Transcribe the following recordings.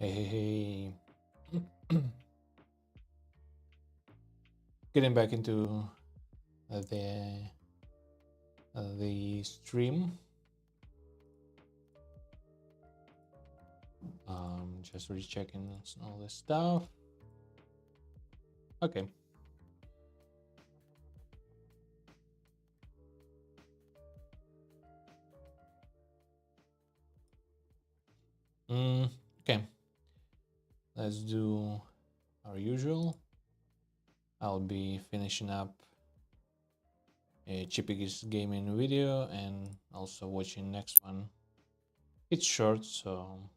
Hey, getting back into the the stream. Just rechecking all this stuff. Okay. Okay. Let's do our usual. I'll be finishing up a Chippy's gaming video and also watching next one. It's short, so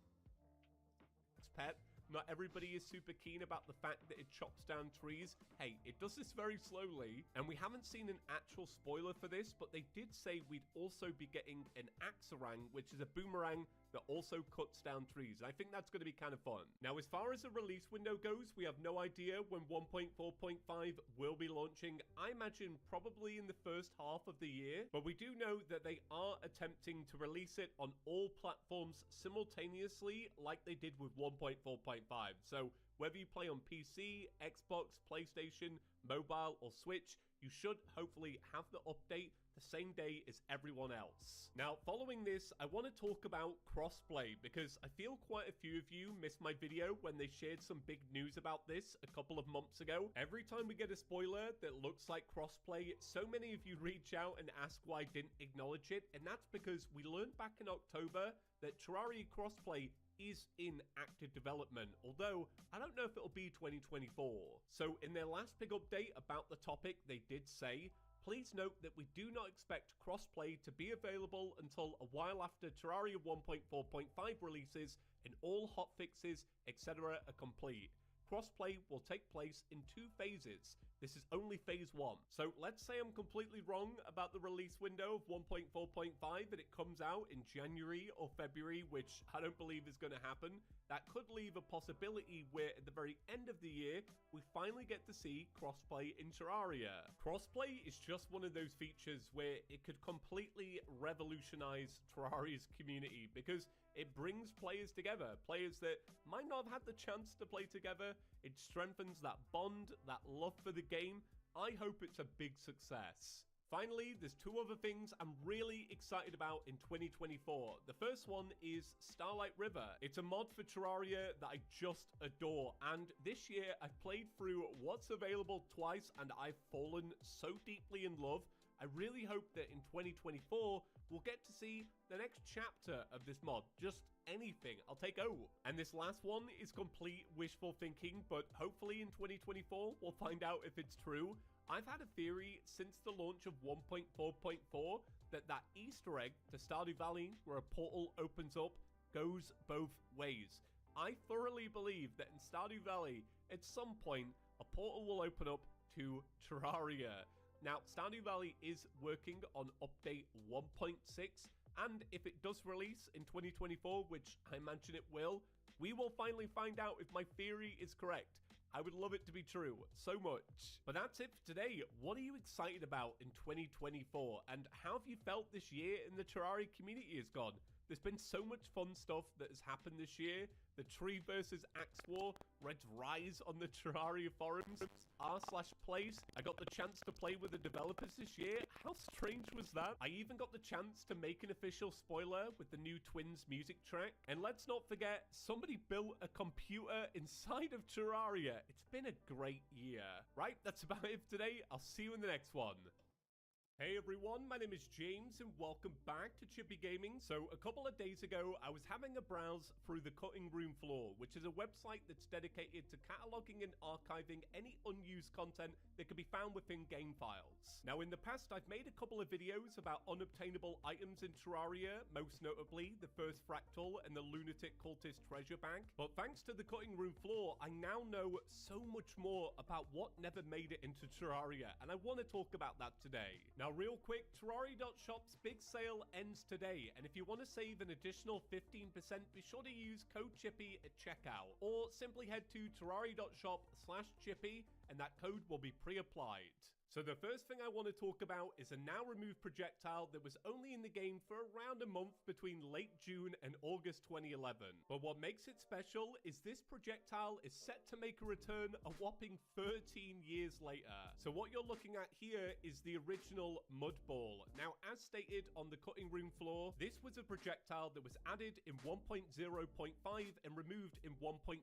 Pet. Not everybody is super keen about the fact that it chops down trees. Hey, it does this very slowly, and we haven't seen an actual spoiler for this, but they did say we'd also be getting an Axorang, which is a boomerang that also cuts down trees. I think that's going to be kind of fun. Now, as far as the release window goes, we have no idea when 1.4.5 will be launching. I imagine probably in the first half of the year, but we do know that they are attempting to release it on all platforms simultaneously like they did with 1.4.5. So whether you play on PC, Xbox, PlayStation, mobile, or Switch, you should hopefully have the update the same day as everyone else. Now, following this, I want to talk about crossplay because I feel quite a few of you missed my video when they shared some big news about this a couple of months ago. Every time we get a spoiler that looks like crossplay, so many of you reach out and ask why I didn't acknowledge it, and that's because we learned back in October that Terraria crossplay is in active development, although I don't know if it'll be 2024. So in their last big update about the topic, they did say, please note that we do not expect crossplay to be available until a while after Terraria 1.4.5 releases and all hotfixes, etc. are complete. Crossplay will take place in 2 phases. This is only phase 1. So let's say I'm completely wrong about the release window of 1.4.5 and it comes out in January or February, which I don't believe is going to happen. That could leave a possibility where at the very end of the year, we finally get to see crossplay in Terraria. Crossplay is just one of those features where it could completely revolutionize Terraria's community because it brings players together, players that might not have had the chance to play together. It strengthens that bond, that love for the game. I hope it's a big success. Finally, there's 2 other things I'm really excited about in 2024. The first one is Starlight River. It's a mod for Terraria that I just adore, and this year I've played through what's available twice and I've fallen so deeply in love. I really hope that in 2024, we'll get to see the next chapter of this mod. Just anything. I'll take O. And this last one is complete wishful thinking, but hopefully in 2024, we'll find out if it's true. I've had a theory since the launch of 1.4.4 that Easter egg to Stardew Valley, where a portal opens up, goes both ways. I thoroughly believe that in Stardew Valley, at some point, a portal will open up to Terraria. Now, Stardew Valley is working on update 1.6, and if it does release in 2024, which I imagine it will, we will finally find out if my theory is correct. I would love it to be true so much. But that's it for today. What are you excited about in 2024? And how have you felt this year in the Terraria community has gone? There's been so much fun stuff that has happened this year. The Tree versus Axe War, Red's rise on the Terraria forums, r/plays. I got the chance to play with the developers this year. How strange was that? I even got the chance to make an official spoiler with the new Twins music track. And let's not forget, somebody built a computer inside of Terraria. It's been a great year. Right, that's about it for today. I'll see you in the next one. Hey everyone, my name is James and welcome back to Chippy Gaming. So a couple of days ago, I was having a browse through the Cutting Room Floor, which is a website that's dedicated to cataloging and archiving any unused content that can be found within game files. Now in the past, I've made a couple of videos about unobtainable items in Terraria, most notably the first fractal and the Lunatic Cultist treasure bag. But thanks to the Cutting Room Floor, I now know so much more about what never made it into Terraria, and I want to talk about that today. Now real quick, Terraria.shop's big sale ends today, and if you want to save an additional 15%, be sure to use code Chippy at checkout, or simply head to Terraria.shop/Chippy, and that code will be pre-applied. So the first thing I want to talk about is a now removed projectile that was only in the game for around a month between late June and August 2011. But what makes it special is this projectile is set to make a return a whopping 13 years later. So what you're looking at here is the original Mud Ball. Now, as stated on the cutting room floor, this was a projectile that was added in 1.0.5 and removed in 1.0.6.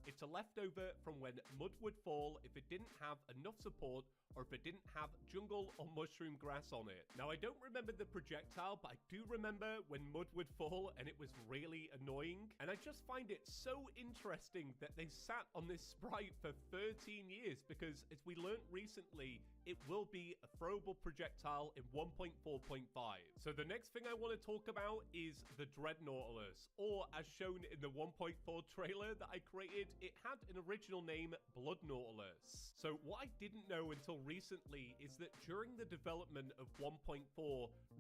It's a leftover from when Mud would fall if it didn't have enough support or if it didn't have jungle or mushroom grass on it. Now, I don't remember the projectile, but I do remember when mud would fall and it was really annoying. And I just find it so interesting that they sat on this sprite for 13 years because, as we learned recently, it will be a throwable projectile in 1.4.5. So the next thing I want to talk about is the Dreadnoughtalus, or as shown in the 1.4 trailer that I created, it had an original name, Bloodnautilus. So what I didn't know until recently is that during the development of 1.4,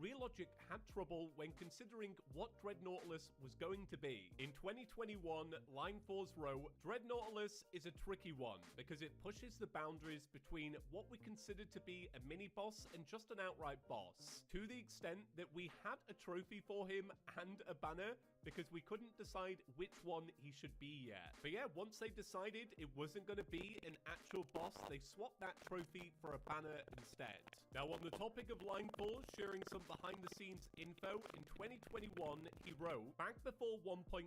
Realogic had trouble when considering what Dreadnoughtalus was going to be. In 2021, Line 4's wrote, Dreadnoughtalus is a tricky one because it pushes the boundaries between what we consider to be a mini-boss and just an outright boss, to the extent that we had a trophy for him and a banner because we couldn't decide which one he should be yet. But yeah, once they decided it wasn't going to be an actual boss, they swapped that trophy for a banner instead. Now, on the topic of Line 4 sharing some behind the scenes info, in 2021 he wrote, back before 1.4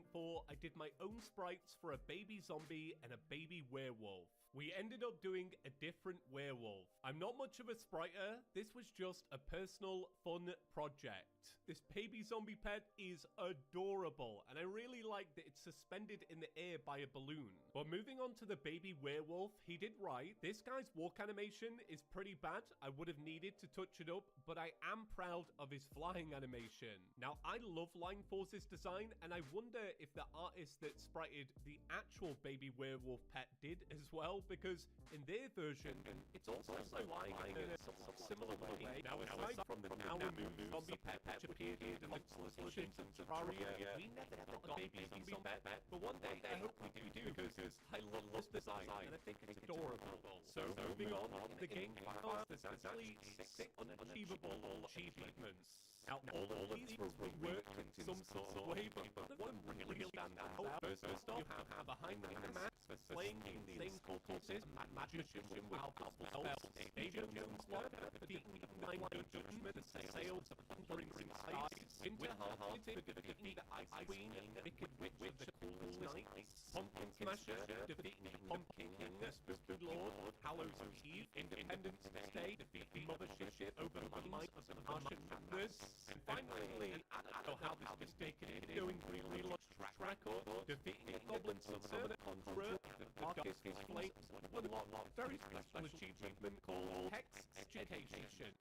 I did my own sprites for a baby zombie and a baby werewolf. We ended up doing a different werewolf. I'm not much of a spriter, this was just a personal fun project. This baby zombie pet is adorable, and I really like that it's suspended in the air by a balloon. But moving on to the baby werewolf, he did write, this guy's walk animation is pretty bad, I would have needed to touch it up, but I am proud of his flying animation. Now, I love Line 4's design, and I wonder if the artist that sprited the actual baby werewolf pet did as well, because in their version, it's also flying in a similar way. Now, aside from the now removed zombie pet which appeared in the Expositions of Terraria, we never got a baby zombie pet, but one day I hope we do because I love this design and I think it's adorable. So moving on, the game files, there's actually 6 unachievable achievements. Now, all of these will work in some sort of way, but one really stands out. First off, you have behind the map, playing the same courses, magician without spells, Agent Jones Slaughter, defeating 9 judgment, the sales of thundering skies, Winter Heart, defeating the Ice Queen, Wicked Witch of the Cool Knights, Pumpkin Smasher, defeating Pumpkin King, Spooked Lord, Hallows Eve, Independence Day, defeating Mothership, over the minds of the Martian Madness, and finally, I don't know how this mistaken is going really large track record, defeating Goblin Summoner, Conjurer, the Darkest Flames, one very special achievement called Hex Education.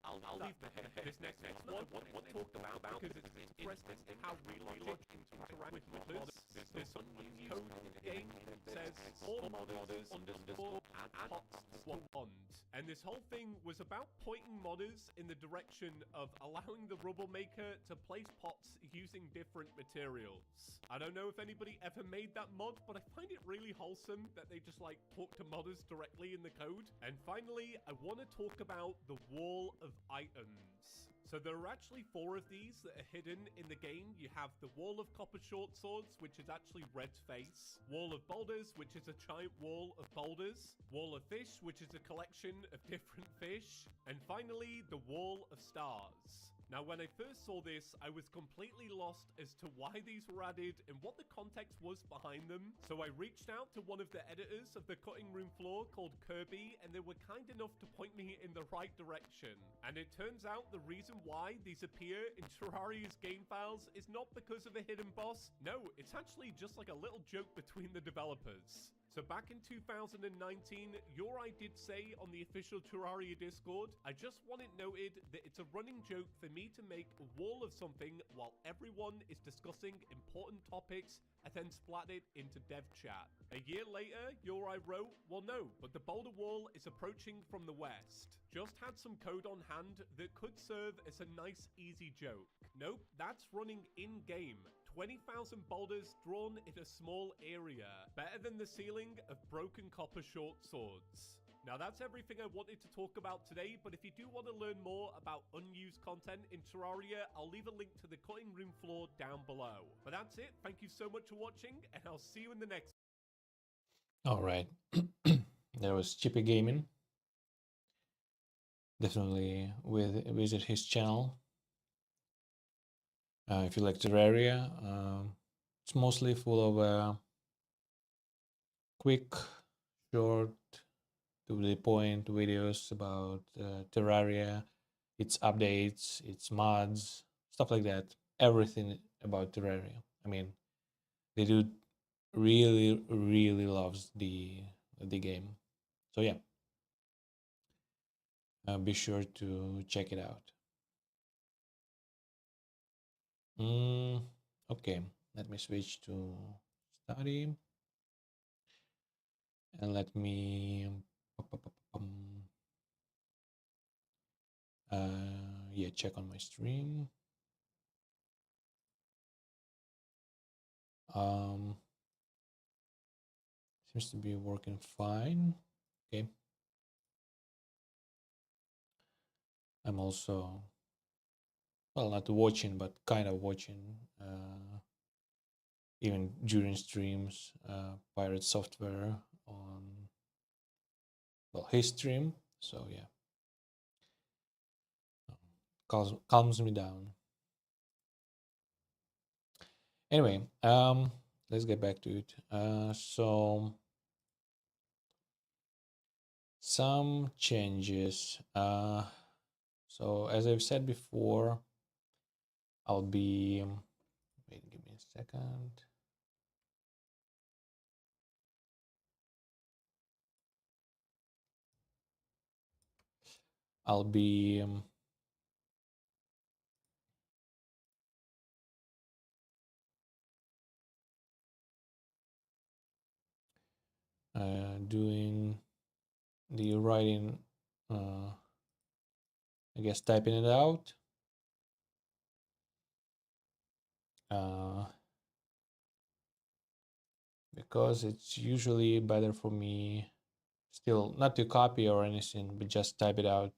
I'll leave this next one to talk about because it's interesting how Realogic interact with modders. There's some new code in the game that says all modders _ add pots to wand. And this whole thing was about pointing modders in the direction of allowing the Rubble Maker to place pots using different materials. I don't know if anybody ever made that mod, but I find it really wholesome that they just like talk to modders directly in the code. And finally, I want to talk about the Wall of Items. So there are actually 4 of these that are hidden in the game. You have the Wall of Copper Short Swords, which is actually Red's face. Wall of Boulders, which is a giant wall of boulders. Wall of Fish, which is a collection of different fish. And finally, the Wall of Stars. Now, when I first saw this, I was completely lost as to why these were added and what the context was behind them. So I reached out to one of the editors of the cutting room floor called Kirby, and they were kind enough to point me in the right direction. And it turns out the reason why these appear in Terraria's game files is not because of a hidden boss. No, it's actually just like a little joke between the developers. So back in 2019, Yorai did say on the official Terraria Discord, I just want it noted that it's a running joke for me to make a wall of something while everyone is discussing important topics and then splat it into dev chat. A year later, Yorai wrote, well no, but the boulder wall is approaching from the west. Just had some code on hand that could serve as a nice easy joke. Nope, that's running in-game. 20,000 boulders drawn in a small area. Better than the ceiling of broken copper short swords. Now that's everything I wanted to talk about today, but if you do want to learn more about unused content in Terraria, I'll leave a link to the cutting room floor down below. But that's it, thank you so much for watching, and I'll see you in the next. Alright, there was Chippy Gaming. Definitely visit his channel. If you like Terraria, it's mostly full of quick, short, to the point videos about Terraria, its updates, its mods, stuff like that. Everything about Terraria. I mean, the dude really loves the game. So yeah, be sure to check it out. Okay, let me switch to study and let me yeah, check on my stream. Seems to be working fine. Okay. I'm also, well, not watching, but kind of watching, even during streams, Pirate Software on, well, his stream. So yeah, calms me down. Anyway, let's get back to it. So some changes. So as I've said before, I'll be, wait, give me a second. I'll be doing the writing, I guess typing it out. Because it's usually better for me still not to copy or anything, but just type it out,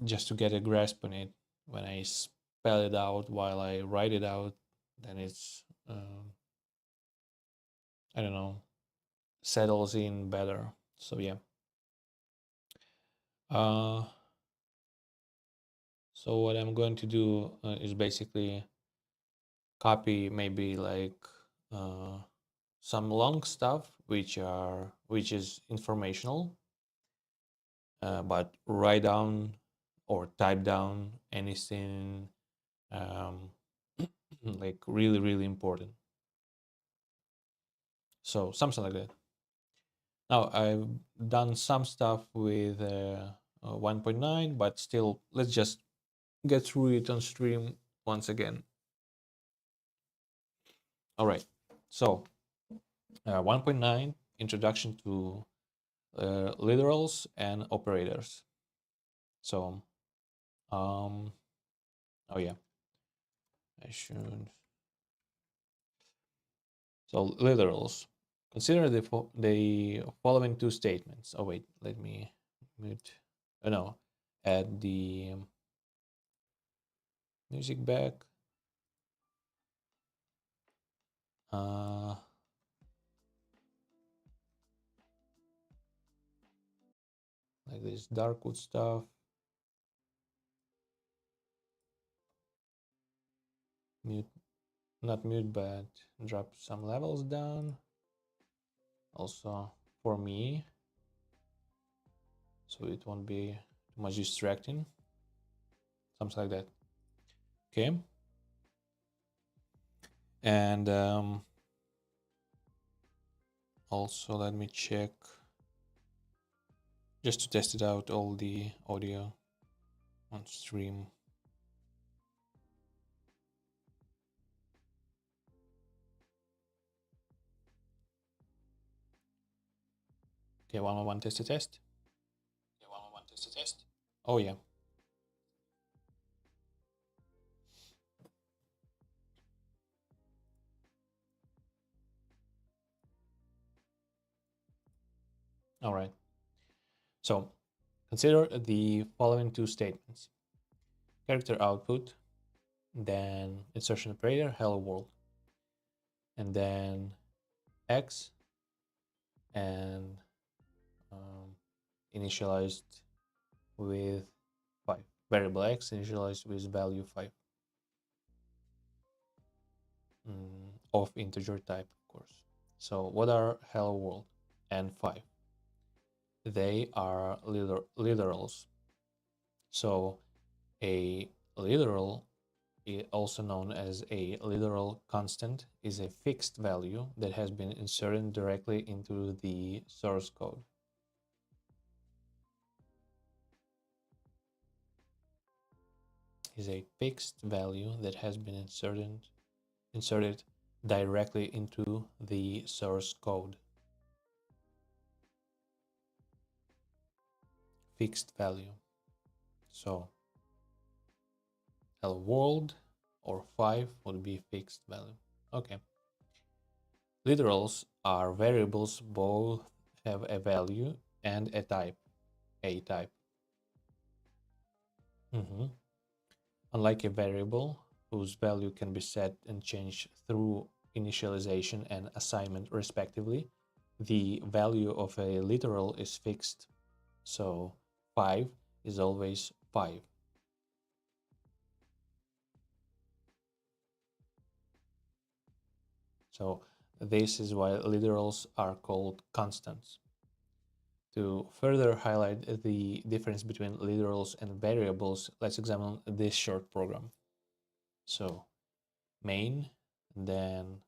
just to get a grasp on it. When I spell it out while I write it out, then it's I don't know, settles in better. So yeah. So what I'm going to do is basically copy maybe like some long stuff which is informational, but write down or type down anything like really important. So something like that. Now I've done some stuff with 1.9, but still, let's just get through it on stream once again. All right, so 1.9, introduction to literals and operators. So, oh yeah, I should. So literals. Consider the following two statements. Oh wait, let me mute. Oh no, add the music back. Like this Darkwood stuff. Mute, not mute, but drop some levels down. Also for me, so it won't be too much distracting. Something like that. Okay. And also let me check, just to test it out, all the audio on stream. Okay, 111 test to test. Okay, 111 test to test. Oh yeah. All right. So consider the following two statements: character output, then insertion operator, hello world, and then x and initialized with 5. Variable x initialized with value 5 of integer type, of course. So what are hello world and 5? They are literals. So a literal, also known as a literal constant, is a fixed value that has been inserted directly into the source code. Is a fixed value that has been inserted directly into the source code. Fixed value. So hello world or 5 would be fixed value. Okay. Literals are variables, both have a value and a type. Unlike a variable whose value can be set and changed through initialization and assignment respectively, the value of a literal is fixed. So 5 is always 5. So this is why literals are called constants. To further highlight the difference between literals and variables, let's examine this short program. So main, then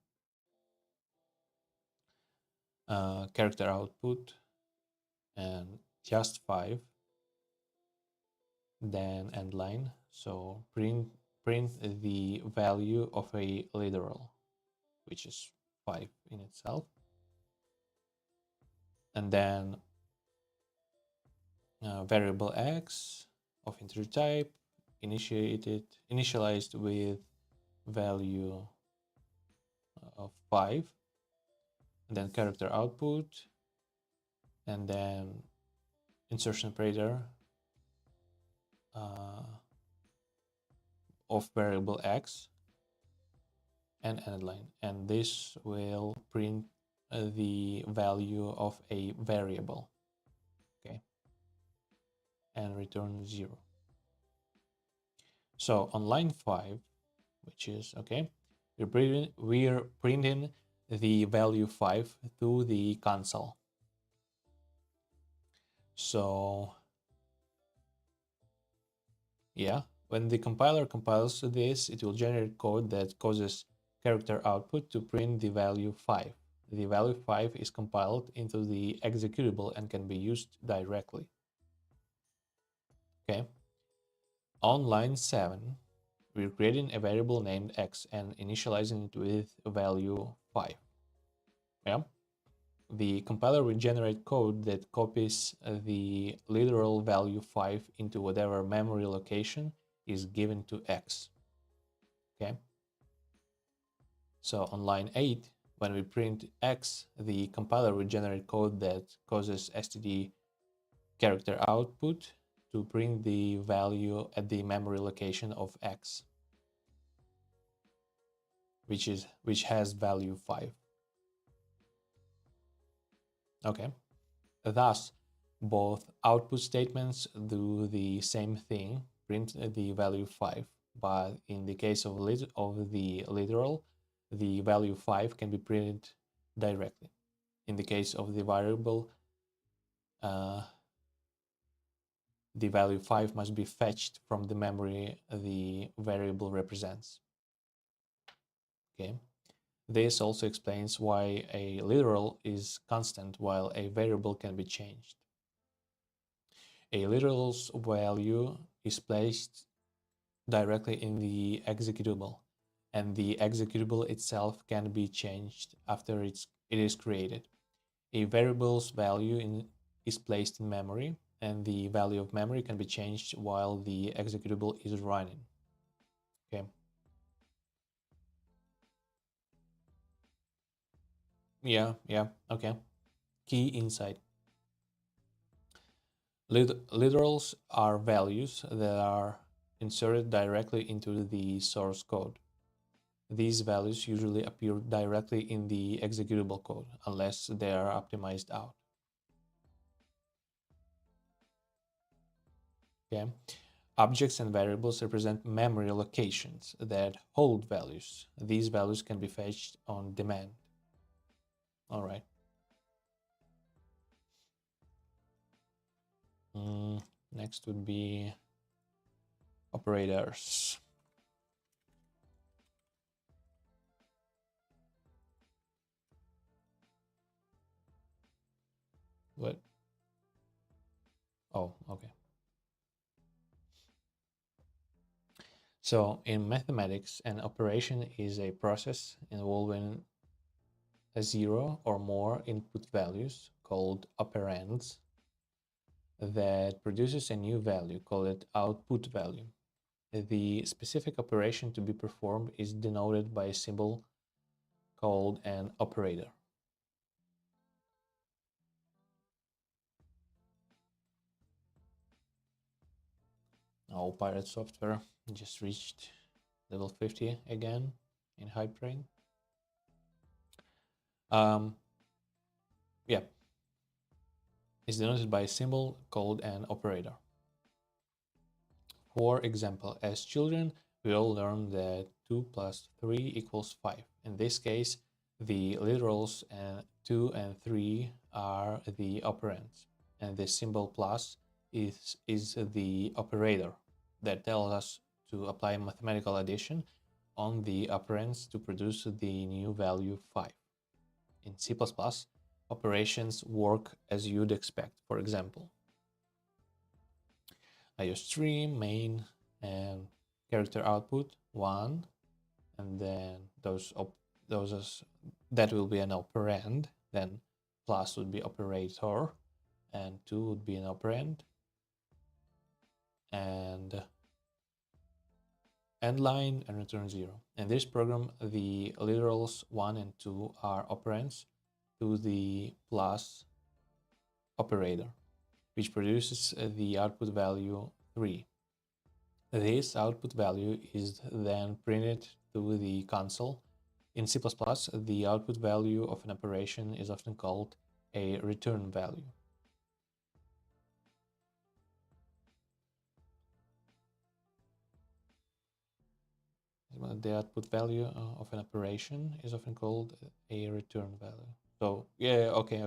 character output, and just 5, then end line. So print the value of a literal, which is 5 in itself, and then variable x of integer type initialized with value of 5, and then character output, and then insertion operator of variable x and end line, and this will print the value of a variable, okay, and return 0. So on line 5, which is okay, we're printing the value 5 to the console. So yeah, when the compiler compiles this, it will generate code that causes character output to print the value 5. The value 5 is compiled into the executable and can be used directly. Okay. On line 7, we're creating a variable named x and initializing it with value 5. Yeah. The compiler will generate code that copies the literal value 5 into whatever memory location is given to x. Okay. So on line 8, when we print x, the compiler will generate code that causes std character output to print the value at the memory location of x, which has value 5. Okay. Thus, both output statements do the same thing, print the value 5, but in the case of the literal, the value 5 can be printed directly. In the case of the variable, the value 5 must be fetched from the memory the variable represents. Okay. This also explains why a literal is constant while a variable can be changed. A literal's value is placed directly in the executable, and the executable itself can be changed after it is created. A variable's value is placed in memory, and the value of memory can be changed while the executable is running. Okay. Yeah, okay. Key insight. Literals are values that are inserted directly into the source code. These values usually appear directly in the executable code unless they are optimized out. Okay. Objects and variables represent memory locations that hold values. These values can be fetched on demand. All right. Next would be operators. What? Oh, okay. So in mathematics, an operation is a process involving a zero or more input values called operands that produces a new value called output value. The specific operation to be performed is denoted by a symbol called an operator. Now Pirate Software just reached level 50 again in Hype Train. Yeah, is denoted by a symbol called an operator. For example, as children, we all learned that 2 plus 3 equals 5. In this case, the literals 2 and 3 are the operands, and the symbol plus is the operator that tells us to apply mathematical addition on the operands to produce the new value 5. In C++, operations work as you'd expect. For example, IOStream, main, and character output 1, and then that will be an operand. Then plus would be operator, and 2 would be an operand, and end line and return 0. In this program, the literals 1 and 2 are operands to the plus operator, which produces the output value 3. This output value is then printed to the console. In C++, the output value of an operation is often called a return value. The output value of an operation is often called a return value. So yeah, okay.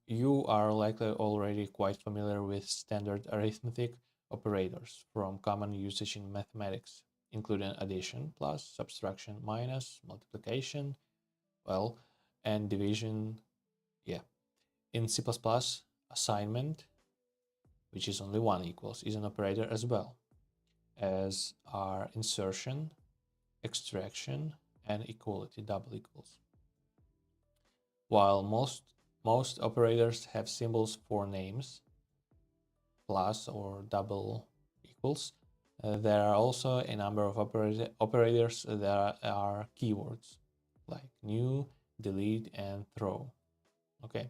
You are likely already quite familiar with standard arithmetic operators from common usage in mathematics, including addition, plus, subtraction, minus, multiplication, well, and division. Yeah. In C++, assignment, which is only one equals, is an operator as well, as are insertion, extraction, and equality, double equals. While most operators have symbols for names, plus or double equals, there are also a number of operators that are keywords, like new, delete, and throw. Okay.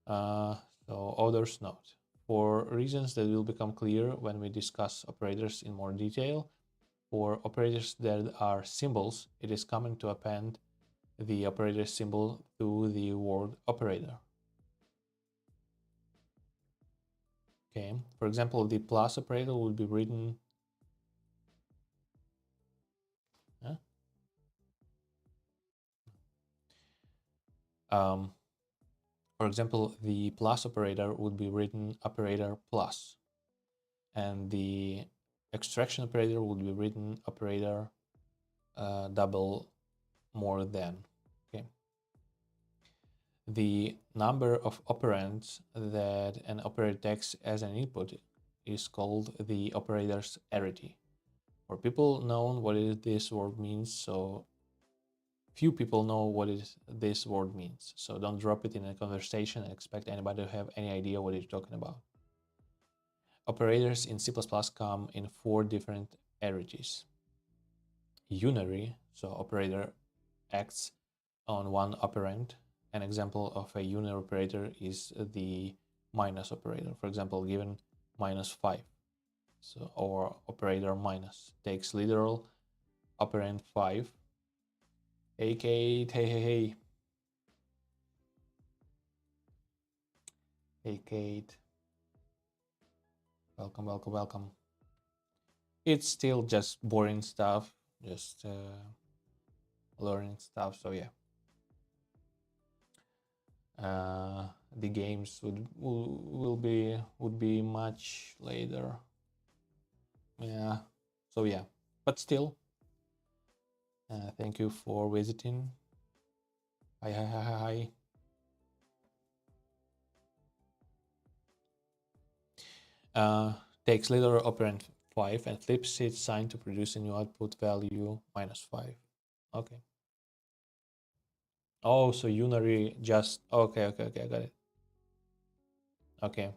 So others note. For reasons that will become clear when we discuss operators in more detail, for operators that are symbols, it is common to append the operator symbol to the word operator. Okay, for example, the plus operator would be written for example, the plus operator would be written operator plus, and the extraction operator would be written operator double more than. Okay. The number of operands that an operator takes as an input is called the operator's arity. For people known what this word means, so few people know what this word means. So don't drop it in a conversation and expect anybody to have any idea what you're talking about. Operators in C++ come in 4 different arities. Unary, so operator acts on one operand, an example of a unary operator is the minus operator. For example, given -5, so or operator minus takes literal operand 5. Hey Kate, hey. Hey Kate, welcome. It's still just boring stuff, just learning stuff. So yeah, the games would be much later. Yeah. So yeah, but still, thank you for visiting. Hi. Takes literal operand 5 and flips its sign to produce a new output value -5. Okay. Oh, so unary just okay, I got it. Okay.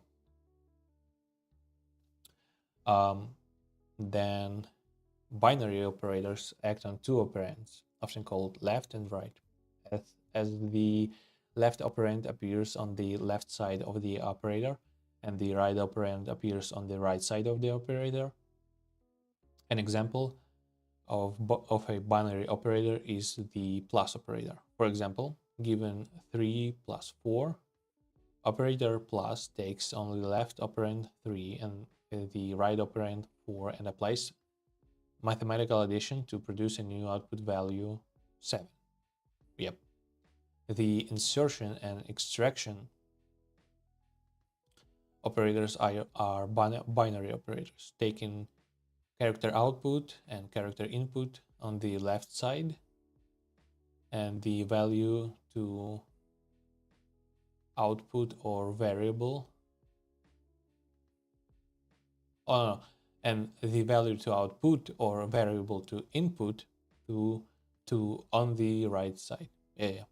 Then binary operators act on two operands, often called left and right. As the left operand appears on the left side of the operator and the right operand appears on the right side of the operator. An example of a binary operator is the plus operator. For example, given 3 plus 4, operator plus takes only the left operand 3 and the right operand 4 and applies mathematical addition to produce a new output value 7. Yep. The insertion and extraction operators are binary operators, taking character output and character input on the left side and the value to output or variable. Oh no, and the value to output or variable to input to on the right side. Yeah.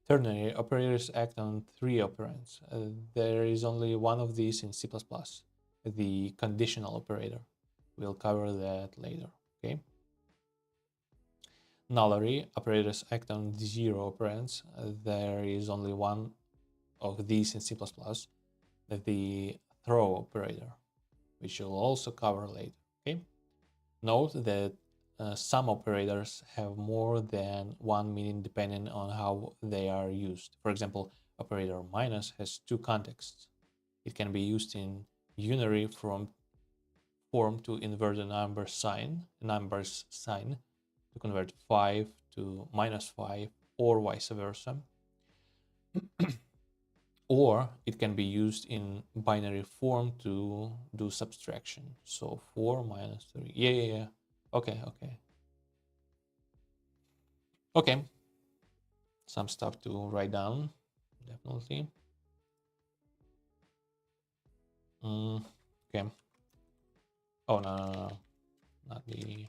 Ternary operators act on 3 operands. There is only one of these in C++, the conditional operator. We'll cover that later, okay? Nullary operators act on 0 operands. There is only one of these in C++, the throw operator, which we'll also cover later, okay? Note that some operators have more than one meaning depending on how they are used. For example, operator minus has 2 contexts. It can be used in unary form to invert a number's sign to convert 5 to -5 or vice versa. Or it can be used in binary form to do subtraction. So 4 minus 3. Yeah. Okay. Some stuff to write down, definitely. Okay. Oh, no. Not the...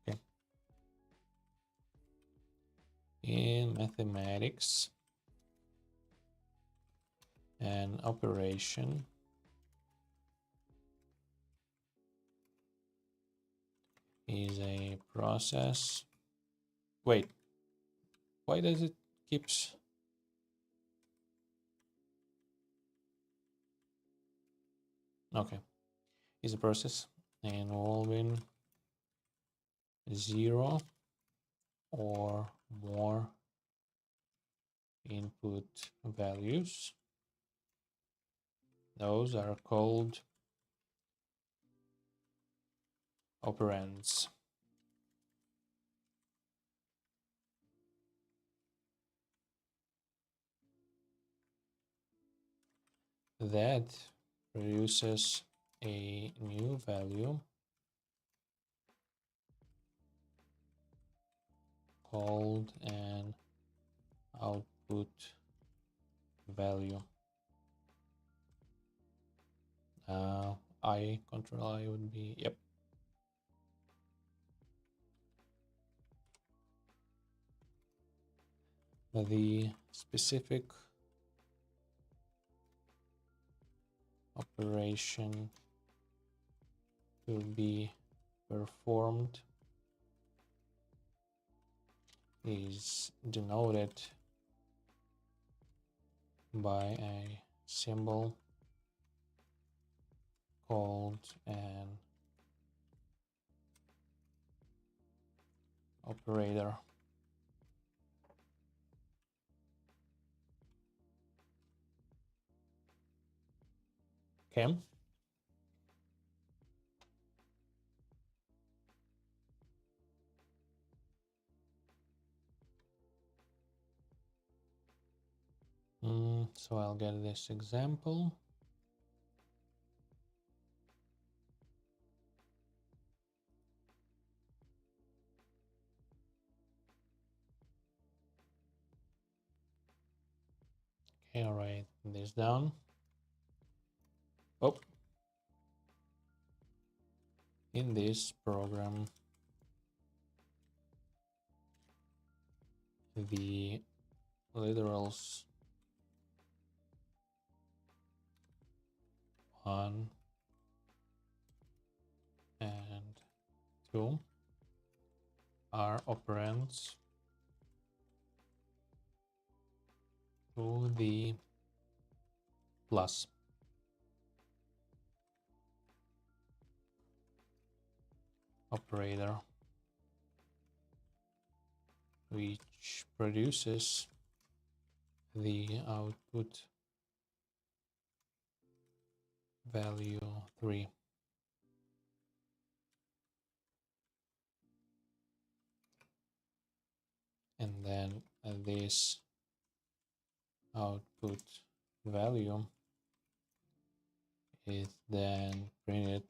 Okay. In mathematics, an operation is a process. Wait, why does it keeps... Okay, is a process involving 0 or more input values. Those are called operands. That produces a new value called an output value. Control I would be, yep. The specific operation to be performed is denoted by a symbol called an operator. Okay. So I'll get this example. Okay, I'll write this down. Oh, in this program, the literals 1 and 2 are operands to the plus. Operator, which produces the output value 3. And then this output value is then printed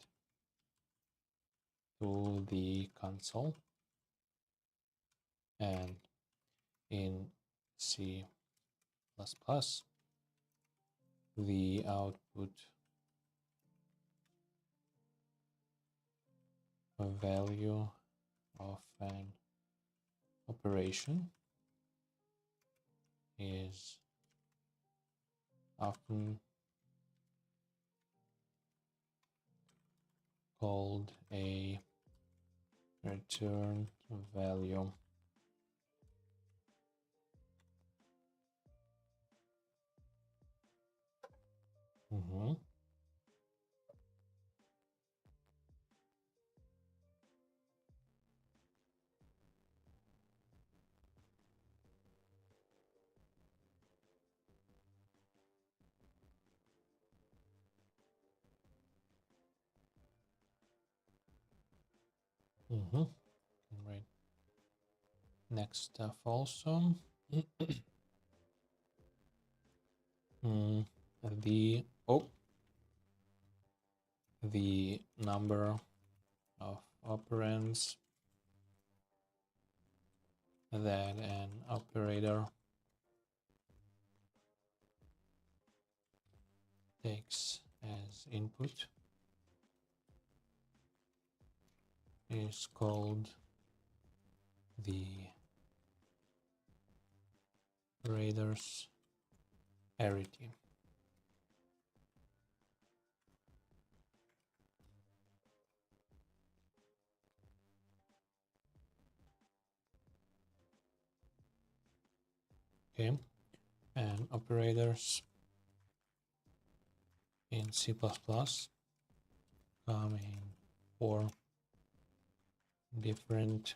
to the console, and in C++, the output value of an operation is often called a return value. Right. Next stuff also. The number of operands that an operator takes as input is called the operator's arity. Okay, and operators in C++ come in 4 different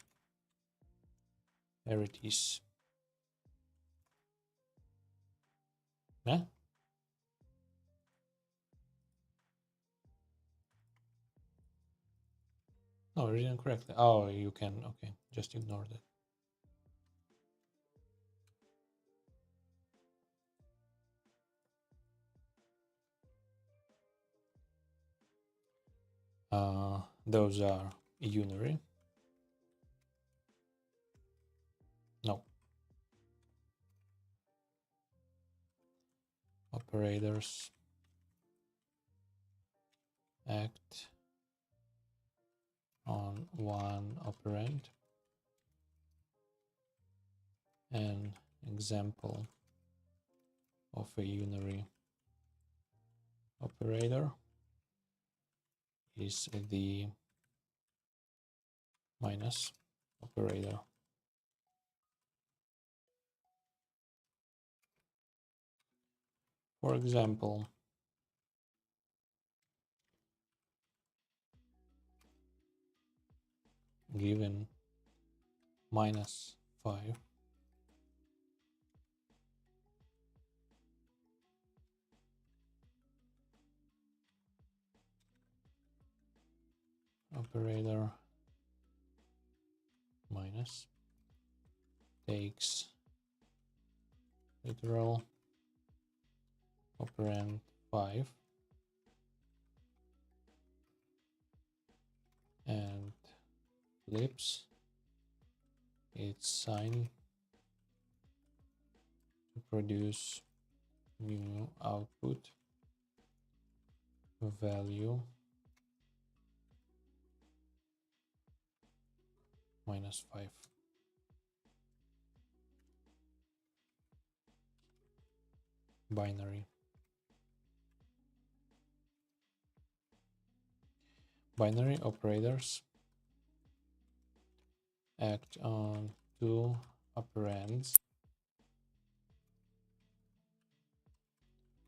arities. Yeah? No, reading correctly. Oh, you can, okay, just ignore that. Those are unary. No. Operators act on one operand. An example of a unary operator is the minus operator. For example, given -5, operator minus takes literal operand 5 and flips its sign to produce new output value -5. Binary. Binary operators act on two operands,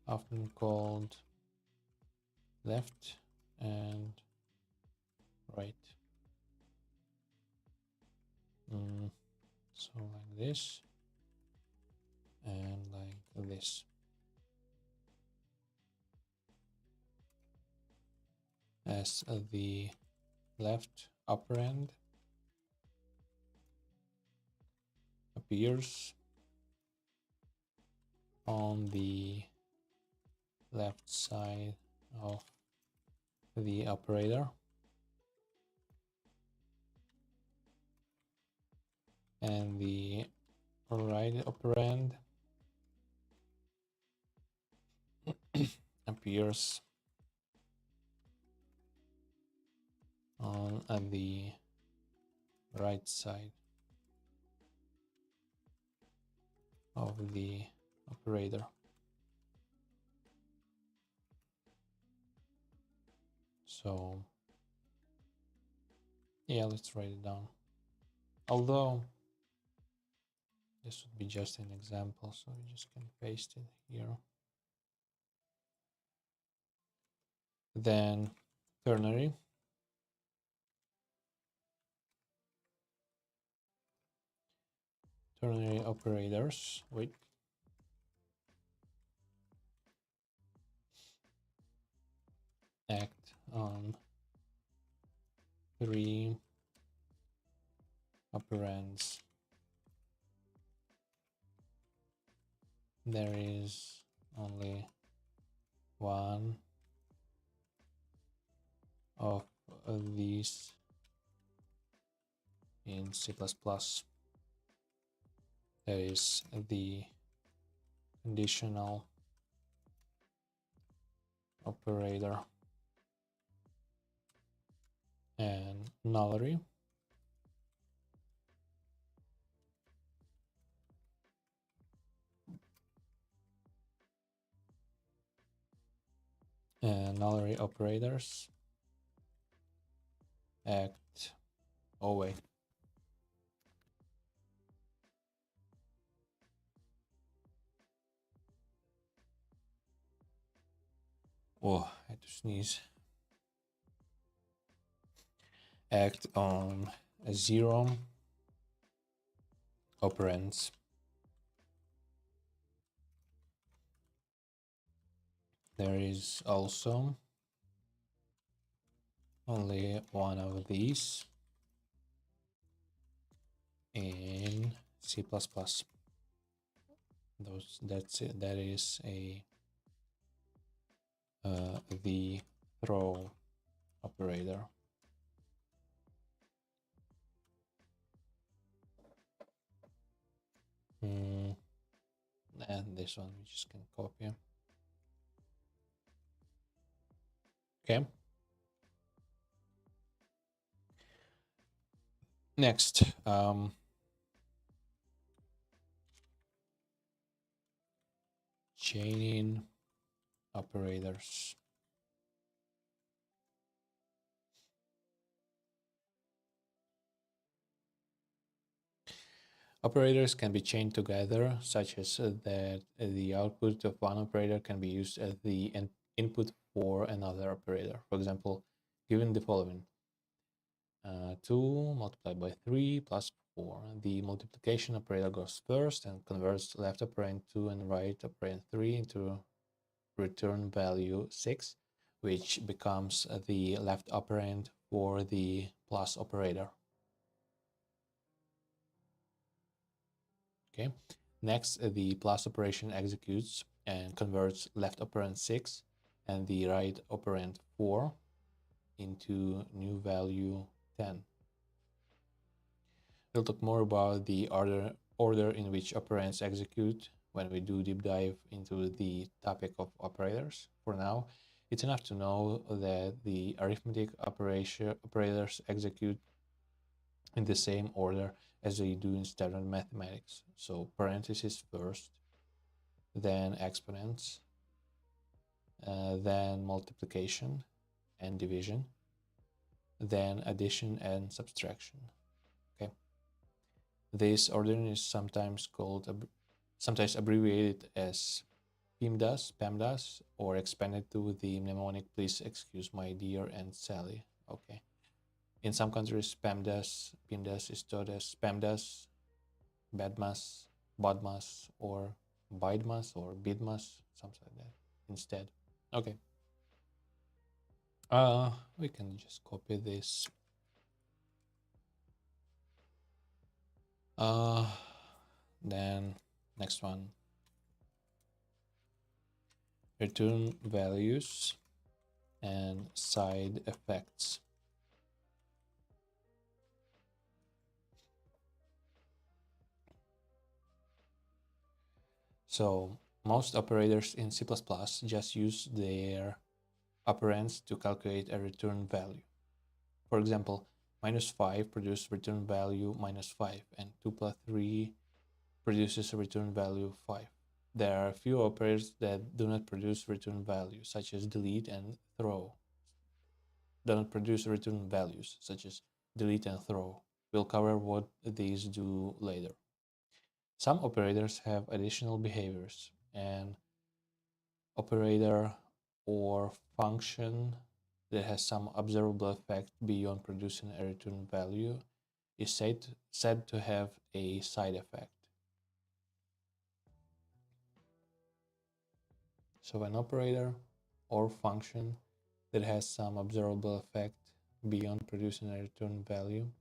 often called left and right. So like this and like this. As the left operand appears on the left side of the operator, and the right operand appears on the right side of the operator. So yeah, let's write it down. Although this would be just an example, so we just can paste it here. Then ternary. Ternary operators, act on 3 operands. There is only one of these in C++. That is the conditional operator and nullary. And nullary operators act, oh wait, oh, I had to sneeze. Act on 0 operands. There is also only one of these in C++. That's it. That is a the throw operator. And this one we just can copy. Okay. Next, chaining operators. Operators can be chained together, such as that the output of one operator can be used as the input for another operator. For example, given the following: 2 multiplied by 3 plus 4. The multiplication operator goes first and converts left operand 2 and right operand 3 into return value 6, which becomes the left operand for the plus operator. Okay. Next, the plus operation executes and converts left operand 6 and the right operand 4 into new value 10. We'll talk more about the order in which operands execute when we do deep dive into the topic of operators. For now, it's enough to know that the arithmetic operators execute in the same order as they do in standard mathematics. So parentheses first, then exponents, then multiplication and division, then addition and subtraction. Okay. This ordering is sometimes abbreviated as PEMDAS, or expanded to the mnemonic "Please excuse my dear Aunt Sally." Okay. In some countries, PEMDAS is taught as PEMDAS, BADMAS, BODMAS, or BIDMAS or BIDMAS, something like that instead. Okay. We can just copy this. Then next one. Return values and side effects. So most operators in C++ just use their operands to calculate a return value. For example, -5 produces return value -5, and 2 plus 3 produces a return value 5. There are a few operators that do not produce return values, such as delete and throw. Do not produce return values, such as delete and throw. We'll cover what these do later. Some operators have additional behaviors. An operator or function that has some observable effect beyond producing a return value is said to have a side effect. So an operator or function that has some observable effect beyond producing a return value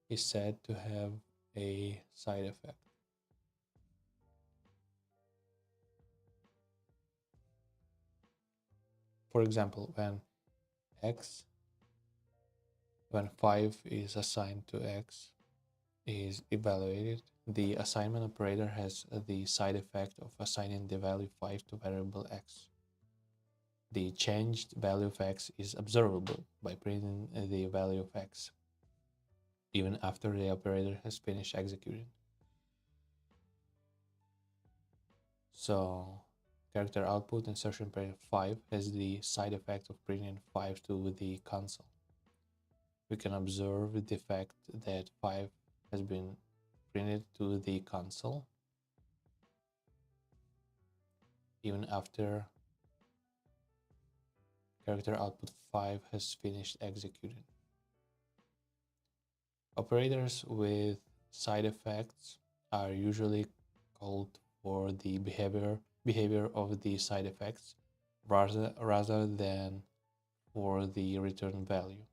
is said to have a side effect. For example, when 5 is assigned to x is evaluated, the assignment operator has the side effect of assigning the value 5 to variable x. The changed value of x is observable by printing the value of x, even after the operator has finished executing. So, character output insertion operator 5 has the side effect of printing 5 to the console. We can observe the fact that 5 has been printed to the console even after character output 5 has finished executing. Operators with side effects are usually called for the behavior of the side effects rather than for the return value.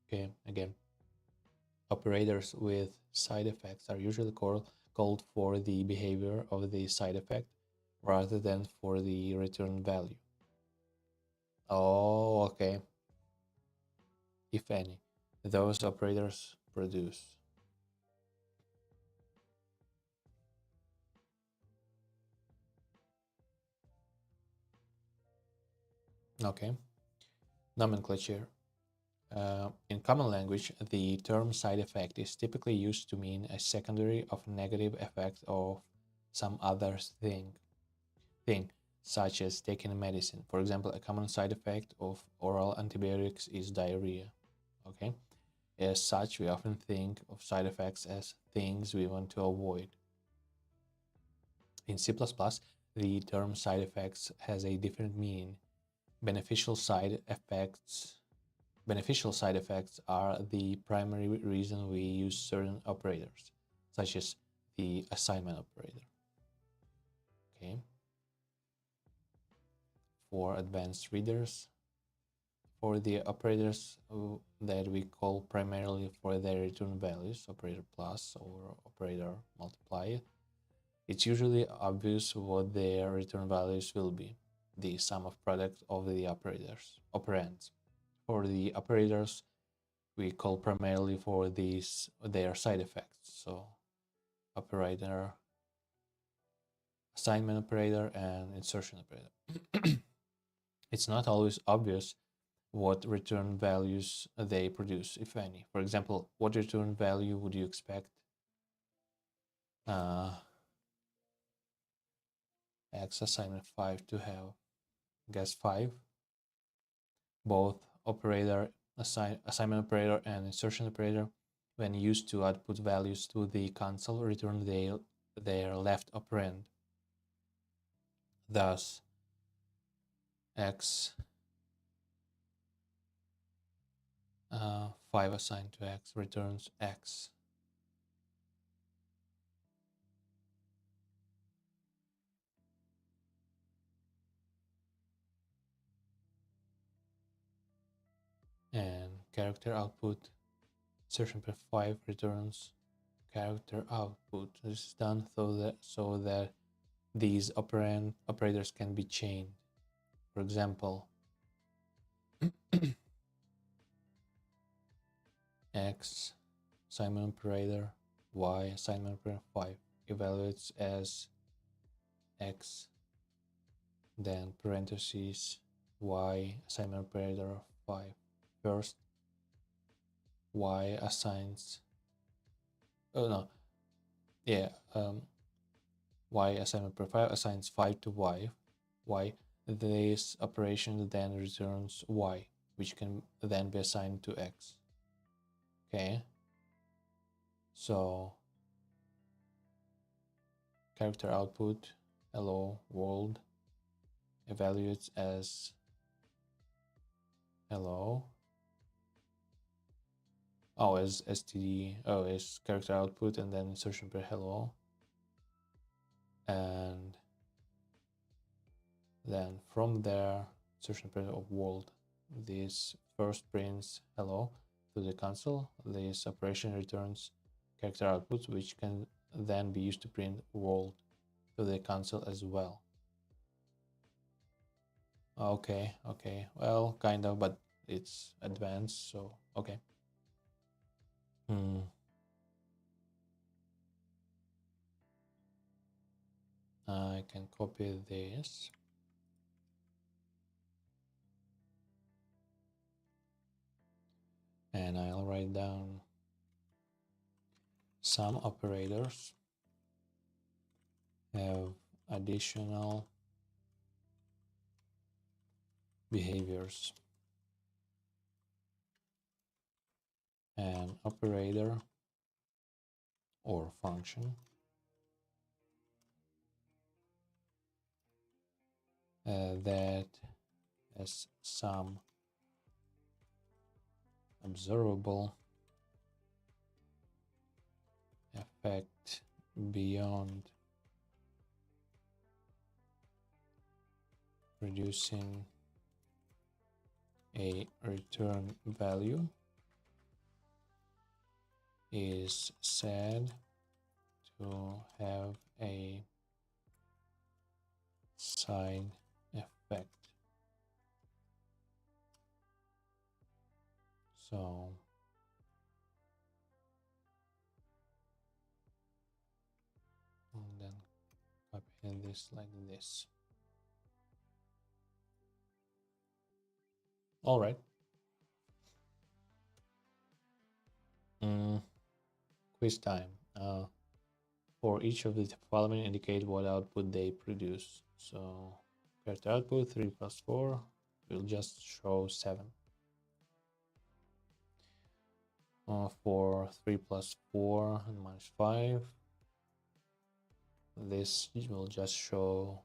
Okay, again, operators with side effects are usually called for the behavior of the side effect rather than for the return value. Oh, okay. If any, those operators produce. Okay. Nomenclature. In common language, the term side effect is typically used to mean a secondary or negative effect of some other thing, such as taking a medicine. For example, a common side effect of oral antibiotics is diarrhea. Okay. As such, we often think of side effects as things we want to avoid. In C++, the term side effects has a different meaning. Beneficial side effects are the primary reason we use certain operators, such as the assignment operator. Okay. For advanced readers, for the operators that we call primarily for their return values, operator plus or operator multiply, it's usually obvious what their return values will be, the sum of product of the operands. For the operators, we call primarily for their side effects. So operator, assignment operator, and insertion operator. It's not always obvious what return values they produce, if any. For example, what return value would you expect X assignment 5 to have? Guess 5. Both assignment operator and insertion operator, when used to output values to the console, return their left operand. Thus, X 5 assigned to X returns X. And character output, insertion per 5 returns character output. This is done so that these operators can be chained. For example, X assignment operator, Y assignment operator 5 evaluates as X, then parentheses Y assignment operator 5. First, Y assigns, Y assignment operator 5 assigns 5 to Y. This operation then returns Y, which can then be assigned to X. Okay, so character output hello world evaluates as hello, as std, as character output, and then insertion per hello, and then from there insertion per of world. This first prints hello to the console. This operation returns character output, which can then be used to print world to the console as well. Okay, well, kind of, but it's advanced, so okay. I can copy this. And I'll write down some operators have additional behaviors. An operator or function that has some observable effect beyond producing a return value is said to have a side effect. So and then copy this like this. All right. Quiz time. For each of the following, indicate what output they produce. So character output 3 plus 4 will just show 7. for 3 plus 4 and minus 5. This will just show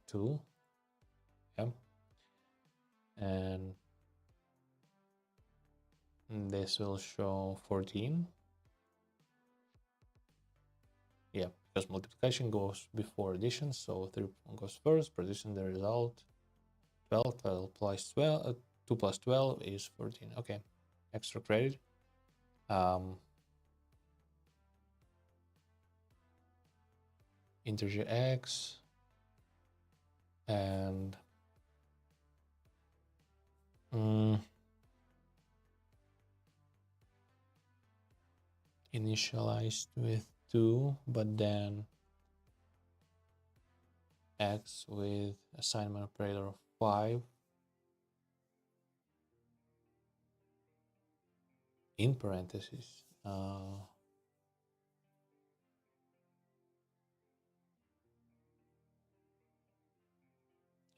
2. Yeah. And this will show 14. Yeah, because multiplication goes before addition, so 3 goes first, producing the result 12. 12 plus 12, 2 plus 12 is 14. Okay, extra credit. Integer x and initialized with 2, but then x with assignment operator of 5 in parentheses.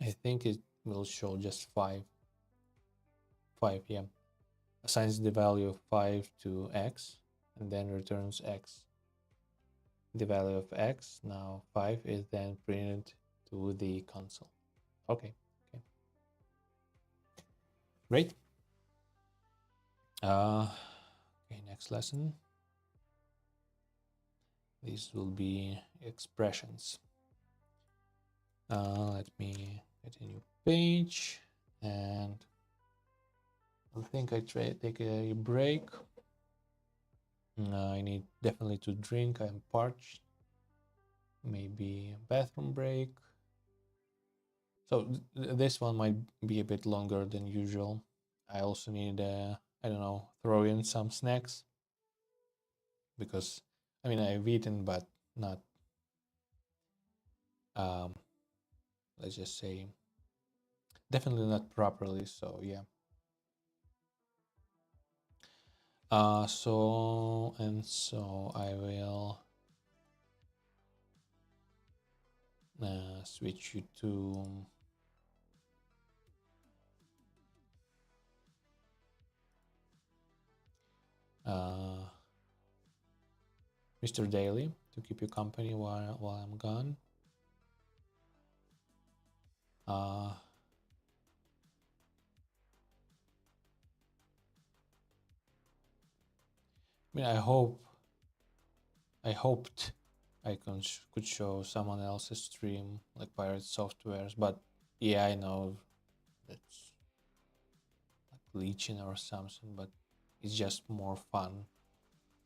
I think it will show just 5. 5, yeah. Assigns the value of 5 to x and then returns x. The value of x, now 5, is then printed to the console. Okay. Great. Okay, next lesson. These will be expressions. Let me get a new page, and I think I take a break. I need definitely to drink. I'm parched. Maybe a bathroom break. So this one might be a bit longer than usual. I also need, I don't know, throw in some snacks. Because, I mean, I've eaten, but not, let's just say, definitely not properly, so yeah. So I will switch you to Mr. Daily to keep you company while I'm gone. I mean, I hoped I could show someone else's stream, like Pirate Softwares, but yeah, I know that's like leeching or something, but it's just more fun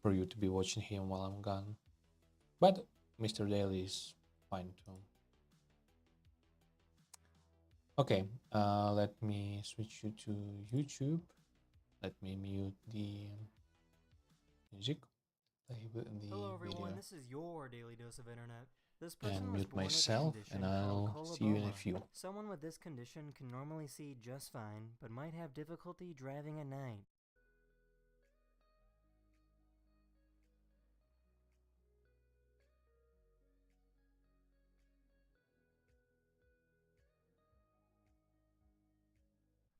for you to be watching him while I'm gone. But Mr. Daily is fine too. Okay, let me switch you to YouTube. Let me mute the music. Hello everyone, video. this is your daily dose of internet. This And person was mute born myself, with a and condition I'll called see you in a coloboma. few. Someone with this condition can normally see just fine, but might have difficulty driving at night.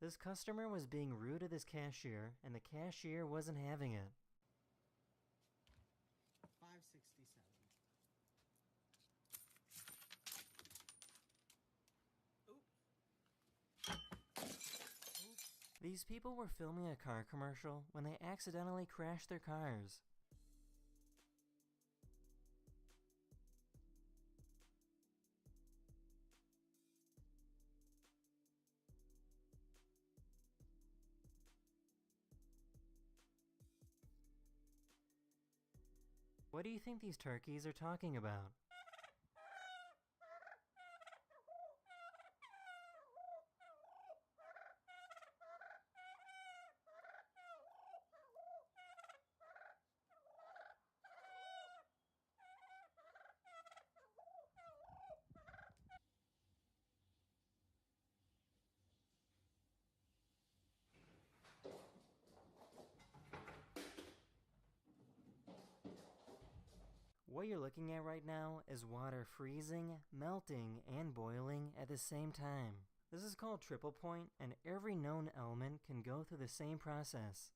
This customer was being rude to this cashier, and the cashier wasn't having it. 567. These people were filming a car commercial when they accidentally crashed their cars. What do you think these turkeys are talking about? What you're looking at right now is water freezing, melting, and boiling at the same time. This is called triple point, and every known element can go through the same process.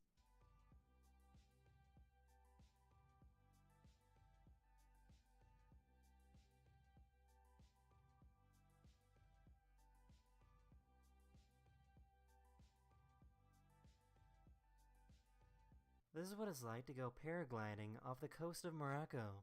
This is what it's like to go paragliding off the coast of Morocco.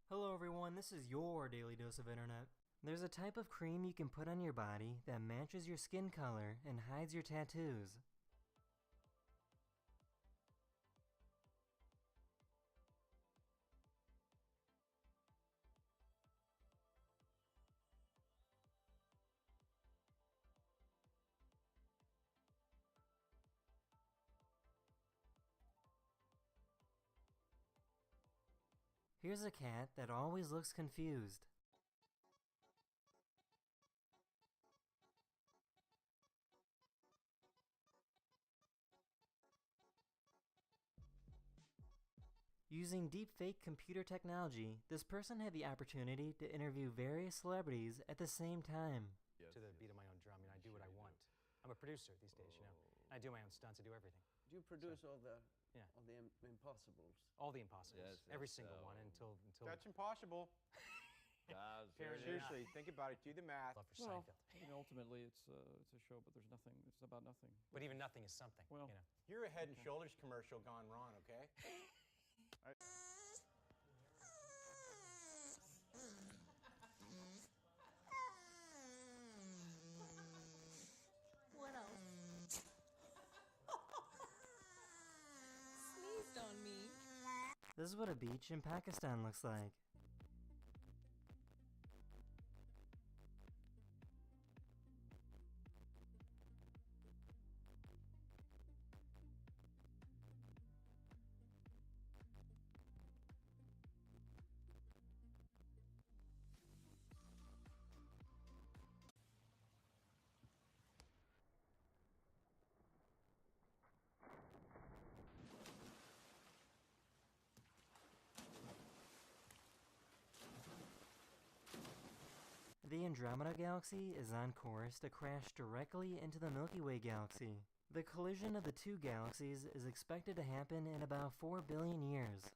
Hello everyone, this is your Daily Dose of Internet. There's a type of cream you can put on your body that matches your skin color and hides your tattoos. Here's a cat that always looks confused. Using deepfake computer technology, this person had the opportunity to interview various celebrities at the same time. To the beat of my own drum, I do what I want. I'm a producer these days, I do my own stunts, I do everything. Do you produce all the impossibles? All the impossibles, Yes, every yes, single one until. That's impossible. Seriously, think about it. Do the math. Love for Well, Seinfeld. ultimately it's a show, but there's nothing. It's about nothing. But even nothing is something. Well, You're a Head and Shoulders commercial gone wrong, okay? What else? Sneezed on me. This is what a beach in Pakistan looks like. The Andromeda Galaxy is on course to crash directly into the Milky Way galaxy. The collision of the two galaxies is expected to happen in about 4 billion years.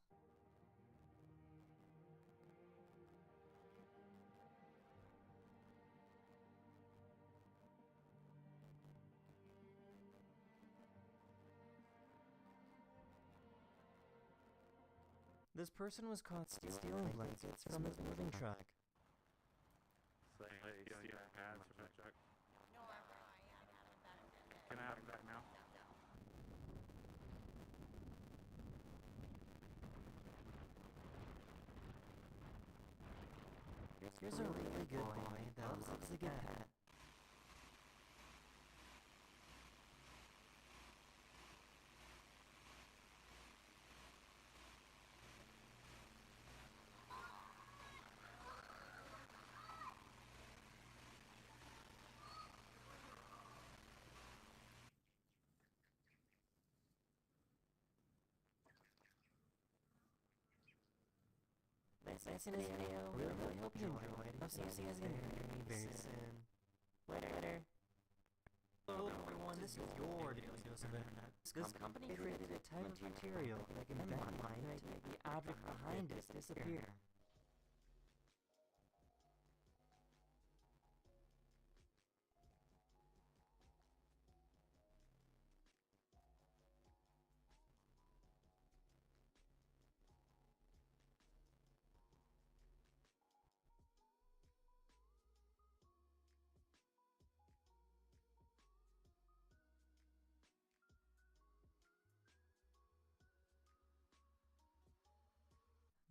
This person was caught stealing blankets from his moving truck. No, I got it. Can I have it back now? Here's a really good boy that loves to get pet. That's in this video. Really hope you enjoyed. I'll see you guys again very soon. Later. Hello everyone, this is your Daily Dose of Internet. This company created a type of material that can bend light to make the object behind it disappear.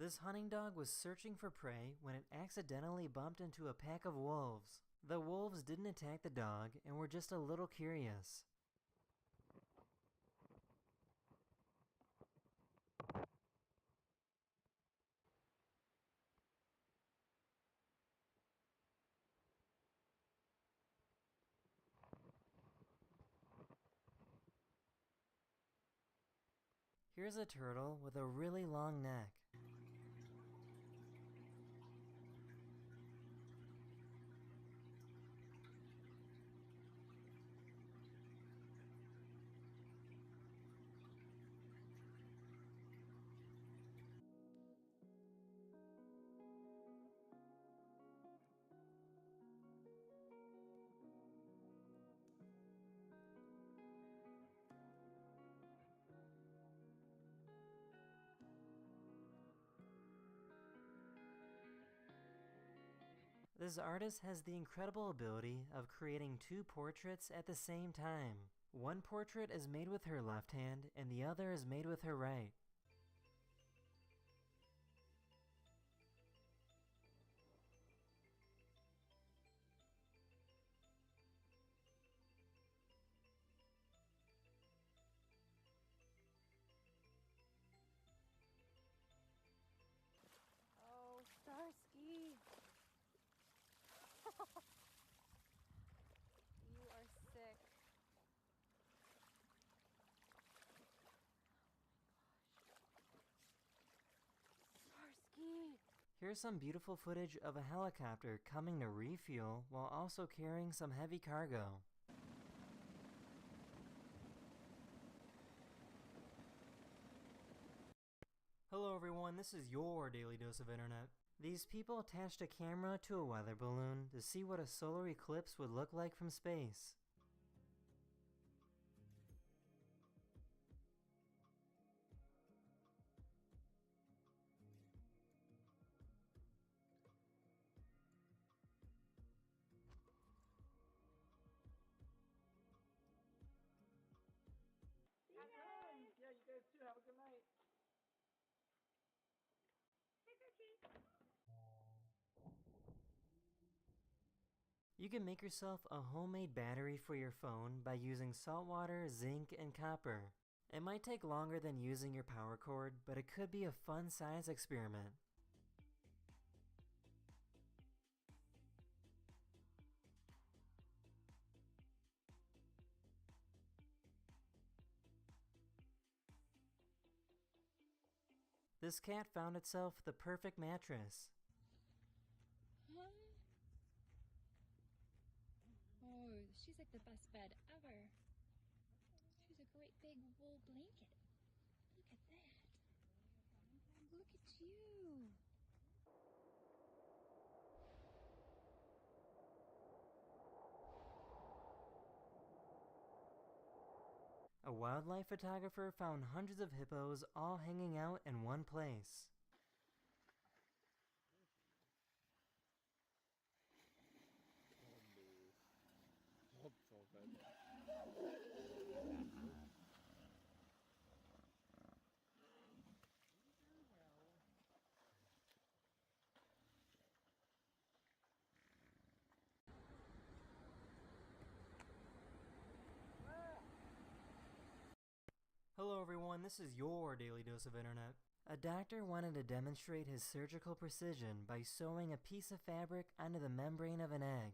This hunting dog was searching for prey when it accidentally bumped into a pack of wolves. The wolves didn't attack the dog and were just a little curious. Here's a turtle with a really long neck. This artist has the incredible ability of creating two portraits at the same time. One portrait is made with her left hand and the other is made with her right. Oh, Starsky. You are sick. Starsky. Here's some beautiful footage of a helicopter coming to refuel while also carrying some heavy cargo. Hello everyone, this is your Daily Dose of Internet. These people attached a camera to a weather balloon to see what a solar eclipse would look like from space. Yeah, you guys too. Have a good night. You can make yourself a homemade battery for your phone by using salt water, zinc, and copper. It might take longer than using your power cord, but it could be a fun science experiment. This cat found itself the perfect mattress. Oh, she's like the best bed ever. She's a great big wool blanket. Look at that. Look at you. A wildlife photographer found hundreds of hippos all hanging out in one place. Hello everyone, this is your Daily Dose of Internet. A doctor wanted to demonstrate his surgical precision by sewing a piece of fabric onto the membrane of an egg.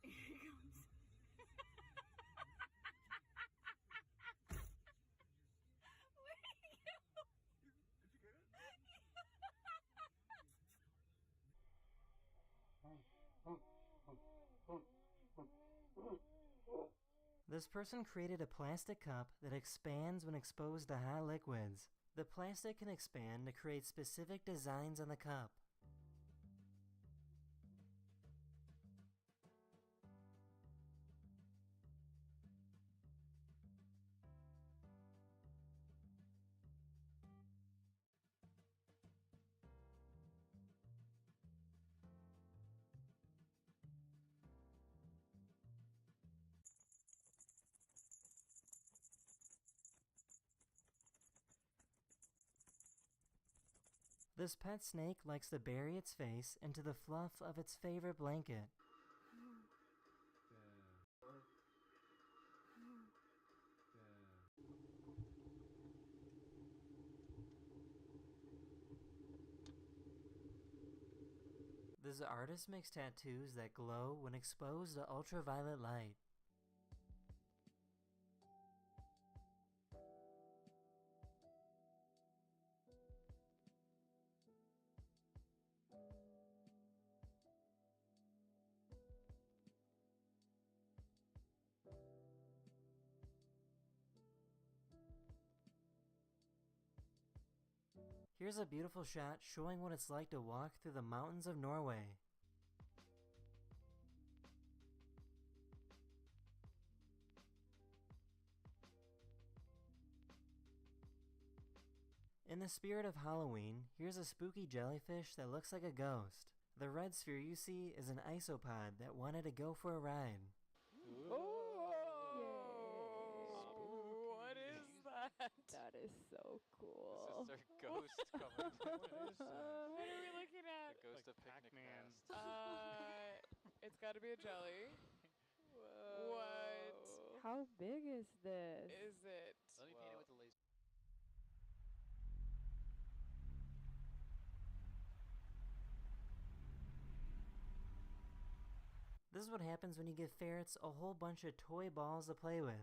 Here he comes. Where'd he go? Did you get it? This person created a plastic cup that expands when exposed to hot liquids. The plastic can expand to create specific designs on the cup. This pet snake likes to bury its face into the fluff of its favorite blanket. This artist makes tattoos that glow when exposed to ultraviolet light. Here's a beautiful shot showing what it's like to walk through the mountains of Norway. In the spirit of Halloween, here's a spooky jellyfish that looks like a ghost. The red sphere you see is an isopod that wanted to go for a ride. What is that? That is so cool. This is their ghost coming. What are we looking at? The ghost of Picnic Past. It's got to be a jelly. What? How big is this? Is it? Let me paint it with a laser. This is what happens when you give ferrets a whole bunch of toy balls to play with.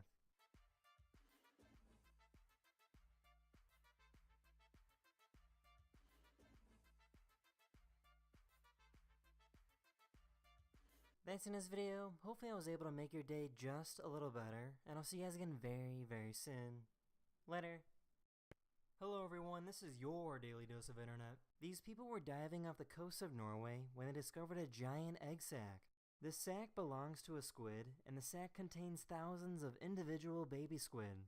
That's in this video. Hopefully I was able to make your day just a little better, and I'll see you guys again very, very soon. Later. Hello everyone, this is your Daily Dose of Internet. These people were diving off the coast of Norway when they discovered a giant egg sac. The sac belongs to a squid, and the sac contains thousands of individual baby squid.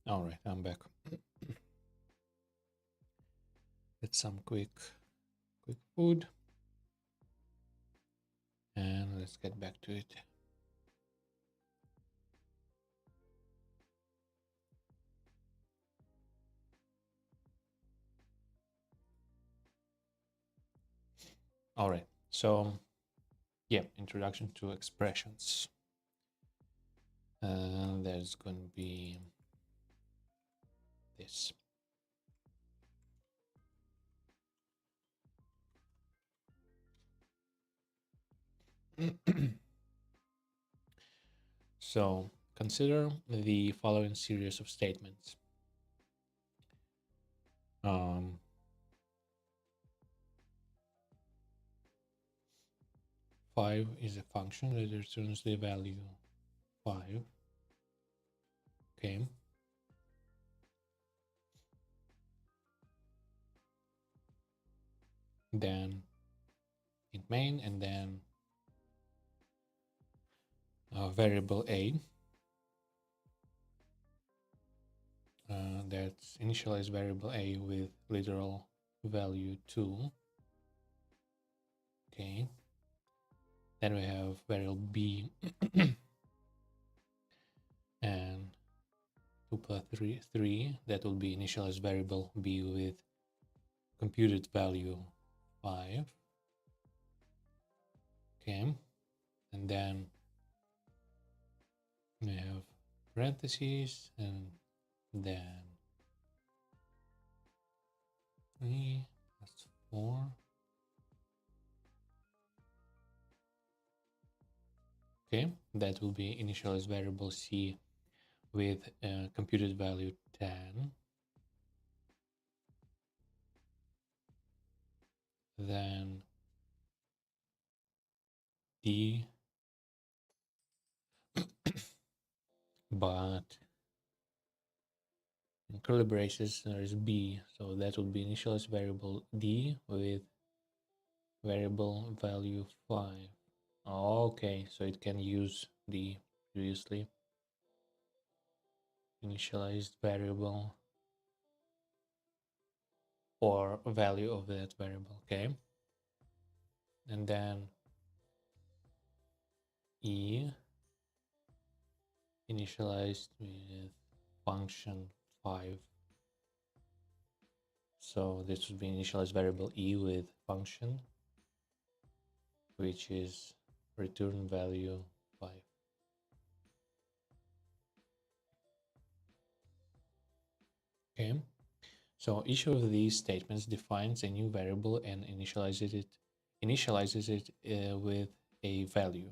All right, I'm back. Get some quick food, and let's get back to it. All right, so yeah, introduction to expressions. There's going to be this. So consider the following series of statements. 5 is a function that returns the value 5. Okay. Then int main, and then variable a that's initialize variable a with literal value 2. Okay. Then we have variable b and 2 plus 3 that will be initialized variable b with computed value 5. Okay, and then we have parentheses, and then 3 plus 4. Okay, that will be initialized variable c with computed value 10. Then d but in curly braces there is b, so that would be initialized variable d with variable value 5. Okay, so it can use the previously initialized variable or value of that variable. Okay, and then E initialized with function 5. So this would be initialized variable E with function, which is return value 5. Okay, so each of these statements defines a new variable and initializes it with a value.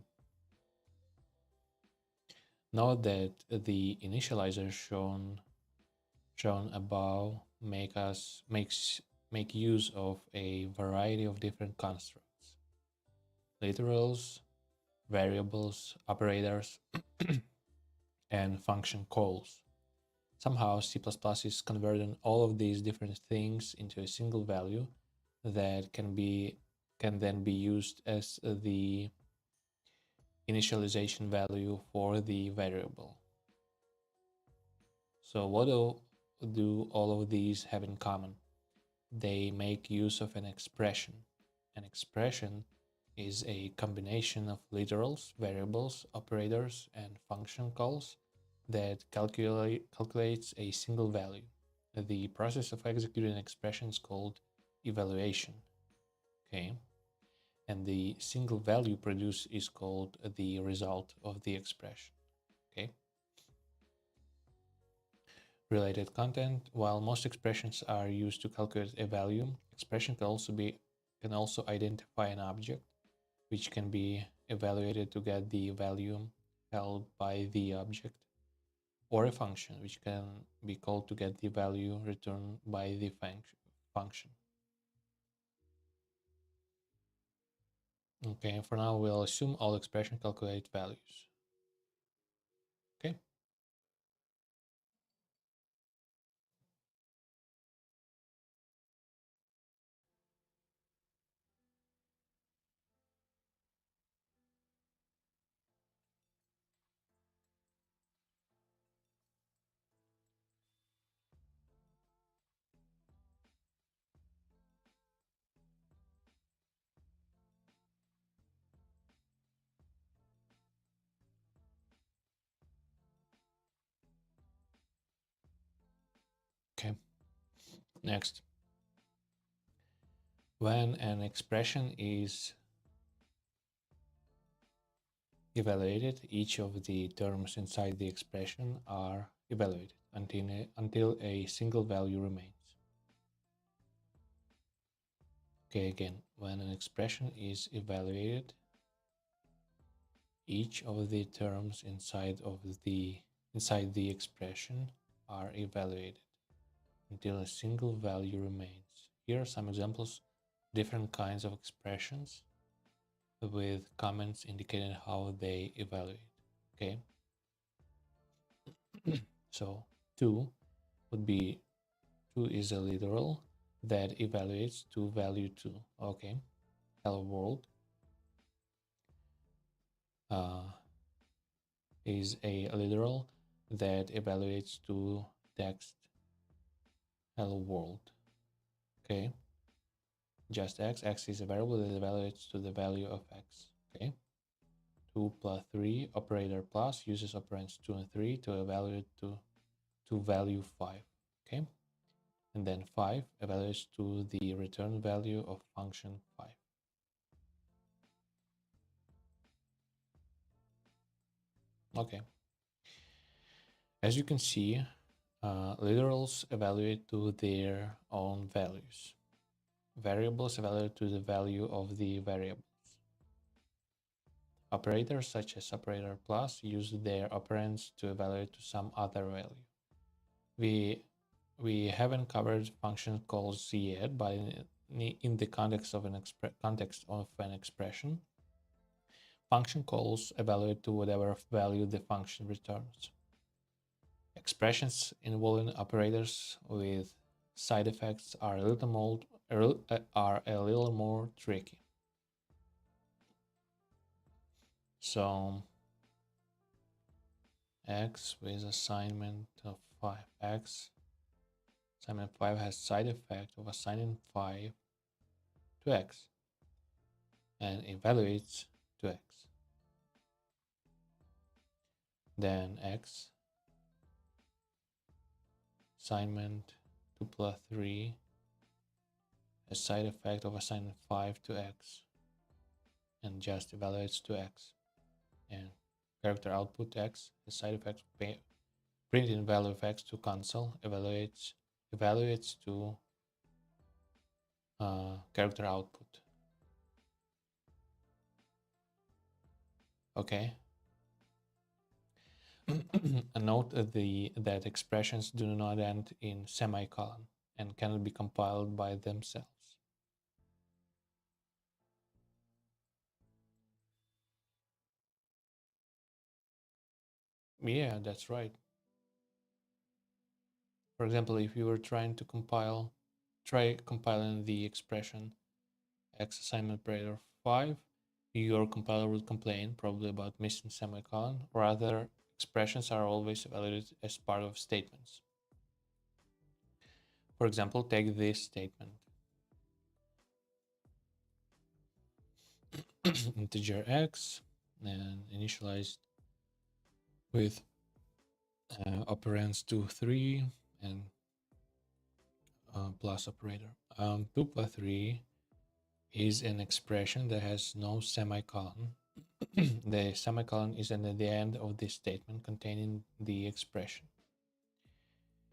Note that the initializer shown above make use of a variety of different constructs: literals, variables, operators, and function calls. Somehow C++ is converting all of these different things into a single value that can then be used as the initialization value for the variable. So what do all of these have in common? They make use of an expression. An expression is a combination of literals, variables, operators, and function calls that calculates a single value. The process of executing an expression is called evaluation. Okay, and the single value produced is called the result of the expression. Okay. Related content: while most expressions are used to calculate a value, expression can also identify an object, which can be evaluated to get the value held by the object, or a function, which can be called to get the value returned by the function. Okay, for now we'll assume all expressions calculate values. Okay. Okay. Next. When an expression is evaluated, each of the terms inside the expression are evaluated until a single value remains. Okay, again, when an expression is evaluated, each of the terms inside the expression are evaluated until a single value remains. Here are some examples, different kinds of expressions with comments indicating how they evaluate. Okay. So 2 would be 2 is a literal that evaluates to value 2. Okay. Hello world is a literal that evaluates to text hello world. Okay. Just x. X is a variable that evaluates to the value of x. Okay. 2 plus 3 operator plus uses operands 2 and 3 to evaluate to value 5. Okay. And then 5 evaluates to the return value of function 5. Okay. As you can see, literals evaluate to their own values. Variables evaluate to the value of the variables. Operators such as operator plus use their operands to evaluate to some other value. We haven't covered function calls yet, but in the context of an expression, function calls evaluate to whatever value the function returns. Expressions involving operators with side effects are a little more tricky. So x with assignment of 5x. Assignment 5 has side effect of assigning 5 to x and evaluates to x. Then x assignment 2 plus 3 has side effect of assigning 5 to x and just evaluates to x. And character output x has side effect printing value of x to console evaluates to character output. Okay. A note that expressions do not end in semicolon and cannot be compiled by themselves. Yeah, that's right. For example, if you were trying to try compiling the expression x assignment operator 5, your compiler would complain probably about missing semicolon, or other expressions are always evaluated as part of statements. For example, take this statement. Integer x and initialized with operands 2, 3 and plus operator. 2 plus 3 is an expression that has no semicolon. The semicolon is at the end of this statement containing the expression.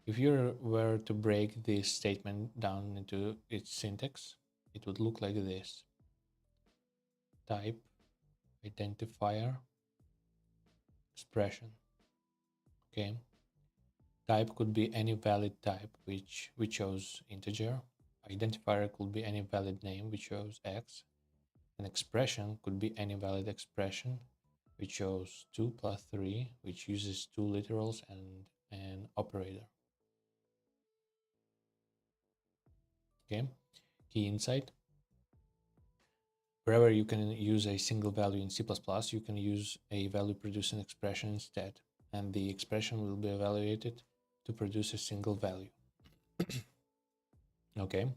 If you were to break this statement down into its syntax, it would look like this. Type, identifier, expression. Okay. Type could be any valid type, which we chose integer. Identifier could be any valid name, we chose x. An expression could be any valid expression. We chose 2 plus 3, which uses 2 literals and an operator. Okay, key insight. Wherever you can use a single value in C++, you can use a value producing expression instead, and the expression will be evaluated to produce a single value. Okay.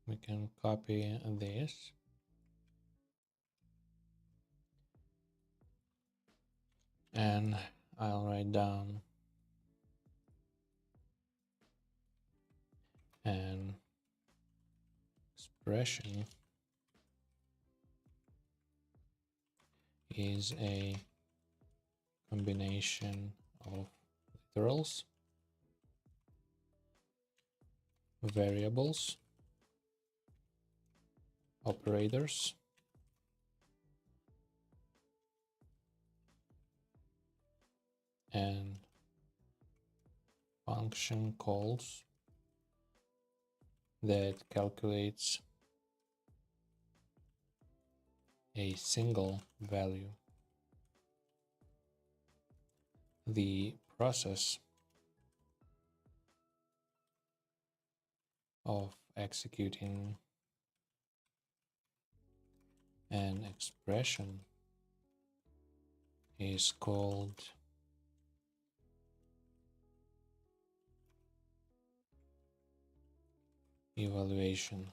We can copy this. And I'll write down an expression is a combination of literals, variables, operators, and function calls that calculates a single value. The process of executing an expression is called evaluation.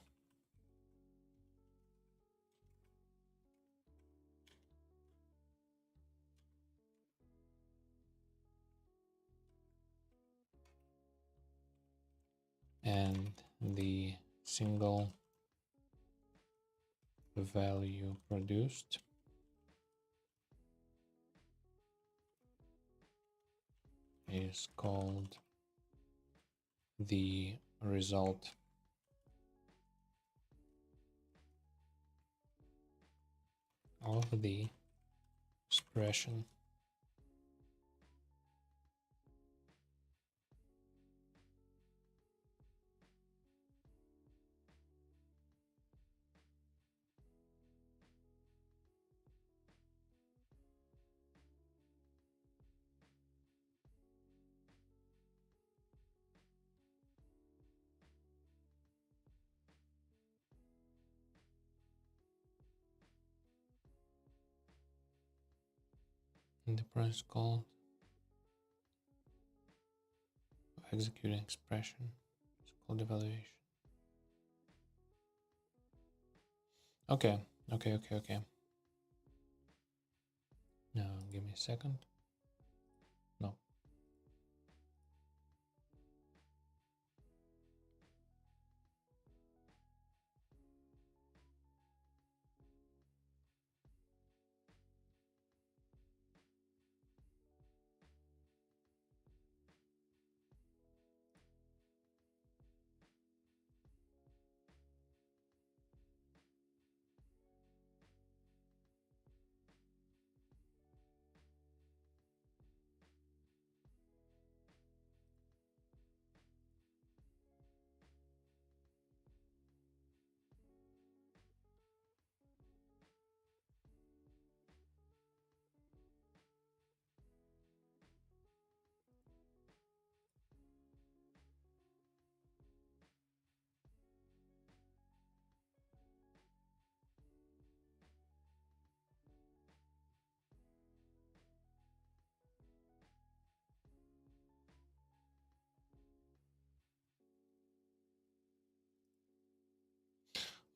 And the single value produced is called the result. Of the expression. in the process called executing expression. It's called evaluation. Okay. Now give me a second. No.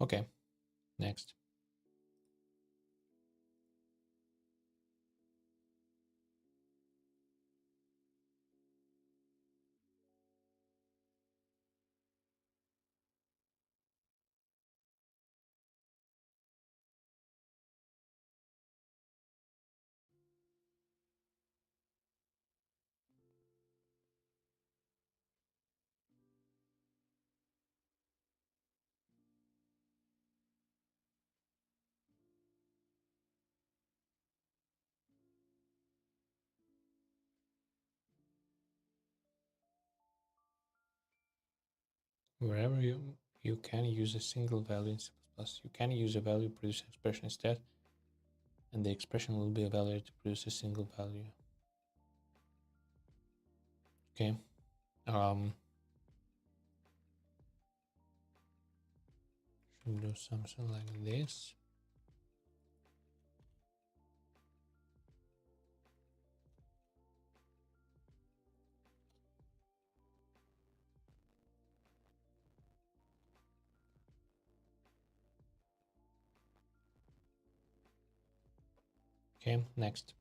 Okay, next. Wherever you can use a single value in C++, you can use a value producing expression instead, and the expression will be evaluated to produce a single value. Okay. Should do something like this. Okay, next.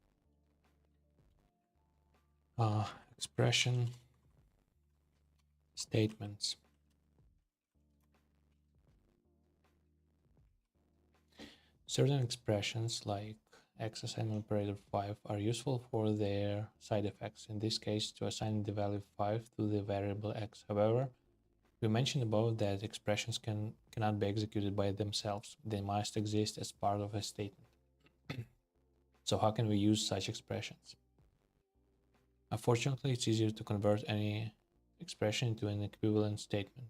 Expression statements. Certain expressions like x assignment operator 5 are useful for their side effects. In this case, to assign the value 5 to the variable x. However, we mentioned above that expressions cannot be executed by themselves. They must exist as part of a statement. So how can we use such expressions? Unfortunately, it's easier to convert any expression into an equivalent statement.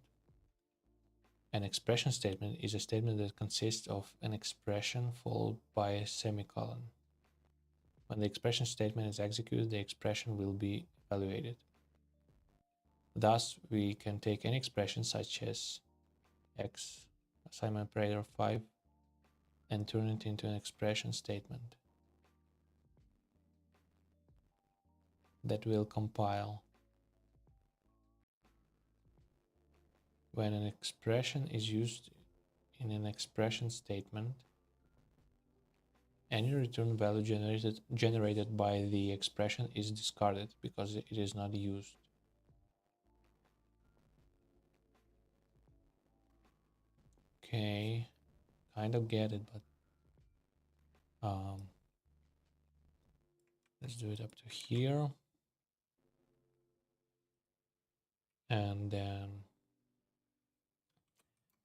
An expression statement is a statement that consists of an expression followed by a semicolon. When the expression statement is executed, the expression will be evaluated. Thus, we can take any expression such as x assignment operator 5 and turn it into an expression statement that will compile. When an expression is used in an expression statement, any return value generated by the expression is discarded because it is not used. Okay, kind of get it, but let's do it up to here. And then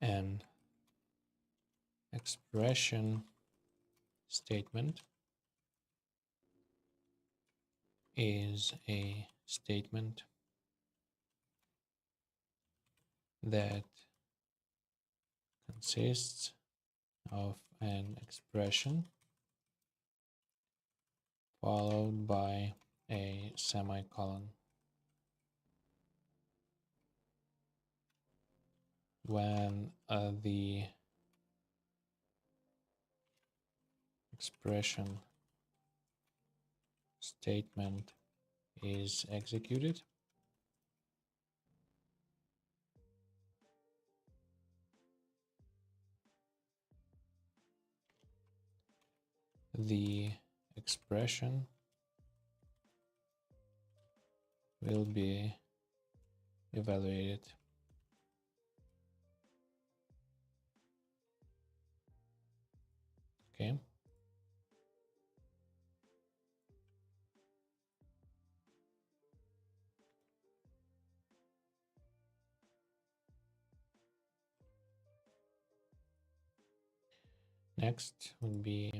an expression statement is a statement that consists of an expression followed by a semicolon. When the expression statement is executed. The expression will be evaluated. Okay. Next would be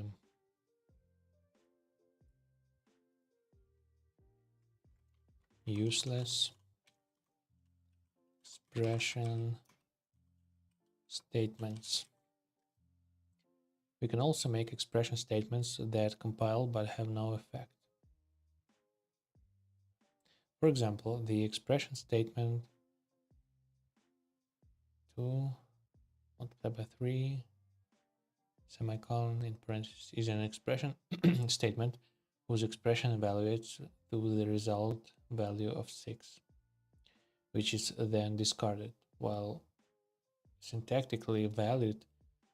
useless expression statements. We can also make expression statements that compile but have no effect. For example, the expression statement 2 multiplied by 3 semicolon in parentheses is an expression statement whose expression evaluates to the result value of 6, which is then discarded. While syntactically valid,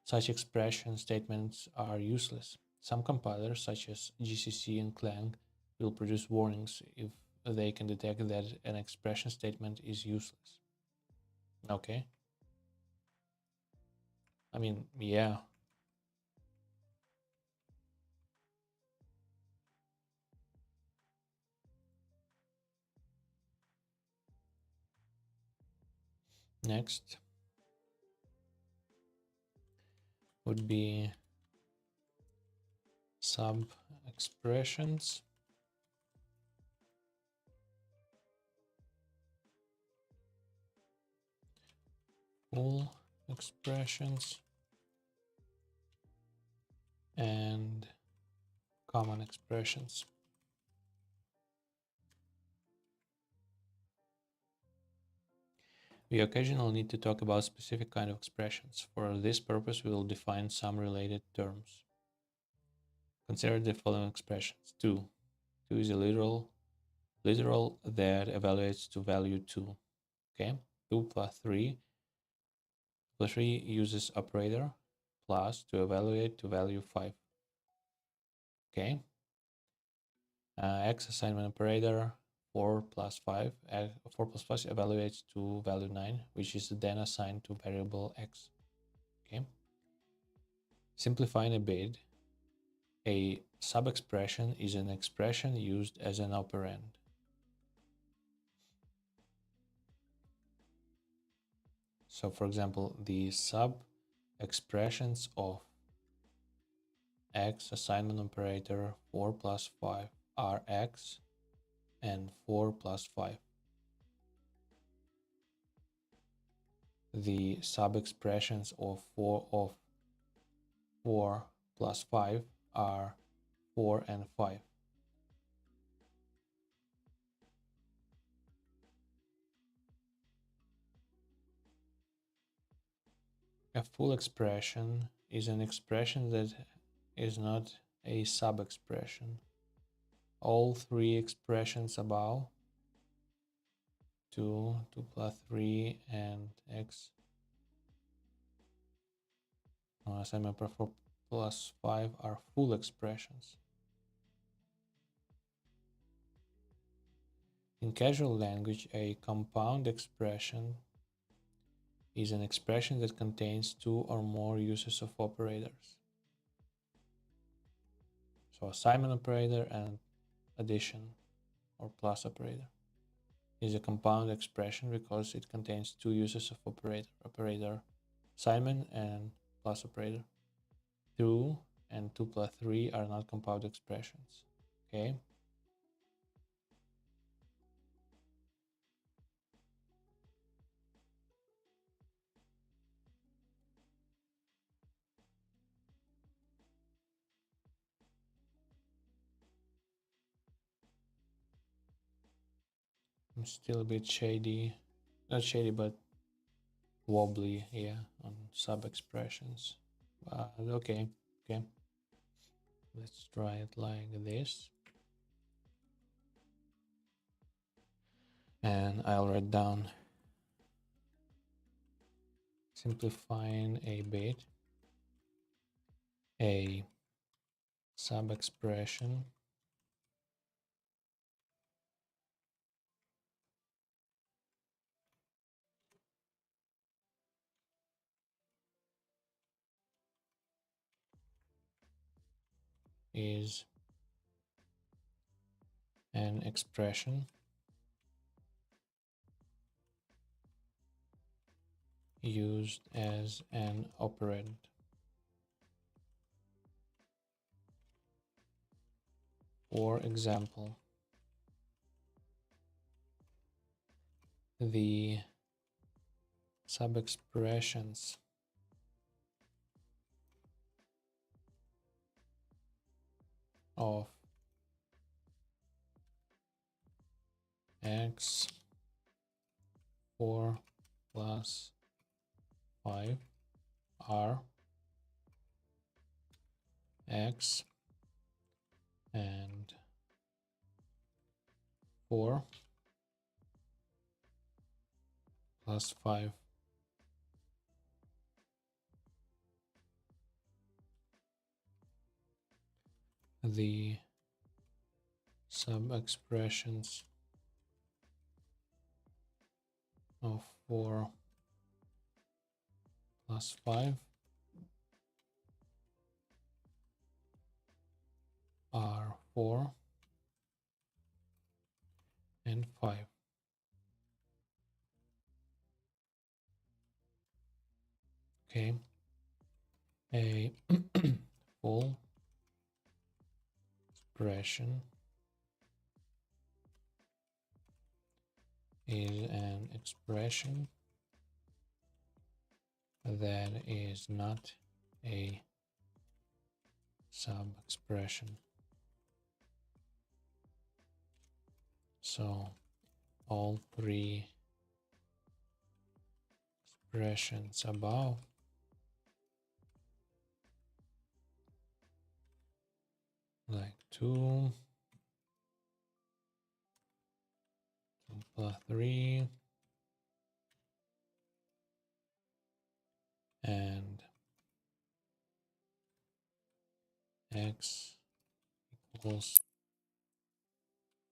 such expression statements are useless. Some compilers, such as GCC and Clang, will produce warnings if they can detect that an expression statement is useless. Okay. I mean, yeah. Next would be sub expressions. Full expressions and common expressions. We occasionally need to talk about specific kind of expressions. For this purpose, we will define some related terms. Consider the following expressions. 2. 2 is a literal that evaluates to value 2. Okay. 2 plus 3. Plus 3 uses operator plus to evaluate to value 5. Okay. X assignment operator 4 plus 5. 4 plus 5 evaluates to value 9, which is then assigned to variable x. Okay. Simplifying a bit, a sub-expression is an expression used as an operand. So, for example, the sub-expressions of x assignment operator 4 plus 5 are x and 4 plus 5. The sub-expressions of 4 plus 5 are 4 and 5. A full expression is an expression that is not a sub-expression. All three expressions above, 2 plus 3, and x, assignment 4 plus 5 are full expressions. In casual language, a compound expression is an expression that contains 2 or more uses of operators. So assignment operator and addition or plus operator is a compound expression because it contains 2 uses of operator assignment and plus operator. 2 and 2 plus 3 are not compound expressions. Okay. I'm still a bit shady, not shady, but wobbly, yeah, on sub-expressions. Okay. Let's try it like this. And I'll write down simplifying a bit, a sub-expression is an expression used as an operand. For example, the sub-expressions of x 4 plus 5 are x and 4 plus 5. The sub-expressions of 4 plus 5 are 4 and 5. Okay, a full expression is an expression that is not a sub-expression. So all three expressions above like 2 plus 3 and x equals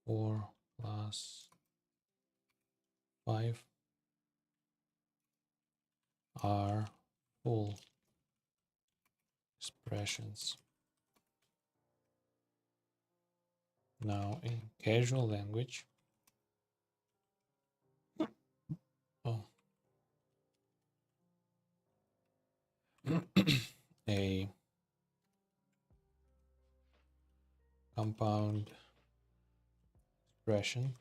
4 plus 5 are full expressions. Now in casual language, a compound expression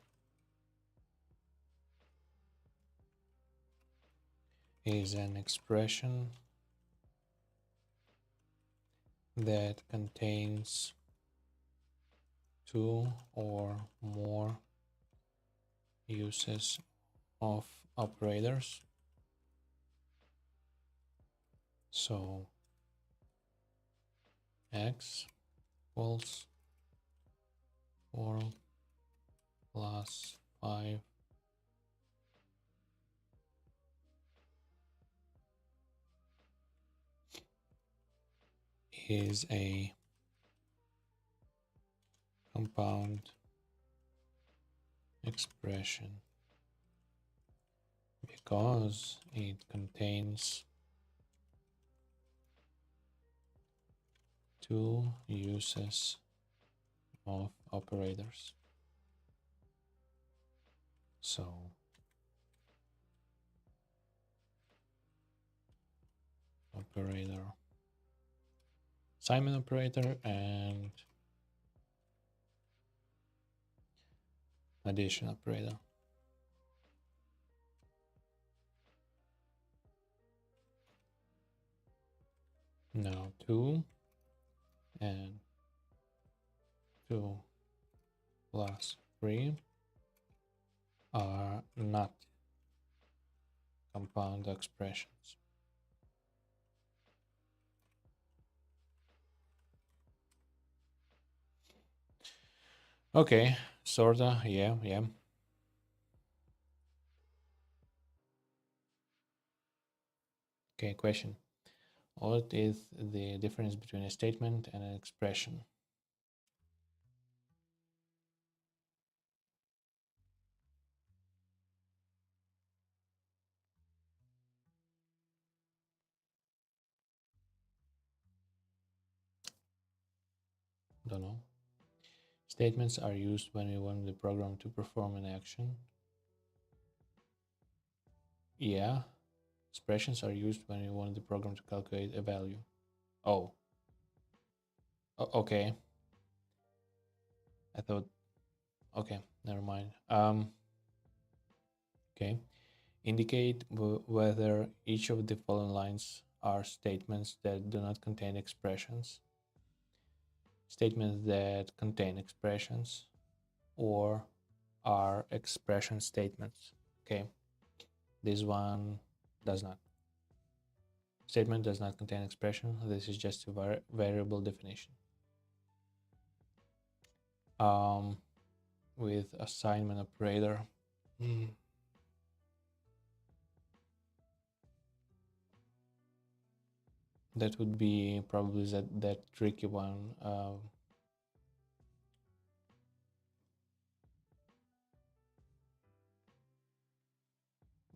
is an expression that contains two or more uses of operators. So x equals 4 plus 5 is a compound expression because it contains two uses of operators. So operator, Simon operator and addition operator. Now 2 and 2 plus 3 are not compound expressions. Okay, sorta, yeah. Okay, question. What is the difference between a statement and an expression? Don't know. Statements are used when we want the program to perform an action. Yeah. Expressions are used when we want the program to calculate a value. Oh. Okay. I thought... Okay, never mind. Okay. Indicate whether each of the following lines are statements that do not contain expressions, statements that contain expressions, or are expression statements. Okay. This one does not. Statement does not contain expression. This is just a variable definition. With assignment operator. That would be probably that tricky one.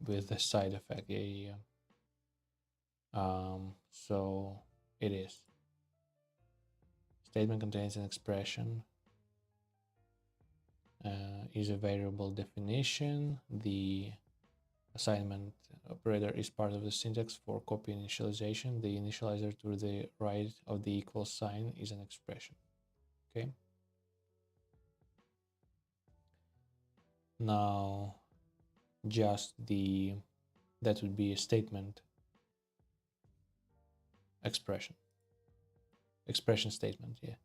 With the side effect. Yeah. So it is. Statement contains an expression. Is a variable definition. The assignment operator is part of the syntax for copy initialization. The initializer to the right of the equal sign is an expression. Okay. Now, just that would be a statement expression statement. Yeah.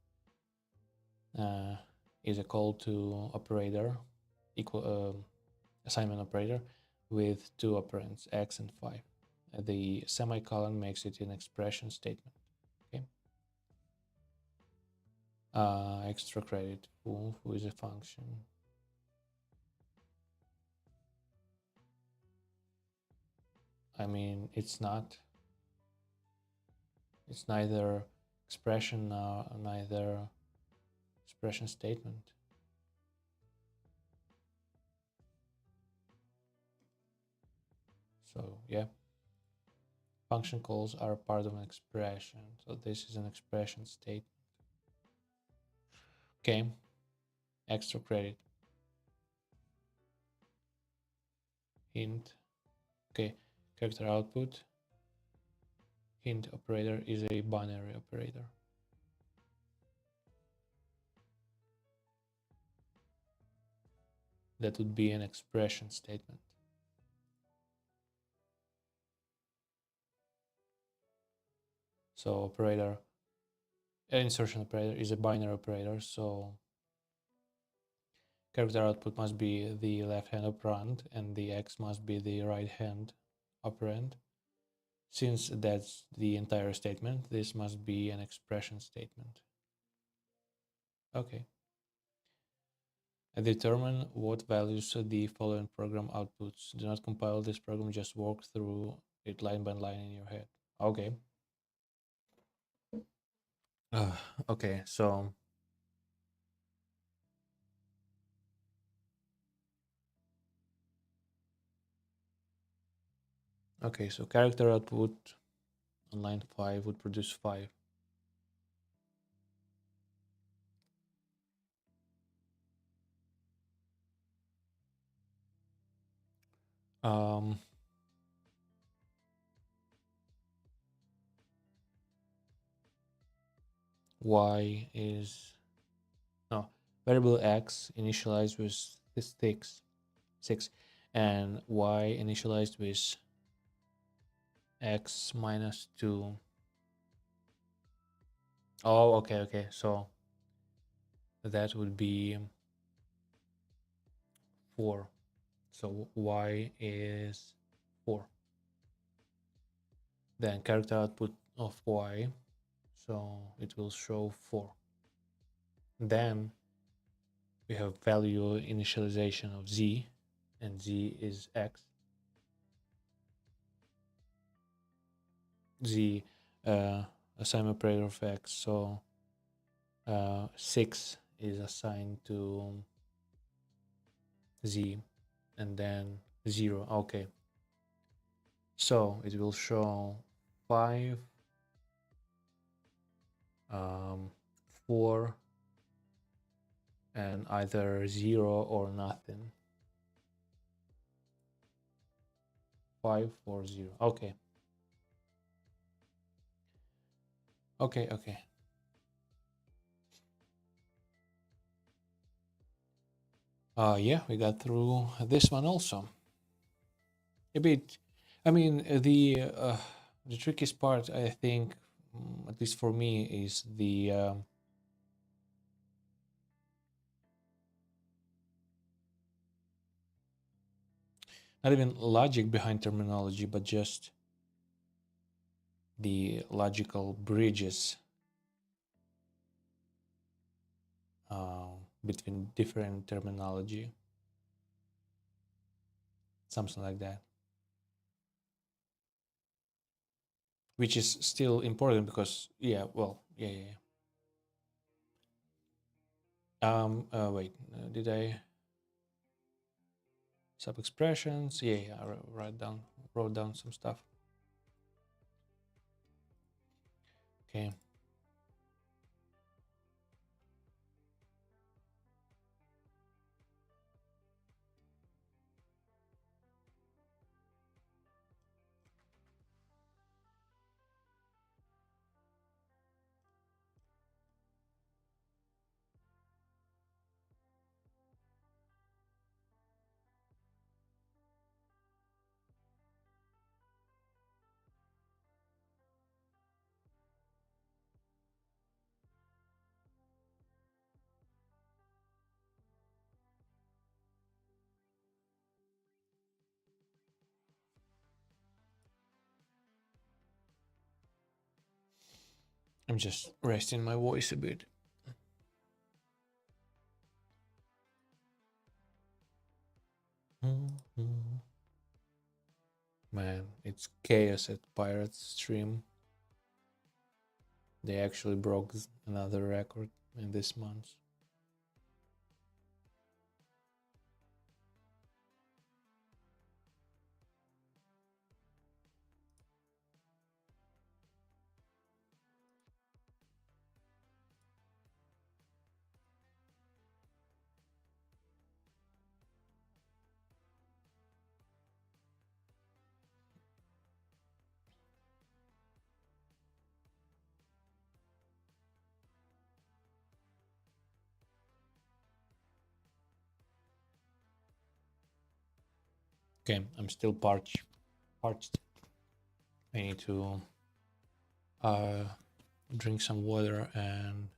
Is a call to operator assignment operator with two operands, x and 5. The semicolon makes it an expression statement. Okay. Extra credit. Who is a function. I mean, it's neither expression neither expression statement. So yeah, function calls are part of an expression. So this is an expression statement. Okay, extra credit. Hint. Okay, character output. Hint operator is a binary operator. That would be an expression statement. So insertion operator is a binary operator, so character output must be the left-hand operand and the x must be the right-hand operand. Since that's the entire statement, this must be an expression statement. Okay. And determine what values the following program outputs. Do not compile this program, just walk through it line by line in your head. Okay. Okay, so character output on line 5 would produce 5. Y is variable x initialized with this 6 and y initialized with x minus 2. Oh, okay. So that would be 4. So y is 4. Then character output of y, so it will show 4. Then we have value initialization of z, and z is x. the assignment operator of x. So 6 is assigned to z, and then 0. Okay. So it will show 5, 4, and either 0 or nothing. 5, 4, 0. Okay. Okay. Yeah, we got through this one also. A bit. I mean, the trickiest part, I think, at least for me, is the not even logic behind terminology, but just the logical bridges between different terminology. Something like that. Which is still important because, yeah. Wait, did I sub expressions? Yeah, I wrote down some stuff. Okay. I'm just resting my voice a bit. Man, it's chaos at Pirates Stream. They actually broke another record in this month. Okay, I'm still parched. I need to drink some water and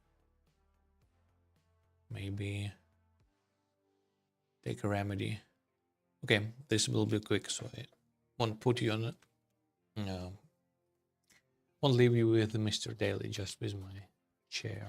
maybe take a remedy. Okay, this will be quick, so I won't put you on it. No. Won't leave you with Mr. Daly, just with my chair.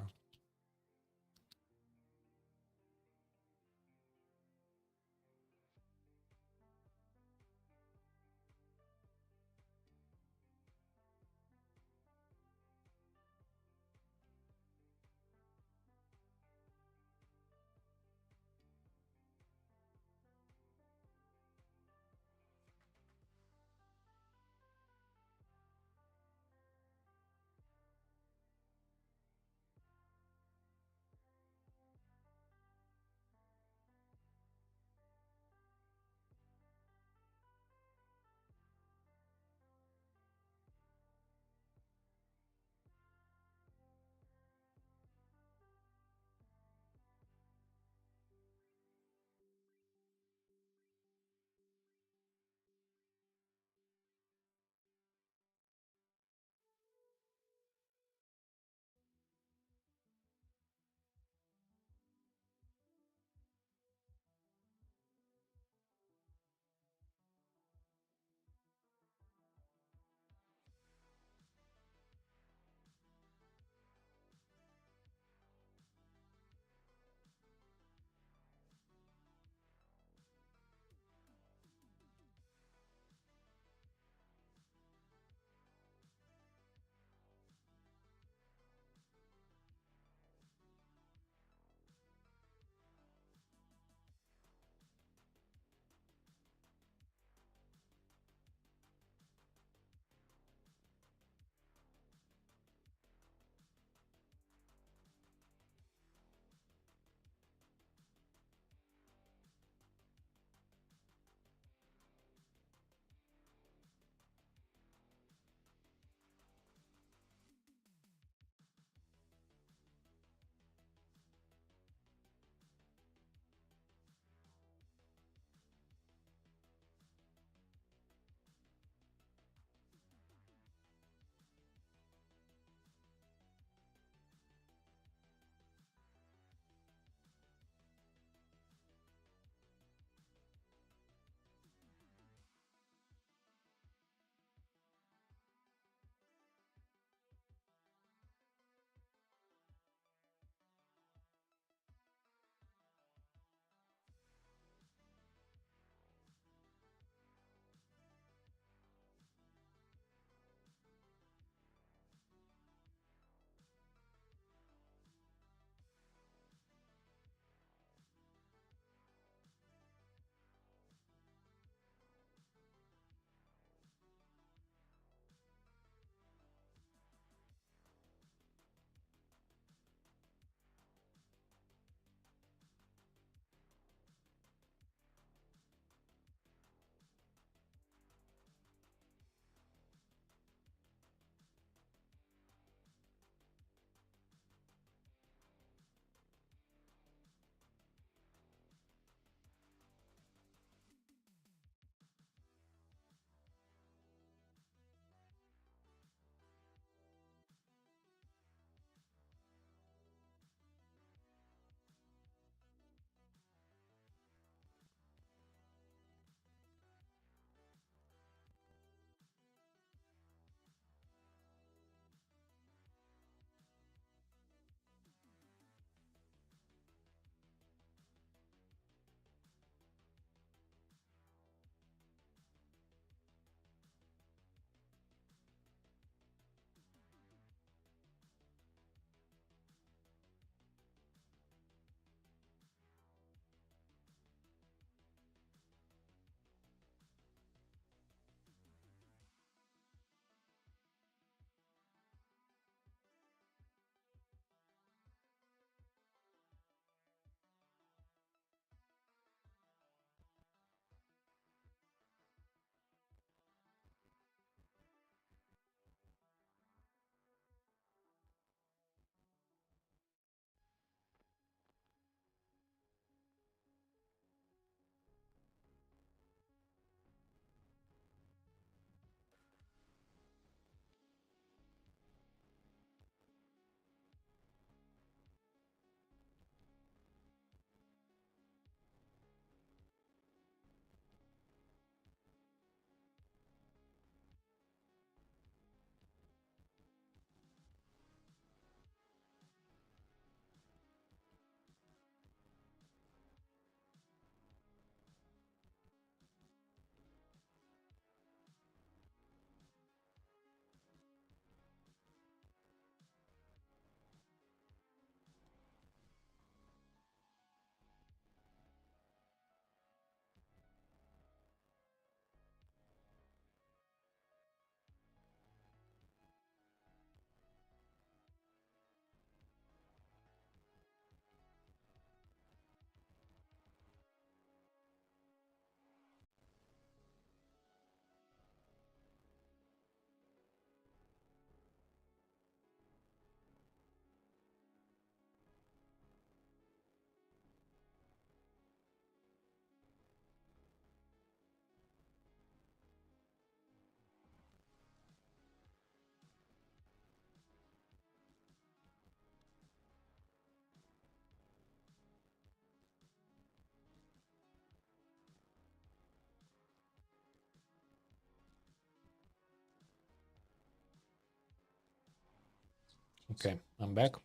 Okay, I'm back.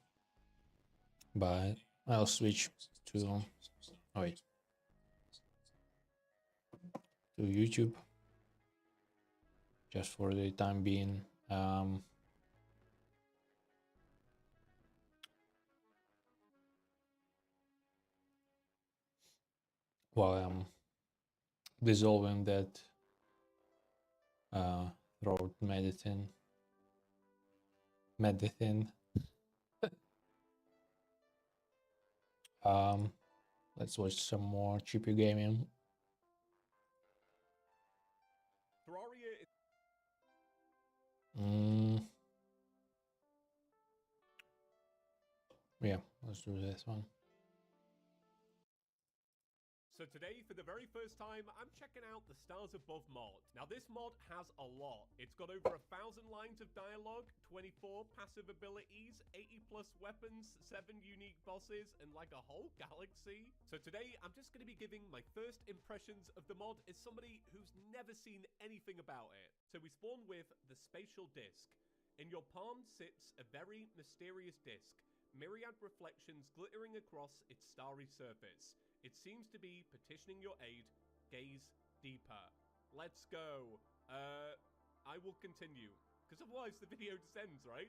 But I'll switch to... Oh, wait. To YouTube. Just for the time being. While I'm dissolving that throat medicine. Let's watch some more cheapy gaming. Terraria is Yeah, let's do this one. So today, for the very first time, I'm checking out the Stars Above mod. Now this mod has a lot. It's got over 1,000 lines of dialogue, 24 passive abilities, 80 plus weapons, 7 unique bosses, and like a whole galaxy. So today, I'm just going to be giving my first impressions of the mod as somebody who's never seen anything about it. So we spawn with the Spatial Disc. In your palm sits a very mysterious disc, myriad reflections glittering across its starry surface. It seems to be petitioning your aid. Gaze deeper. Let's go. I will continue, because otherwise the video just ends, right?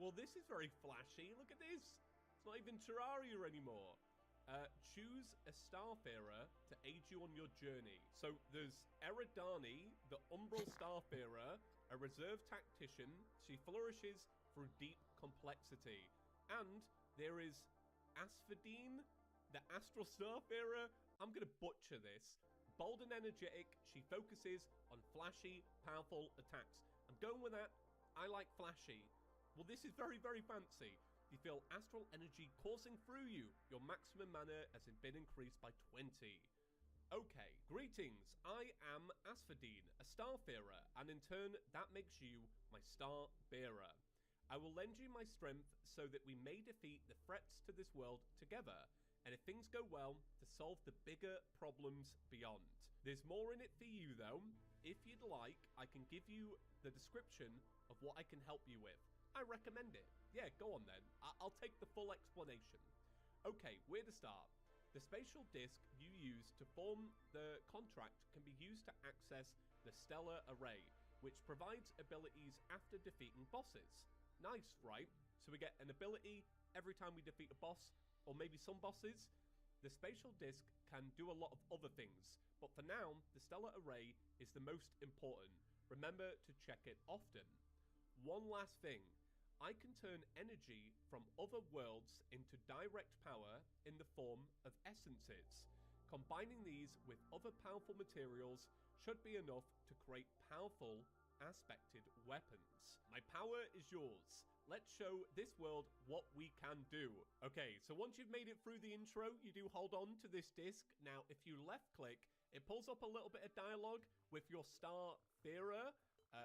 Well, this is very flashy. Look at this. It's not even Terraria anymore. Choose a Starfarer to aid you on your journey. So there's Eridani, the Umbral Starfarer, a reserve tactician. She flourishes through deep complexity. And there is Asphodine, the Astral Starfarer. I'm going to butcher this. Bold and energetic, she focuses on flashy, powerful attacks. I'm going with that. I like flashy. Well, this is very, very fancy. You feel astral energy coursing through you. Your maximum mana has been increased by 20. Okay, greetings. I am Asphodine, a Starfarer, and in turn, that makes you my Star Bearer. I will lend you my strength so that we may defeat the threats to this world together. And if things go well, to solve the bigger problems beyond. There's more in it for you though. If you'd like, I can give you the description of what I can help you with. I recommend it. Yeah, go on then. I'll take the full explanation. Okay, where to start? The spatial disc you use to form the contract can be used to access the Stellar Array, which provides abilities after defeating bosses. Nice, right? So we get an ability every time we defeat a boss, or maybe some bosses. The spatial disc can do a lot of other things, but for now, the Stellar Array is the most important. Remember to check it often. One last thing, I can turn energy from other worlds into direct power in the form of essences. Combining these with other powerful materials should be enough to create powerful, aspected weapons. My power is yours. Let's show this world what we can do. Okay, so once you've made it through the intro, you do hold on to this disc. Now, if you left click, it pulls up a little bit of dialogue with your Starfarer.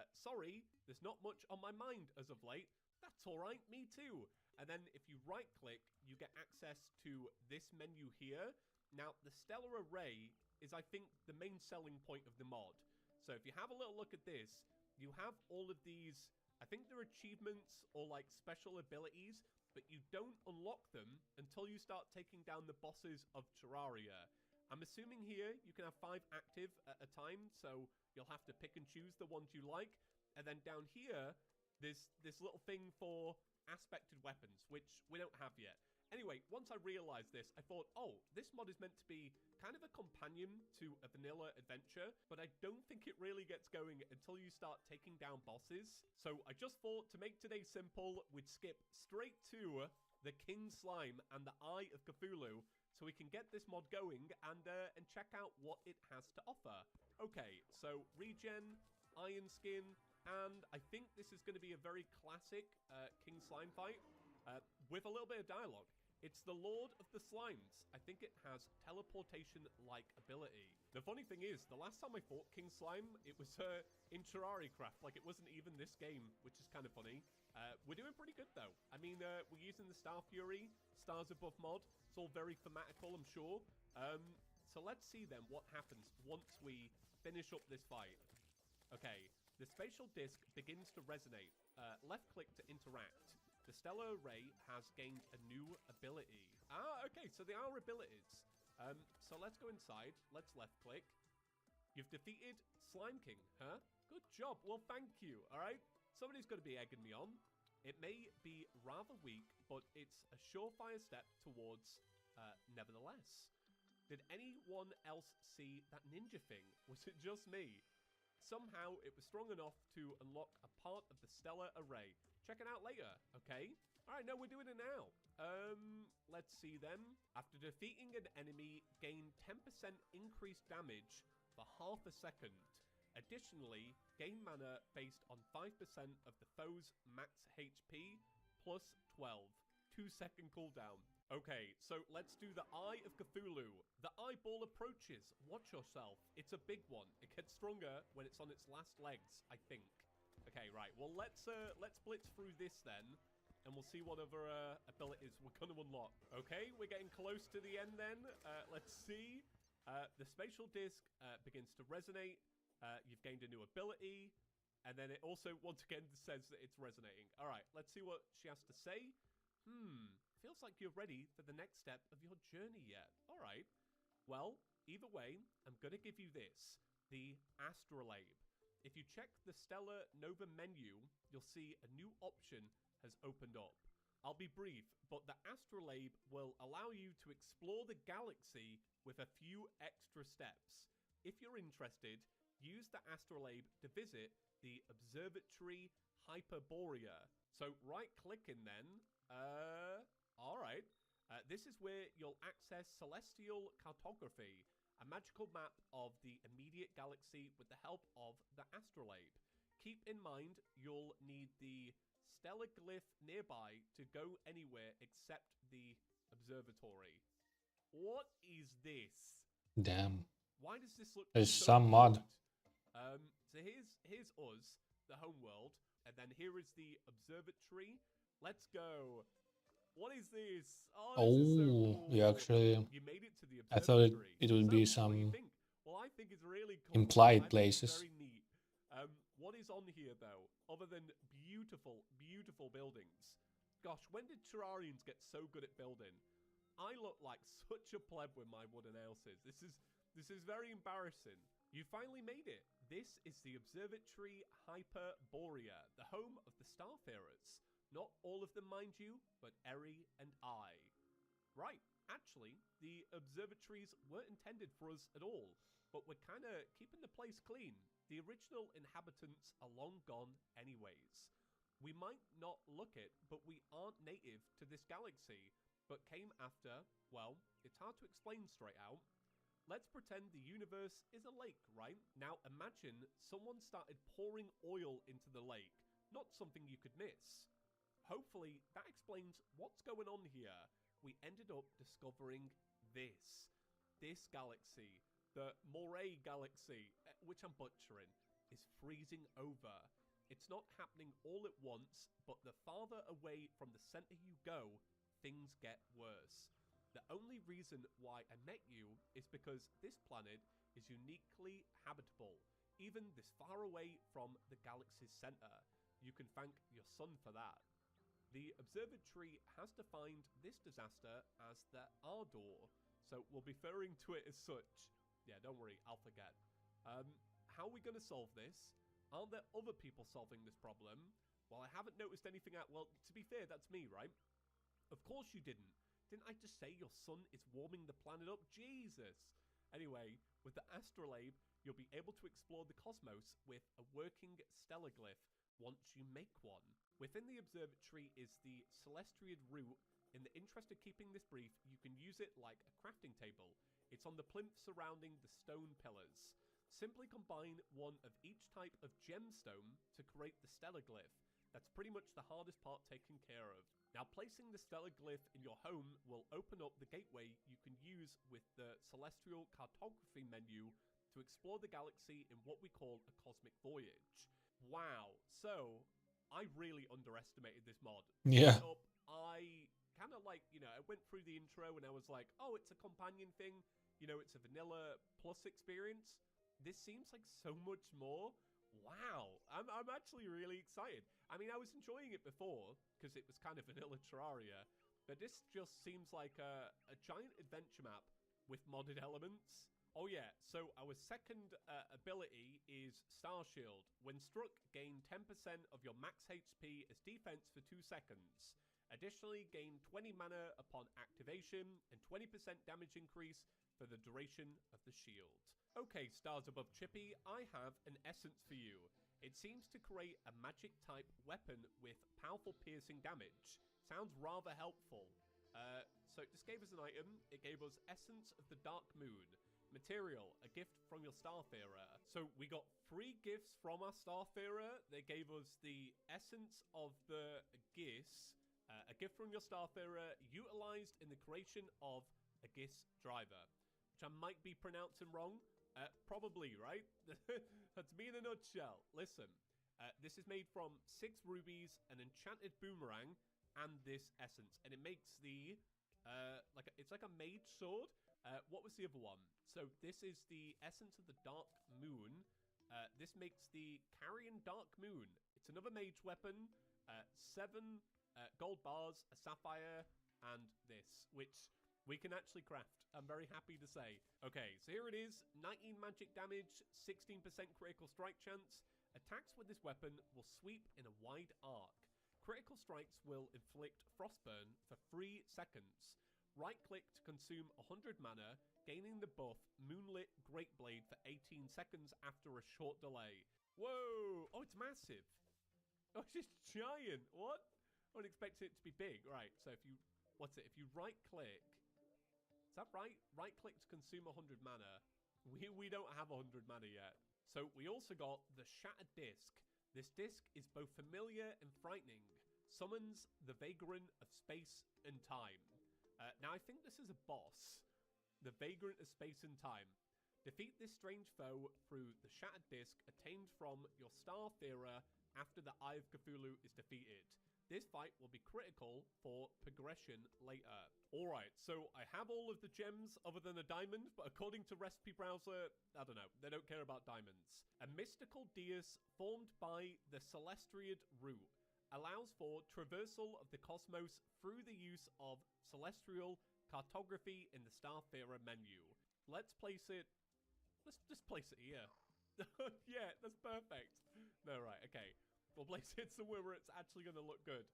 Sorry, there's not much on my mind as of late. That's all right, me too. And then if you right click, you get access to this menu here. Now, the Stellar Array is, I think, the main selling point of the mod. So if you have a little look at this, you have all of these, I think they're achievements or like special abilities, but you don't unlock them until you start taking down the bosses of Terraria. I'm assuming here you can have 5 active at a time, so you'll have to pick and choose the ones you like. And then down here, there's this little thing for aspected weapons, which we don't have yet. Anyway, once I realized this, I thought, oh, this mod is meant to be kind of a companion to a vanilla adventure, but I don't think it really gets going until you start taking down bosses. So I just thought to make today simple, we'd skip straight to the King Slime and the Eye of Cthulhu, so we can get this mod going and check out what it has to offer. Okay, so regen, iron skin, and I think this is going to be a very classic King Slime fight with a little bit of dialogue. It's the Lord of the Slimes. I think it has teleportation-like ability. The funny thing is, the last time I fought King Slime, it was in Terrariacraft. Like, it wasn't even this game, which is kind of funny. We're doing pretty good, though. I mean, we're using the Star Fury, Stars Above mod. It's all very thematical, I'm sure. So let's see, then, what happens once we finish up this fight. Okay, the spatial disc begins to resonate. Left-click to interact. The stellar array has gained a new ability. Ah, okay, so they are abilities. So let's go inside. Let's left click. You've defeated Slime King, huh? Good job. Well, thank you, all right? Somebody's going to be egging me on. It may be rather weak, but it's a surefire step towards nevertheless. Did anyone else see that ninja thing? Was it just me? Somehow, it was strong enough to unlock a part of the stellar array. Check it out later, okay? All right, no, we're doing it now. Let's see then. After defeating an enemy, gain 10% increased damage for half a second. Additionally, gain mana based on 5% of the foe's max HP plus 12. 2-second cooldown. Okay, so let's do the Eye of Cthulhu. The eyeball approaches. Watch yourself. It's a big one. It gets stronger when it's on its last legs, I think. Okay, right. Well, let's blitz through this then, and we'll see what other abilities we're going to unlock. Okay, we're getting close to the end then. Let's see. The spatial disc begins to resonate. You've gained a new ability, and then it also once again says that it's resonating. All right, let's see what she has to say. Feels like you're ready for the next step of your journey yet. All right. Well, either way, I'm going to give you this, the Astrolabe. If you check the Stellar Nova menu, you'll see a new option has opened up. I'll be brief, but the Astrolabe will allow you to explore the galaxy with a few extra steps. If you're interested, use the Astrolabe to visit the Observatory Hyperborea. So right-clicking then, all right. This is where you'll access Celestial Cartography, a magical map of the immediate galaxy with the help of the Astrolabe. Keep in mind, you'll need the stellar glyph nearby to go anywhere except the observatory. What is this? Damn. Why does this look There's so some mod. good? So here's us, the home world, and then here is the observatory. Let's go. What is this? Oh, this is so cool. You actually... You made it to the I thought observatory. it would So, be what do some you think? Well, I think it's really cool. implied I think it's places. very neat. What is on here, though, other than beautiful, beautiful buildings? Gosh, when did Terrarians get so good at building? I look like such a pleb with my wooden houses. This is very embarrassing. You finally made it. This is the Observatory Hyperborea, the home of the Starfarers. Not all of them, mind you, but Eri and I. Right, actually, the observatories weren't intended for us at all, but we're kind of keeping the place clean. The original inhabitants are long gone anyways. We might not look it, but we aren't native to this galaxy, but came after, well, it's hard to explain straight out. Let's pretend the universe is a lake, right? Now imagine someone started pouring oil into the lake, not something you could miss. Hopefully that explains what's going on here. We ended up discovering this galaxy, the Moray galaxy, which I'm butchering, is freezing over. It's not happening all at once, but the farther away from the center you go, things get worse. The only reason why I met you is because this planet is uniquely habitable, even this far away from the galaxy's center. You can thank your sun for that. The observatory has defined this disaster as the Ardor, so we'll be referring to it as such. Yeah, don't worry, I'll forget. How are we going to solve this? Aren't there other people solving this problem? Well, I haven't noticed anything out. Well, to be fair, that's me, right? Of course you didn't. Didn't I just say your sun is warming the planet up? Jesus! Anyway, with the Astrolabe, you'll be able to explore the cosmos with a working stellar glyph once you make one. Within the observatory is the Celestiad root. In the interest of keeping this brief, you can use it like a crafting table. It's on the plinth surrounding the stone pillars. Simply combine one of each type of gemstone to create the stellar glyph. That's pretty much the hardest part taken care of. Now, placing the stellar glyph in your home will open up the gateway you can use with the Celestial Cartography menu to explore the galaxy in what we call a cosmic voyage. Wow, so I really underestimated this mod. Yeah. I kind of like, I went through the intro and I was like, oh, it's a companion thing. It's a vanilla plus experience. This seems like so much more. wow. I'm actually really excited. I mean, I was enjoying it before because it was kind of vanilla Terraria, but this just seems like a giant adventure map with modded elements. Oh yeah, so our second ability is Star Shield. When struck, gain 10% of your max HP as defense for 2 seconds. Additionally, gain 20 mana upon activation and 20% damage increase for the duration of the shield. Okay, stars above Chippy, I have an essence for you. It seems to create a magic type weapon with powerful piercing damage. Sounds rather helpful. So this gave us an item. It gave us Essence of the Dark Moon. Material, a gift from your Starfarer. So we got 3 gifts from our Starfarer. They gave us the Essence of the Aegis, a gift from your Starfarer utilized in the creation of Aegis Driver, which I might be pronouncing wrong. Probably, right? That's me in a nutshell. Listen, this is made from 6 rubies, an enchanted boomerang, and this essence. And it makes the, it's like a mage sword. What was the other one? So this is the Essence of the Dark Moon. This makes the Carrion Dark Moon. It's another mage weapon. 7 gold bars, a sapphire, and this, which we can actually craft. I'm very happy to say. Okay, so here it is. 19 magic damage, 16% critical strike chance. Attacks with this weapon will sweep in a wide arc. Critical strikes will inflict frostburn for 3 seconds. Right-click to consume 100 mana, gaining the buff Moonlit Greatblade for 18 seconds after a short delay. Whoa! Oh, it's massive. Oh, it's just giant. What? I would expect it to be big. Right, so if you... What's it? If you right-click... Is that right? Right-click to consume 100 mana. We don't have 100 mana yet. So we also got the Shattered Disc. This disc is both familiar and frightening. Summons the Vagrant of Space and Time. Now, I think this is a boss. The Vagrant of Space and Time. Defeat this strange foe through the Shattered Disc attained from your Starfarer after the Eye of Cthulhu is defeated. This fight will be critical for progression later. Alright, so I have all of the gems other than a diamond, but according to Recipe Browser, I don't know, they don't care about diamonds. A mystical dais formed by the Celestriad root allows for traversal of the cosmos through the use of celestial cartography in the Starfarer menu. Let's place it... Let's just place it here. Yeah, that's perfect. No, right, okay. We'll place it somewhere where it's actually going to look good.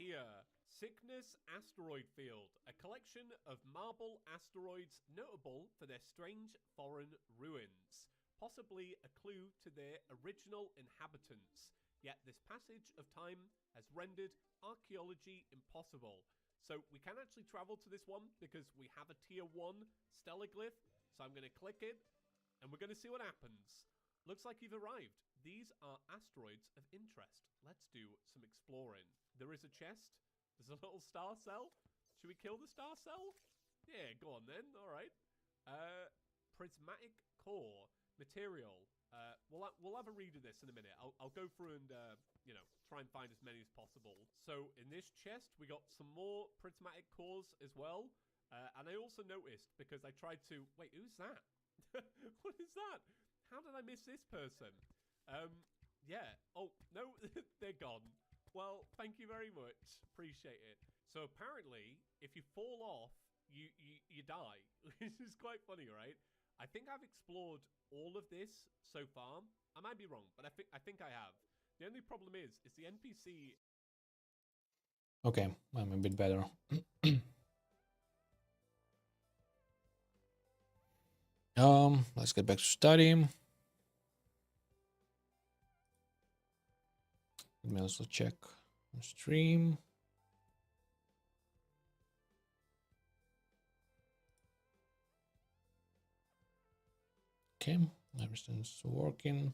Here. Sickness Asteroid Field. A collection of marble asteroids notable for their strange foreign ruins. Possibly a clue to their original inhabitants. Yet this passage of time has rendered archaeology impossible. So we can actually travel to this one because we have a tier 1 stellar glyph. So I'm going to click it and we're going to see what happens. Looks like you've arrived. These are asteroids of interest. Let's do some exploring. There is a chest. There's a little star cell. Should we kill the star cell? Yeah, go on then. All right. Prismatic core. Material. We'll have a read of this in a minute. I'll go through and, you know, try and find as many as possible. So in this chest, we got some more prismatic cores as well. And I also noticed, because I tried to... Wait, who's that? What is that? How did I miss this person? Yeah. Oh, no, they're gone. Well, thank you very much. Appreciate it. So apparently, if you fall off, you die. Which is quite funny, right? I think I've explored all of this so far. I might be wrong, but I think I have. The only problem is the NPC... Okay, I'm a bit better. Let's get back to study. Let me also check on stream. Okay, everything's working.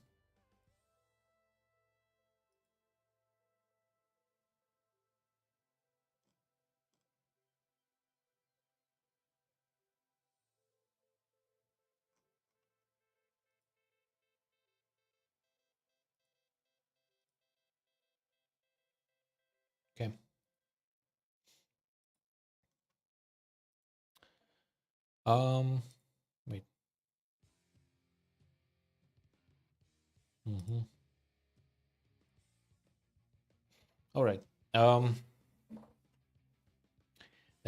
Okay. Wait. All right. That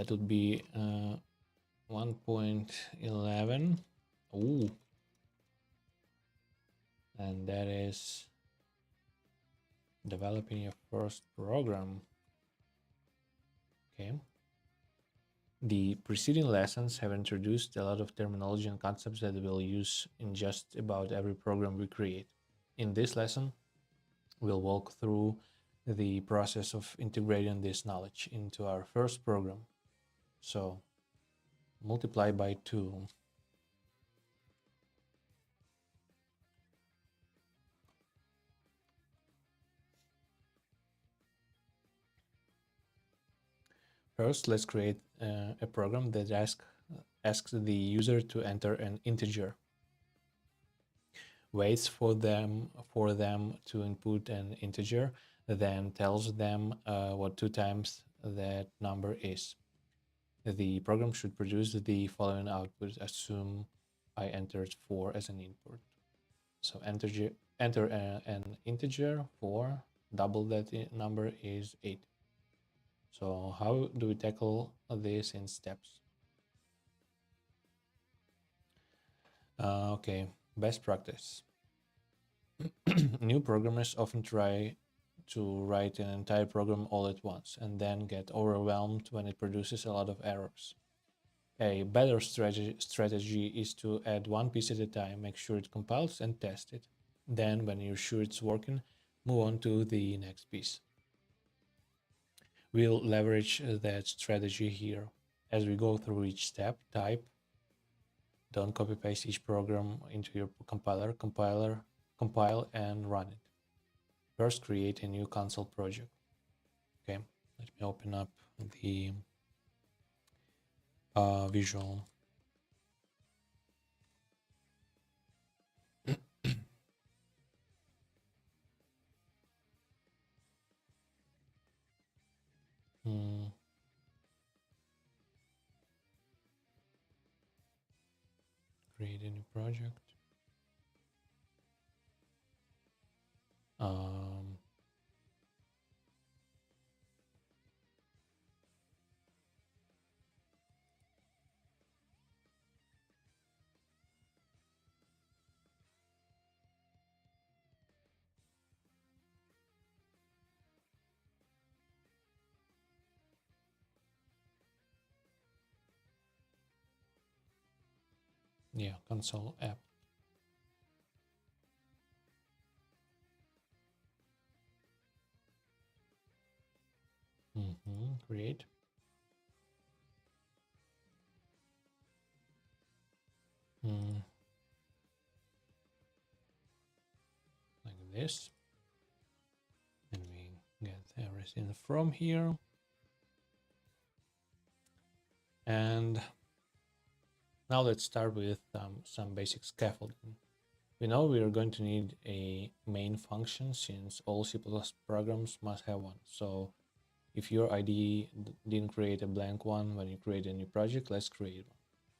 would be 1.11. Ooh. And that is developing your first program. Okay. The preceding lessons have introduced a lot of terminology and concepts that we'll use in just about every program we create. In this lesson, we'll walk through the process of integrating this knowledge into our first program. So multiply by 2. First, let's create a program that asks the user to enter an integer, waits for them to input an integer, then tells them what 2 times that number is. The program should produce the following output. Assume I entered 4 as an input. So enter an integer 4, double that number is 8. So how do we tackle this in steps? Okay, best practice. New programmers often try to write an entire program all at once and then get overwhelmed when it produces a lot of errors. A better strategy is to add one piece at a time, make sure it compiles and test it. Then when you're sure it's working, move on to the next piece. We'll leverage that strategy here. As we go through each step, type. Don't copy paste each program into your compiler, compile and run it. First, create a new console project. Okay, let me open up the Visual. Create a new project. Yeah, console app. Create. Like this. And we get everything from here. And now let's start with some basic scaffolding. We know we are going to need a main function since all C++ programs must have one. So if your IDE didn't create a blank one when you create a new project, let's create one.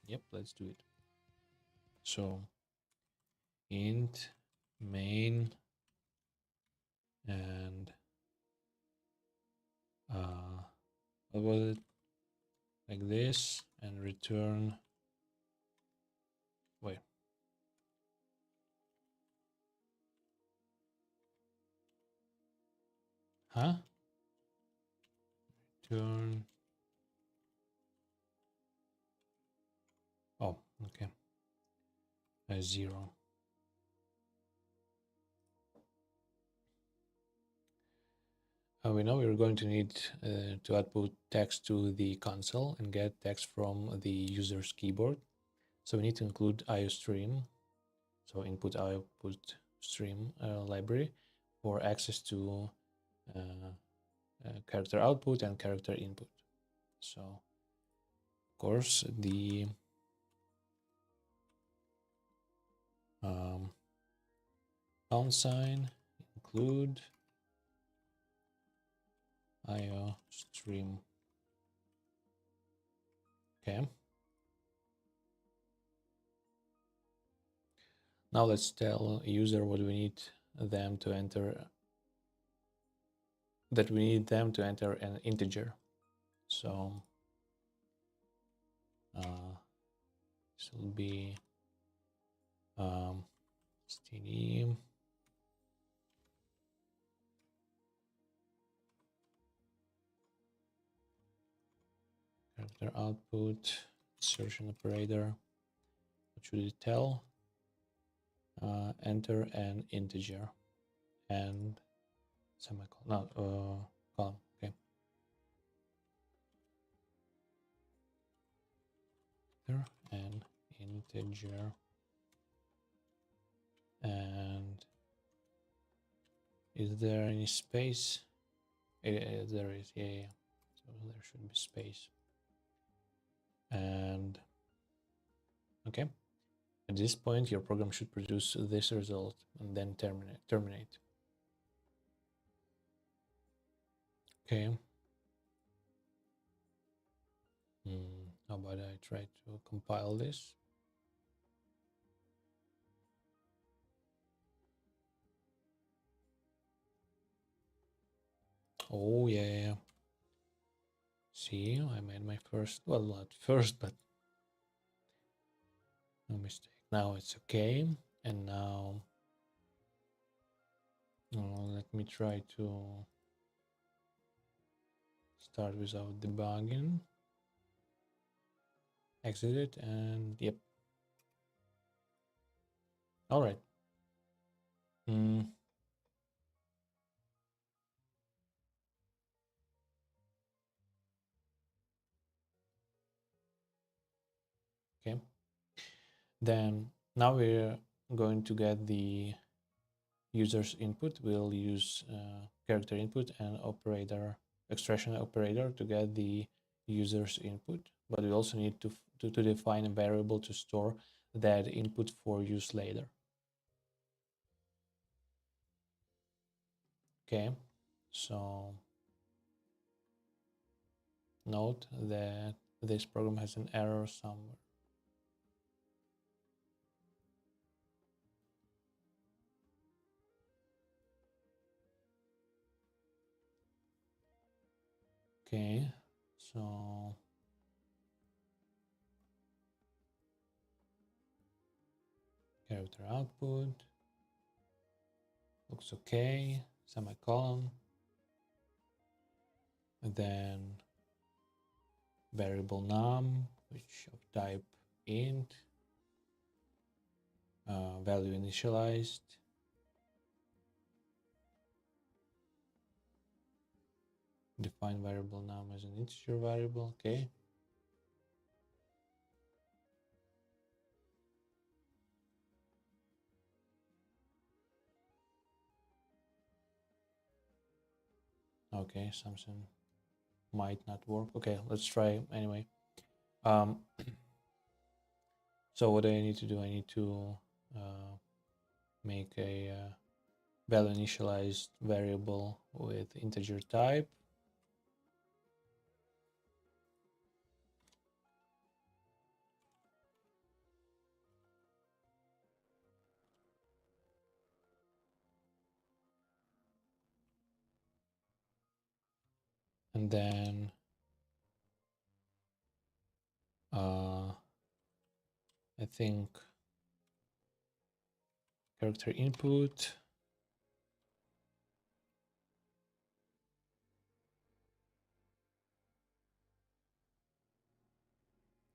Yep, let's do it. So int main and what was it? Like this, and return. Wait. Huh? Return. Oh, okay. 0. We know we're going to need to output text to the console and get text from the user's keyboard. So we need to include IOStream, so input output stream library for access to character output and character input. So of course the pound sign include IOStream. Okay. Now let's tell user what we need them to enter that we need them to enter an integer. So this will be std character output insertion operator. What should it tell? Enter an integer and semicolon. No, column. Okay. Enter an integer and is there any space? There is. Yeah. So there should be space. And okay. At this point, your program should produce this result and then terminate. Okay. How about I try to compile this? Oh yeah. See, I made my first, well, not first, but no mistake. Now it's okay. And now let me try to start without debugging. Exit it and yep. All right. Okay. Then now we're going to get the user's input. We'll use character input and operator extraction operator to get the user's input, but we also need to define a variable to store that input for use later. Okay, so note that this program has an error somewhere. Okay, so character output looks okay, semicolon, and then variable num, which of type int, value initialized, define variable num as an integer variable. Okay. Okay, something might not work. Okay, let's try anyway. So what do I need to do? I need to make a value initialized variable with integer type. And then I think character input,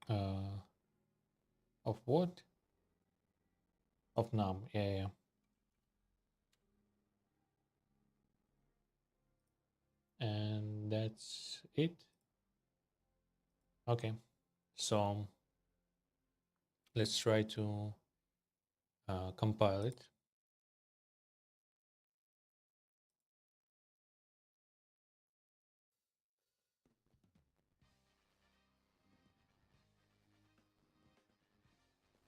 of what? Of num, yeah. And that's it. Okay, so let's try to compile it.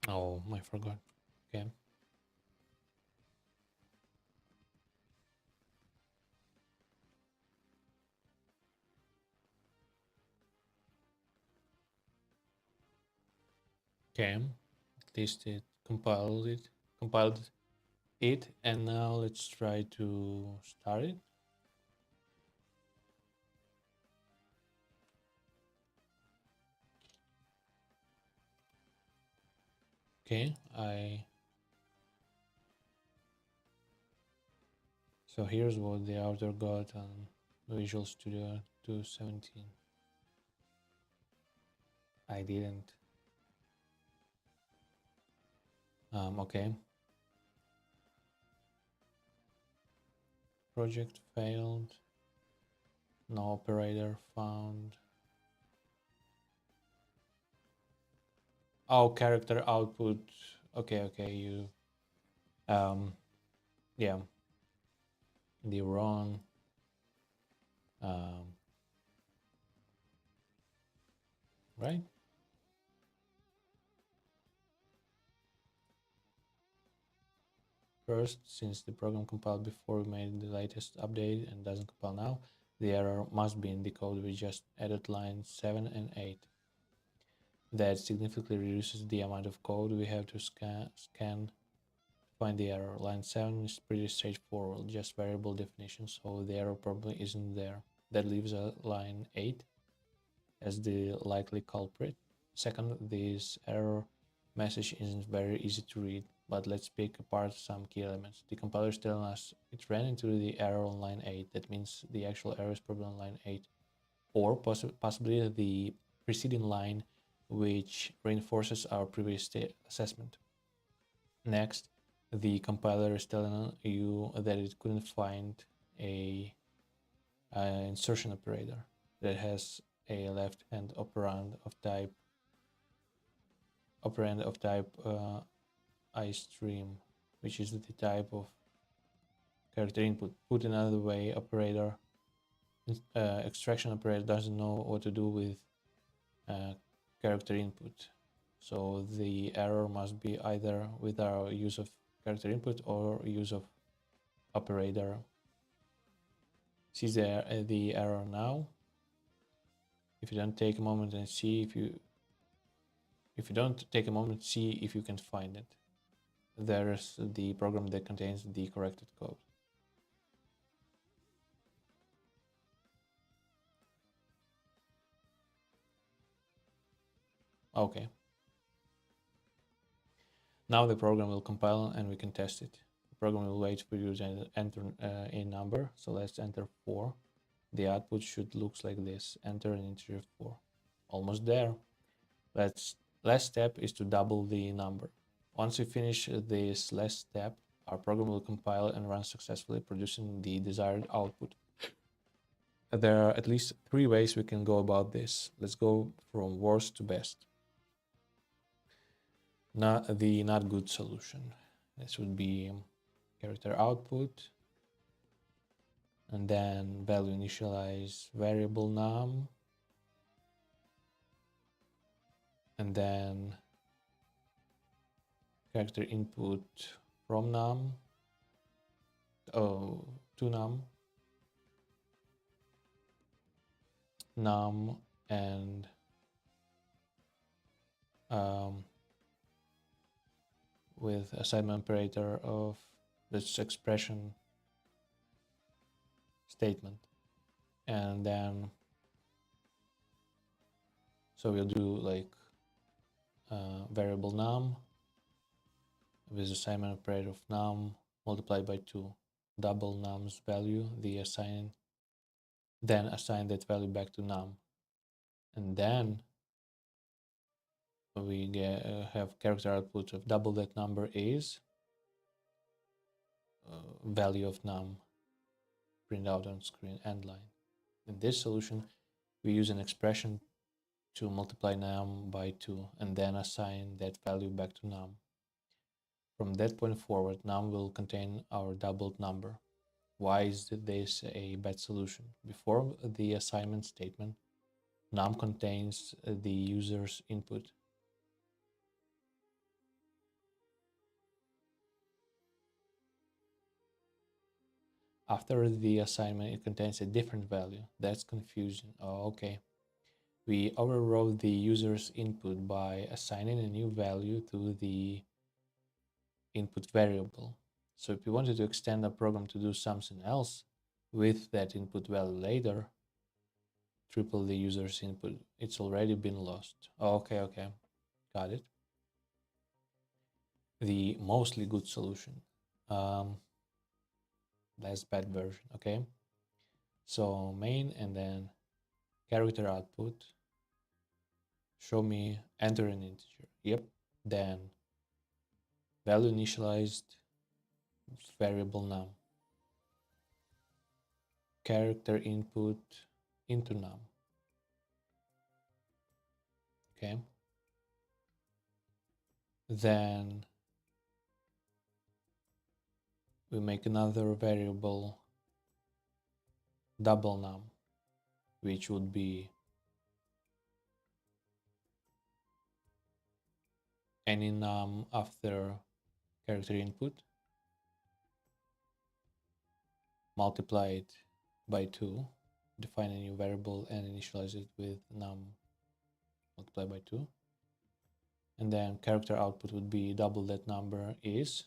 Oh, I forgot. Okay. Okay, at least it compiled it, and now let's try to start it. Okay, so here's what the author got on Visual Studio 217. I didn't. Okay. Project failed. No operator found. Oh, character output. Okay, you yeah. The wrong right? First, since the program compiled before we made the latest update and doesn't compile now, the error must be in the code we just added lines 7 and 8. That significantly reduces the amount of code we have to scan to find the error. Line 7 is pretty straightforward, just variable definition, so the error probably isn't there. That leaves line 8 as the likely culprit. Second, this error message isn't very easy to read, but let's pick apart some key elements. The compiler is telling us it ran into the error on line 8. That means the actual error is probably on line 8. Or possibly the preceding line, which reinforces our previous assessment. Next, the compiler is telling you that it couldn't find an insertion operator that has a left-hand operand of type iStream, which is the type of character input. Put another way, extraction operator doesn't know what to do with character input. So the error must be either with our use of character input or use of operator. See the error now. If you don't take a moment and see if you can find it. There's the program that contains the corrected code. Okay. Now the program will compile and we can test it. The program will wait for you to enter a number. So let's enter 4. The output should look like this. Enter an integer 4. Almost there. Last step is to double the number. Once we finish this last step, our program will compile and run successfully, producing the desired output. There are at least 3 ways we can go about this. Let's go from worst to best. The not good solution. This would be character output, and then value initialize variable num, and then character input from num to num and with assignment operator of this expression statement. And then so we'll do like variable num with assignment operator of num multiplied by 2, double num's value, then assign that value back to num, and then we have character output of double that number is value of num print out on screen end line. In this solution, we use an expression to multiply num by 2 and then assign that value back to num. From that point forward, num will contain our doubled number. Why is this a bad solution? Before the assignment statement, num contains the user's input. After the assignment, it contains a different value. That's confusing. Oh, okay. We overrode the user's input by assigning a new value to the input variable. So if we wanted to extend the program to do something else with that input value later, triple the user's input. It's already been lost. Oh, okay. Got it. the mostly good solution, less bad version. Okay, so main and then character output, show me enter an integer. Yep. Then value initialized variable num, character input into num. Okay, then we make another variable double num, which would be any num after character input multiplied by 2, define a new variable and initialize it with num multiplied by 2, and then character output would be double that number is,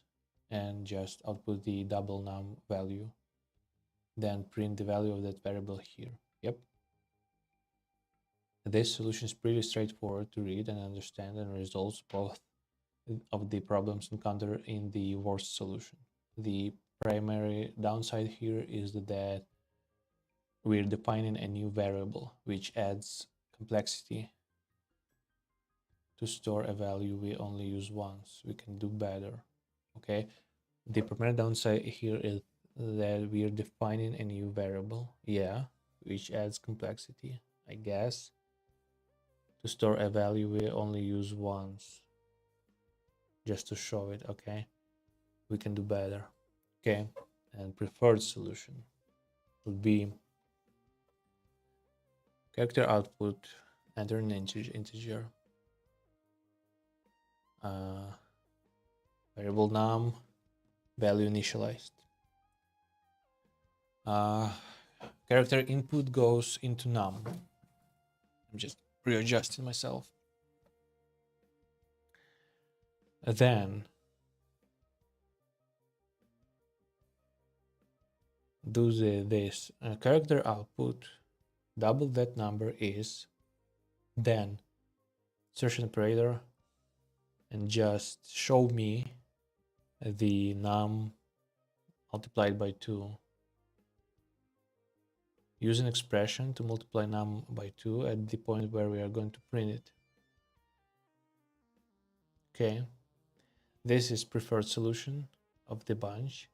and just output the double num value, then print the value of that variable here. Yep. This solution is pretty straightforward to read and understand, and resolves both of the problems encountered in the worst solution. The primary downside here is that we're defining a new variable, which adds complexity. To store a value we only use once. We can do better. Okay, the primary downside here is that we're defining a new variable, yeah, which adds complexity, I guess. To store a value we only use once, just to show it. Okay, we can do better. Okay, and preferred solution would be character output, enter an integer, variable num, value initialized. Character input goes into num. I'm just readjusting myself. Then do this character output, double that number is, then insertion operator, and just show me the num multiplied by 2. Use an expression to multiply num by 2 at the point where we are going to print it. Okay, this is preferred solution of the bunch.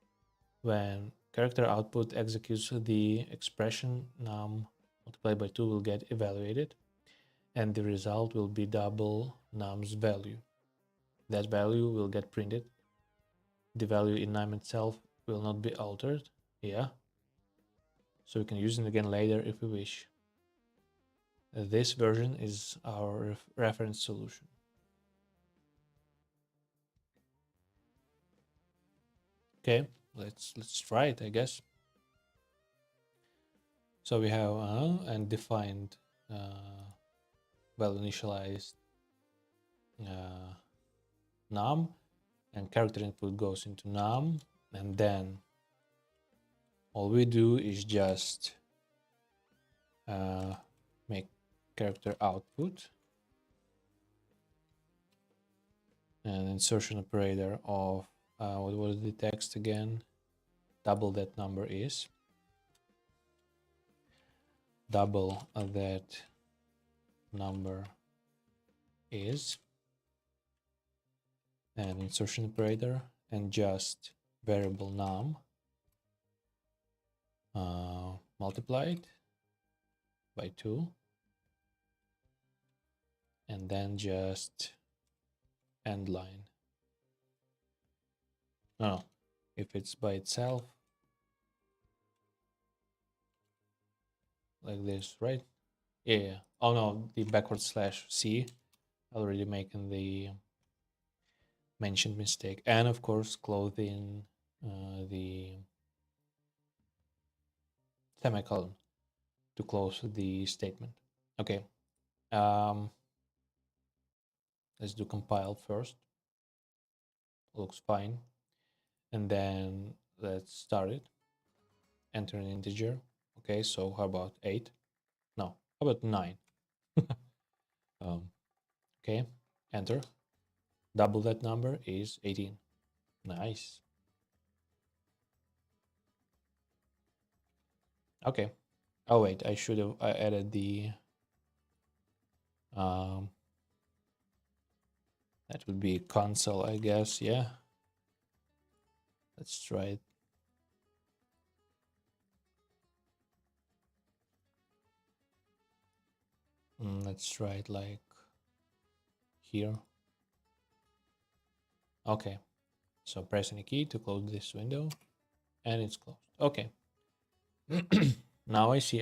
When character output executes, the expression num multiplied by 2 will get evaluated, and the result will be double num's value. That value will get printed. The value in num itself will not be altered. Yeah. So we can use it again later if we wish. This version is our reference solution. Okay, let's try it, I guess. So we have undefined value initialized num, and character input goes into num, and then all we do is just make character output and insertion operator of what was the text again? Double that number is. Double that number is, and insertion operator, and just variable num multiplied by 2, and then just end line. No, if it's by itself, like this, right? Yeah. Oh no, the backward slash C, already making the mentioned mistake, and of course close in the semicolon to close the statement. Okay, let's do compile first. Looks fine, and then let's start it. Enter an integer. Okay, so how about 8? No, how about 9? Okay, enter. Double that number is 18. Nice. Okay. Oh wait, I should have added the that would be console, I guess. Yeah. Let's try it. Let's try it like here. Okay. So press any key to close this window, and it's closed. Okay. Now I see.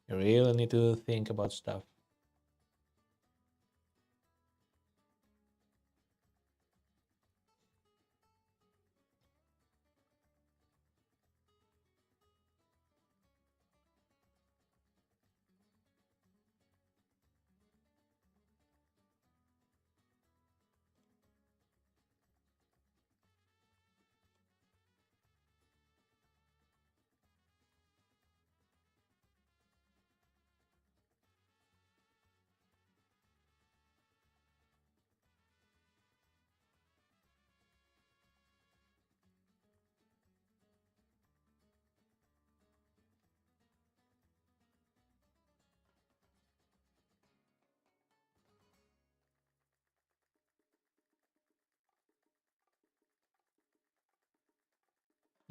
You really need to think about stuff.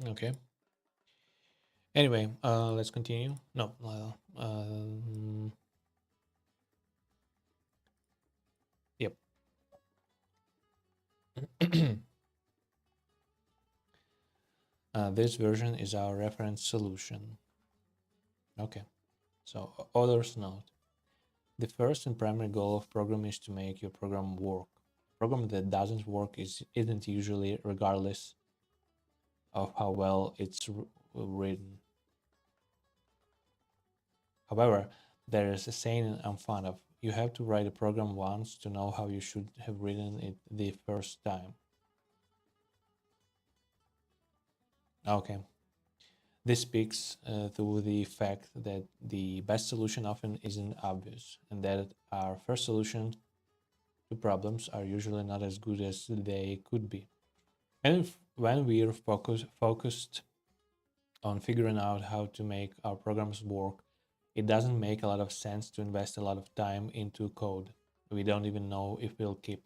Okay. Anyway, let's continue. No, yep. This version is our reference solution. Okay. So author's note. The first and primary goal of program is to make your program work. A program that doesn't work isn't usually, regardless of how well it's written. However, there is a saying I'm fond of. You have to write a program once to know how you should have written it the first time. Okay. This speaks to the fact that the best solution often isn't obvious, and that our first solutions to problems are usually not as good as they could be. And when we're focused on figuring out how to make our programs work, it doesn't make a lot of sense to invest a lot of time into code we don't even know if we'll keep.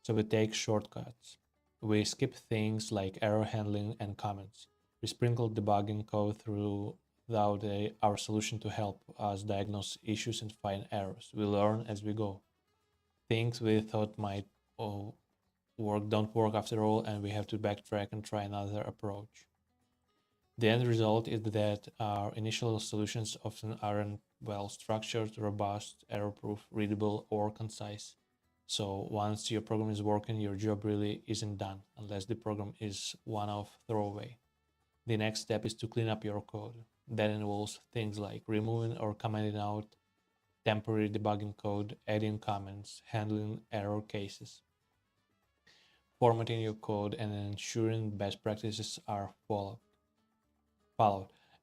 So we take shortcuts. We skip things like error handling and comments. We sprinkle debugging code throughout our solution to help us diagnose issues and find errors. We learn as we go. Things we thought might work don't work after all, and we have to backtrack and try another approach. The end result is that our initial solutions often aren't well structured, robust, error-proof, readable, or concise. So once your program is working, your job really isn't done unless the program is one-off throwaway. The next step is to clean up your code. That involves things like removing or commenting out temporary debugging code, adding comments, handling error cases, formatting your code, and ensuring best practices are followed.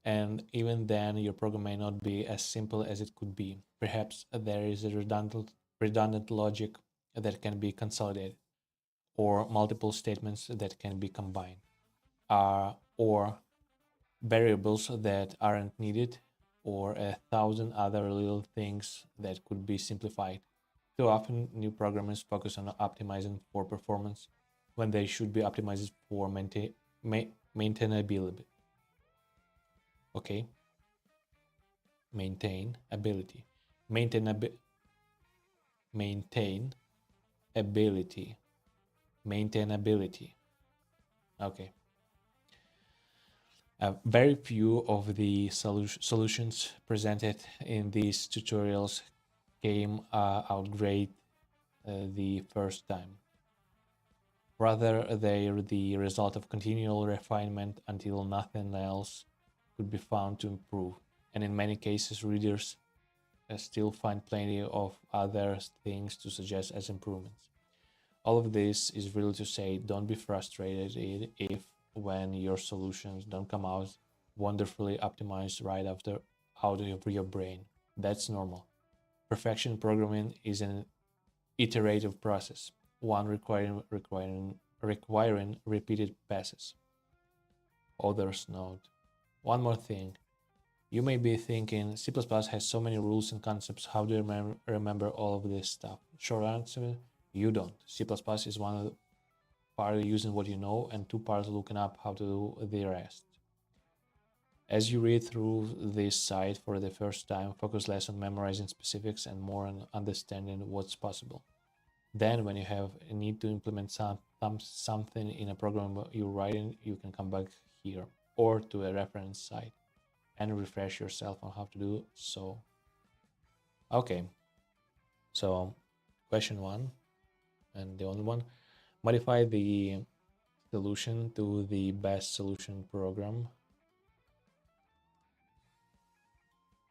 And even then, your program may not be as simple as it could be. Perhaps there is a redundant logic that can be consolidated, or multiple statements that can be combined, or variables that aren't needed, or 1,000 other little things that could be simplified. Too often, new programmers focus on optimizing for performance when they should be optimized for maintainability. Okay. Maintainability. Maintainability. Okay. Very few of the solutions presented in these tutorials came out great the first time. Rather, they're the result of continual refinement until nothing else could be found to improve. And in many cases, readers still find plenty of other things to suggest as improvements. All of this is really to say, don't be frustrated if when your solutions don't come out wonderfully optimized right out of your brain. That's normal. Perfection programming isn't iterative process, one requiring repeated passes. Others note. One more thing. You may be thinking, C++ has so many rules and concepts, how do you remember all of this stuff? Short answer, you don't. C++ is one of the part using what you know and two parts looking up how to do the rest. As you read through this site for the first time, focus less on memorizing specifics and more on understanding what's possible. Then when you have a need to implement something in a program you're writing, you can come back here or to a reference site and refresh yourself on how to do so. Okay, so question 1 and the only one. Modify the solution to the best solution program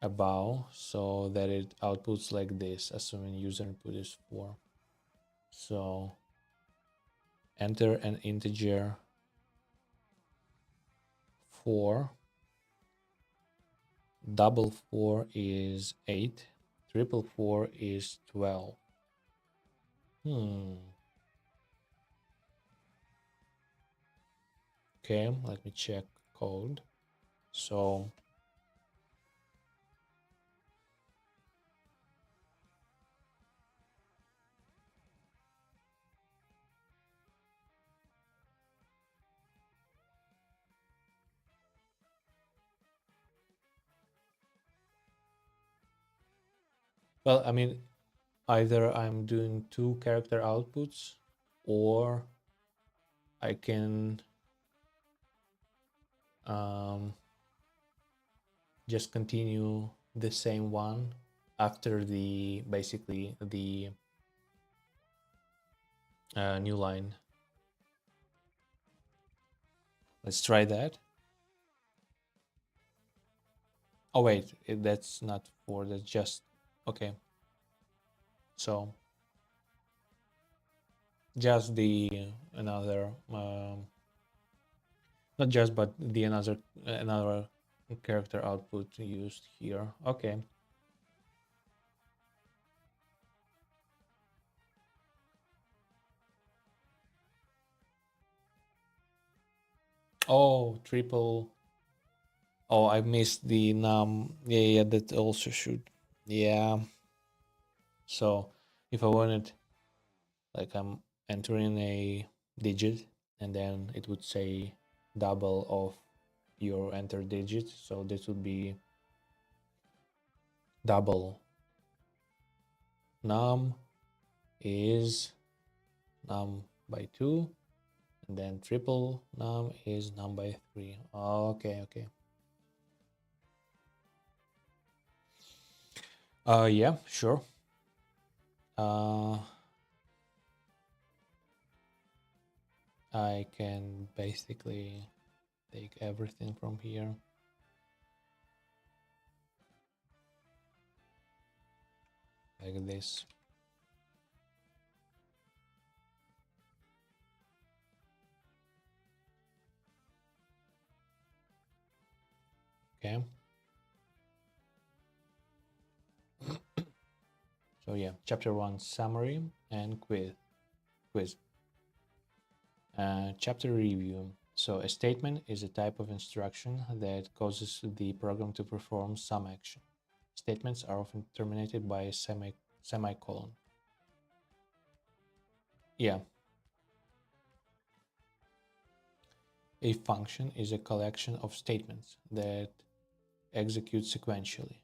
above so that it outputs like this, assuming user input is 4. So enter an integer 4, double 4 is 8, triple 4 is 12. Okay, let me check code. So well, I mean, either I'm doing 2 character outputs or I can just continue the same one after the basically the new line. Let's try that. Oh wait, that's not 4, that's just okay. So just the another not just but the another character output used here. Okay. Oh, triple. Oh, I missed the num. Yeah, that also should. Yeah. So if I wanted, like, I'm entering a digit and then it would say double of your entered digit. So this would be double num is num by 2, and then triple num is num by 3. Okay. Yeah, sure. I can basically take everything from here. Like this. Okay. So yeah, chapter 1 summary and quiz. Chapter review. So a statement is a type of instruction that causes the program to perform some action. Statements are often terminated by a semicolon. Yeah. A function is a collection of statements that execute sequentially.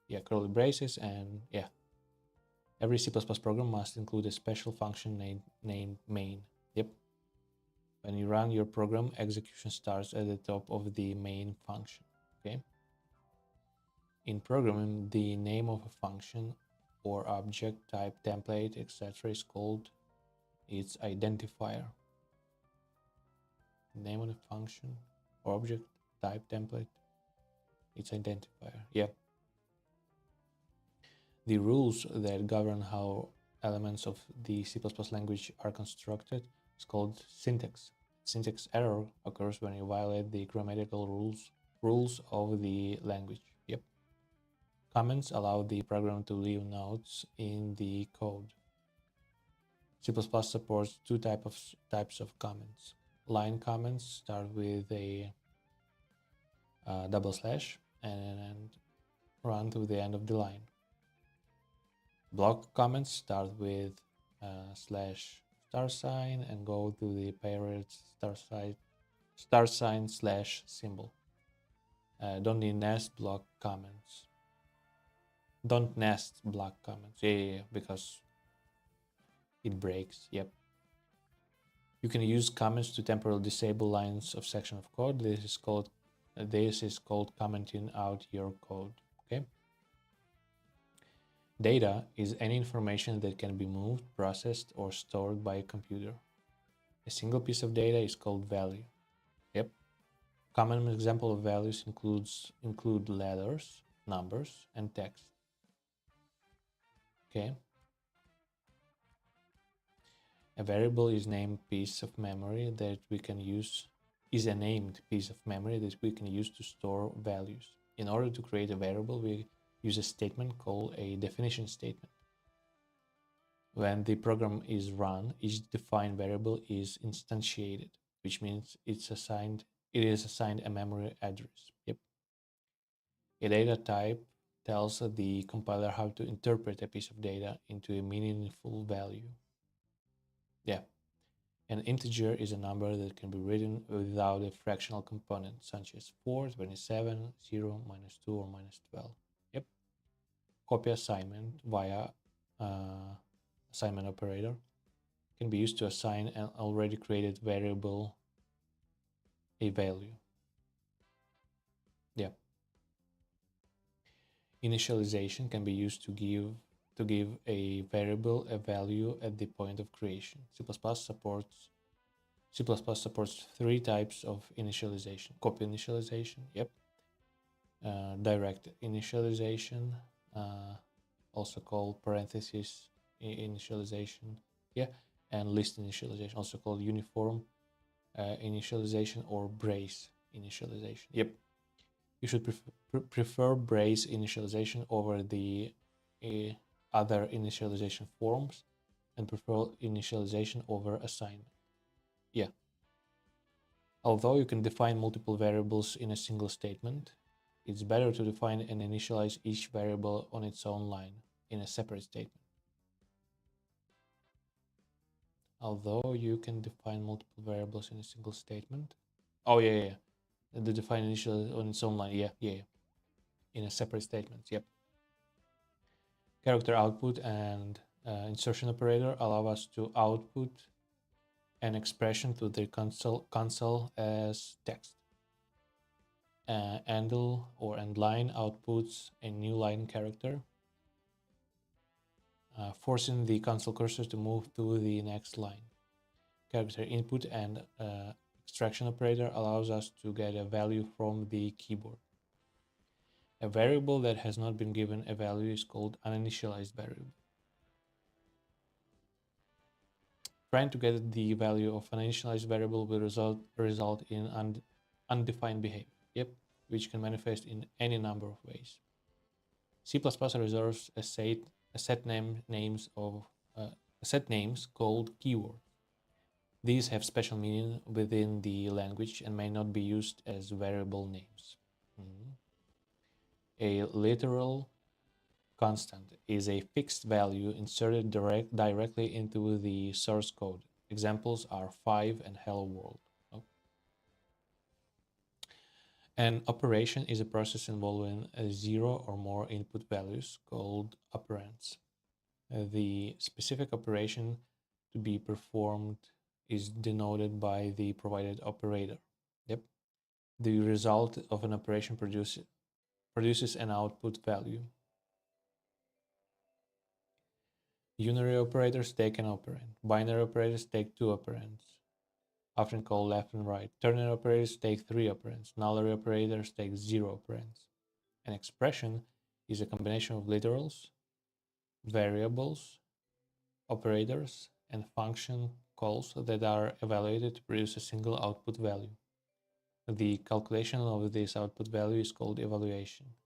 Yeah, curly braces, and yeah. Every C++ program must include a special function named main. Yep. When you run your program, execution starts at the top of the main function. Okay. In programming, the name of a function or object, type, template, etc. is called its identifier. Name of the function, object, type, template, its identifier. Yep. The rules that govern how elements of the C++ language are constructed is called syntax. Syntax error occurs when you violate the grammatical rules of the language. Yep. Comments allow the program to leave notes in the code. C++ supports two types of comments. Line comments start with a double slash and run to the end of the line. Block comments start with slash star sign and go to the period star sign slash symbol. Don't nest block comments. Don't nest block comments. Yeah, because it breaks. Yep. You can use comments to temporarily disable lines of section of code. This is called commenting out your code. Okay. Data is any information that can be moved, processed, or stored by a computer. A single piece of data is called value. Yep. Common example of values include letters, numbers, and text. Okay. A variable is a named piece of memory that we can use to store values. In order to create a variable, we use a statement called a definition statement. When the program is run, each defined variable is instantiated, which means it is assigned a memory address. Yep. A data type tells the compiler how to interpret a piece of data into a meaningful value. Yeah. An integer is a number that can be written without a fractional component, such as 4, 27, 0, -2, or -12. Yep. Copy assignment via assignment operator can be used to assign an already created variable a value. Yeah. Initialization can be used to give a variable a value at the point of creation. C++ supports three types of initialization. Copy initialization, yep. Direct initialization, also called parenthesis initialization, yeah. And list initialization, also called uniform initialization or brace initialization. Yep. You should prefer brace initialization over the other initialization forms, and prefer initialization over assignment. Yeah. Although you can define multiple variables in a single statement, it's better to define and initialize each variable on its own line in a separate statement. Although you can define multiple variables in a single statement. Oh, yeah. The define initial on its own line. Yeah. In a separate statement. Yep. Character output and insertion operator allow us to output an expression to the console as text. Endl or endline outputs a new line character, forcing the console cursor to move to the next line. Character input and extraction operator allows us to get a value from the keyboard. A variable that has not been given a value is called uninitialized variable. Trying to get the value of an initialized variable will result in undefined behavior. Yep, which can manifest in any number of ways. C++ reserves a set names called keywords. These have special meaning within the language and may not be used as variable names. A literal constant is a fixed value inserted directly into the source code. Examples are 5 and hello world. An operation is a process involving 0 or more input values called operands. The specific operation to be performed is denoted by the provided operator. Yep. The result of an operation produces an output value. Unary operators take an operand. Binary operators take 2 operands, often called left and right. Ternary operators take 3 operands. Nullary operators take 0 operands. An expression is a combination of literals, variables, operators, and function calls that are evaluated to produce a single output value. The calculation of this output value is called evaluation.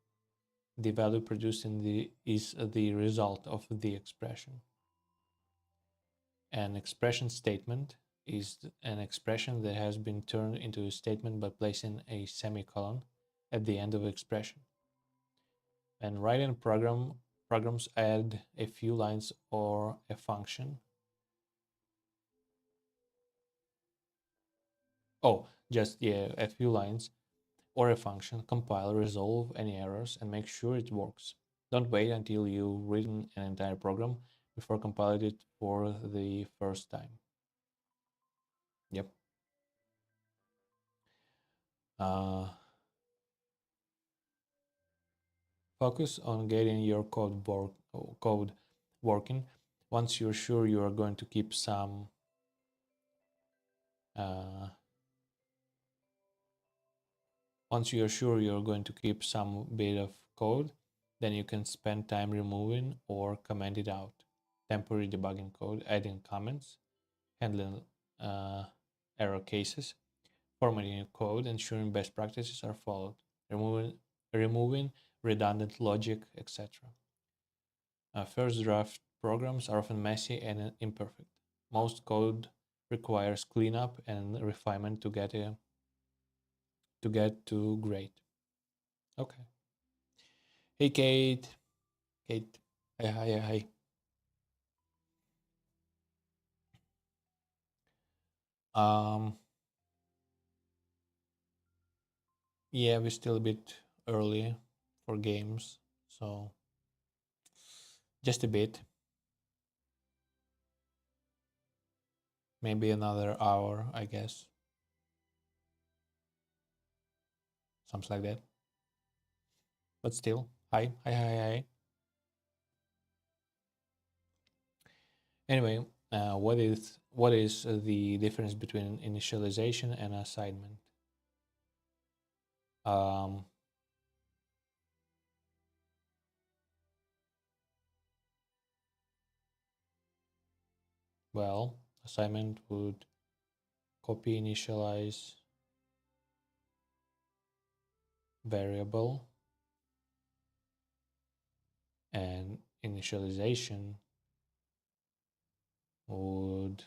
The value produced is the result of the expression. An expression statement is an expression that has been turned into a statement by placing a semicolon at the end of the expression. When writing programs add a few lines or a function. Oh, just a few lines or a function, compile, resolve any errors, and make sure it works. Don't wait until you've written an entire program before compiling it for the first time. Yep. Focus on getting your code working. Once you're sure you are going to keep some bit of code, then you can spend time removing or commenting out, temporary debugging code, adding comments, handling error cases, formatting your code, ensuring best practices are followed, removing redundant logic, etc. First draft programs are often messy and imperfect. Most code requires cleanup and refinement to get to great. Okay. Hey, Kate. Kate. Hi. Yeah, we're still a bit early for games, so just a bit. Maybe another hour, I guess. Something like that. But still, hi. Anyway, what is the difference between initialization and assignment? Well, assignment would copy initialize variable, and initialization would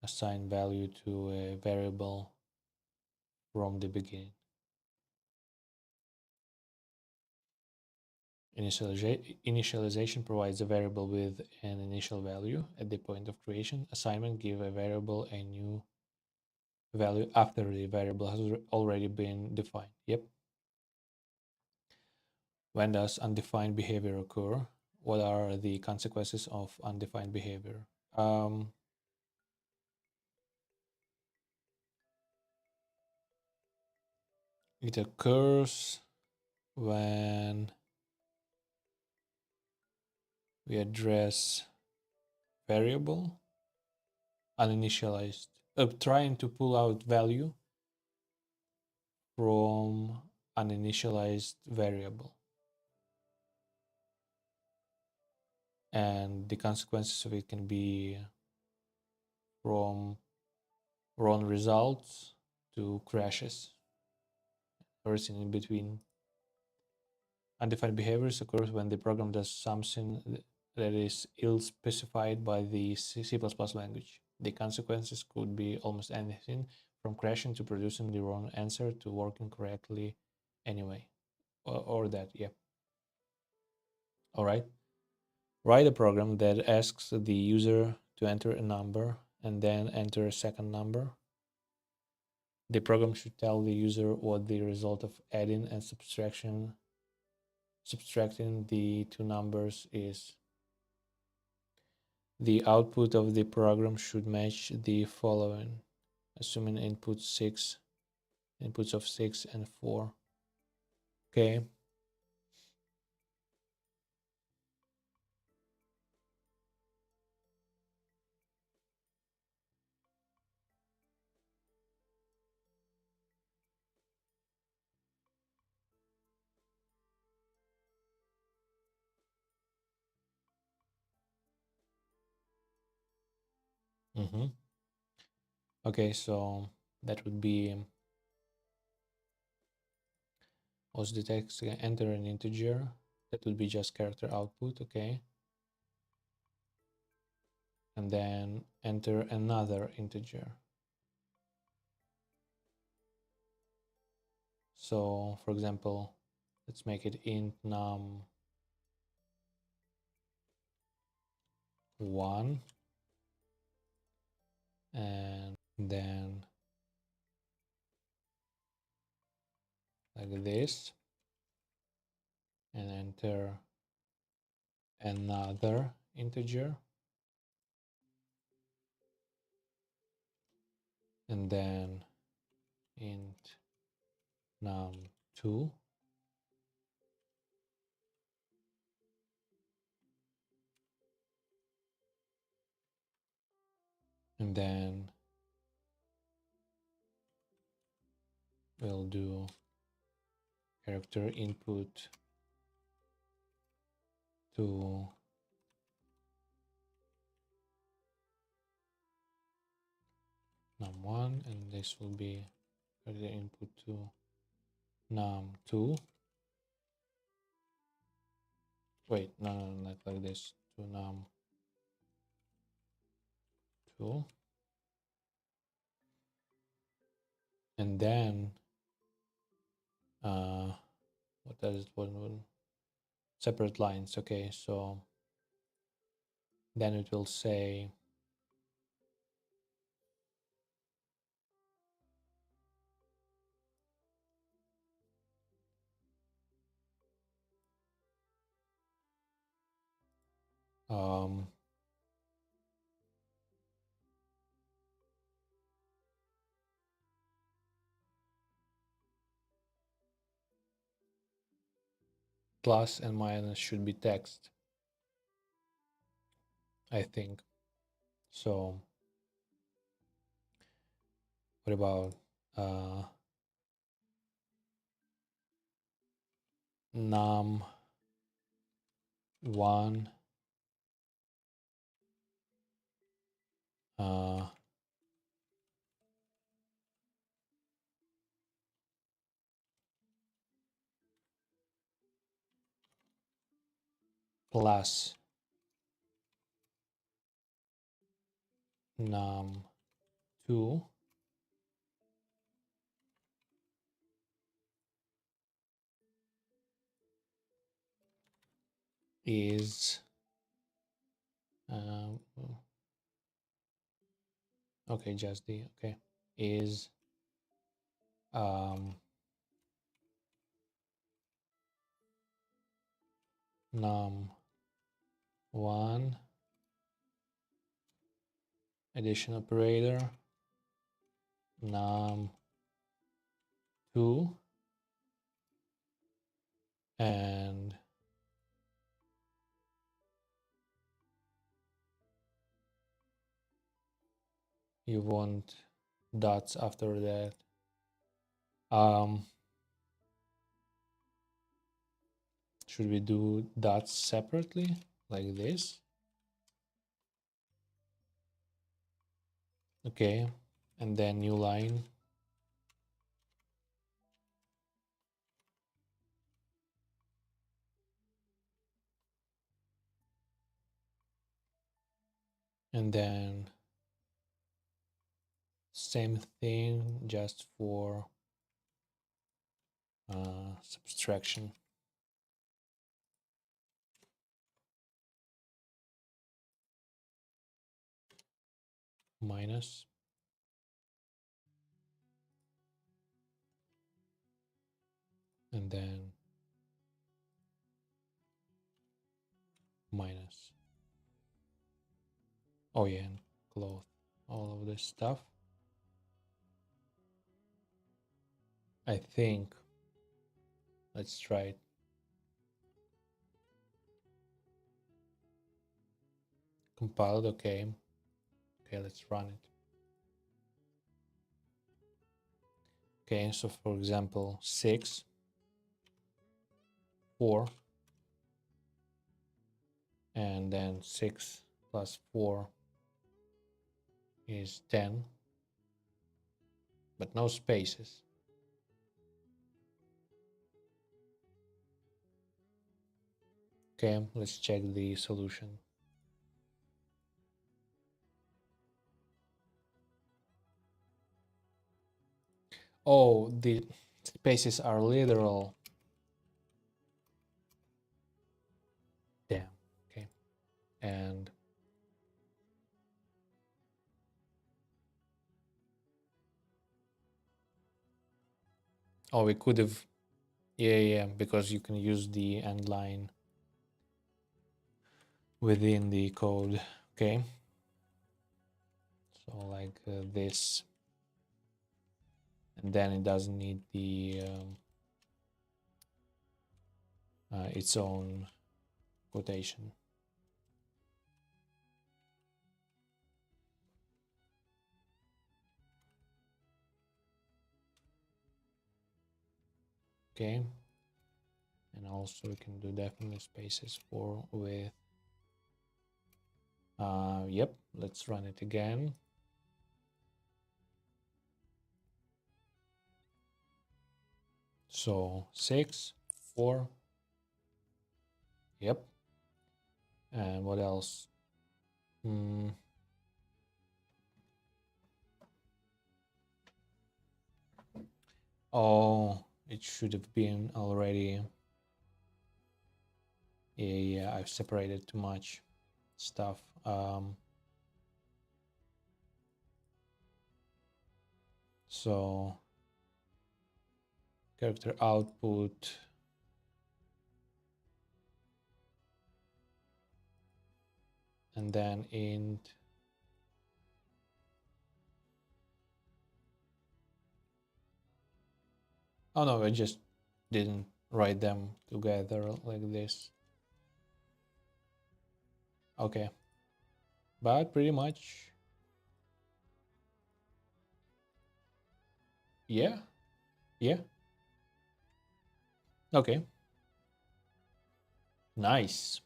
assign value to a variable from the beginning. Initialization provides a variable with an initial value at the point of creation. Assignment gives a variable a new value after the variable has already been defined. Yep. When does undefined behavior occur? What are the consequences of undefined behavior? It occurs when we address variable uninitialized, trying to pull out value from an initialized variable. And the consequences of it can be from wrong results to crashes, everything in between. Undefined behaviors occurs when the program does something that is ill-specified by the C++ language. The consequences could be almost anything from crashing to producing the wrong answer to working correctly anyway, or that, yeah. All right. Write a program that asks the user to enter a number and then enter a second number. The program should tell the user what the result of adding and subtracting the two numbers is. The output of the program should match the following, assuming inputs of 6 and 4. Okay. Okay, so that would be was the text enter an integer. That would be just character output. Okay. and then enter another integer. So for example, let's make it int num1, and then like this, and enter another integer, and then int num2, and then we'll do character input to num1, and this will be character input to num2. Wait, no, not like this, to num2. And then what does it one separate lines? Okay, so then it will say plus and minus should be text, I think. So what about num1 plus num2 is okay, just the okay is num1 addition operator num2 and you want dots after that. Should we do dots separately like this? Okay, and then new line. And then same thing just for subtraction. Minus. And then minus. Oh yeah, and cloth, all of this stuff. I think, let's try it. Compiled, okay. Okay, let's run it. Okay, so for example, 6, 4, and then 6 plus 4 is 10, but no spaces. Okay, let's check the solution. Oh, the spaces are literal. Damn. Okay. And oh, we could have. Yeah, because you can use the end line within the code. Okay. So like this. And then it doesn't need the its own quotation. Okay. And also we can do definitely spaces for with. Yep, let's run it again. So 6, 4. Yep. And what else? Oh, it should have been already. Yeah, I've separated too much stuff. So character output. And then int. Oh no, I just didn't write them together like this. Okay. But pretty much. Yeah. Yeah. Okay. Nice.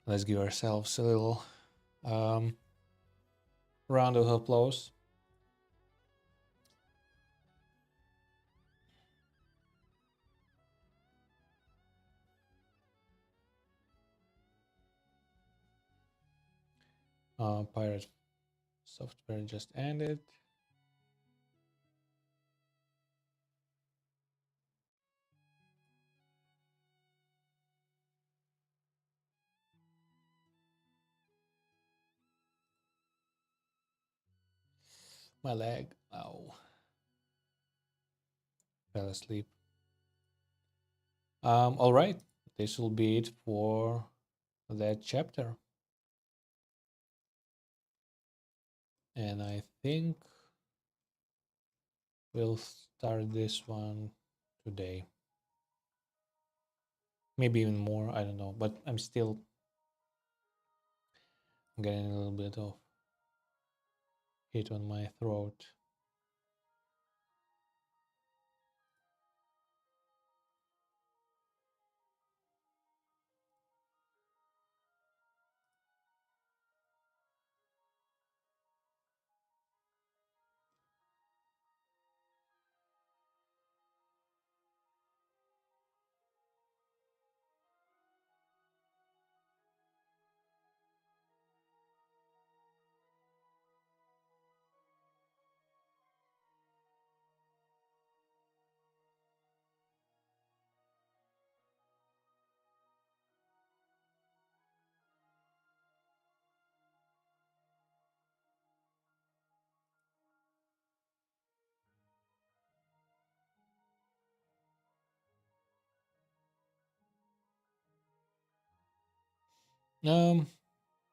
Let's give ourselves a little round of applause. Pirate software just ended. My leg. Ow. Fell asleep. All right. This will be it for that chapter. And I think we'll start this one today. Maybe even more, I don't know. But I'm still getting a little bit of hit on my throat.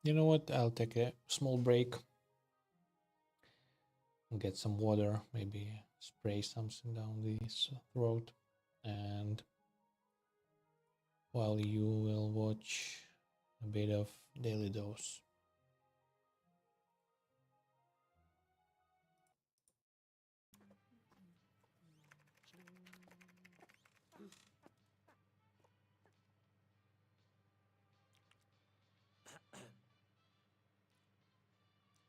You know what? I'll take a small break and get some water, maybe spray something down this throat, and while you will watch a bit of Daily Dose.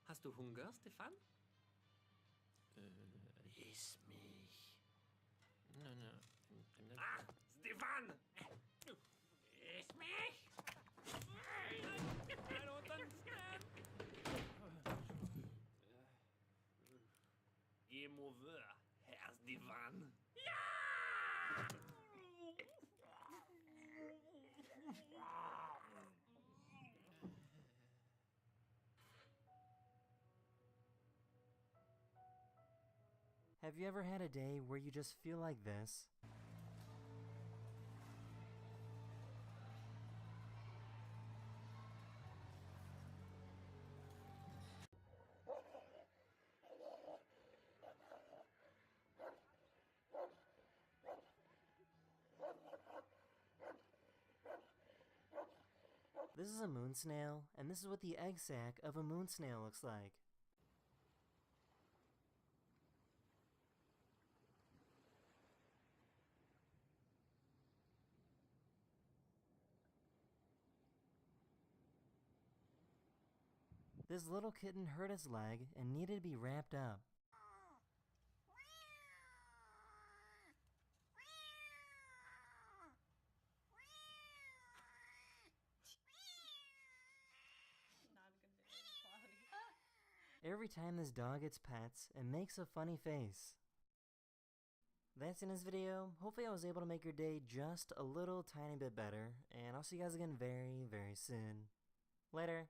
Hast du Hunger, Stefan? Iss mich. No, no. Ah, Stefan! Iss mich! I don't understand. Have you ever had a day where you just feel like this? This is a moon snail, and this is what the egg sac of a moon snail looks like. This little kitten hurt its leg and needed to be wrapped up. Every time this dog gets pets, it makes a funny face. That's in this video. Hopefully I was able to make your day just a little tiny bit better, and I'll see you guys again very, very soon. Later.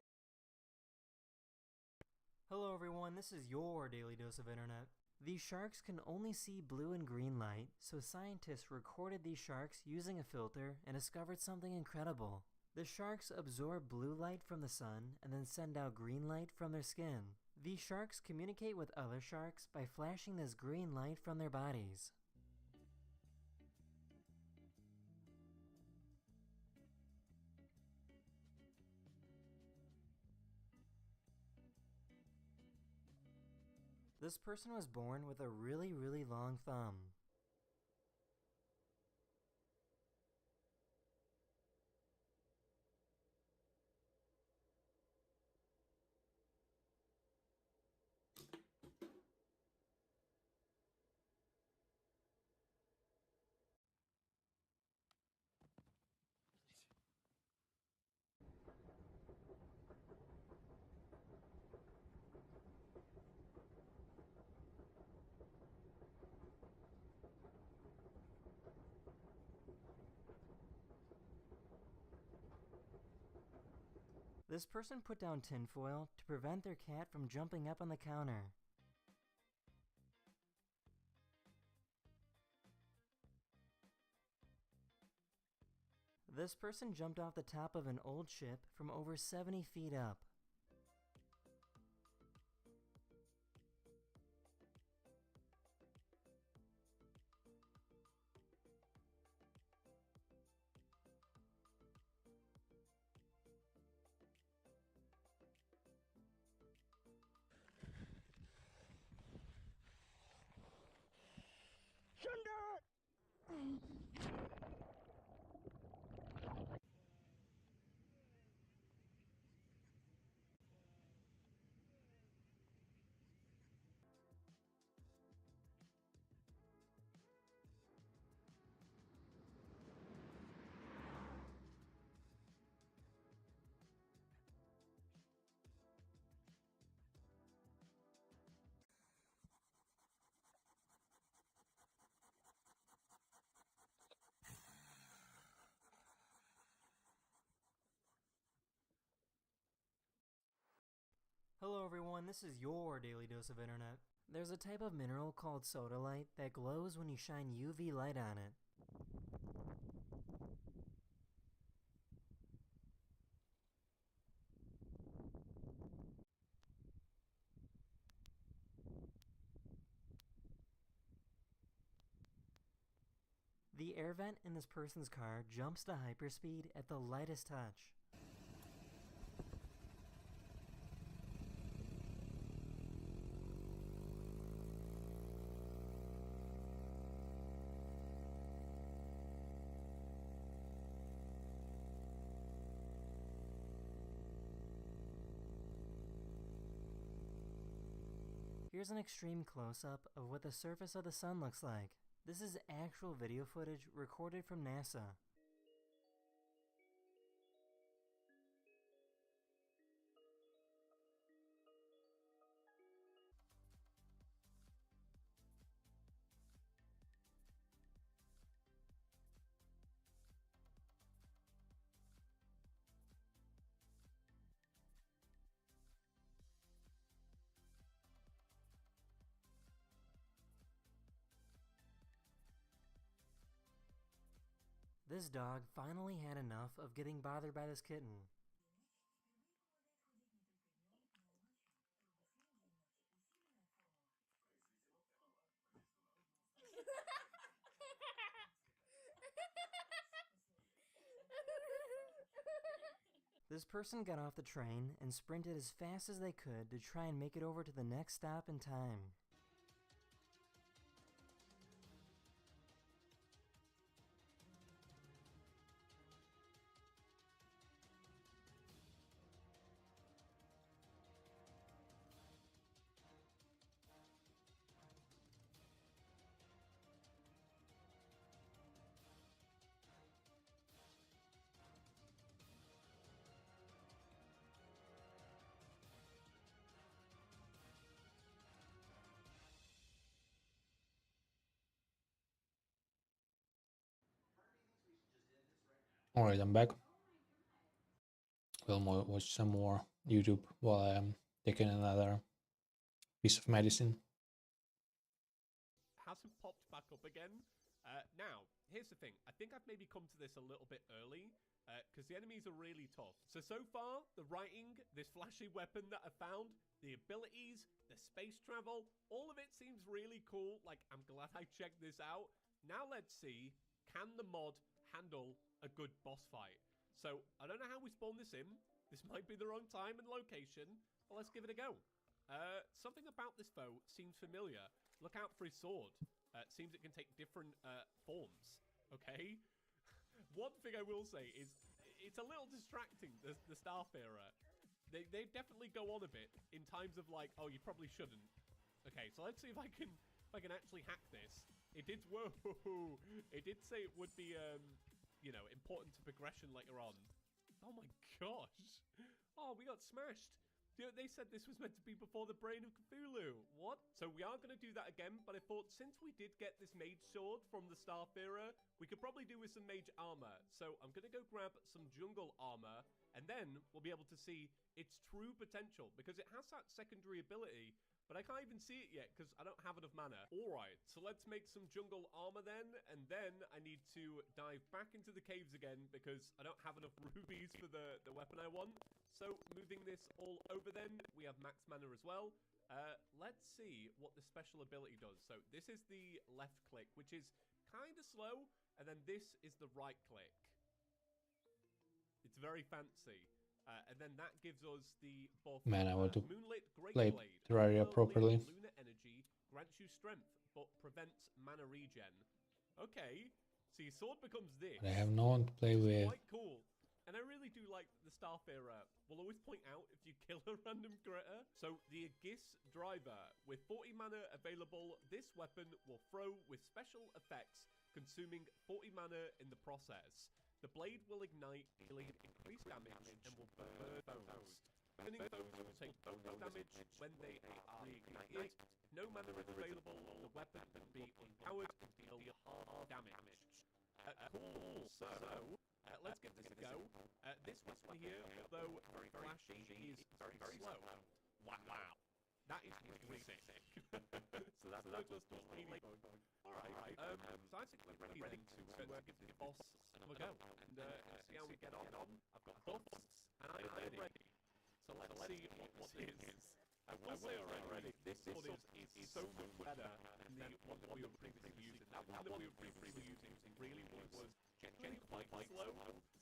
Hello everyone, this is your Daily Dose of Internet. These sharks can only see blue and green light, so scientists recorded these sharks using a filter and discovered something incredible. The sharks absorb blue light from the sun and then send out green light from their skin. These sharks communicate with other sharks by flashing this green light from their bodies. This person was born with a really, really long thumb. This person put down tinfoil to prevent their cat from jumping up on the counter. This person jumped off the top of an old ship from over 70 feet up. Hello everyone, this is your Daily Dose of Internet. There's a type of mineral called sodalite that glows when you shine UV light on it. The air vent in this person's car jumps to hyperspeed at the lightest touch. Here's an extreme close-up of what the surface of the sun looks like. This is actual video footage recorded from NASA. This dog finally had enough of getting bothered by this kitten. This person got off the train and sprinted as fast as they could to try and make it over to the next stop in time. Alright, I'm back. We'll watch some more YouTube while I'm taking another piece of medicine. Hasn't popped back up again. Now, here's the thing. I think I've maybe come to this a little bit early, because the enemies are really tough. So far, the writing, this flashy weapon that I found, the abilities, the space travel, all of it seems really cool. Like, I'm glad I checked this out. Now let's see, can the mod handle a good boss fight? So, I don't know how we spawn this in. This might be the wrong time and location, but let's give it a go. Something about this foe seems familiar. Look out for his sword. Seems it can take different forms. Okay? One thing I will say is it's a little distracting, the Starfarer. They definitely go on a bit in times of like, oh, you probably shouldn't. Okay, so let's see if I can actually hack this. It did, whoa, it did say it would be, you know, important to progression later on. Oh my gosh. Oh, we got smashed. They said this was meant to be before the Brain of Cthulhu. What? So we are going to do that again, but I thought since we did get this mage sword from the Starfarer, we could probably do with some mage armor. So I'm going to go grab some jungle armor, and then we'll be able to see its true potential, because it has that secondary ability, but I can't even see it yet because I don't have enough mana. Alright, so let's make some jungle armor then, and then I need to dive back into the caves again because I don't have enough rubies for the weapon I want. So moving this all over then, we have max mana as well. Let's see what the special ability does. So this is the left click, which is kind of slow, and then this is the right click. It's very fancy. And then that gives us the buff. Man, I want to Moonlit Great play Blade. Terraria properly. Lunar energy grants you strength, but prevents mana regen. Okay, so your sword becomes this. But I have no one to play with. Quite cool. And I really do like the Starfarer. We'll always point out if you kill a random critter. So the Aegis Driver. With 40 mana available, this weapon will throw with special effects, consuming 40 mana in the process. The blade will ignite, dealing increased damage, and will burn foes. Burning foes will take bonus damage when they are reignited. No mana is available, the weapon will be empowered to deal hard damage. Cool, so let's give this a go. This weapon here, although very flashy, is very slow. Wow. That is really sick. So that's just really Alright, so I think we're ready to give the boss a go and see how we get on. I've got buffs and I'm ready. So let's see what this is. I will say already, this one is so much better than the one that we were previously using. That one that we were previously using really was getting quite slow.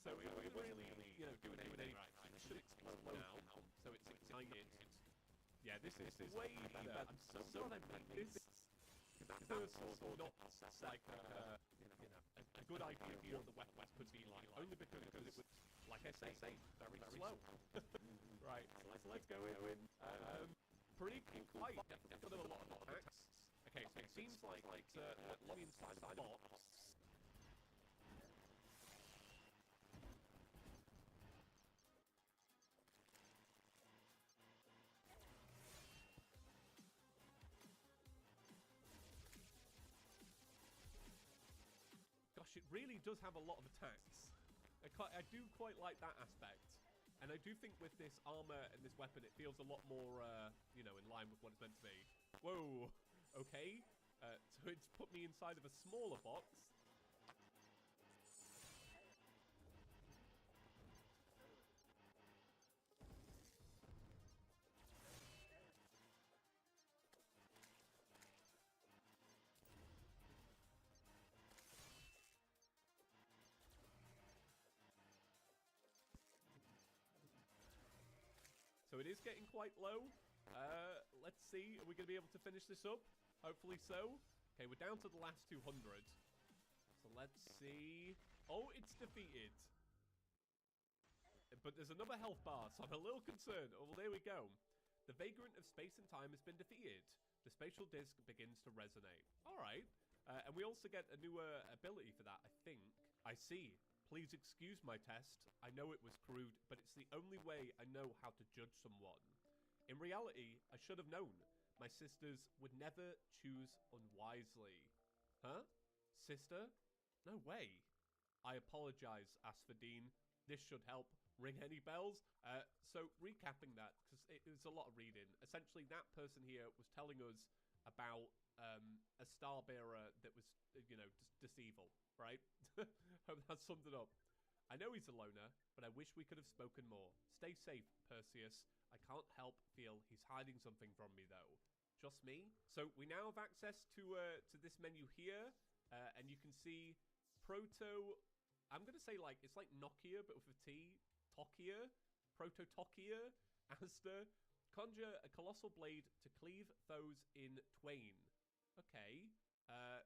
So it was really, you know, doing anything. It should explode now. So it's excited. Yeah, this is way better. I'm so glad I made this. Because there was not like a good idea of what the weapons could be like. Only because it was, like I say, very slow. Right, so let's go in. Pretty cool fight. Definitely got a lot of attacks. Okay, so it seems like looking inside the box. Gosh, it really does have a lot of attacks. I do quite like that aspect. And I do think with this armor and this weapon, it feels a lot more, you know, in line with what it's meant to be. Whoa, okay. So it's put me inside of a smaller box. So it is getting quite low. Let's see. Are we going to be able to finish this up? Hopefully so. Okay, we're down to the last 200. So let's see. Oh, it's defeated. But there's another health bar, so I'm a little concerned. Oh, well, there we go. The Vagrant of Space and Time has been defeated. The spatial disc begins to resonate. All right. And we also get a new ability for that, I think. I see. Please excuse my test. I know it was crude, but it's the only way I know how to judge someone. In reality, I should have known. My sisters would never choose unwisely. Huh? Sister? No way. I apologize, Asphodine. This should help. Ring any bells? So recapping that, because it was a lot of reading. Essentially, that person here was telling us about a star bearer that was, you know, just evil, right? Hope that summed it up. I know he's a loner, but I wish we could have spoken more. Stay safe, Perseus. I can't help feel he's hiding something from me, though. Just me? So we now have access to this menu here, and you can see Proto. I'm gonna say like it's like Nokia, but with a T. Tokia, Proto-Tokia, Aster. Conjure a colossal blade to cleave foes in twain. Okay.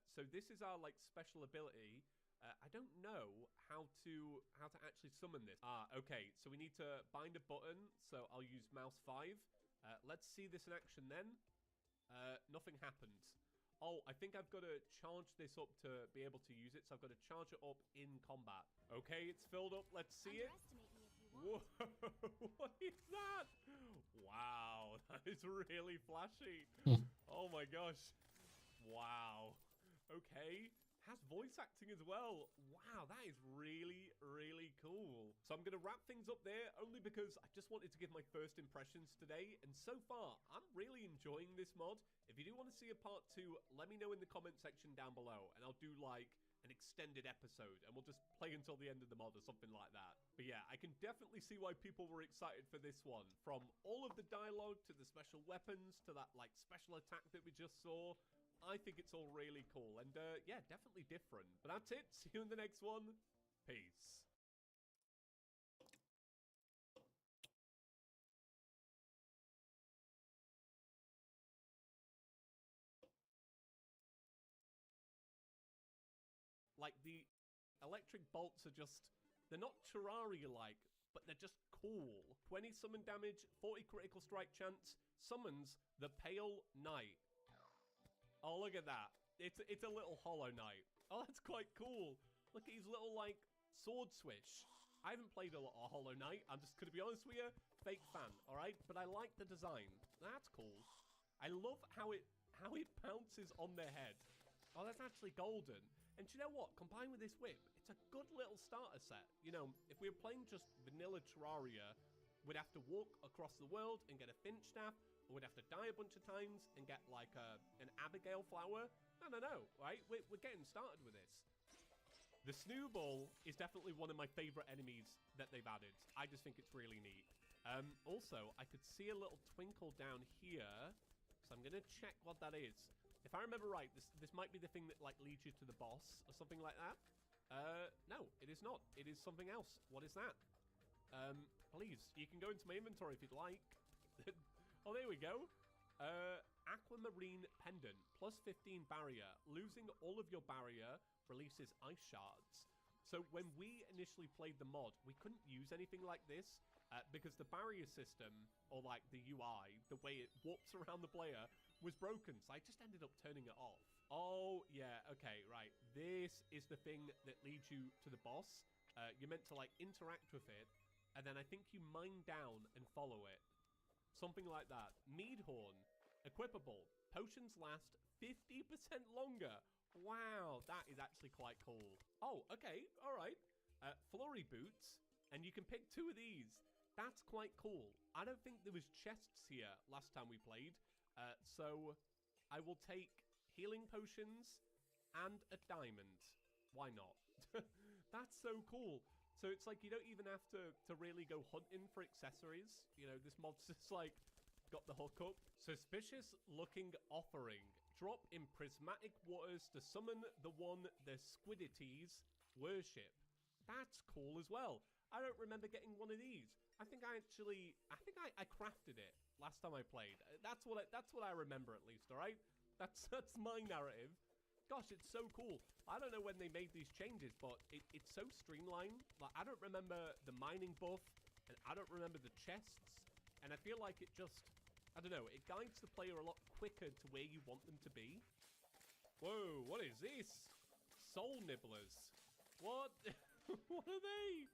So this is our like special ability. I don't know how to actually summon this. Okay. So we need to bind a button. So I'll use mouse 5. Let's see this in action then. Nothing happened. Oh, I think I've got to charge this up to be able to use it. So I've got to charge it up in combat. Okay, it's filled up. Let's see it. Whoa, what is that? Wow, that is really flashy. Oh my gosh. Wow. Okay. Has voice acting as well. Wow, that is really, really cool. So I'm going to wrap things up there only because I just wanted to give my first impressions today. And so far, I'm really enjoying this mod. If you do want to see a part 2, let me know in the comment section down below. And I'll do like an extended episode and we'll just play until the end of the mod or something like that. But yeah, I can definitely see why people were excited for this one. From all of the dialogue to the special weapons to that like special attack that we just saw. I think it's all really cool and yeah, definitely different. But that's it. See you in the next one. Peace. Like the electric bolts are just, they're not Terraria-like, but they're just cool. 20 summon damage, 40 critical strike chance, summons the Pale Knight. Oh, look at that. It's a little Hollow Knight. Oh, that's quite cool. Look at his little, like, sword swish. I haven't played a lot of Hollow Knight. I'm just going to be honest with you, fake fan, all right? But I like the design. That's cool. I love how it bounces on their head. Oh, that's actually golden. And do you know what? Combined with this whip, it's a good little starter set. You know, if we were playing just vanilla Terraria, we'd have to walk across the world and get a Finch staff, or we'd have to die a bunch of times and get like an Abigail flower. No, right? We're getting started with this. The Snowball is definitely one of my favorite enemies that they've added. I just think it's really neat. Also, I could see a little twinkle down here, so I'm going to check what that is. If I remember right, this might be the thing that like leads you to the boss or something like that. No, it is not. It is something else. What is that? Please, you can go into my inventory if you'd like. Oh, there we go. Aquamarine Pendant, plus 15 barrier. Losing all of your barrier releases ice shards. So when we initially played the mod, we couldn't use anything like this because the barrier system, or like the UI, the way it warps around the player, was broken. So I just ended up turning it off. Oh, yeah, okay, right. This is the thing that leads you to the boss. You're meant to like interact with it, and then I think you mine down and follow it. Something like that. Meadhorn. Equipable. Potions last 50% longer. Wow, that is actually quite cool. Oh, okay, all right. Flurry boots, and you can pick 2 of these. That's quite cool. I don't think there was chests here last time we played, so I will take healing potions and a diamond. Why not? That's so cool. So it's like you don't even have to really go hunting for accessories. You know, this mod's just like got the hook up. Suspicious looking offering. Drop in prismatic waters to summon the one the Squidities worship. That's cool as well. I don't remember getting one of these. I think I crafted it last time I played. That's what I remember at least, all right? That's my narrative. Gosh, it's so cool. I don't know when they made these changes, but it's so streamlined. Like, I don't remember the mining buff, and I don't remember the chests, and I feel like it just, I don't know, it guides the player a lot quicker to where you want them to be. Whoa, what is this? Soul nibblers. What? What are they?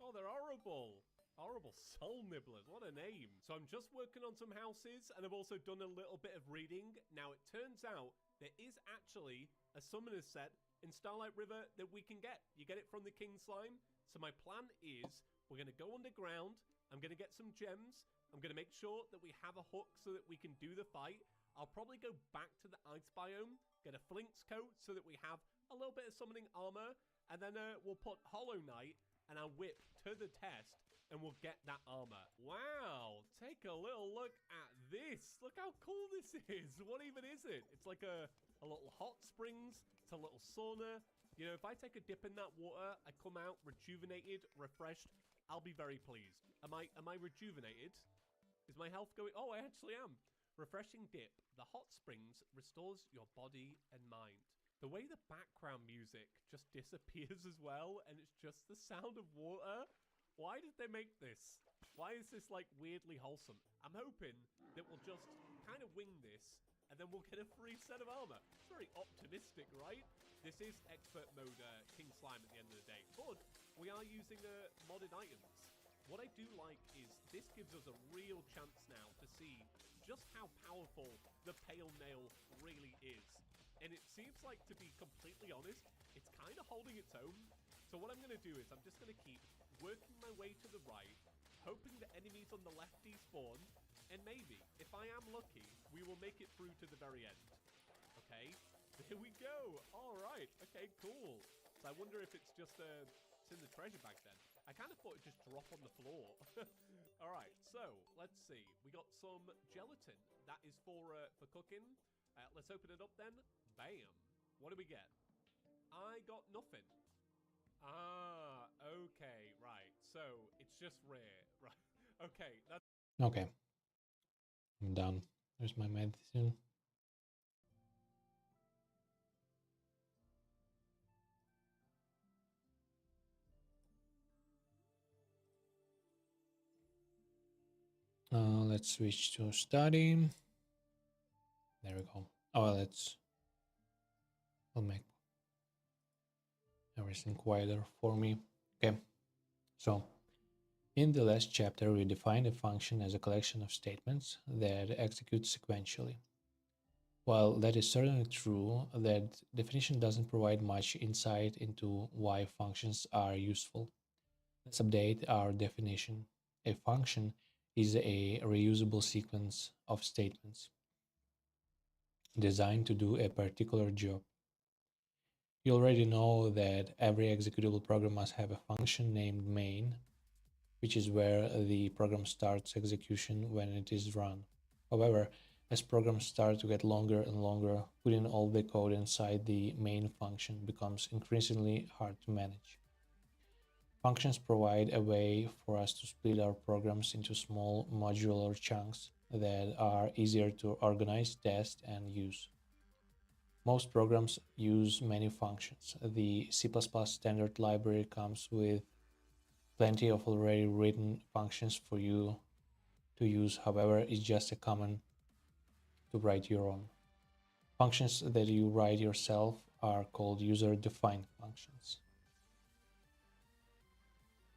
Oh, they're horrible. Horrible soul nibblers. What a name. So I'm just working on some houses, and I've also done a little bit of reading. Now, it turns out there is actually a summoner set in Starlight River that we can get. You get it from the King Slime. So my plan is we're going to go underground. I'm going to get some gems. I'm going to make sure that we have a hook so that we can do the fight. I'll probably go back to the ice biome, get a Flinx coat so that we have a little bit of summoning armor, and then we'll put Hollow Knight and our whip to the test, and we'll get that armor. Wow, take a little look at this. Look how cool this is. What even is it? It's like a little hot springs. It's a little sauna. You know, if I take a dip in that water, I come out rejuvenated, refreshed, I'll be very pleased. Am I rejuvenated? Is my health going? Oh, I actually am. Refreshing dip. The hot springs restores your body and mind. The way the background music just disappears as well, and it's just the sound of water. Why did they make this? Why is this like weirdly wholesome? I'm hoping that we'll just kind of wing this, and then we'll get a free set of armor. It's very optimistic, right? This is expert mode King Slime at the end of the day, but we are using modded items. What I do like is this gives us a real chance now to see just how powerful the Pale Nail really is. And it seems like, to be completely honest, it's kind of holding its own. So what I'm going to do is I'm just going to keep working my way to the right, hoping the enemies on the left despawn, and maybe, if I am lucky, we will make it through to the very end. Okay, here we go. All right, okay, cool. So I wonder if it's just it's in the treasure bag then. I kind of thought it'd just drop on the floor. All right, so let's see. We got some gelatin. That is for cooking. Let's open it up then. Bam. What do we get? I got nothing. Ah, okay, right. So it's just rare, right? Okay, that's Okay. I'm done. There's my medicine. Let's switch to study. There we go. Oh, well, I'll make everything quieter for me. Okay. So, in the last chapter, we defined a function as a collection of statements that execute sequentially. While that is certainly true, that definition doesn't provide much insight into why functions are useful. Let's update our definition. A function is a reusable sequence of statements designed to do a particular job. You already know that every executable program must have a function named main, which is where the program starts execution when it is run. However, as programs start to get longer and longer, putting all the code inside the main function becomes increasingly hard to manage. Functions provide a way for us to split our programs into small modular chunks that are easier to organize, test, and use. Most programs use many functions. The C++ standard library comes with plenty of already written functions for you to use. However, it's just as common to write your own. Functions that you write yourself are called user-defined functions.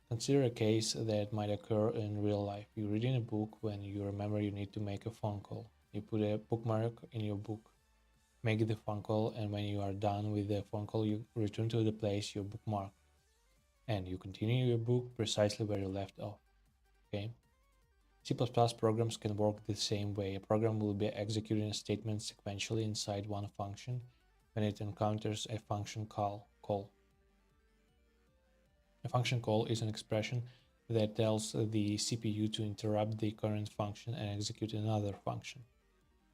Consider a case that might occur in real life. You're reading a book when you remember you need to make a phone call. You put a bookmark in your book, make the phone call, and when you are done with the phone call, you return to the place you bookmarked. And you continue your book precisely where you left off. Okay? C++ programs can work the same way. A program will be executing a statement sequentially inside one function when it encounters a function call. A function call is an expression that tells the CPU to interrupt the current function and execute another function.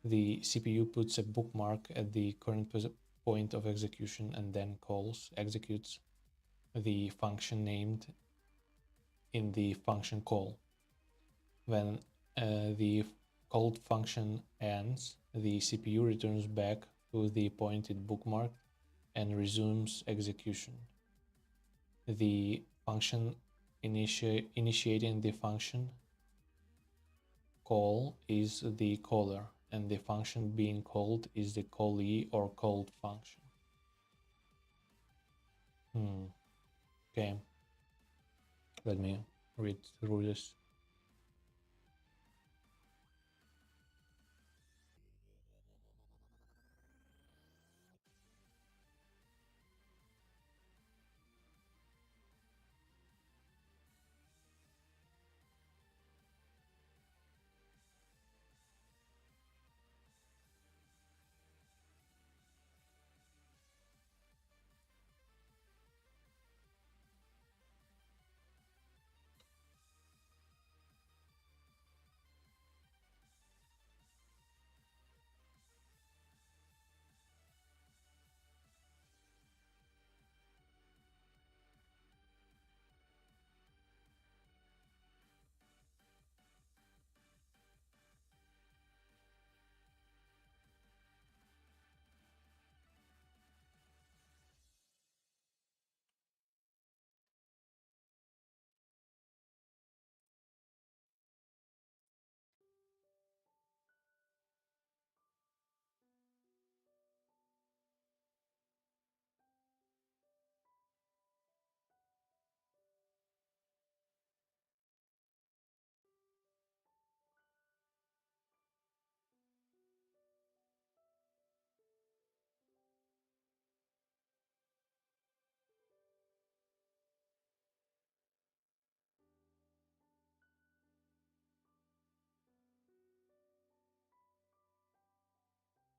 The CPU puts a bookmark at the current point of execution and then executes the function named in the function call. When the called function ends, the CPU returns back to the point it bookmarked and resumes execution. The function initiating the function call is the caller, and the function being called is the callee or called function. Okay, let me read through this.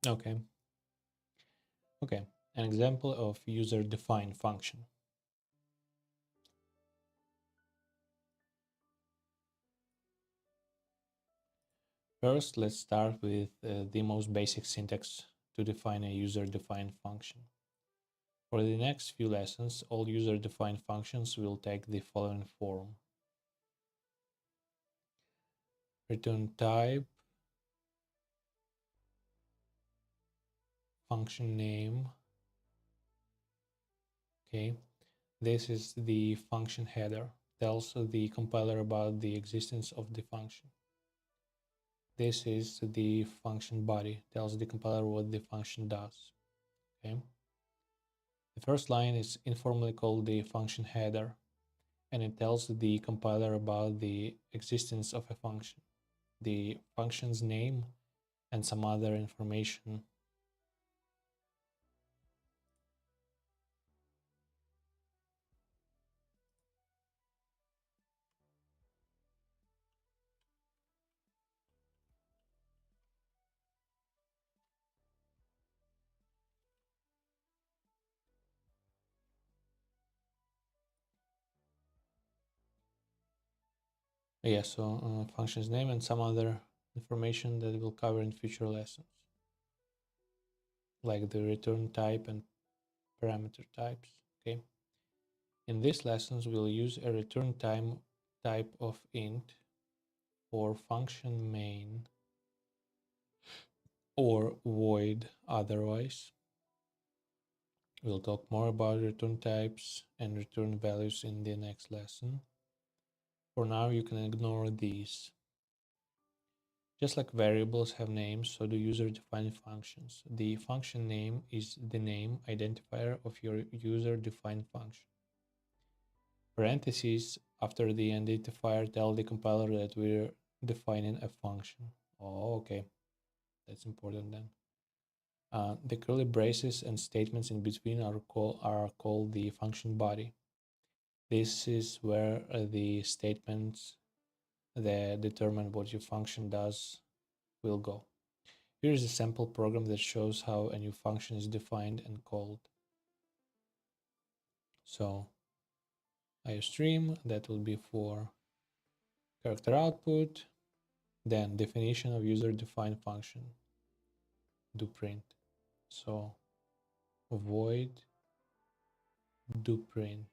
Okay, an example of user-defined function. First, let's start with the most basic syntax to define a user-defined function. For the next few lessons, all user-defined functions will take the following form. Return type, function name. Okay, this is the function header, tells the compiler about the existence of the function. This is the function body, tells the compiler what the function does. Okay. The first line is informally called the function header, and it tells the compiler about the existence of a function, the function's name, and some other information. Yeah, so function's name and some other information that we'll cover in future lessons, like the return type and parameter types. Okay. In these lessons, we'll use a return type of int for function main or void otherwise. We'll talk more about return types and return values in the next lesson. For now, you can ignore these. Just like variables have names, so do user-defined functions. The function name is the name identifier of your user-defined function. Parentheses after the identifier tell the compiler that we're defining a function. Oh, okay. That's important then. The curly braces and statements in between are called the function body. This is where the statements that determine what your function does will go. Here is a sample program that shows how a new function is defined and called. So IOStream, that will be for character output, then definition of user-defined function, do print. So void do print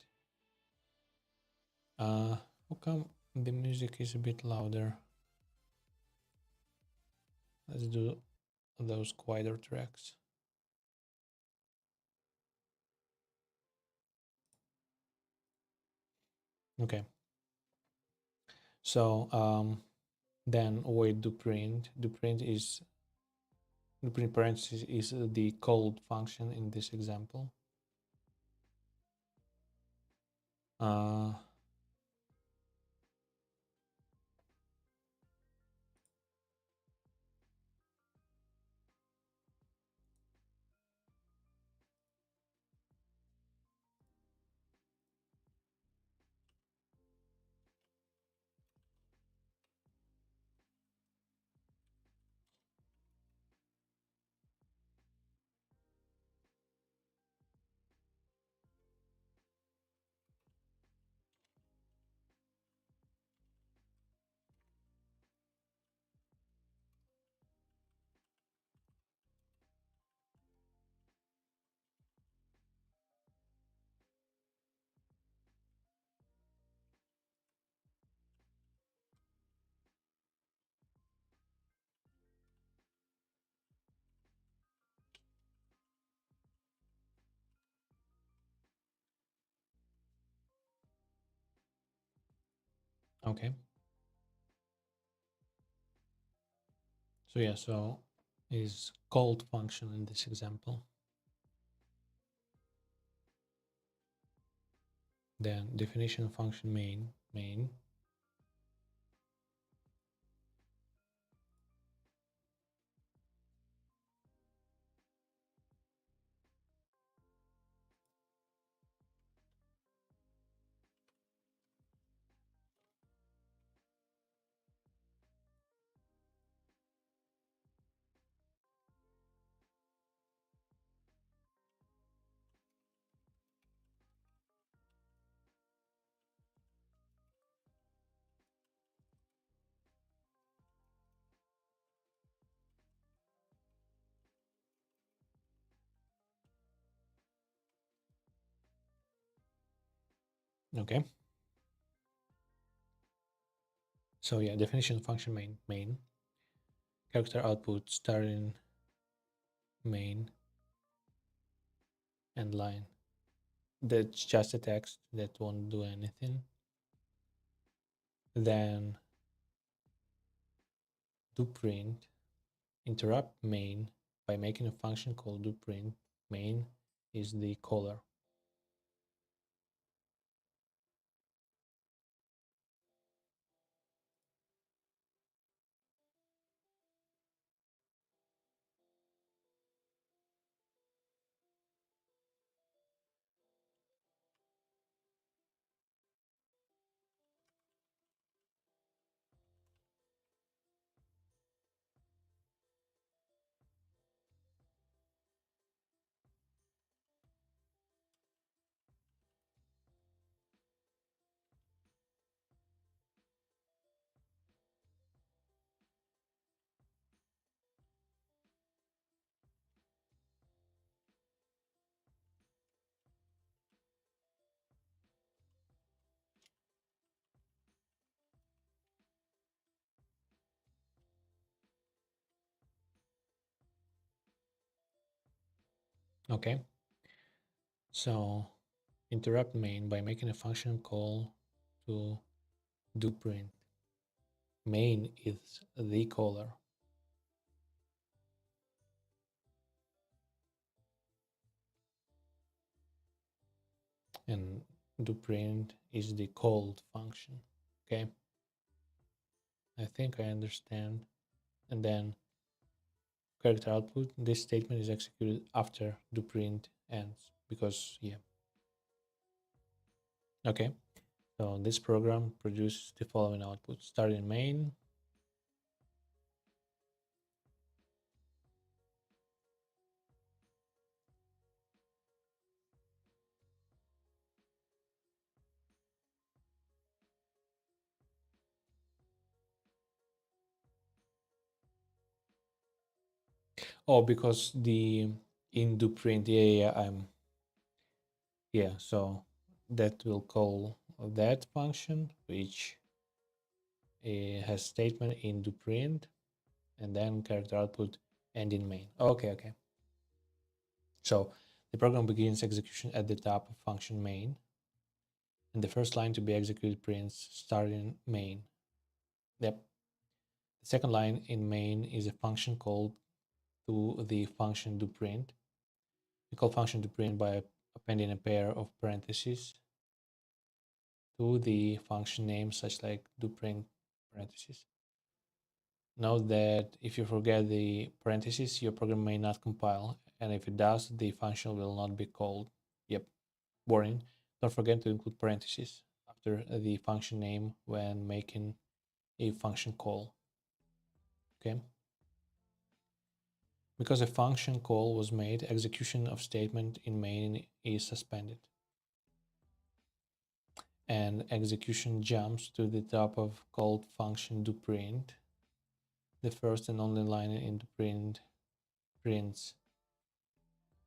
How come the music is a bit louder? Let's do those quieter tracks. Okay. So then void doPrint. doPrint parentheses is the called function in this example. Okay. So yeah, so is called function in this example. Then definition function main. Okay. So yeah, definition function main. Character output starting main and line. That's just a text that won't do anything. Then doPrint interrupt main by making a function called doPrint. Main is the caller. Okay. So interrupt main by making a function call to doPrint. Main is the caller. And doPrint is the called function. Okay. I think I understand. And then character output, this statement is executed after doPrint ends because yeah. Okay. So this program produces the following output. Start in main. Oh, because the in doPrint, yeah, so that will call that function, which has statement in do print, and then character output and in main. Okay, okay. So the program begins execution at the top of function main, and the first line to be executed prints starting main. Yep. The second line in main is a function called to the function do print. We call function do print by appending a pair of parentheses to the function name, such like do print parentheses. Note that if you forget the parentheses, your program may not compile, and if it does, the function will not be called. Yep, boring. Don't forget to include parentheses after the function name when making a function call. Okay. Because a function call was made, execution of statement in main is suspended. And execution jumps to the top of called function do print. The first and only line in do print prints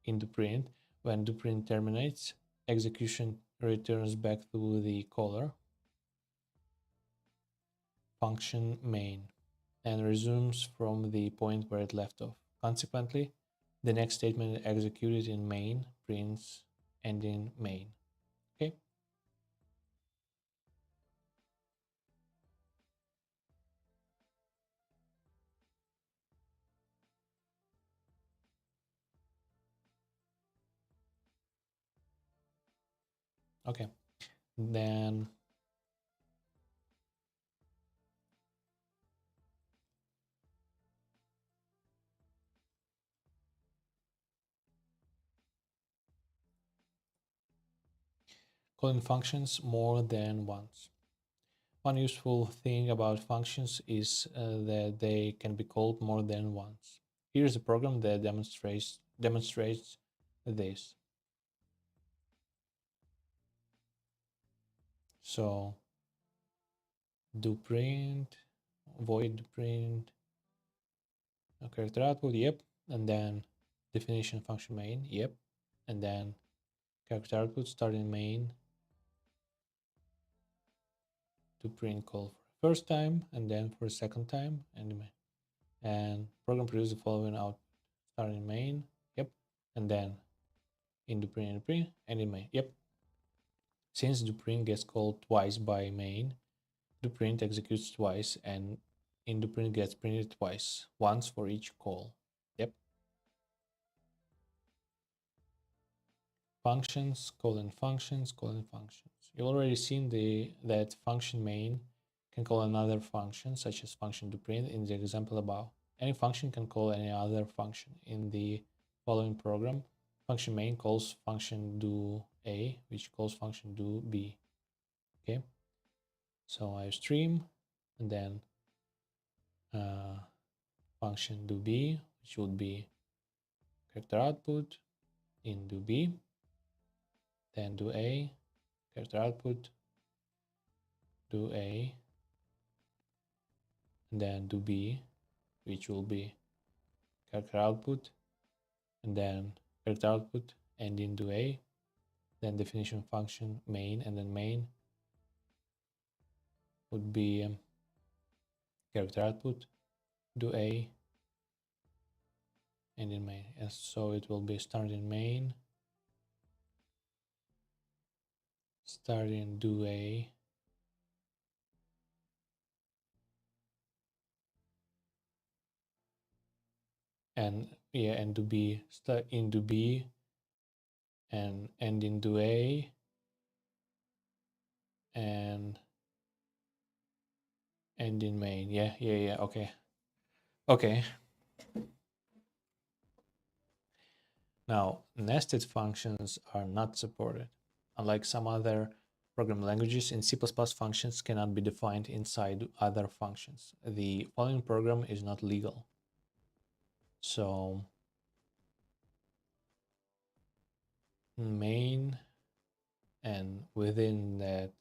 in do print. When do print terminates, execution returns back to the caller function main and resumes from the point where it left off. Consequently, the next statement executed in main prints ending main. Okay. Okay. Then calling functions more than once. One useful thing about functions is that they can be called more than once. Here's a program that demonstrates this. So do print, void do print, character output, yep, and then definition function main, yep, and then character output starting main to print call for the first time and then for the second time and program produce the following output starting main, yep, and then in do print and in main, yep. Since do print gets called twice by main, do print executes twice and in do print gets printed twice, once for each call. Yep. Functions, calling functions, calling functions. You've already seen that function main can call another function, such as function do print in the example above. Any function can call any other function. In the following program, function main calls function do A, which calls function do B. Okay. So I stream and then function do B, which would be character output in do B, then do A, character output, do A, and then do B, which will be character output, and then character output, and in do A, then definition function main, and then main would be character output, do A, and in main. And so it will be starting main, starting do A, and yeah, and do B, start in do B, and end in do A, and end in main. Yeah, okay. Okay. Now, nested functions are not supported. Unlike some other programming languages, in C++ functions cannot be defined inside other functions. The following program is not legal. So, main, and within that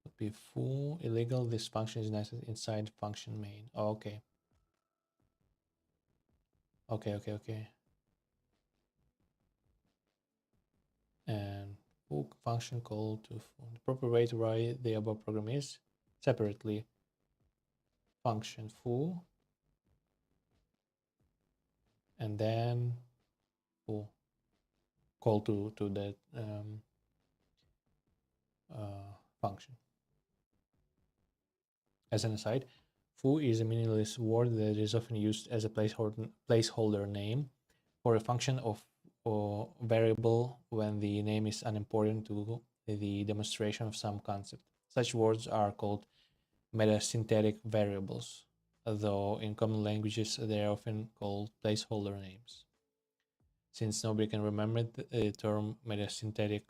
would be full illegal. This function is nested inside function main. Oh, okay. Okay. foo function call to foo. The proper way to write the above program is separately function foo and then foo call to that function. As an aside, foo is a meaningless word that is often used as a placeholder name for a function or variable when the name is unimportant to the demonstration of some concept. Such words are called metasynthetic variables, though in common languages they are often called placeholder names. Since nobody can remember the term metasynthetic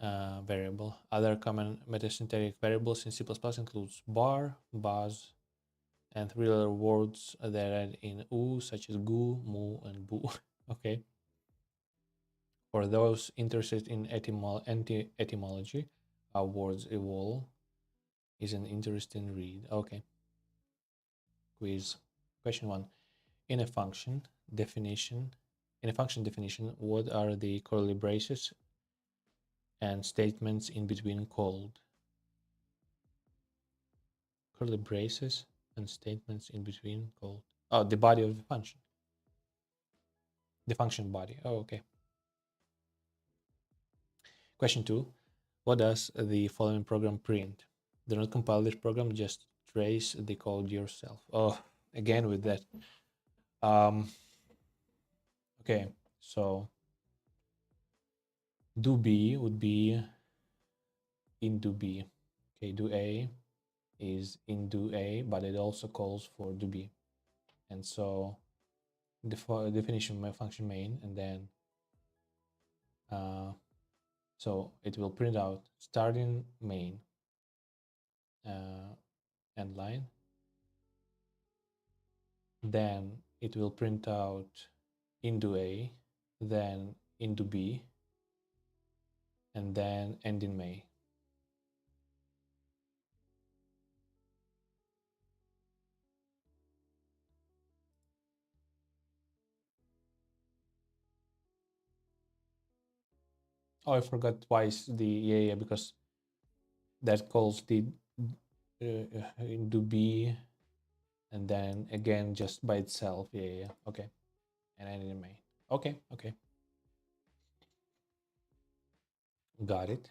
variable, other common metasynthetic variables in C++ includes bar, buzz, and three other words that end in oo, such as goo, moo, and boo. Okay. For those interested in etymology, how words evolve is an interesting read. Okay. Quiz. Question 1. In a function definition, what are the curly braces and statements in between called? Curly braces and statements in between called? Oh, the body of the function. The function body. Oh, okay. Question 2. What does the following program print? Do not compile this program, just trace the code yourself. Oh, again with that. Okay, so do B would be in do B. Okay, do A is in do A, but it also calls for do B. And so the definition of my function main, and then so it will print out starting main end line. Then it will print out into A, then into B, and then end in May. Oh, I forgot twice the yeah, because that calls the into B, and then again just by itself. Yeah. Okay, and end in May. Okay. Got it.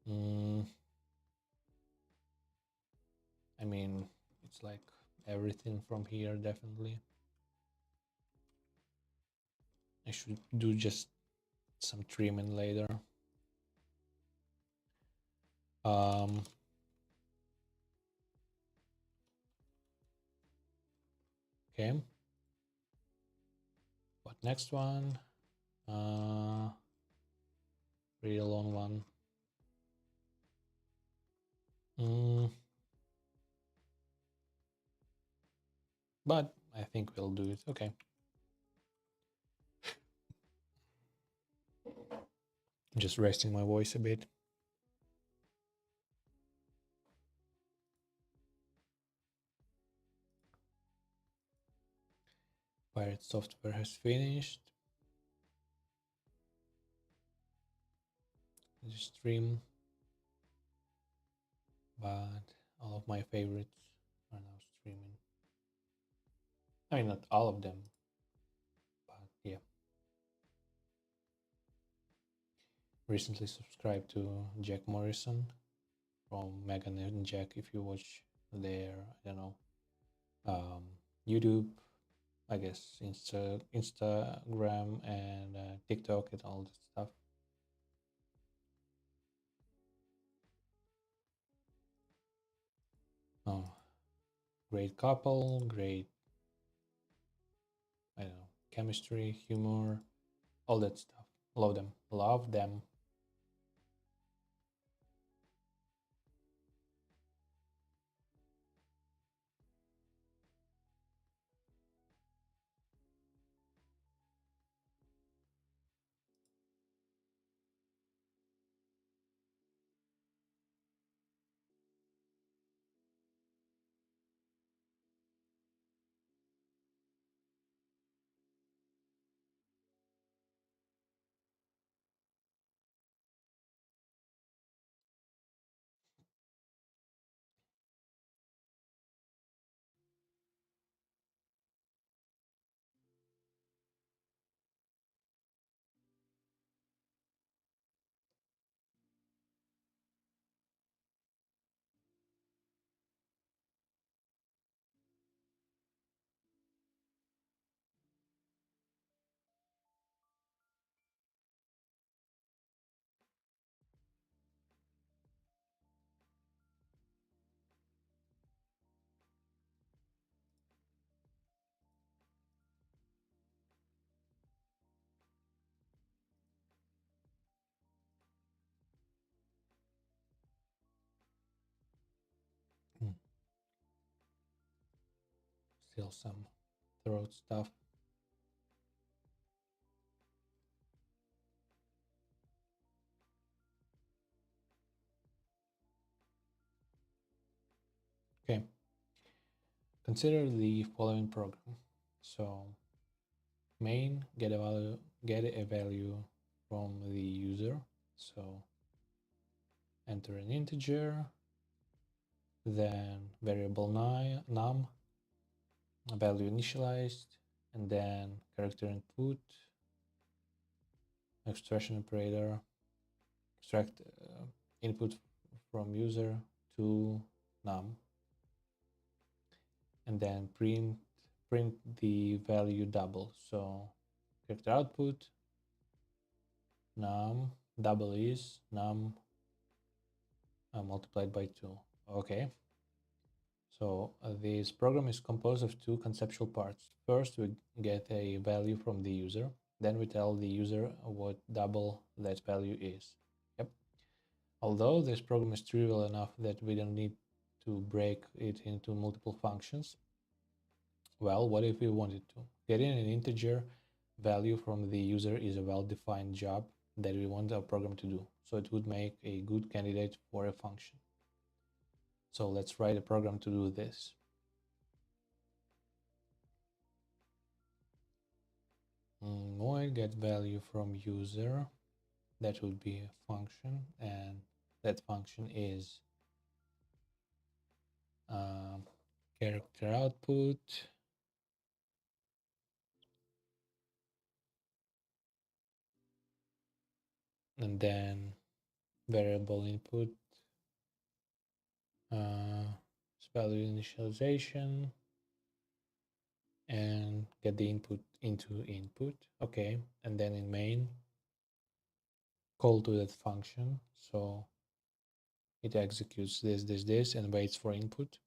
I mean, it's like everything from here, definitely. I should do just some trimming later. Okay. What next one? Pretty long one. But I think we'll do it. Okay. Just resting my voice a bit. Pirate software has finished. The stream, but all of my favorites are now streaming. I mean, not all of them, but yeah. Recently subscribed to Jack Morrison from Megan and Jack. If you watch their, I don't know, YouTube, I guess Instagram and TikTok and all that stuff. Oh, great couple, great, I don't know, chemistry, humor, all that stuff. Love them. Love them. still some throat stuff. Okay. Consider the following program. So main get a value from the user. So enter an integer, then variable num, a value initialized, and then character input, extraction operator, extract input from user to num, and then print the value double. So character output num double is num multiplied by 2. Okay. So this program is composed of two conceptual parts. First, we get a value from the user. Then we tell the user what double that value is. Yep. Although this program is trivial enough that we don't need to break it into multiple functions, well, what if we wanted to? Getting an integer value from the user is a well-defined job that we want our program to do. So it would make a good candidate for a function. So let's write a program to do this. Void get value from user. That would be a function, and that function is character output and then variable input, value initialization, and get the input into input. Okay, and then in main call to that function, so it executes this and waits for input.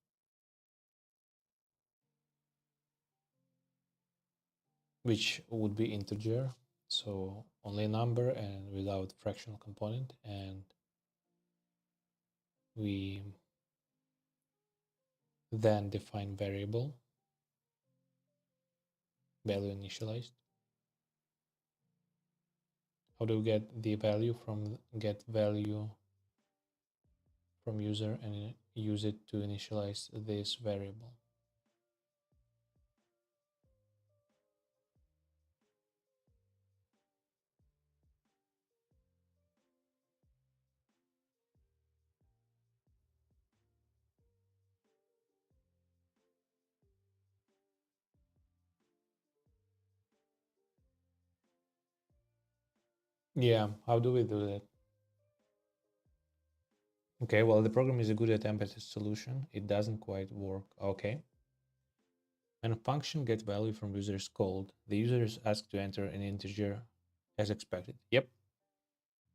Which would be integer, so only a number and without fractional component, and we then define variable value initialized. How do we get the value from get value from user and use it to initialize this variable? Yeah, how do we do that? Okay, well, the program is a good attempt at a solution. It doesn't quite work. Okay. When a function gets value from user is called, the user is asked to enter an integer as expected. Yep.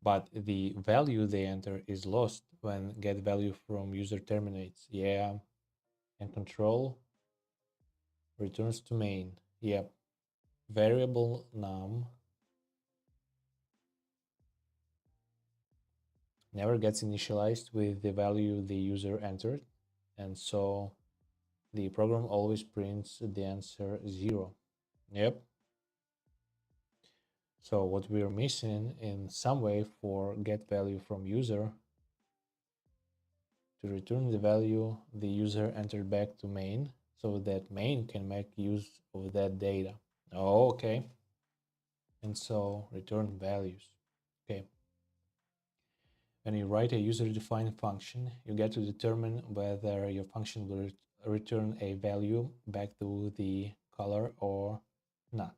But the value they enter is lost when get value from user terminates. Yeah. And control returns to main. Yep. Variable num never gets initialized with the value the user entered, and so the program always prints the answer 0. Yep. So what we're missing in some way for get value from user to return the value the user entered back to main, so that main can make use of that data. Oh, okay. And so return values. Okay. When you write a user-defined function, you get to determine whether your function will return a value back to the caller or not.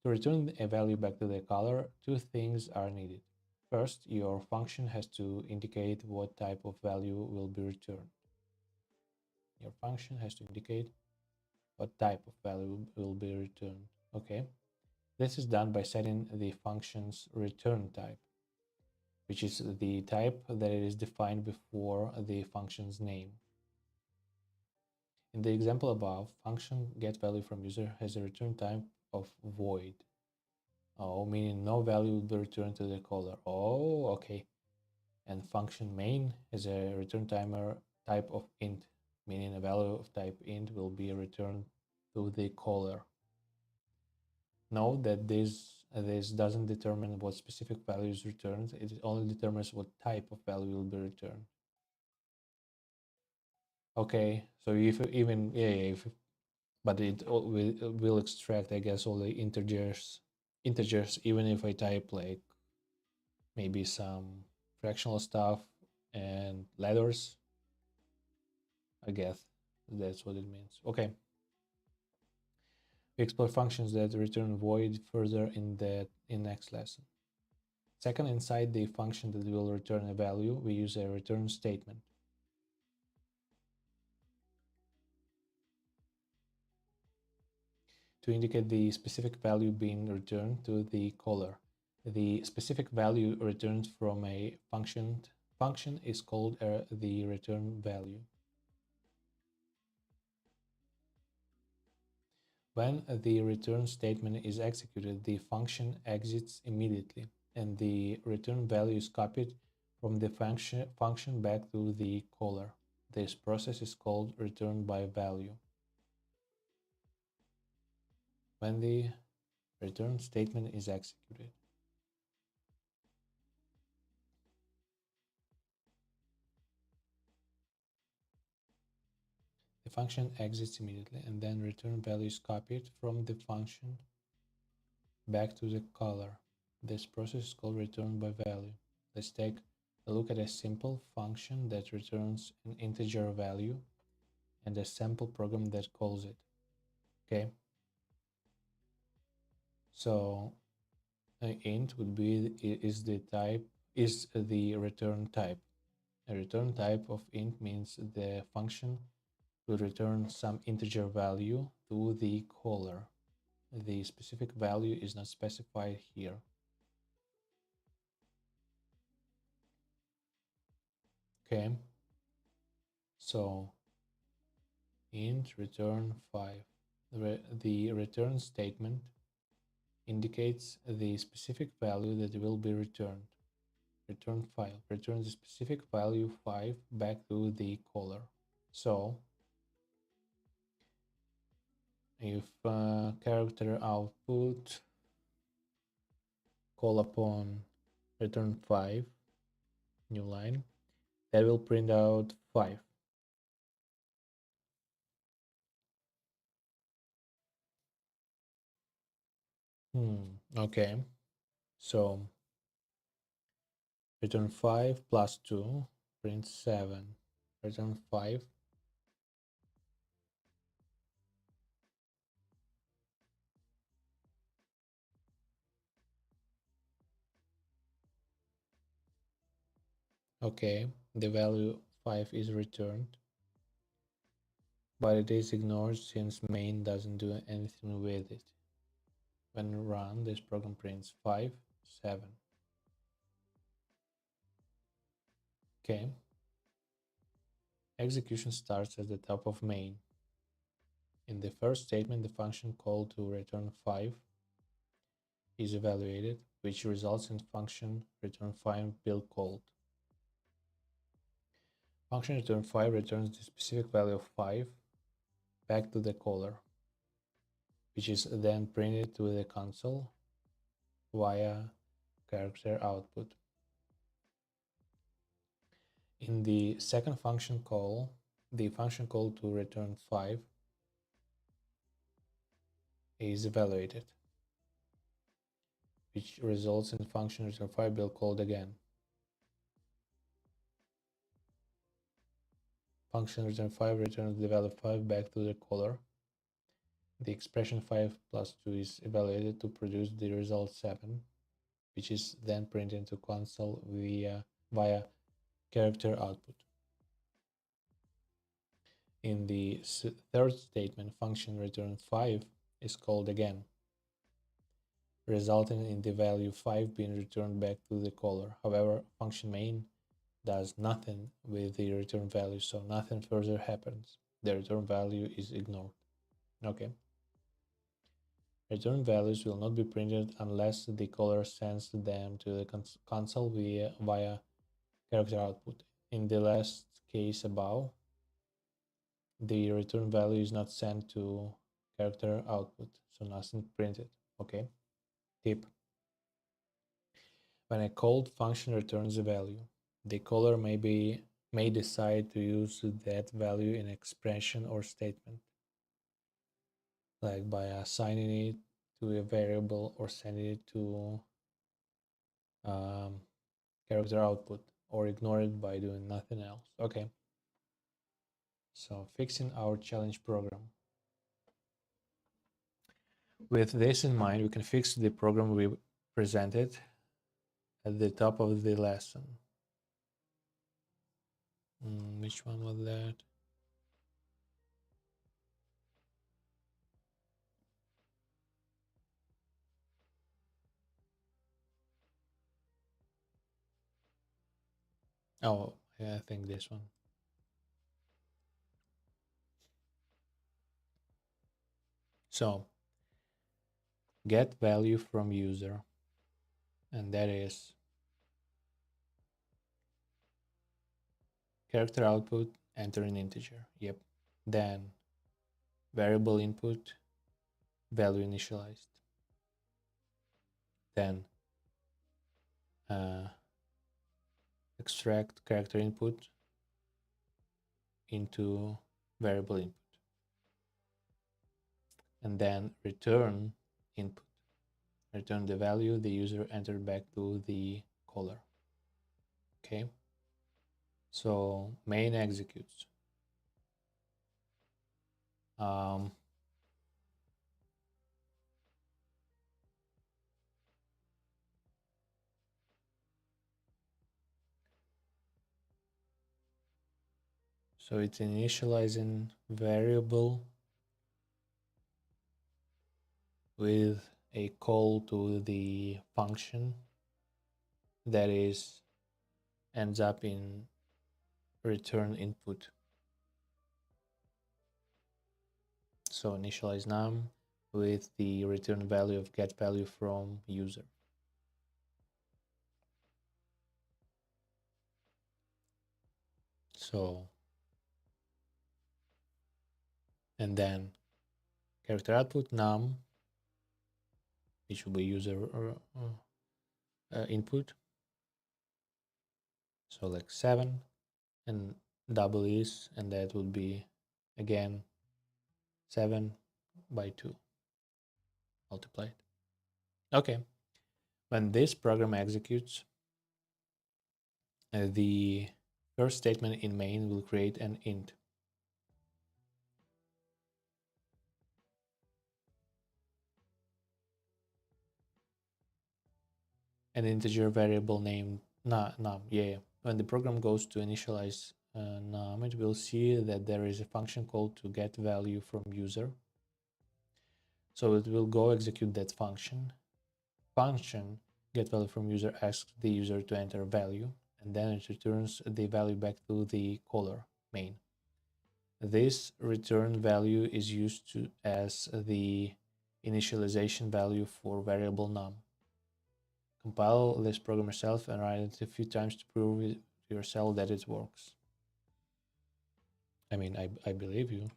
To return a value back to the caller, two things are needed. First, your function has to indicate what type of value will be returned. Your function has to indicate what type of value will be returned. Okay. This is done by setting the function's return type, which is the type that it is defined before the function's name. In the example above, function getValue from user has a return type of void. Oh, meaning no value will be returned to the caller. Oh, okay. And function main has a return type of int, meaning a value of type int will be returned to the caller. Note that this doesn't determine what specific value is returned. It only determines what type of value will be returned. Okay, so if even but it will extract, I guess, all the integers even if I type like maybe some fractional stuff and letters. I guess that's what it means. Okay. We explore functions that return void further in next lesson. Second, inside the function that will return a value, we use a return statement. To indicate the specific value being returned to the caller. The specific value returned from a function is called the return value. When the return statement is executed, the function exits immediately, and the return value is copied from the function back to the caller. This process is called return by value. When the return statement is executed. The function exits immediately, and then return value is copied from the function back to the caller. This process is called return by value. Let's take a look at a simple function that returns an integer value and a sample program that calls it. Okay. So int would be is the return type. A return type of int means the function will return some integer value to the caller. The specific value is not specified here. Okay, so int return 5. The return statement indicates the specific value that will be returned. Return 5 returns the specific value 5 back to the caller. So if character output call upon return 5 new line, that will print out 5. Okay, so return 5 plus 2 print 7. Return 5 okay, the value 5 is returned, but it is ignored since main doesn't do anything with it. When run, this program prints 5, 7. Okay. Execution starts at the top of main. In the first statement, the function called to return 5 is evaluated, which results in function return 5 build called. Function return 5 returns the specific value of 5 back to the caller, which is then printed to the console via character output. In the second function call, the function call to return 5 is evaluated, which results in function return 5 build called again. Function return 5 returns the value 5 back to the caller. The expression 5 plus 2 is evaluated to produce the result 7, which is then printed to console via character output. In the third statement, function return 5 is called again, resulting in the value 5 being returned back to the caller. However, function main does nothing with the return value, so nothing further happens. The return value is ignored. Okay. Return values will not be printed unless the caller sends them to the console via character output. In the last case above, the return value is not sent to character output, so nothing printed. Okay. Tip: when a called function returns a value, the caller may decide to use that value in expression or statement, like by assigning it to a variable or sending it to character output, or ignore it by doing nothing else. Okay. So fixing our challenge program. With this in mind, we can fix the program we presented at the top of the lesson. Which one was that? Oh, yeah, I think this one. So, get value from user, and that is character output, enter an integer. Yep. Then variable input, value initialized. Then extract character input into variable input. And then return input. Return the value the user entered back to the caller. Okay. So main executes. So it's initializing variable with a call to the function that ends up in return input. So initialize num with the return value of get value from user. So, and then character output num, which will be user input. So like 7 and double is, and that would be again 7 by 2 multiplied. Okay, when this program executes, the first statement in main will create an int. An integer variable named num. Yeah. When the program goes to initialize num, it will see that there is a function called to get value from user. So it will go execute that function. Function get value from user asks the user to enter value, and then it returns the value back to the caller main. This return value is used as the initialization value for variable num. Compile this program yourself and write it a few times to prove it to yourself that it works. I mean, I believe you.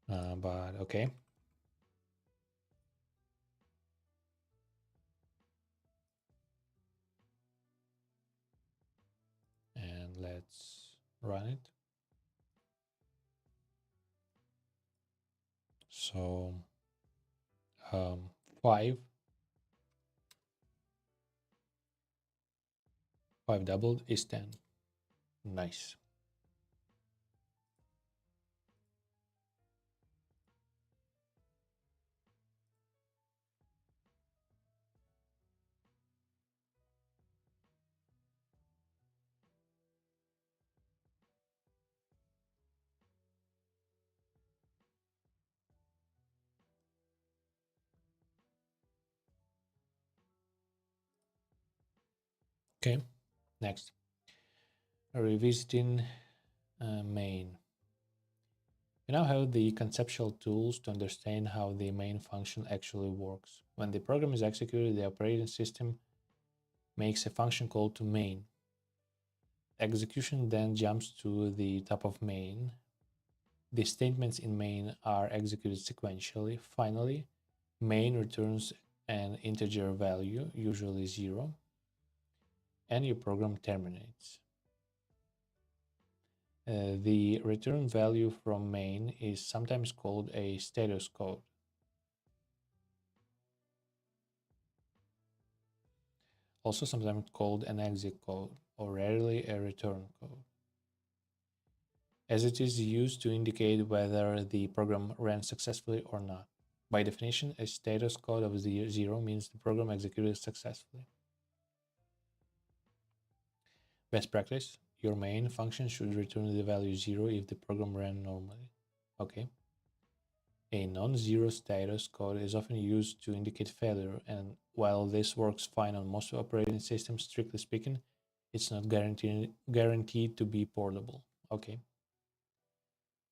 But okay. And let's run it. So 5 doubled is 10. Nice. Okay, next. Revisiting main. We now have the conceptual tools to understand how the main function actually works. When the program is executed, the operating system makes a function call to main. Execution then jumps to the top of main, The statements in main are executed sequentially. Finally, main returns an integer value, usually 0, and your program terminates. The return value from main is sometimes called a status code. Also sometimes called an exit code, or rarely a return code, as it is used to indicate whether the program ran successfully or not. By definition, a status code of 0 means the program executed successfully. Best practice: your main function should return the value 0 if the program ran normally. Okay. A non-zero status code is often used to indicate failure, and while this works fine on most operating systems, strictly speaking, it's not guaranteed to be portable. Okay.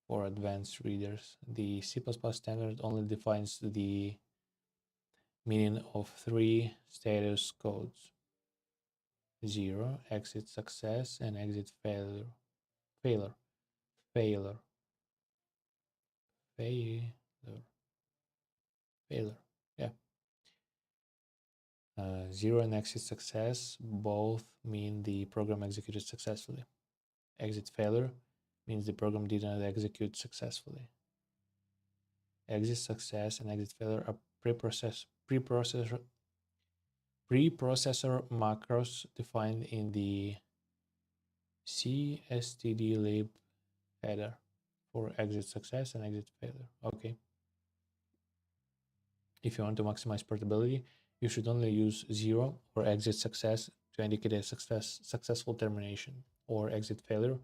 For advanced readers, the C++ standard only defines the meaning of 3 status codes: 0, exit success, and exit failure. Failure. Yeah. 0 and exit success both mean the program executed successfully. Exit failure means the program did not execute successfully. Exit success and exit failure are preprocessor macros defined in the cstdlib header for exit success and exit failure. Okay. If you want to maximize portability, you should only use 0 or exit success to indicate a successful termination, or exit failure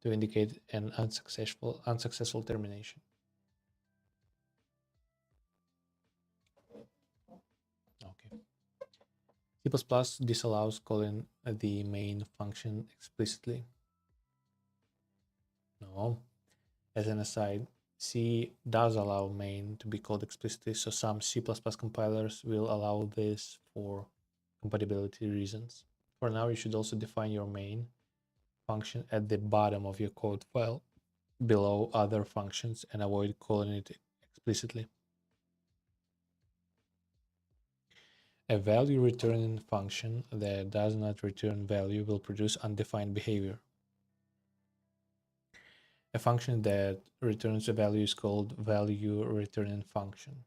to indicate an unsuccessful termination. Okay. C++ disallows calling the main function explicitly. No. As an aside, C does allow main to be called explicitly, so some C++ compilers will allow this for compatibility reasons. For now, you should also define your main function at the bottom of your code file, below other functions, and avoid calling it explicitly. A value returning function that does not return value will produce undefined behavior. A function that returns a value is called value returning function.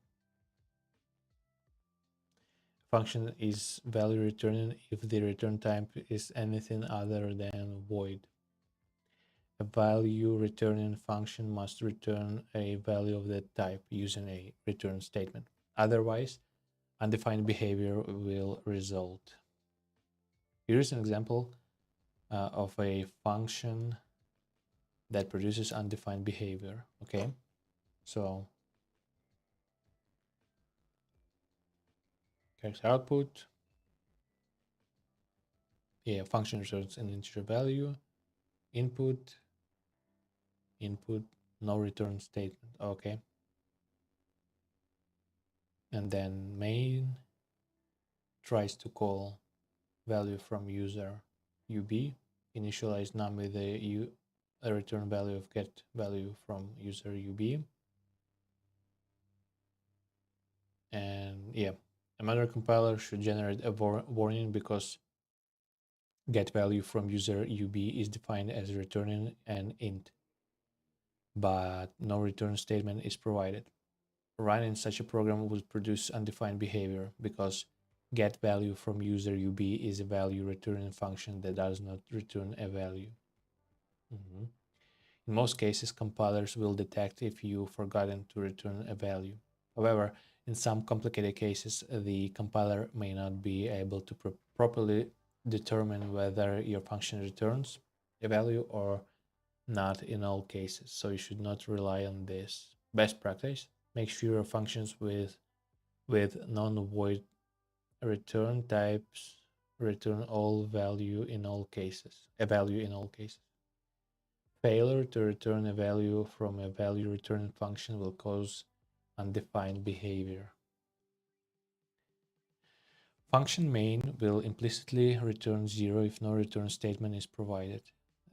A function is value returning if the return type is anything other than void. A value returning function must return a value of that type using a return statement. Otherwise, undefined behavior will result. Here is an example of a function that produces undefined behavior. Okay, so character output. Yeah, function returns an integer value. Input, no return statement. Okay. And then main tries to call value from user ub, initialize num with a return value of get value from user ub. And yeah, another compiler should generate a warning because get value from user ub is defined as returning an int, but no return statement is provided. Running such a program would produce undefined behavior because get value from user ub is a value returning function that does not return a value. In most cases, compilers will detect if you've forgotten to return a value. However, in some complicated cases, the compiler may not be able to properly determine whether your function returns a value or not in all cases, so you should not rely on this. Best practice: make sure your functions with non-void return types return a value in all cases. Failure to return a value from a value returning function will cause undefined behavior. Function main will implicitly return 0 if no return statement is provided.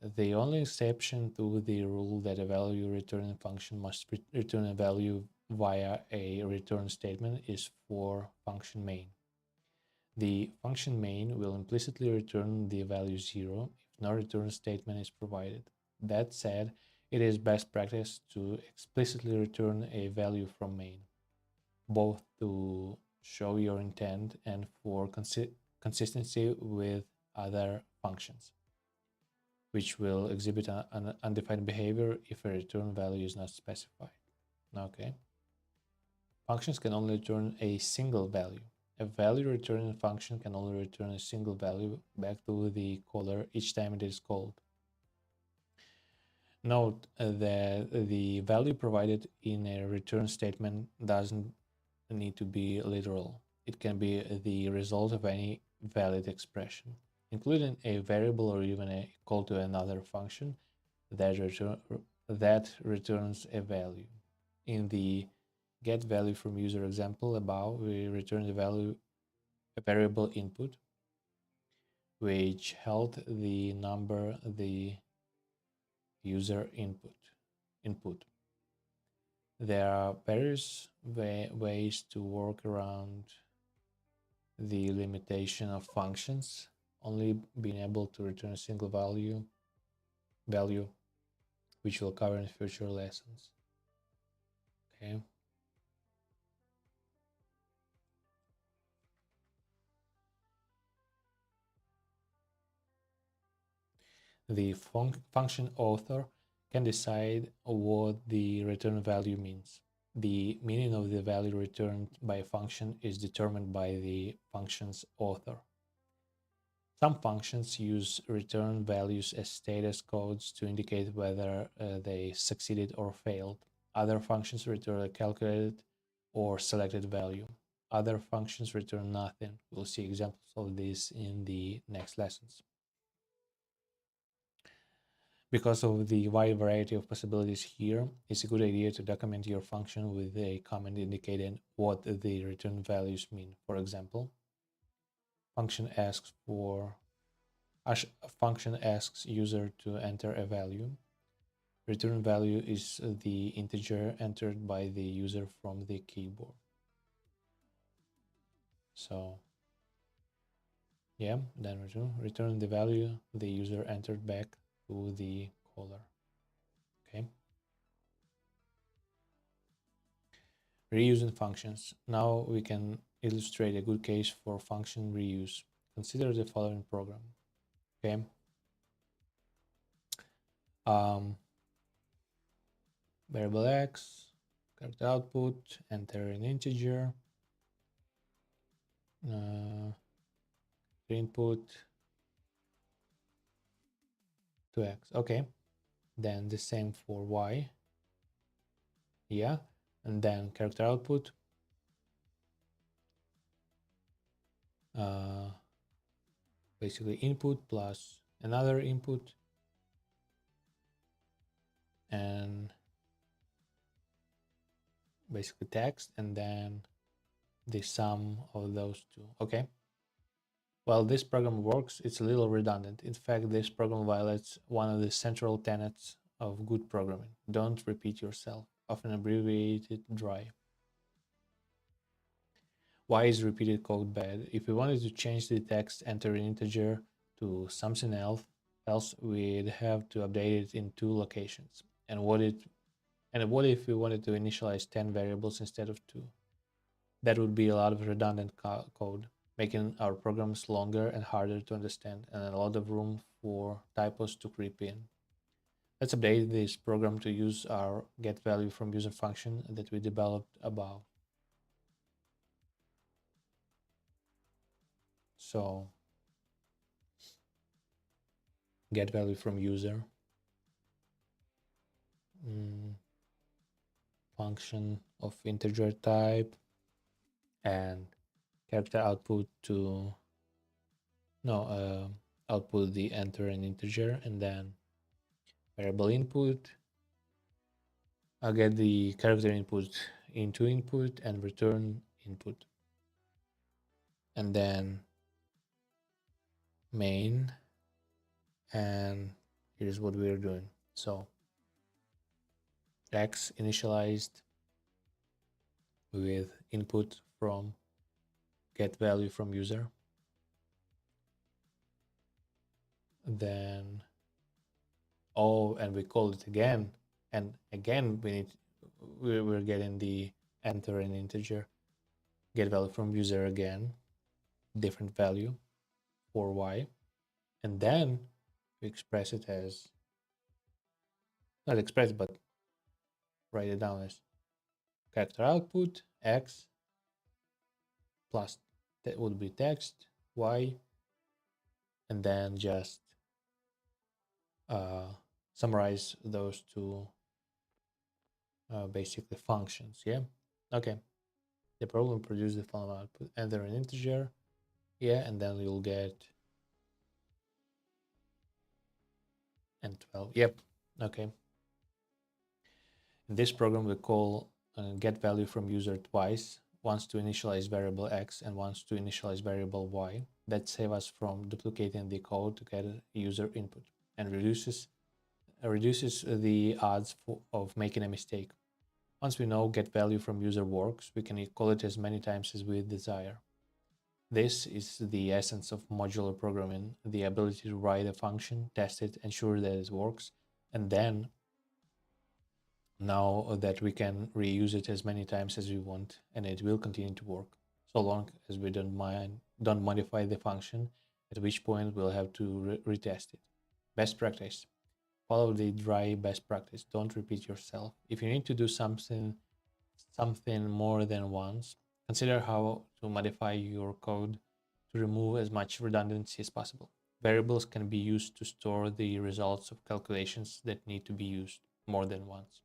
The only exception to the rule that a value returning function must return a value via a return statement is for function main. The function main will implicitly return the value 0 if no return statement is provided. That said, it is best practice to explicitly return a value from main, both to show your intent and for consistency with other functions, which will exhibit an undefined behavior if a return value is not specified. Okay. Functions can only return a single value. A value returning function can only return a single value back to the caller each time it is called. Note that the value provided in a return statement doesn't need to be literal. It can be the result of any valid expression, including a variable or even a call to another function that returns a value. In the get value from user example above, we return the value a variable input, which held the number the user input. There are various ways to work around the limitation of functions only being able to return a single value, which we'll cover in future lessons. Okay. The function author can decide what the return value means. The meaning of the value returned by a function is determined by the function's author. Some functions use return values as status codes to indicate whether they succeeded or failed. Other functions return a calculated or selected value. Other functions return nothing. We'll see examples of this in the next lessons. Because of the wide variety of possibilities here, it's a good idea to document your function with a comment indicating what the return values mean. For example, function asks user to enter a value. Return value is the integer entered by the user from the keyboard. So, yeah, then return the value the user entered back to the caller. Okay. Reusing functions. Now we can illustrate a good case for function reuse. Consider the following program. Okay. Variable x, character output, enter an integer, input to x. Okay, then the same for y. Yeah, and then character output, basically input plus another input, and basically text, and then the sum of those two. Okay. While this program works, it's a little redundant. In fact, this program violates one of the central tenets of good programming. Don't repeat yourself, often abbreviated dry. Why is repeated code bad? If we wanted to change the text enter an integer to something else, we'd have to update it in 2 locations. And what if we wanted to initialize 10 variables instead of 2? That would be a lot of redundant code, making our programs longer and harder to understand, and a lot of room for typos to creep in. Let's update this program to use our getValue from user function that we developed above. So, getValue from user, function of integer type, and character output to output the enter an integer, and then variable input. I'll get the character input into input and return input, and then main, and here's what we're doing. So x initialized with input from get value from user. Then and we call it again, and again we're getting the enter an integer, get value from user again, different value for y, and then we express it as, not express, but write it down as character output x plus that would be text y, and then just summarize those two basically functions. Yeah, okay. The program will produce the following output: enter an integer, yeah, and then you'll get and 12. Yep, okay. In this program we call get value from user twice, once to initialize variable x and once to initialize variable y. That saves us from duplicating the code to get a user input and reduces the odds of making a mistake. Once we know get value from user works, we can call it as many times as we desire. This is the essence of modular programming, the ability to write a function, test it, ensure that it works, and then now that we can reuse it as many times as we want, and it will continue to work, so long as we don't modify the function, at which point we'll have to retest it. Best practice. Follow the dry best practice. Don't repeat yourself. If you need to do something more than once, consider how to modify your code to remove as much redundancy as possible. Variables can be used to store the results of calculations that need to be used more than once,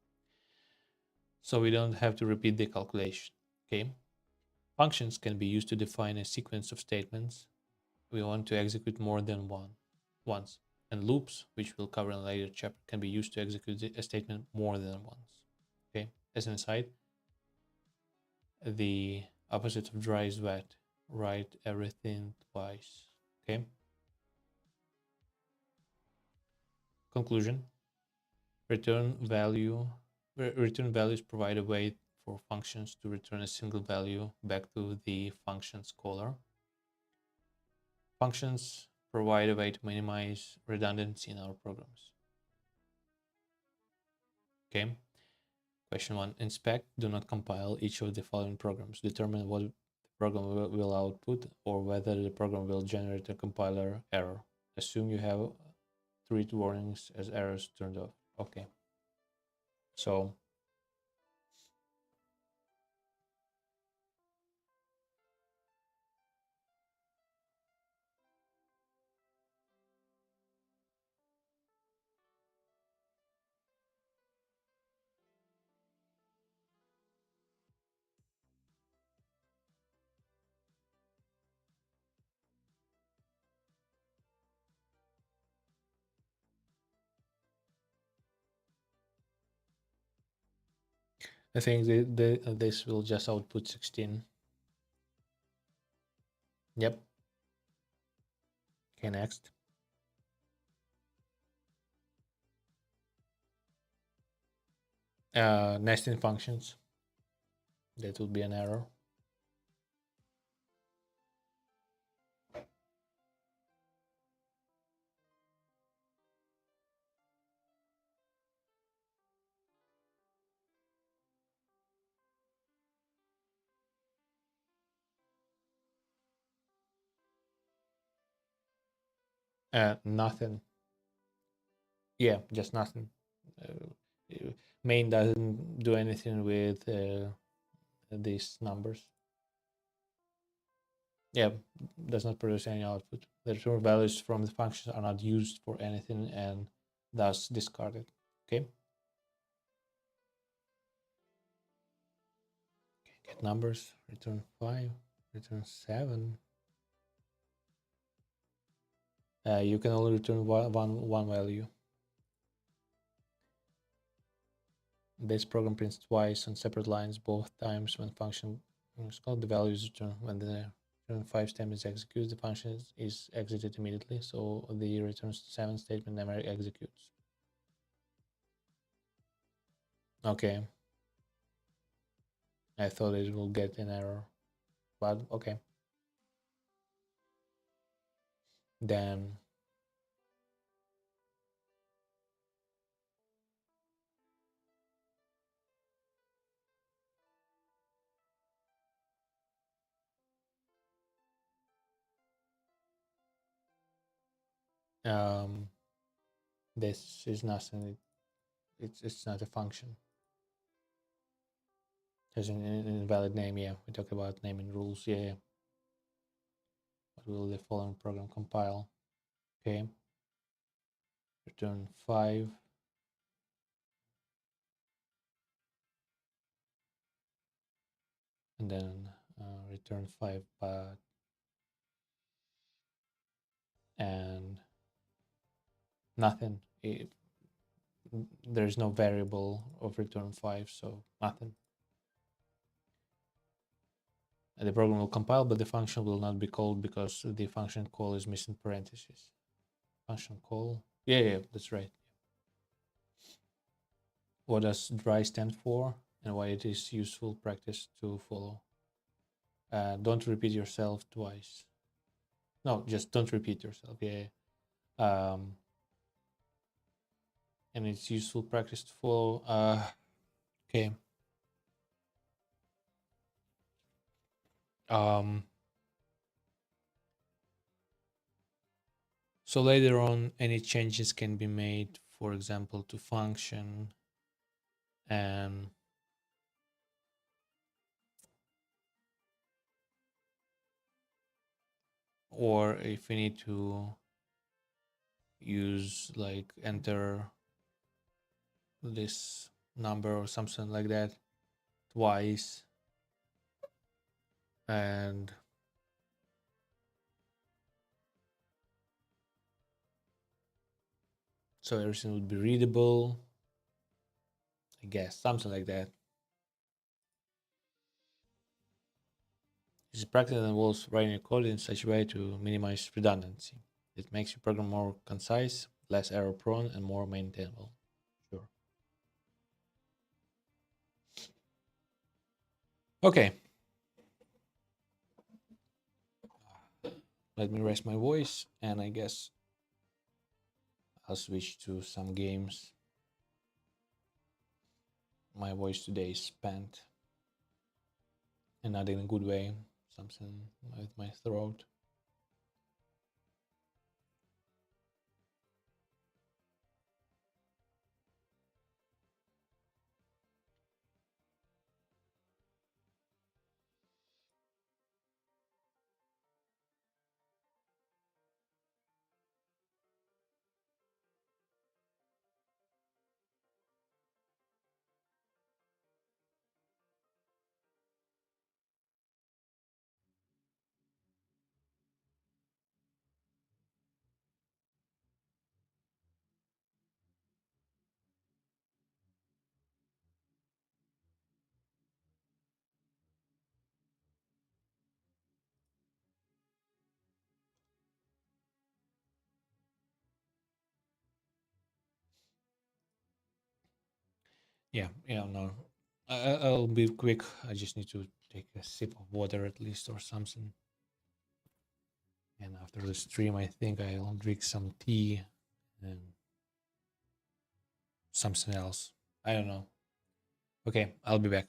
so we don't have to repeat the calculation. Okay. Functions can be used to define a sequence of statements we want to execute more than once. And loops, which we'll cover in a later chapter, can be used to execute a statement more than once. Okay, as an aside, the opposite of dry is wet. Write everything twice. Okay. Conclusion. Return values provide a way for functions to return a single value back to the function's caller. Functions provide a way to minimize redundancy in our programs. Okay. Question 1. Inspect, do not compile each of the following programs. Determine what the program will output or whether the program will generate a compiler error. Assume you have treat warnings as errors turned off. Okay. So I think this will just output 16. Yep. Okay, next. Nesting functions. That would be an error. Nothing. Yeah, just nothing. Main doesn't do anything with these numbers. Yeah, does not produce any output. The return values from the functions are not used for anything and thus discarded. Okay. Get numbers, return 5, return 7. You can only return one value. This program prints twice on separate lines, both times when function is called. The values return when they're return 5 statement executes, the function is exited immediately, so the returns 7 statement never executes. Okay. I thought it will get an error, but okay. Then this is nothing. It's not a function. There's an invalid name. Yeah, we talked about naming rules. Yeah. What will the following program compile? Okay. Return 5. And then return 5 but and nothing. There's no variable of return 5, so nothing. And the program will compile, but the function will not be called because the function call is missing parentheses. Function call. Yeah, that's right. What does dry stand for and why it is useful practice to follow? Don't repeat yourself twice. No, just don't repeat yourself. Yeah. And it's useful practice to follow. Okay. So later on, any changes can be made, for example, to function and or if we need to use like enter this number or something like that twice, and so everything would be readable, I guess, something like that. This practice involves writing code in such a way to minimize redundancy. It makes your program more concise, less error prone, and more maintainable. Sure. Okay. Let me rest my voice, and I guess I'll switch to some games. My voice today is spent, and not in a good way. Something with my throat. Yeah, no. I'll be quick. I just need to take a sip of water at least or something. And after the stream, I think I'll drink some tea and something else. I don't know. Okay, I'll be back.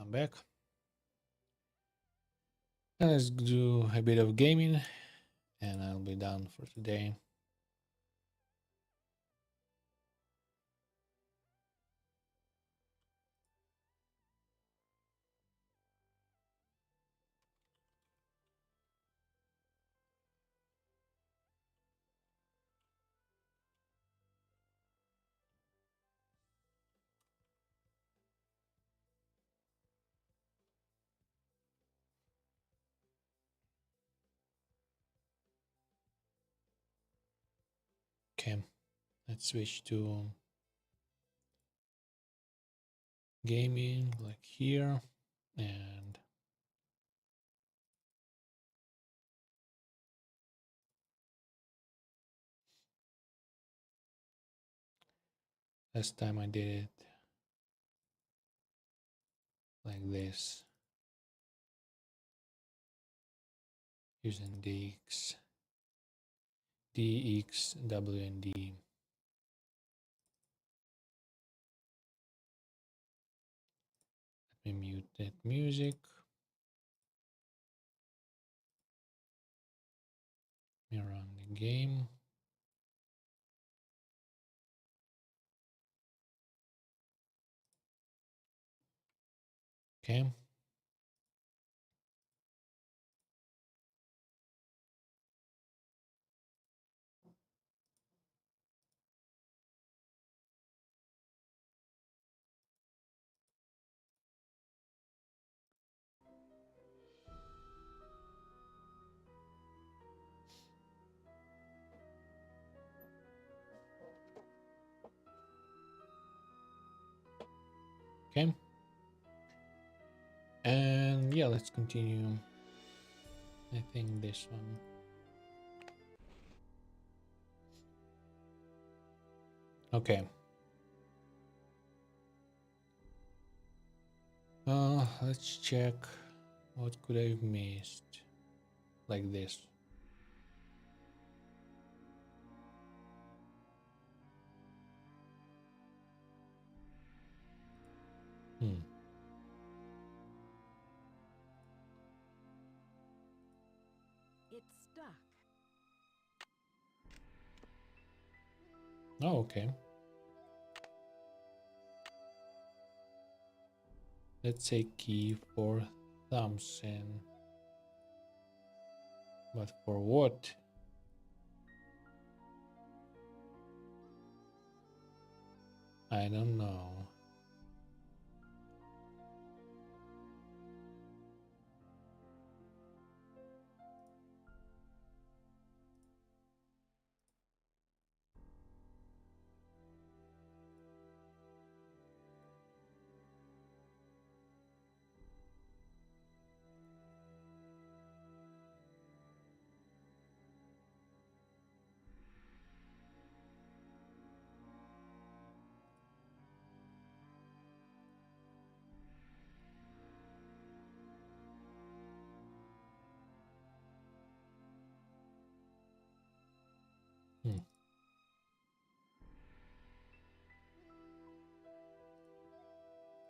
I'm back. And let's do a bit of gaming and I'll be done for today. Okay, let's switch to gaming like here, and last time I did it like this using DX, W, and D. Let me mute that music. Let me run the game. Okay. Okay. And yeah, let's continue. I think this one. Okay. Let's check what could I have missed like this. It's stuck. Oh, okay. Let's say key for Thompson. But for what? I don't know.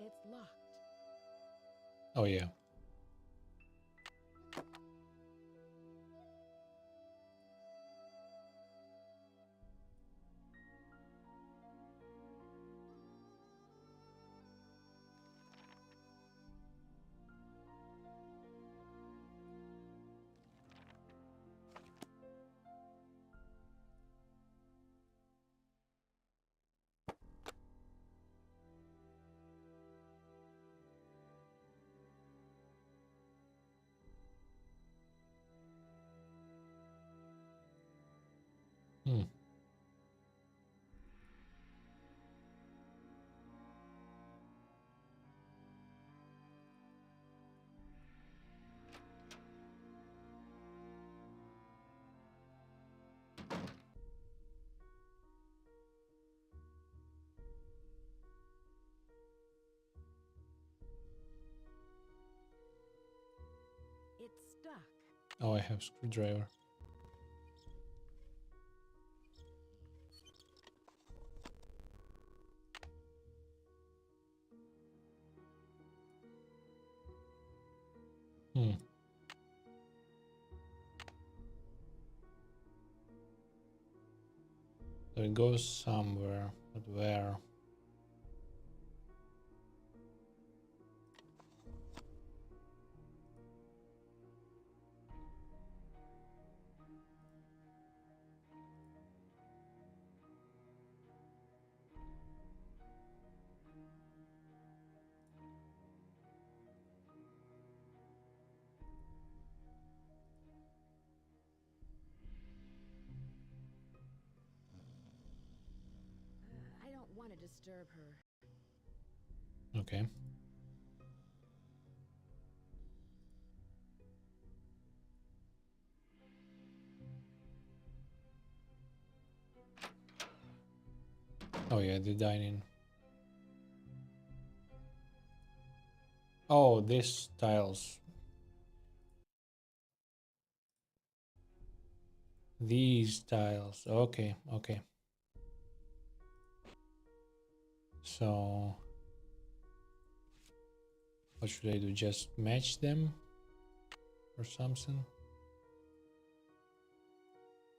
It's locked. Oh yeah. It's stuck. Oh, I have screwdriver. So it goes somewhere, but where? I don't want to disturb her. Okay. Oh yeah, the dining. Oh, this tiles. These tiles. Okay, okay. So what should I do? Just match them or something?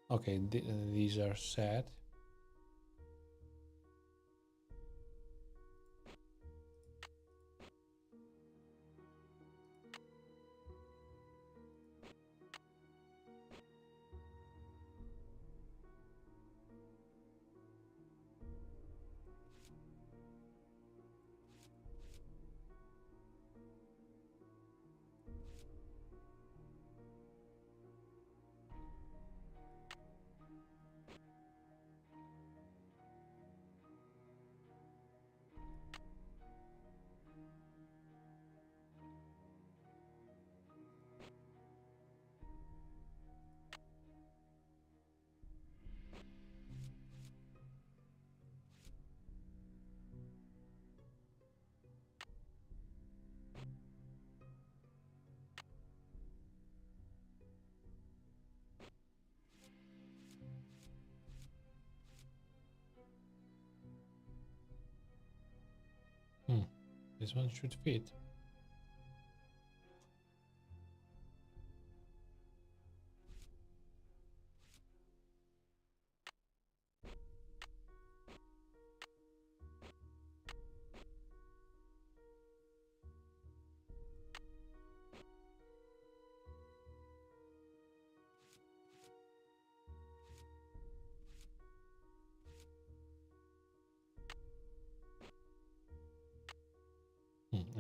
Okay, these are set. This one should fit.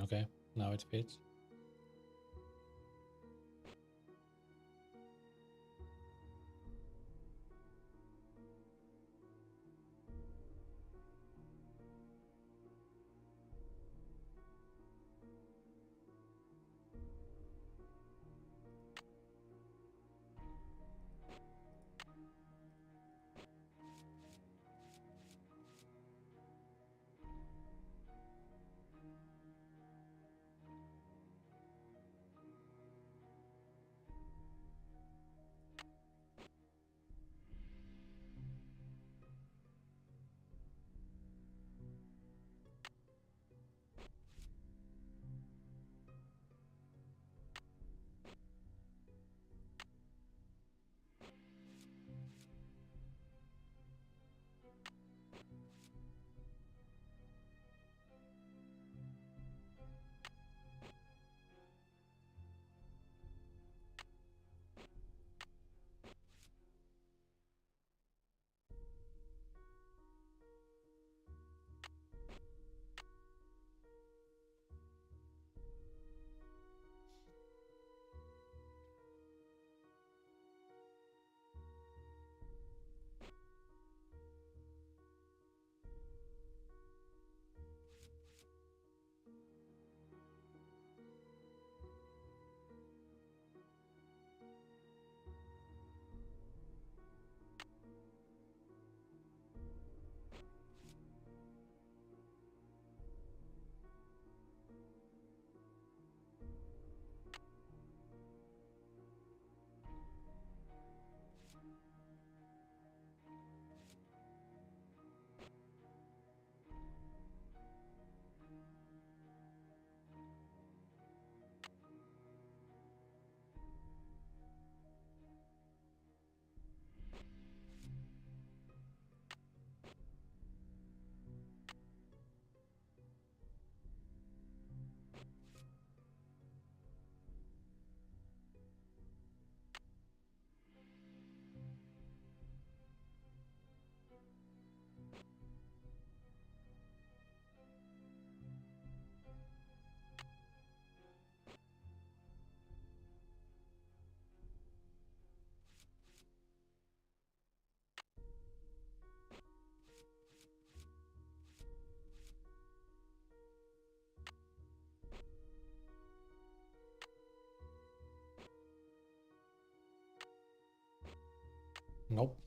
Okay, now it fits. Nope.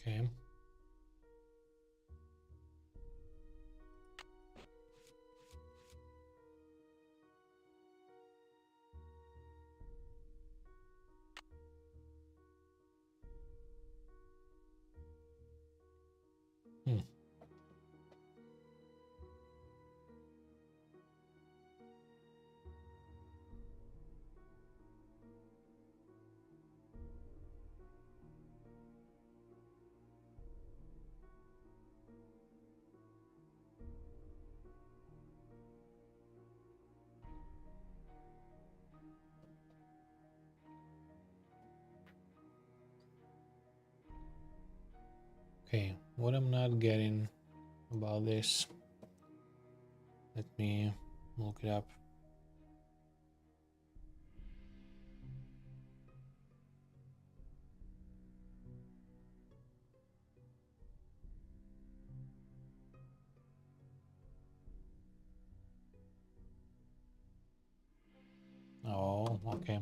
Okay. Hmm. Okay, what I'm not getting about this, let me look it up. Oh, okay.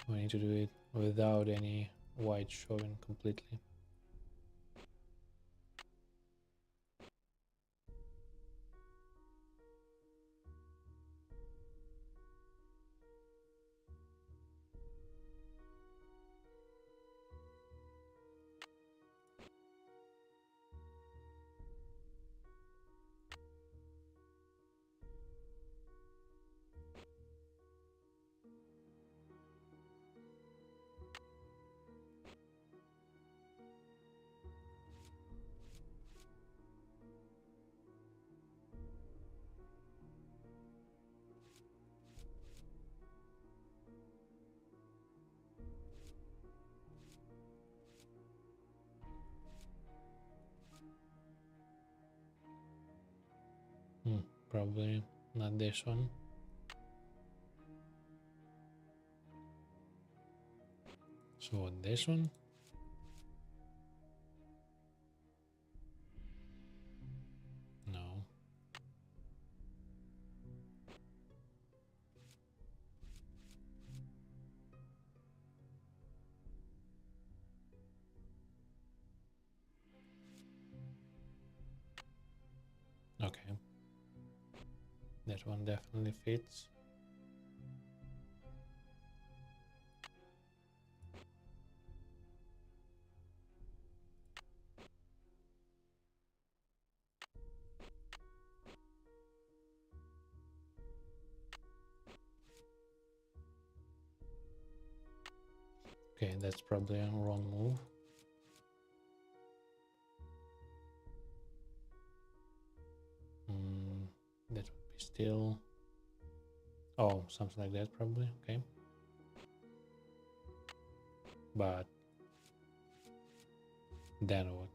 So I need to do it without any white showing completely. probably not this one. So this one? No. Okay. That one definitely fits. Okay, that's probably a wrong move. That would be still... Oh, something like that probably, okay. But then what?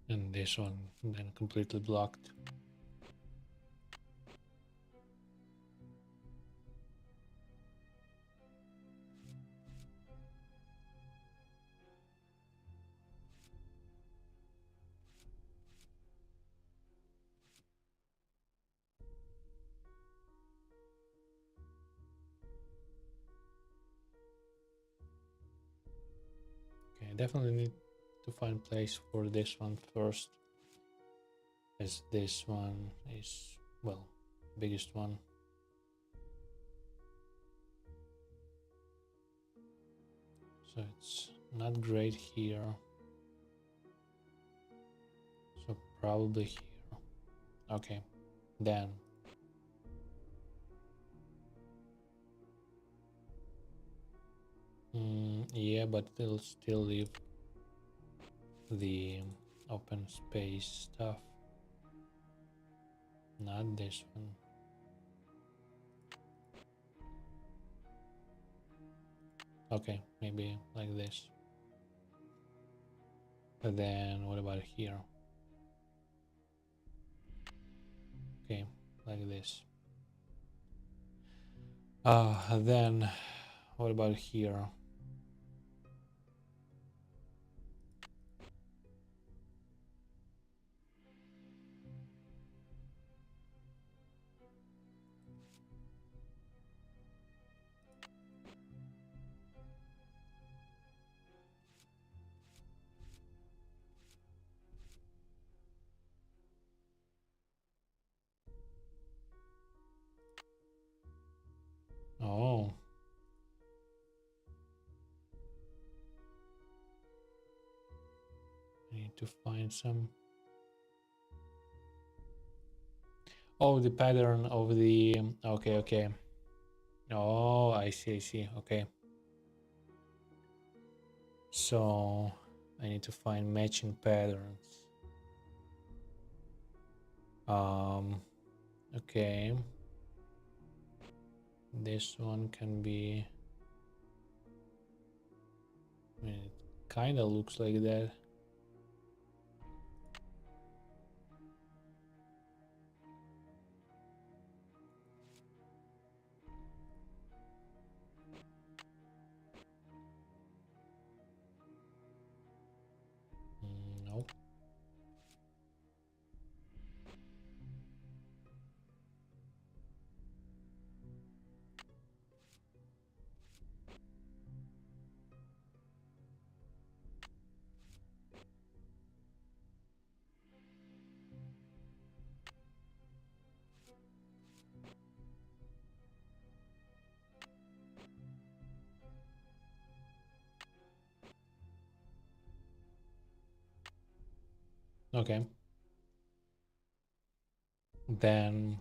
And this one then completely blocked. Okay, I definitely need to find place for this one first, as this one is, well, biggest one. So it's not great here. So probably here. Okay, then. Yeah, but it'll still leave the open space stuff. Not this one. Okay, maybe like this. But then what about here? Okay, like this. Then what about here? Oh. I need to find some. Oh, the pattern of the... Okay, okay. Oh, I see, okay. So I need to find matching patterns. Okay. This one can be... I mean, it kind of looks like that. Nope. Okay. Then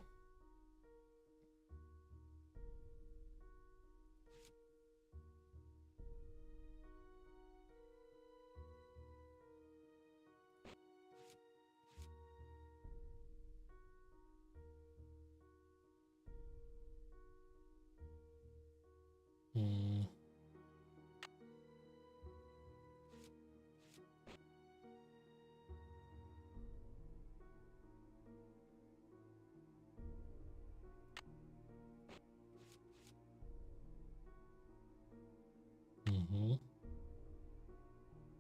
mm, mhm.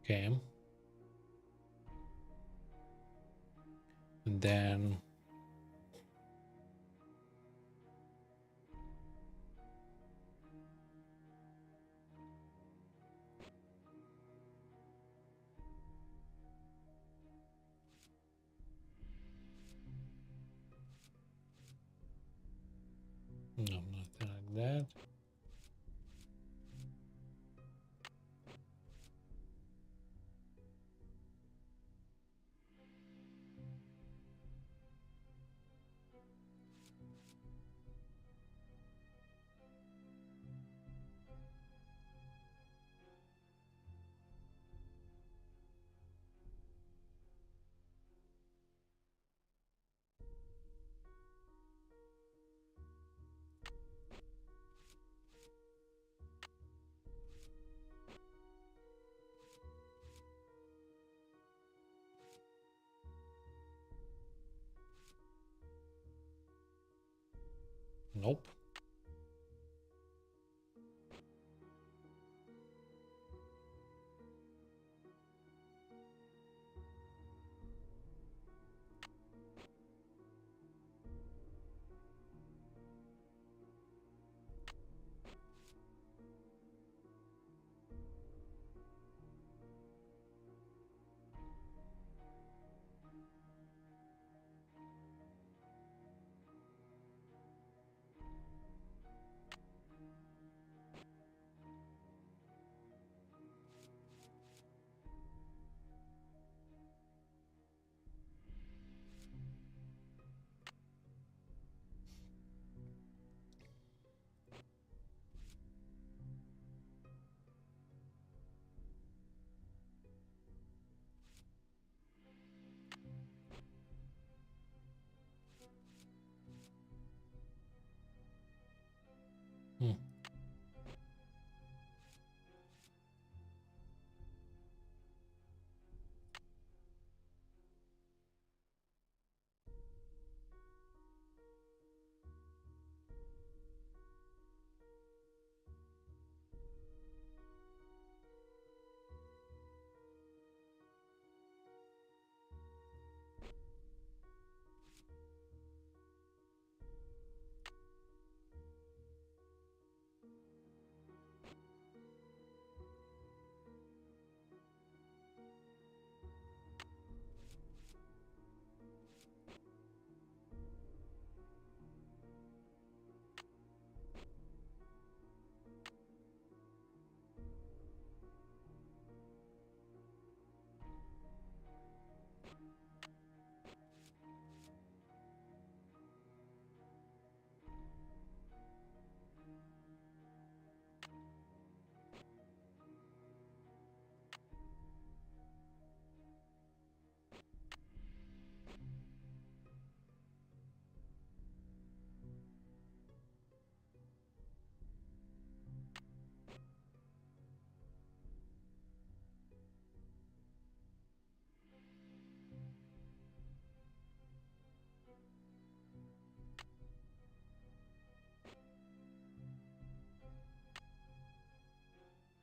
Okay. And then no, nothing like that. Nope. Hmm.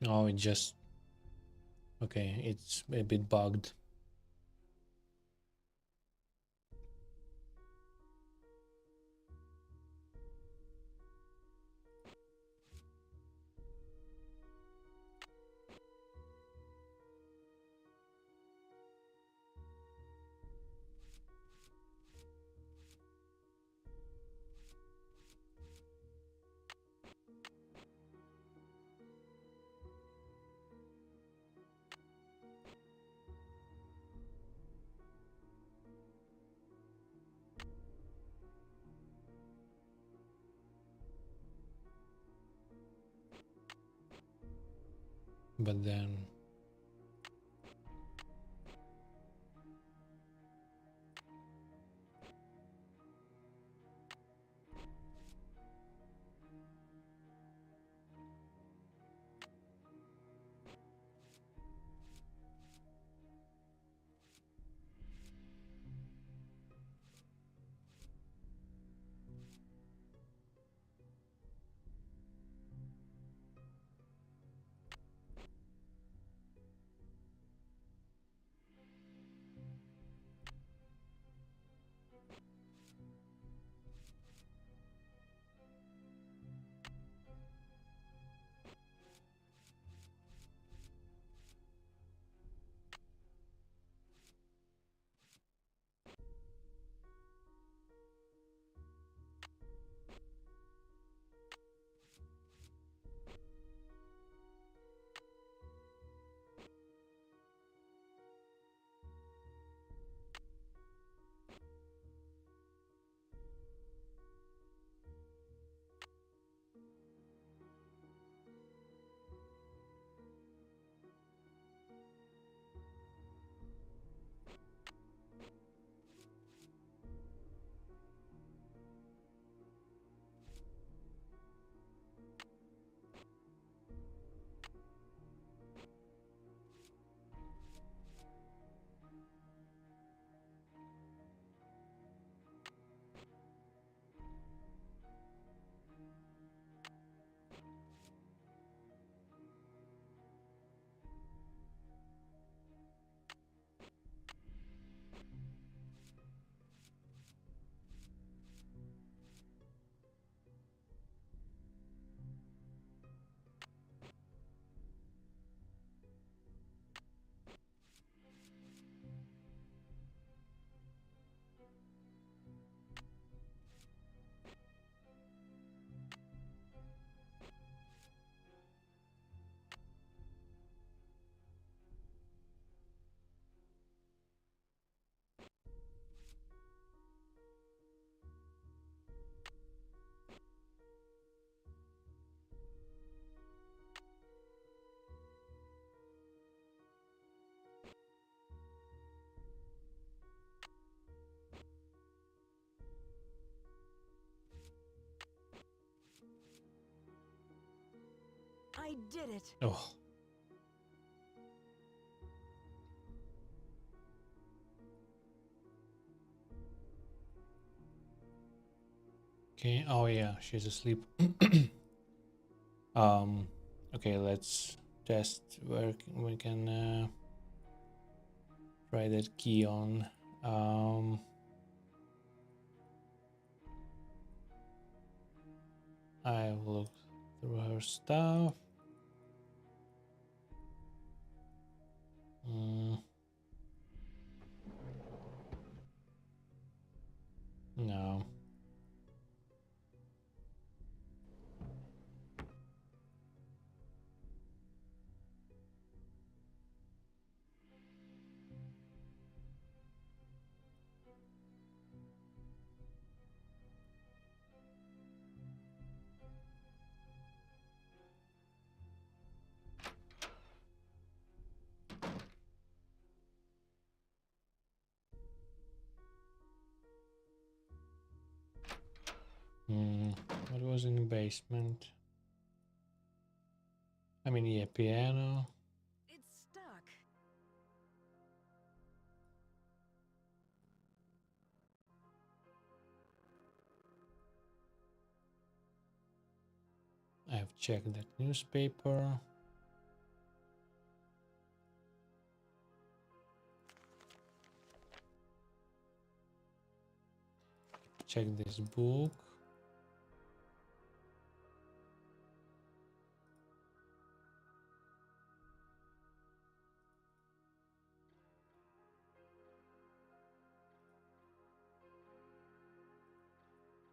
Oh, it just okay. It's a bit bugged. but then I did it. oh. Okay, oh yeah, she's asleep. Okay, let's test where we can try that key on. I will look through her stuff. No. What was in the basement? I mean, yeah, piano. It's stuck. I've checked that newspaper. Check this book.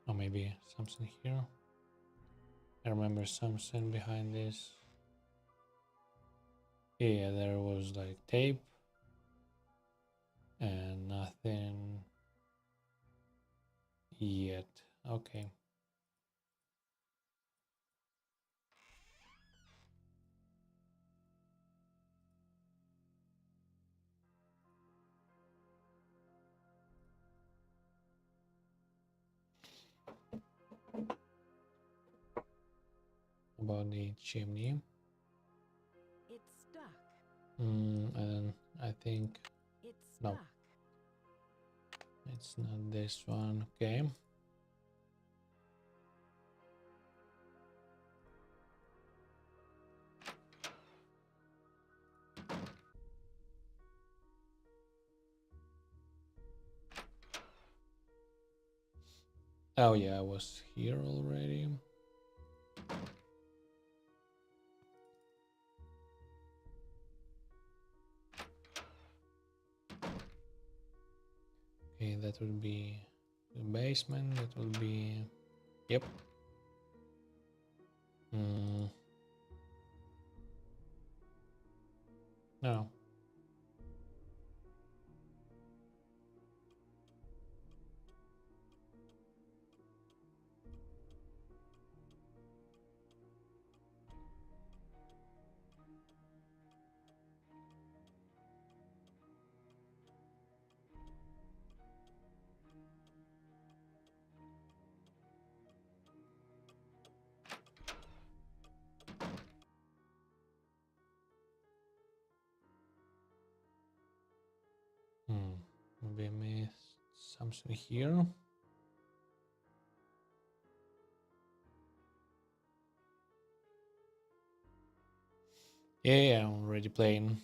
Or maybe something here. I remember something behind this. Yeah, there was like tape and nothing yet. Okay. about the chimney. It's stuck. And I think It's no, stuck. it's not this one. Okay. Oh yeah, I was here already. Okay, that would be the basement. That would be, yep. No. Maybe I missed something here. Yeah, I'm already playing.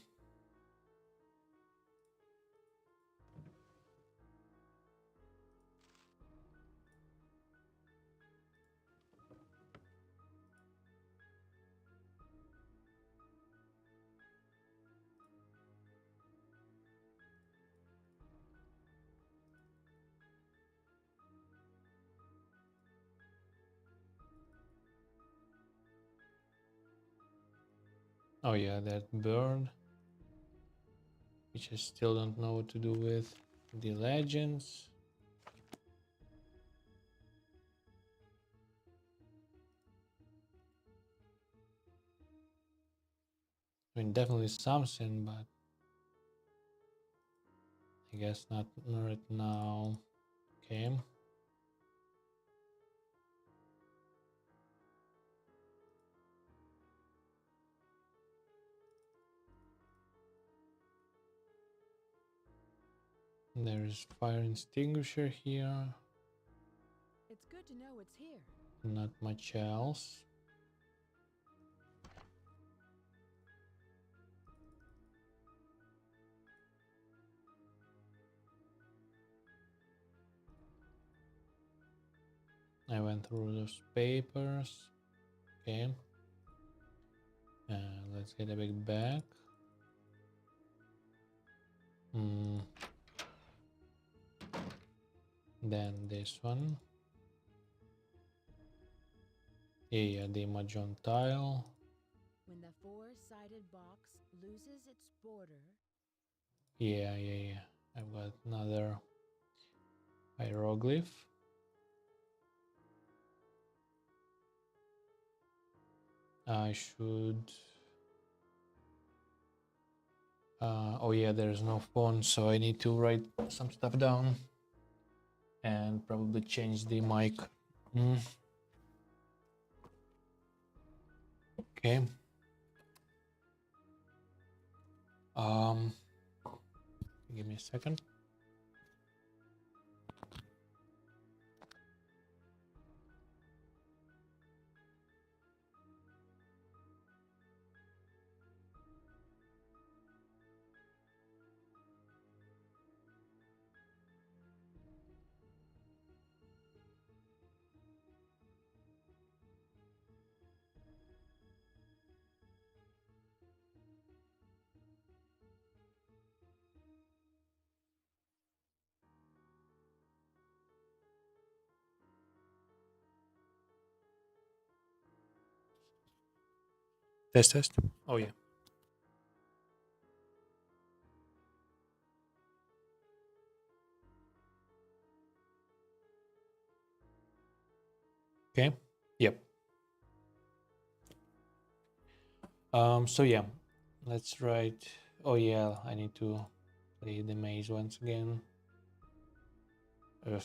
Oh yeah, that bird, which I still don't know what to do with. The legends. I mean, definitely something, but I guess not right now. Okay. There is fire extinguisher here. It's good to know it's here. Not much else. I went through those papers. Okay. Let's get a big back. Then this one. Yeah, the Mahjong tile. When the four-sided box loses its border. Yeah. I've got another hieroglyph. I should... oh yeah, there's no phone, so I need to write some stuff down. And probably change the mic. Okay. Give me a second. Test. Oh yeah. Okay. Yep. So yeah, let's write. Oh yeah, I need to play the maze once again. Ugh.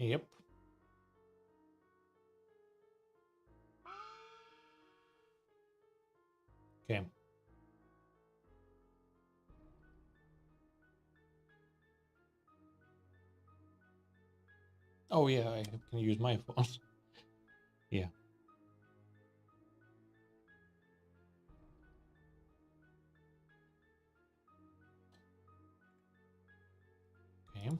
Yep. Okay. Oh yeah, I can use my phone. Yeah. Okay.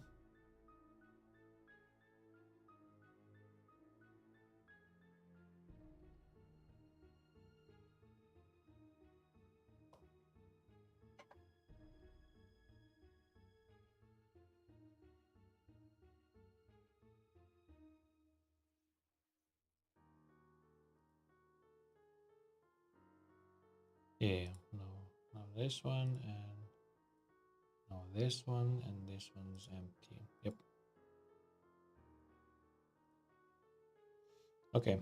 Yeah, no, now this one, and now this one, and this one's empty. Yep. Okay.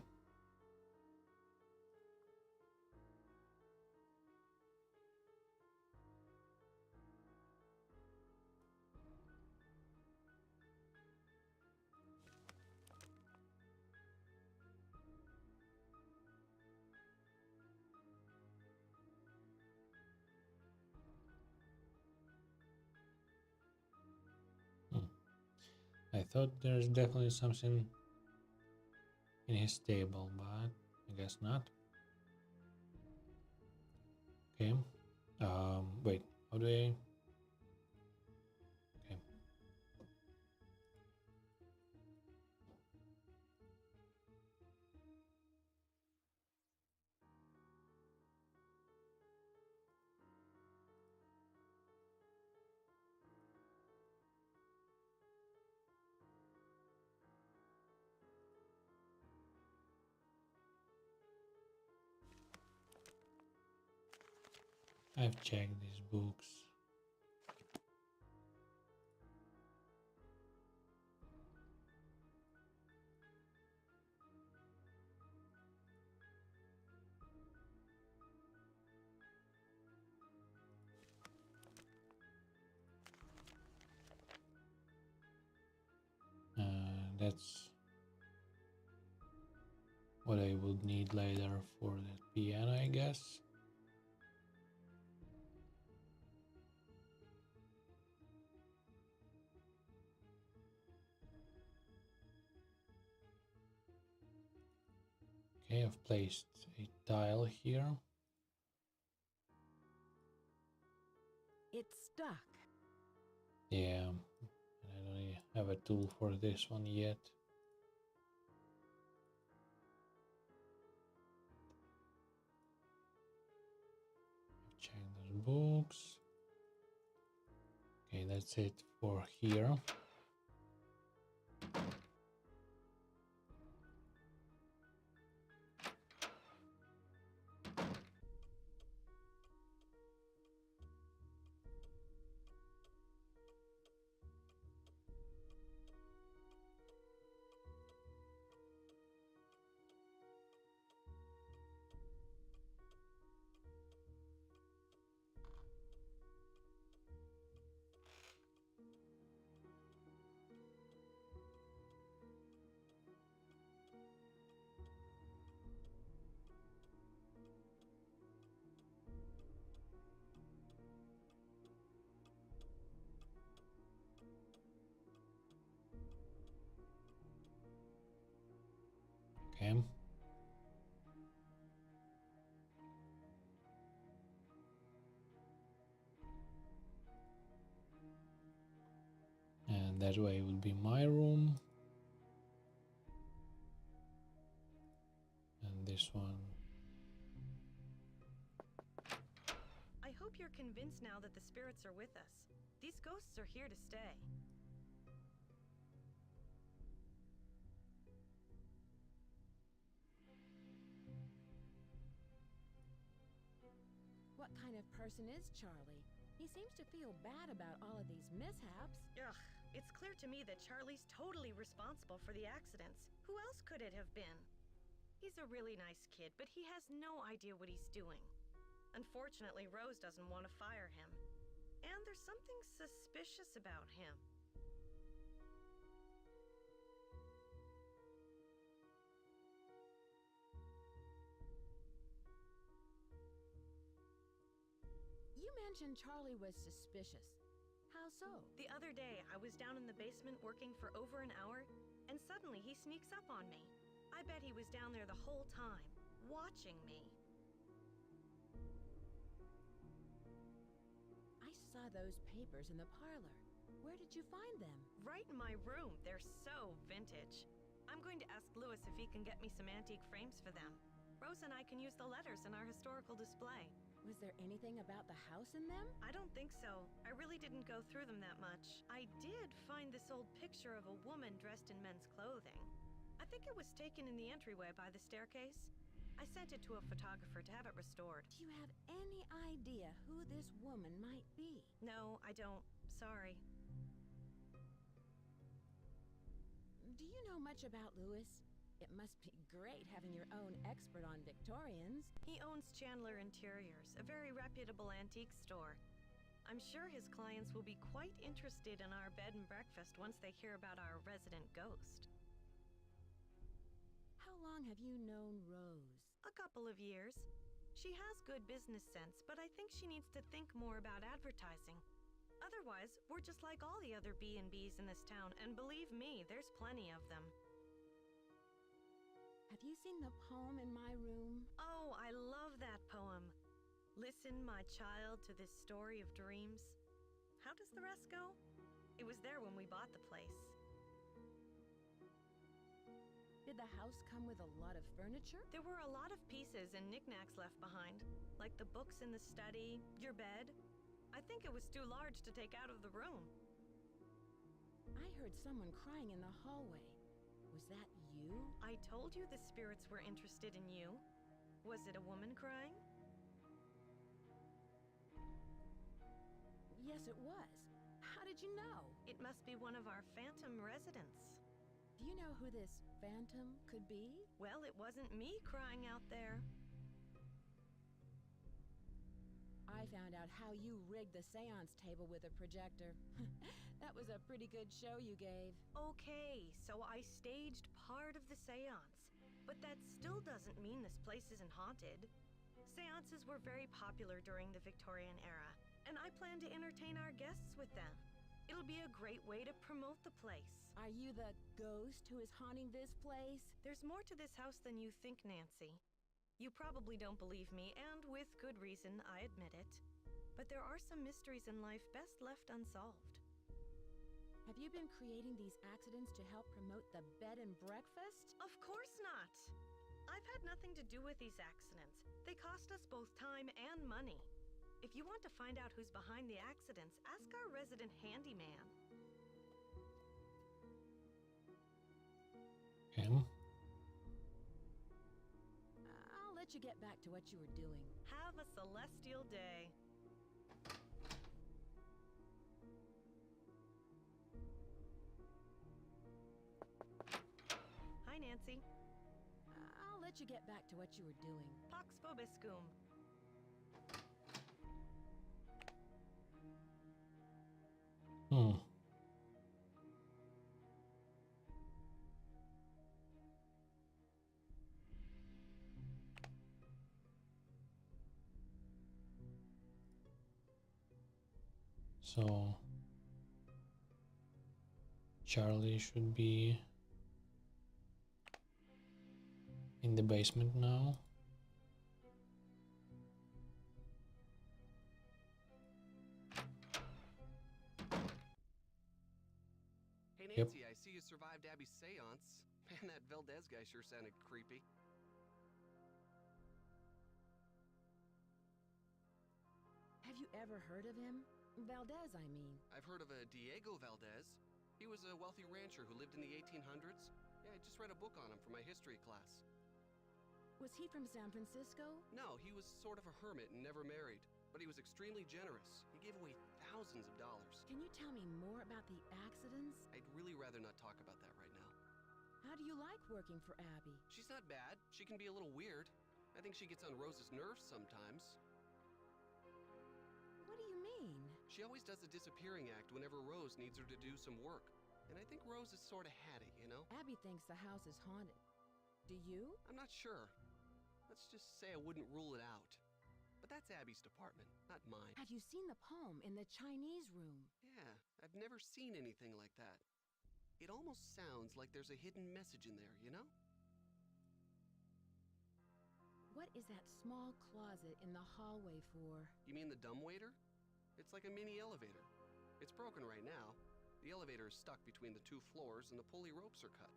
I thought there's definitely something in his table, but I guess not. Okay. Wait, how do I? Okay. I've checked these books. That's what I would need later for the piano, I guess. Okay, I've placed a tile here. It's stuck. Yeah, I don't really have a tool for this one yet. Check those books. Okay, that's it for here. Okay. And that way would be my room. And this one. I hope you're convinced now that the spirits are with us. These ghosts are here to stay. What kind of person is Charlie? He seems to feel bad about all of these mishaps. Ugh, it's clear to me that Charlie's totally responsible for the accidents. Who else could it have been? He's a really nice kid, but he has no idea what he's doing. Unfortunately, Rose doesn't want to fire him. And there's something suspicious about him. mentioned Charlie was suspicious. How so? The other day, I was down in the basement working for over an hour, and suddenly he sneaks up on me. I bet he was down there the whole time, watching me. I saw those papers in the parlor. Where did you find them? Right in my room. They're so vintage. I'm going to ask Louis if he can get me some antique frames for them. Rose and I can use the letters in our historical display. Was there anything about the house in them? I don't think so. I really didn't go through them that much. I did find this old picture of a woman dressed in men's clothing. I think it was taken in the entryway by the staircase. I sent it to a photographer to have it restored. Do you have any idea who this woman might be? No, I don't. Sorry. Do you know much about Louis? It must be great having your own expert on Victorians. He owns Chandler Interiors, a very reputable antique store. I'm sure his clients will be quite interested in our bed and breakfast once they hear about our resident ghost. How long have you known Rose? A couple of years. She has good business sense, but I think she needs to think more about advertising. Otherwise, we're just like all the other B&Bs in this town, and believe me, there's plenty of them. Have you seen the poem in my room? Oh, I love that poem. Listen, my child, to this story of dreams. How does the rest go? It was there when we bought the place. Did the house come with a lot of furniture? There were a lot of pieces and knickknacks left behind, like the books in the study, your bed. I think it was too large to take out of the room. I heard someone crying in the hallway. Was that you? I told you the spirits were interested in you. Was it a woman crying? Yes, it was. How did you know? It must be one of our phantom residents. Do you know who this phantom could be? Well, it wasn't me crying out there. I found out how you rigged the seance table with a projector. That was a pretty good show you gave. Okay, so I staged part of the seance. But that still doesn't mean this place isn't haunted. Seances were very popular during the Victorian era, and I plan to entertain our guests with them. It'll be a great way to promote the place. Are you the ghost who is haunting this place? There's more to this house than you think, Nancy. You probably don't believe me, and with good reason, I admit it. But there are some mysteries in life best left unsolved. Have you been creating these accidents to help promote the bed and breakfast? Of course not. I've had nothing to do with these accidents. They cost us both time and money. If you want to find out who's behind the accidents, ask our resident handyman. Okay. I'll let you get back to what you were doing. Have a celestial day. Hi, Nancy. I'll let you get back to what you were doing. Pax vobiscum. So Charlie should be in the basement now. Hey Nancy, I see you survived Abby's seance. Man, that Valdez guy sure sounded creepy. Have you ever heard of him? Valdez, I mean. I've heard of a Diego Valdez. He was a wealthy rancher who lived in the 1800s. Yeah, I just read a book on him for my history class. Was he from San Francisco? No, he was sort of a hermit and never married. But he was extremely generous. He gave away thousands of dollars. Can you tell me more about the accidents? I'd really rather not talk about that right now. How do you like working for Abby? She's not bad. She can be a little weird. I think she gets on Rose's nerves sometimes. What do you mean? She always does a disappearing act whenever Rose needs her to do some work. And I think Rose is sort of hatty, you know? Abby thinks the house is haunted. Do you? I'm not sure. Let's just say I wouldn't rule it out. But that's Abby's department, not mine. Have you seen the poem in the Chinese room? Yeah, I've never seen anything like that. It almost sounds like there's a hidden message in there, you know? What is that small closet in the hallway for? You mean the dumbwaiter? It's like a mini elevator. It's broken right now. The elevator is stuck between the 2 floors and the pulley ropes are cut.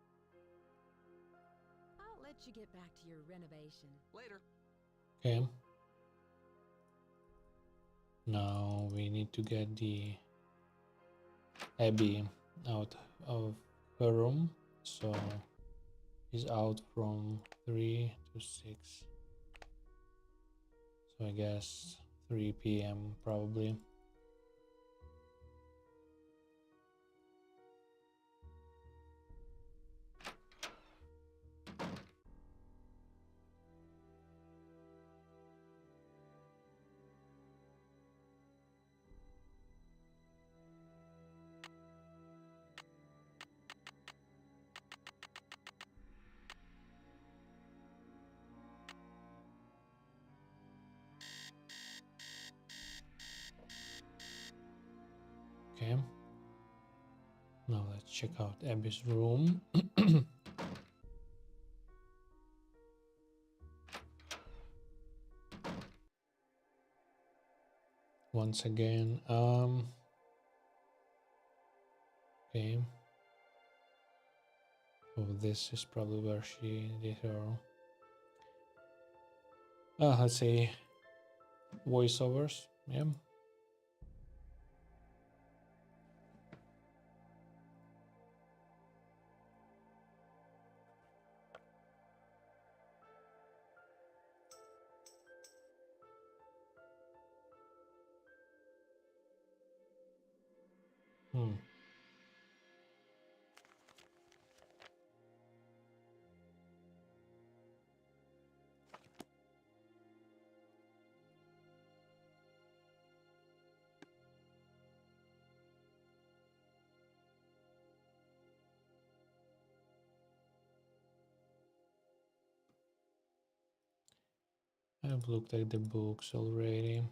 I'll let you get back to your renovation. Later. Okay. Now we need to get the Abby out of her room. So he's out from 3 to 6. So I guess 3 p.m. probably. Okay. Now let's check out Abby's room. Once again, okay. So this is probably where she did her, let's say, voiceovers. Yeah. I've looked at the books already.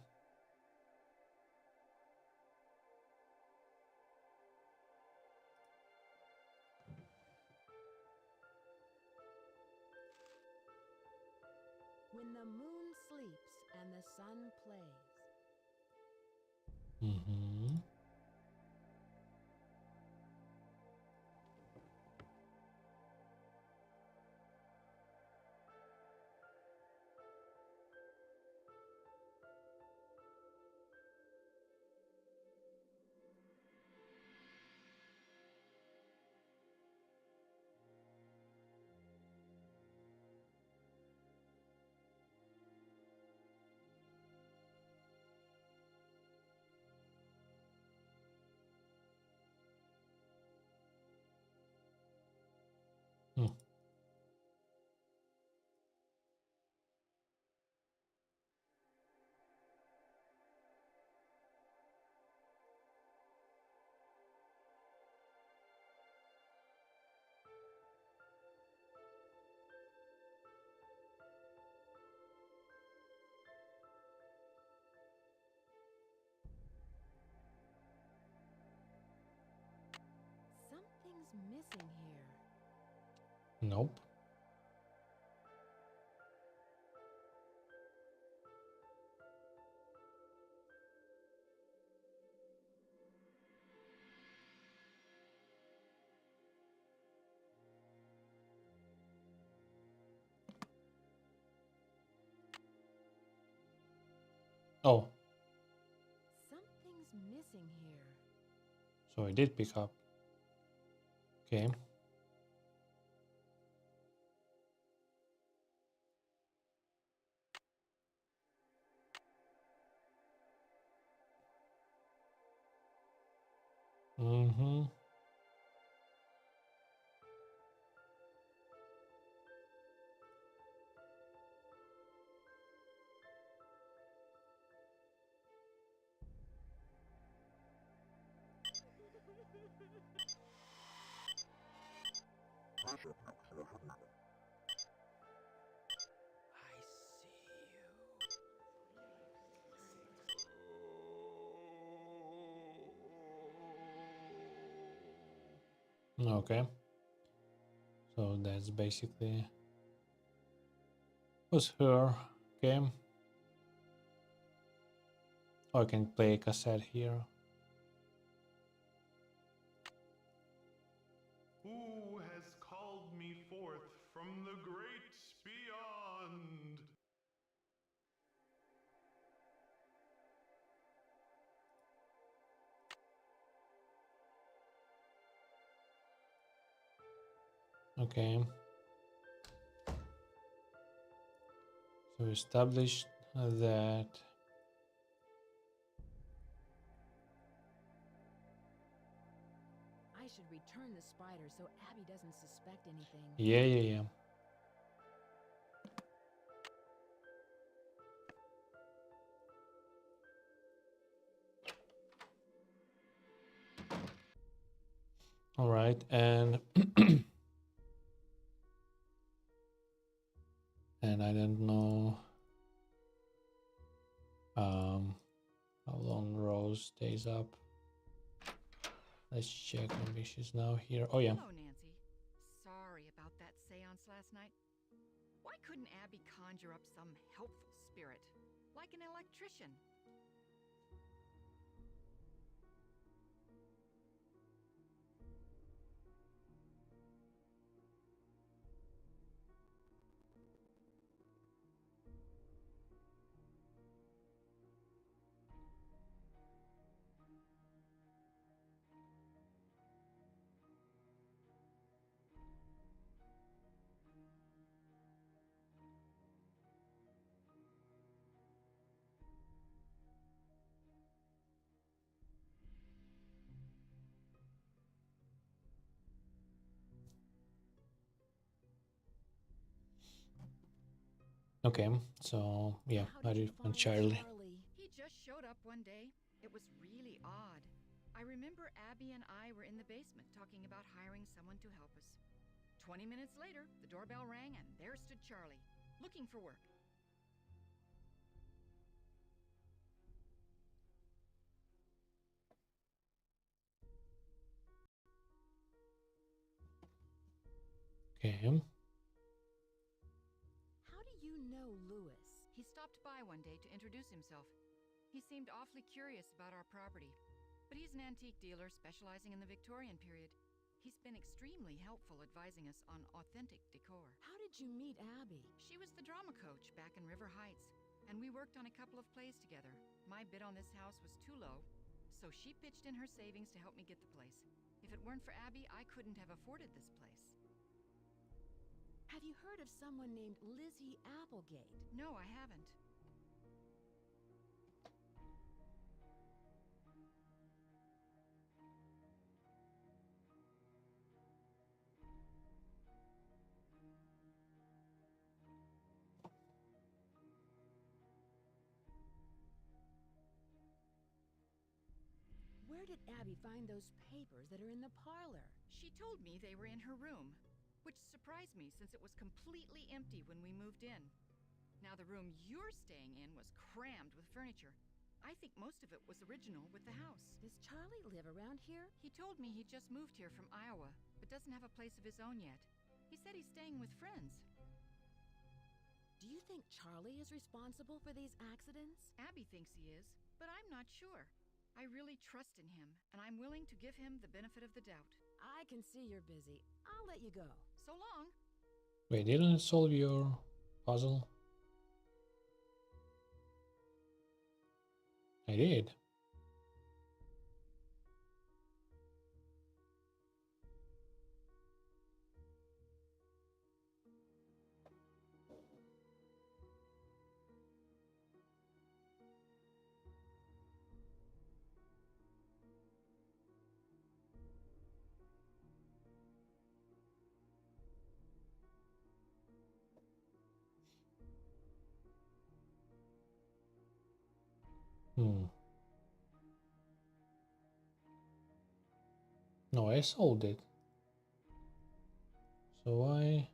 When the moon sleeps and the sun plays. Mm-hmm. Something's missing here. Nope. Oh, Something's missing here. so I did pick up. Okay. Mm-hmm. Okay. So that's basically was her game. Oh, I can play a cassette here. Who has called me forth from the great beyond? Okay. So we established that I should return the spider so Abby doesn't suspect anything. yeah. All right, and and I don't know how long Rose stays up. Let's check. Maybe she's now here. Oh yeah. Hello, Nancy. Sorry about that seance last night. Why couldn't Abby conjure up some helpful spirit, like an electrician? Okay, so yeah, how do you find Charlie? He just showed up one day. It was really odd. I remember Abby and I were in the basement talking about hiring someone to help us. 20 minutes later, the doorbell rang and there stood Charlie, looking for work. Okay. How do you know Lewis? He stopped by one day to introduce himself. He seemed awfully curious about our property, but he's an antique dealer specializing in the Victorian period. He's been extremely helpful advising us on authentic decor. How did you meet Abby? She was the drama coach back in River Heights, and we worked on a couple of plays together. My bid on this house was too low, so she pitched in her savings to help me get the place. If it weren't for Abby, I couldn't have afforded this place. Have you heard of someone named Lizzie Applegate? No, I haven't. Where did Abby find those papers that are in the parlor? She told me they were in her room, which surprised me since it was completely empty when we moved in. Now the room you're staying in was crammed with furniture. I think most of it was original with the house. Does Charlie live around here? He told me he just moved here from Iowa, but doesn't have a place of his own yet. He said he's staying with friends. Do you think Charlie is responsible for these accidents? Abby thinks he is, but I'm not sure. I really trust in him, and I'm willing to give him the benefit of the doubt. I can see you're busy. I'll let you go. So long. Wait, didn't it solve your puzzle? I did. No, I solved it. So why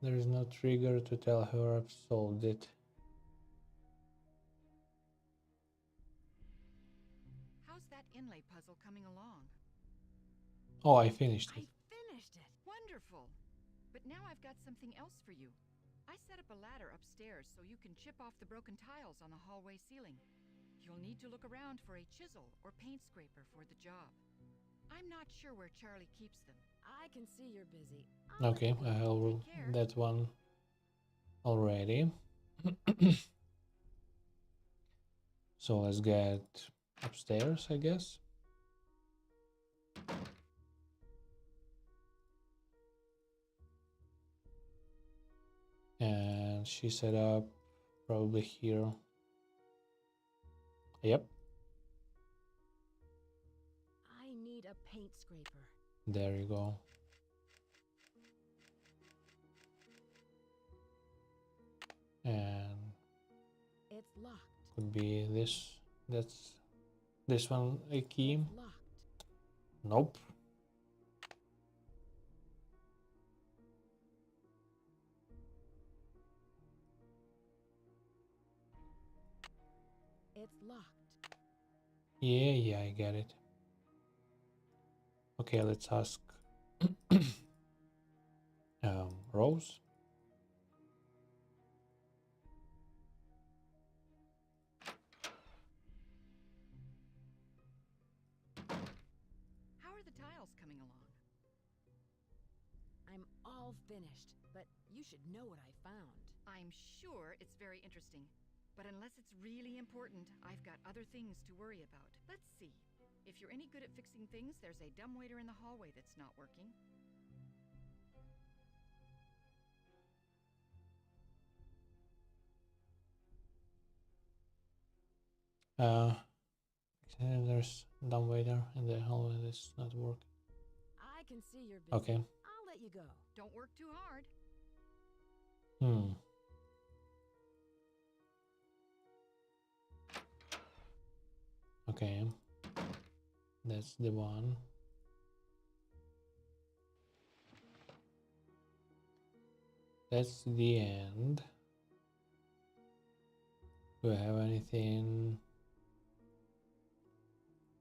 there is no trigger to tell her I've solved it? How's that inlay puzzle coming along? Oh, I finished it. Finished it. Wonderful. But now I've got something else for you. I set up a ladder upstairs so you can chip off the broken tiles on the hallway ceiling. You'll need to look around for a chisel or paint scraper for the job. I'm not sure where Charlie keeps them. I can see you're busy. Okay, I have that one already. So let's get upstairs, I guess. And she set up probably here. Yep, I need a paint scraper. there you go. And It's locked. could be this. That's this one a key. Locked. Nope. It's locked. Yeah, I get it. Okay, let's ask Rose. How are the tiles coming along? I'm all finished, but you should know what I found. I'm sure it's very interesting. But unless it's really important, I've got other things to worry about. Let's see. If you're any good at fixing things, there's a dumbwaiter in the hallway that's not working. There's dumbwaiter in the hallway that's not working. I can see you're busy. Okay. I'll let you go. Don't work too hard. Okay. That's the one. That's the end. Do I have anything?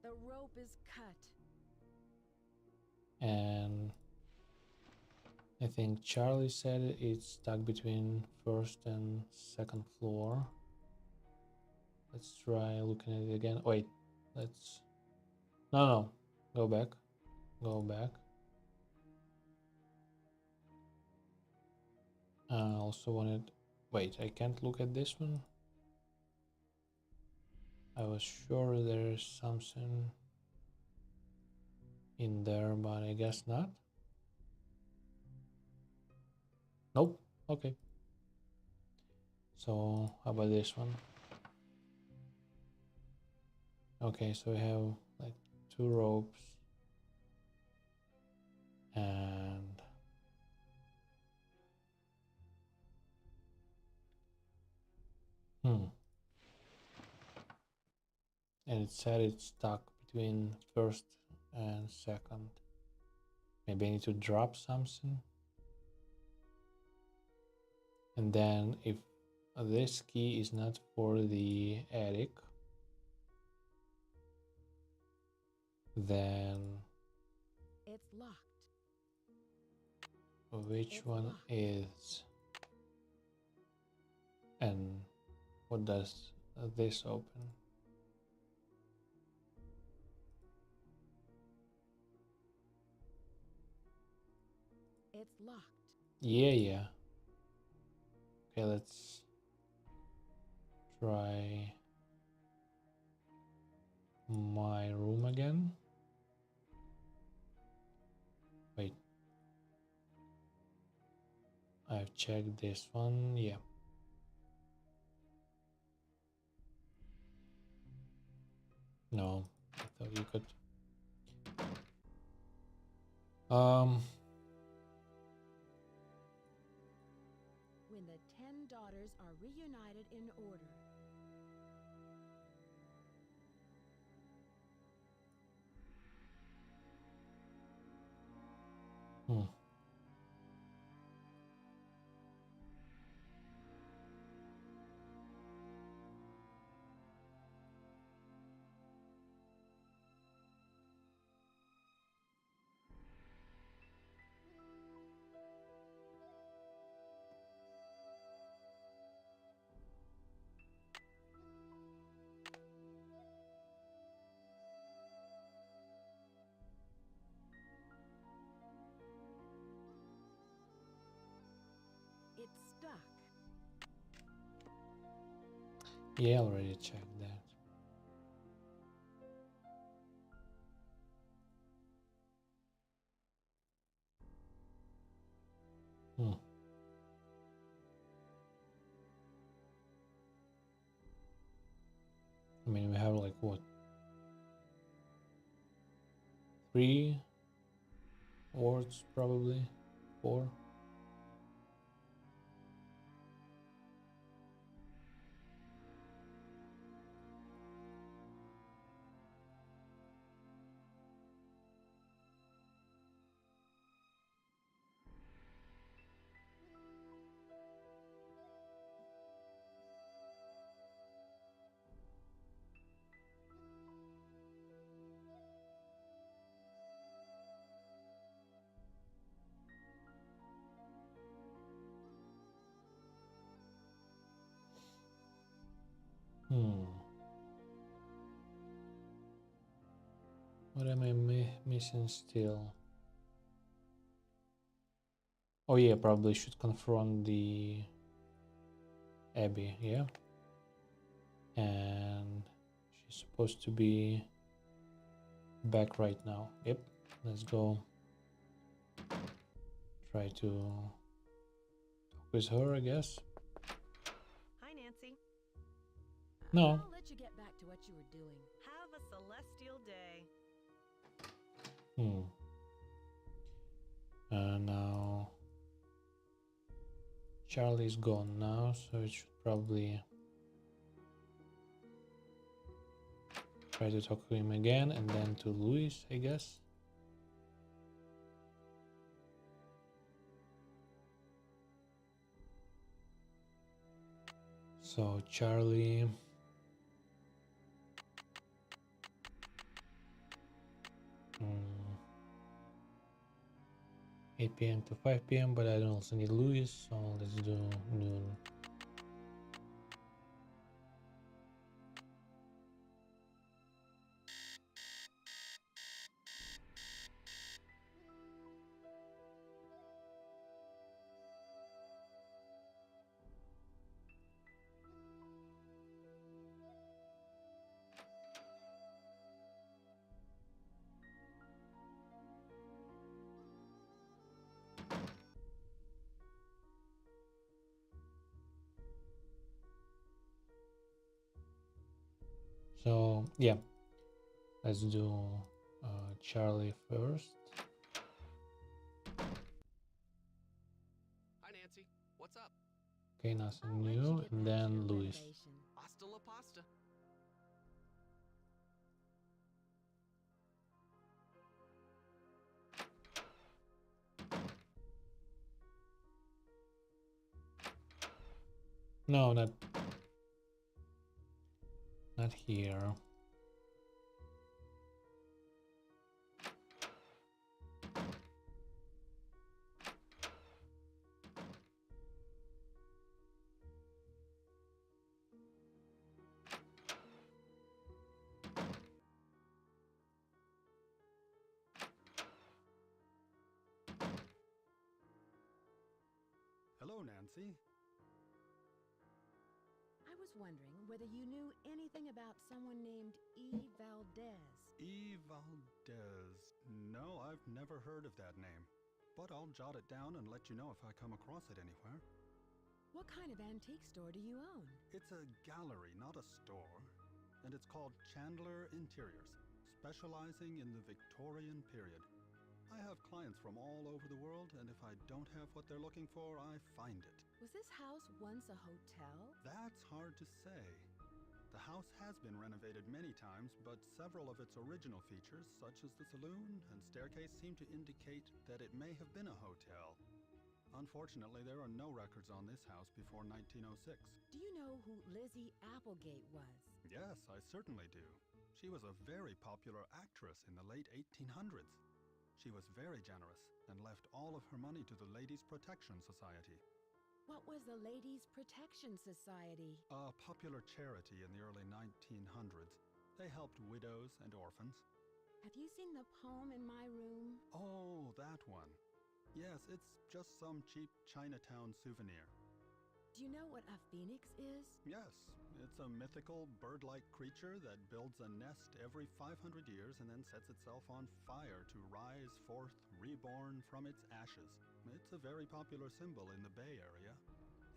The rope is cut. And I think Charlie said it's stuck between first and second floor. Let's try looking at it again. Wait, let's... No. Go back. Go back. I also wanted... Wait, I can't look at this one. I was sure there's something in there, but I guess not. Nope. Okay. So how about this one? Okay, so we have like 2 ropes and and it said it's stuck between first and second. Maybe I need to drop something. And then if this key is not for the attic, then it's locked. Which one is? And what does this open? It's locked. Yeah. Okay, let's try my room again. Wait. I've checked this one, yeah. No, I thought you could. When the 10 daughters are reunited in order. It's stuck. Yeah, I already checked that. I mean, we have like what? 3 words, probably 4. What am I missing still? Oh yeah, probably should confront the Abby, yeah? And she's supposed to be back right now. Yep, let's go. Try to talk with her, I guess. Hi, Nancy. No. I'll let you get back to what you were doing. Have a celestial day. Now Charlie's gone now, so it should probably try to talk to him again, and then to Louis, I guess. So Charlie. 8 p.m. to 5 p.m. but I don't also need Louis, so let's do noon. So yeah, let's do Charlie first. Hi, Nancy. What's up? Okay, nothing new, and then Louis. Hasta la pasta. No, not here. Hello, Nancy. I was wondering whether you knew anything about someone named E. Valdez. E. Valdez. No, I've never heard of that name. But I'll jot it down and let you know if I come across it anywhere. What kind of antique store do you own? It's a gallery, not a store. And it's called Chandler Interiors, specializing in the Victorian period. I have clients from all over the world, and if I don't have what they're looking for, I find it. Was this house once a hotel? That's hard to say. The house has been renovated many times, but several of its original features, such as the saloon and staircase, seem to indicate that it may have been a hotel. Unfortunately, there are no records on this house before 1906. Do you know who Lizzie Applegate was? Yes, I certainly do. She was a very popular actress in the late 1800s. She was very generous and left all of her money to the Ladies' Protection Society. What was the Ladies' Protection Society? A popular charity in the early 1900s. They helped widows and orphans. Have you seen the poem in my room? Oh, that one. Yes, it's just some cheap Chinatown souvenir. Do you know what a phoenix is? Yes, it's a mythical bird-like creature that builds a nest every 500 years and then sets itself on fire to rise forth reborn from its ashes. It's a very popular symbol in the Bay Area.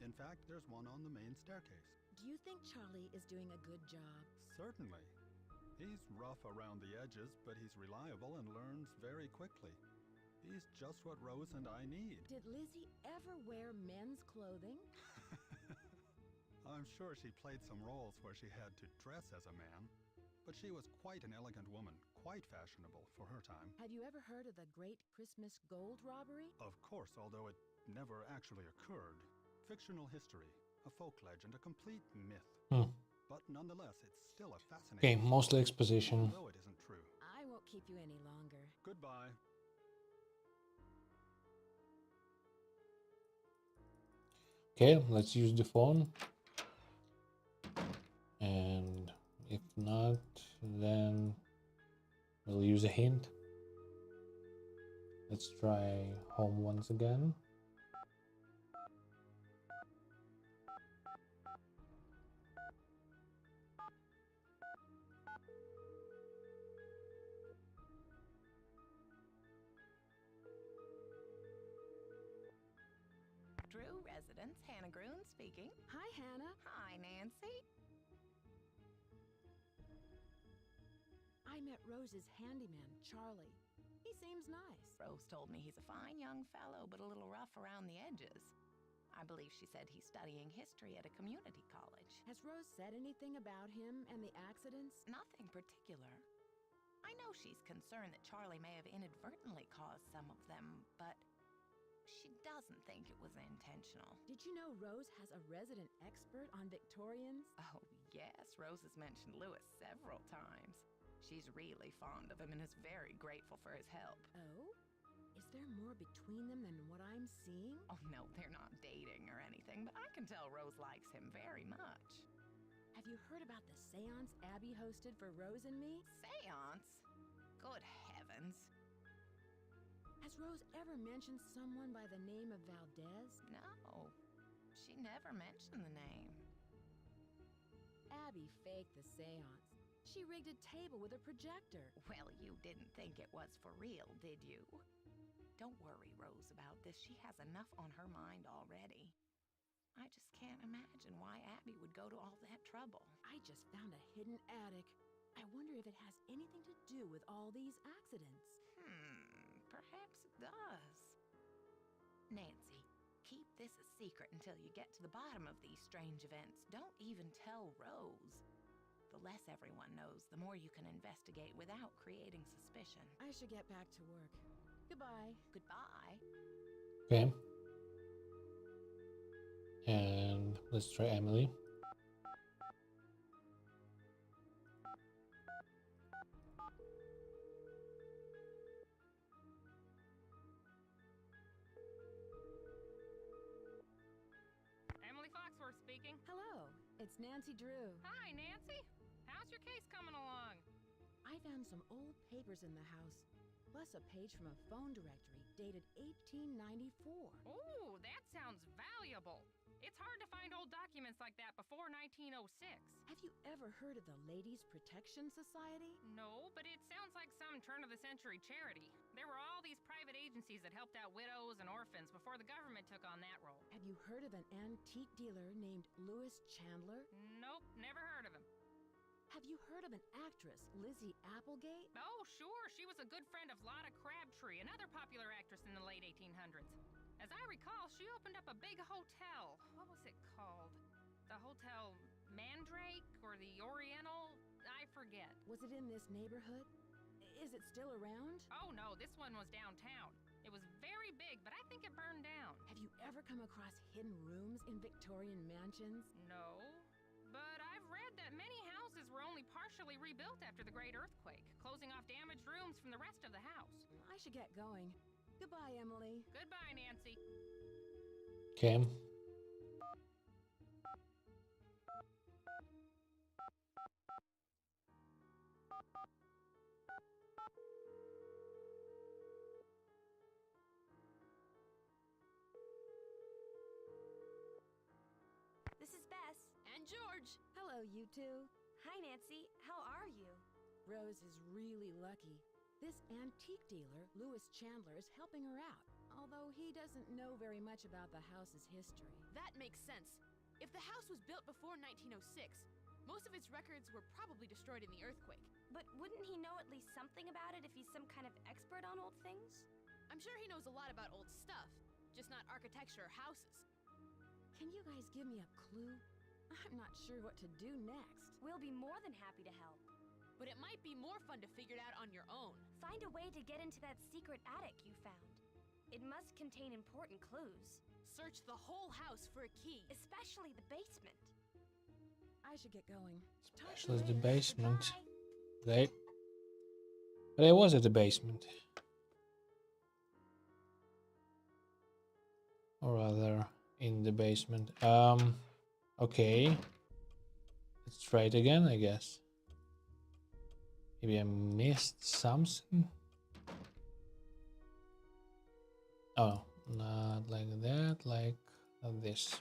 In fact, there's one on the main staircase. Do you think Charlie is doing a good job? Certainly. He's rough around the edges, but he's reliable and learns very quickly. He's just what Rose and I need. Did Lizzie ever wear men's clothing? I'm sure she played some roles where she had to dress as a man, but she was quite an elegant woman, quite fashionable for her time. Have you ever heard of the Great Christmas Gold Robbery? Of course, although it never actually occurred. Fictional history, a folk legend, a complete myth. But nonetheless, it's still a fascinating Okay, mostly exposition. Although it isn't true. I won't keep you any longer. Goodbye. Okay, let's use the phone. And if not, then we'll use a hint. Let's try home once again. Drew residence, Hannah Groon speaking. Hi, Hannah. Hi, Nancy. I met Rose's handyman, Charlie. He seems nice. Rose told me he's a fine young fellow, but a little rough around the edges. I believe she said he's studying history at a community college. Has Rose said anything about him and the accidents? Nothing particular. I know she's concerned that Charlie may have inadvertently caused some of them, but she doesn't think it was intentional. Did you know Rose has a resident expert on Victorians? Oh, yes. Rose has mentioned Lewis several times. She's really fond of him and is very grateful for his help. Oh? Is there more between them than what I'm seeing? Oh, no, they're not dating or anything, but I can tell Rose likes him very much. Have you heard about the seance Abby hosted for Rose and me? Seance? Good heavens. Has Rose ever mentioned someone by the name of Valdez? No, she never mentioned the name. Abby faked the seance. She rigged a table with a projector. Well, you didn't think it was for real, did you? Don't worry, Rose, about this. She has enough on her mind already. I just can't imagine why Abby would go to all that trouble. I just found a hidden attic. I wonder if it has anything to do with all these accidents. Perhaps it does. Nancy, keep this a secret until you get to the bottom of these strange events. Don't even tell Rose. The less everyone knows, the more you can investigate without creating suspicion. I should get back to work. Goodbye. Goodbye. Okay. And let's try Emily. Emily Foxworth speaking. Hello, it's Nancy Drew. Hi, Nancy. How's your case coming along? I found some old papers in the house, plus a page from a phone directory dated 1894. Ooh, that sounds valuable. It's hard to find old documents like that before 1906. Have you ever heard of the Ladies Protection Society? No, but it sounds like some turn-of-the-century charity. There were all these private agencies that helped out widows and orphans before the government took on that role. Have you heard of an antique dealer named Lewis Chandler? Nope, never heard of him. Have you heard of an actress, Lizzie Applegate? Oh, sure. She was a good friend of Lotta Crabtree, another popular actress in the late 1800s. As I recall, she opened up a big hotel. What was it called? The Hotel Mandrake or the Oriental? I forget. Was it in this neighborhood? Is it still around? Oh, no, this one was downtown. It was very big, but I think it burned down. Have you ever come across hidden rooms in Victorian mansions? No, but I've read that many houses were only partially rebuilt after the Great Earthquake, closing off damaged rooms from the rest of the house. I should get going. Goodbye, Emily. Goodbye, Nancy. Okay. George! Hello, you two. Hi, Nancy. How are you? Rose is really lucky. This antique dealer, Louis Chandler, is helping her out, although he doesn't know very much about the house's history. That makes sense. If the house was built before 1906, most of its records were probably destroyed in the earthquake. But wouldn't he know at least something about it if he's some kind of expert on old things? I'm sure he knows a lot about old stuff, just not architecture or houses. Can you guys give me a clue? I'm not sure what to do next. We'll be more than happy to help. But it might be more fun to figure it out on your own. Find a way to get into that secret attic you found. It must contain important clues. Search the whole house for a key. Especially the basement. I should get going. Especially the basement. Right? But I was at the basement. Or rather, in the basement. Okay. Let's try it again, I guess. Maybe I missed something. Oh, not like that, like this.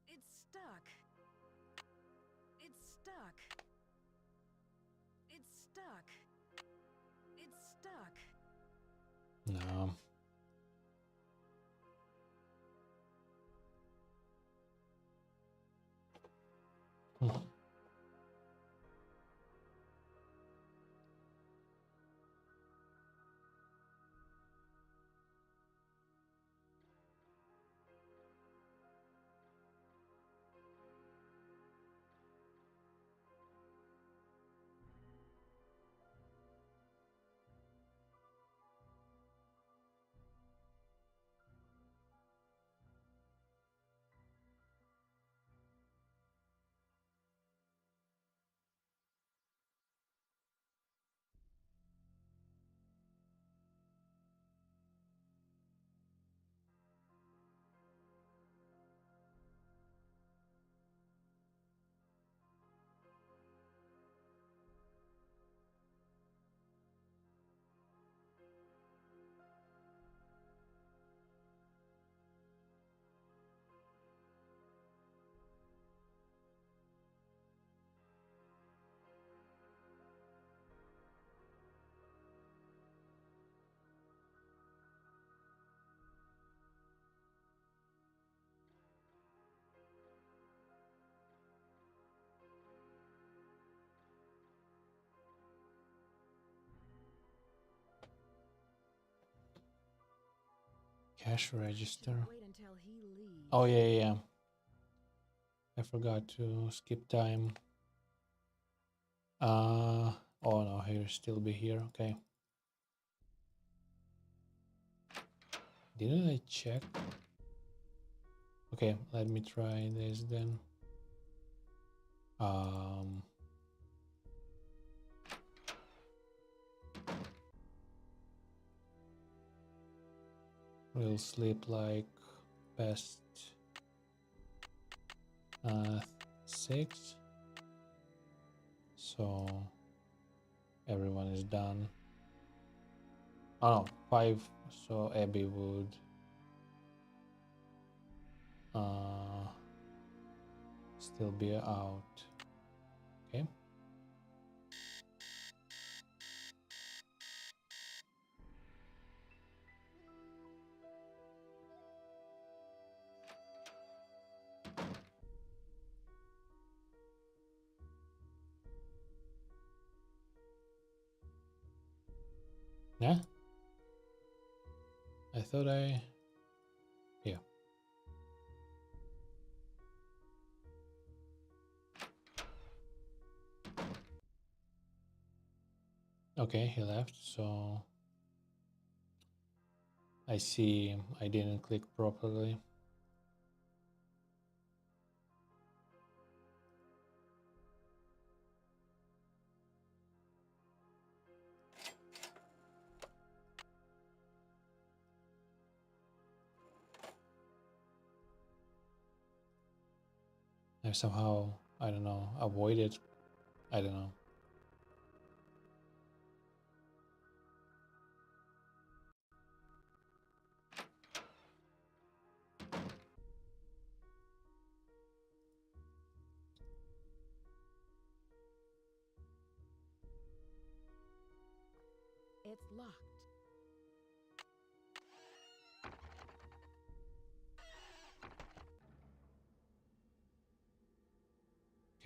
It's stuck. It's stuck. It's stuck. It's stuck. No. Cash register. Wait until he leaves. Oh yeah. I forgot to skip time. Oh no, he'll still be here. Okay. Didn't I check? Okay, let me try this then. We'll sleep like past 6, so everyone is done. Oh no, 5, so Abby would still be out. Yeah? I thought I... Yeah. Okay, he left, so... I see I didn't click properly. I somehow, I don't know, avoided. I don't know. It's locked.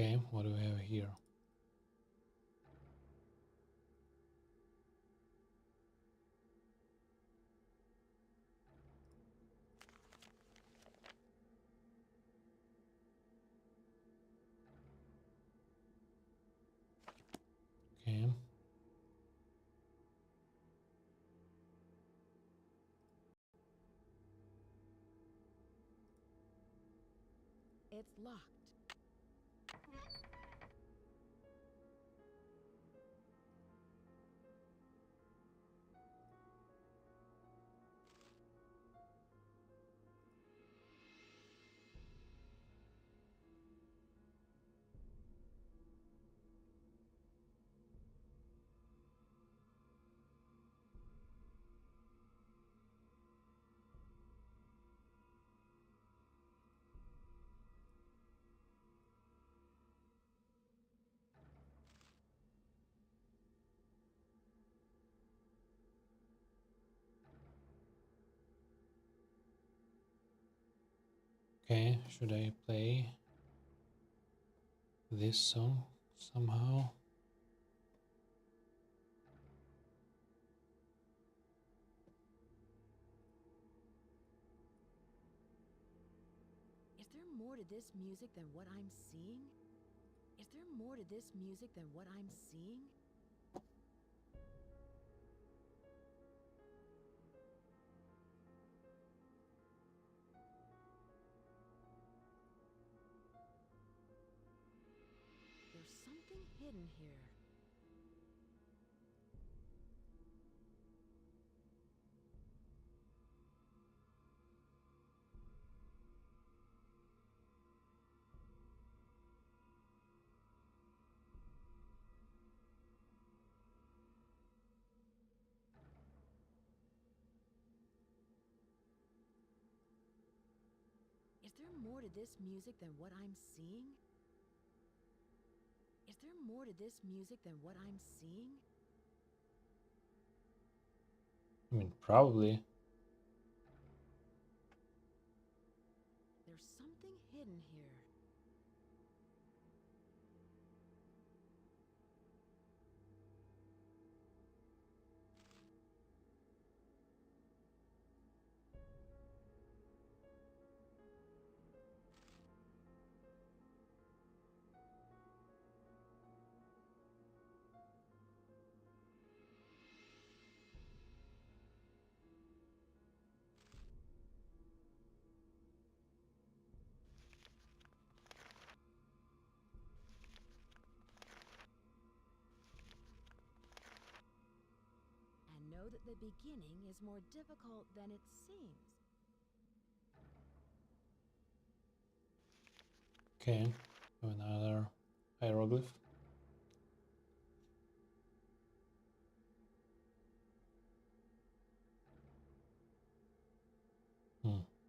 Okay, what do we have here? Okay. It's locked. Okay, should I play this song somehow? Is there more to this music than what I'm seeing? Is there more to this music than what I'm seeing? There's something hidden here. Is there more to this music than what I'm seeing? Is there more to this music than what I'm seeing? I mean, probably. There's something hidden here. And know that the beginning is more difficult than it seems. Okay, another hieroglyph.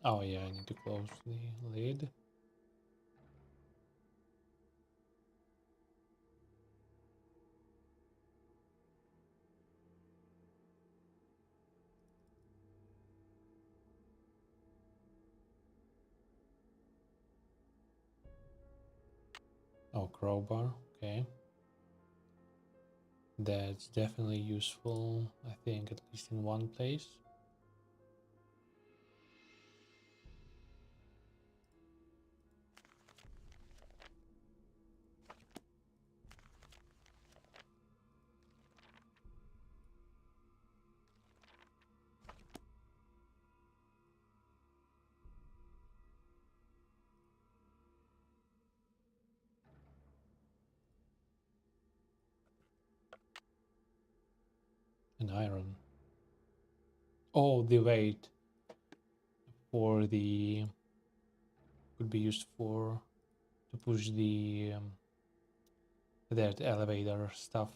Oh yeah, I need to close the lid. Oh, crowbar, okay. That's definitely useful, I think, at least in one place. An iron. Oh, the weight for the could be used for to push the that elevator stuff.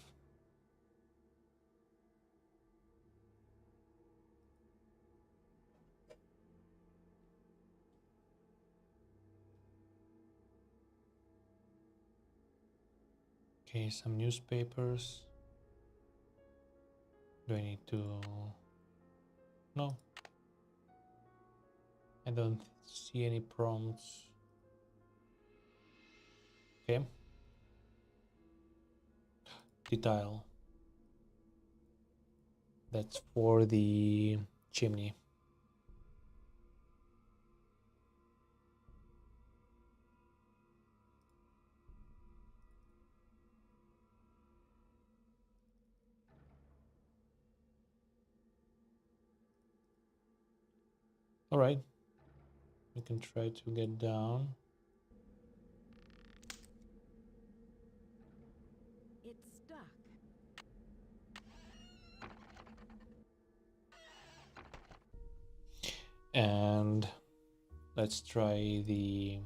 Okay, some newspapers. Do I need to? No. I don't see any prompts. Okay. Detail. That's for the chimney. All right. We can try to get down. It's stuck. And let's try the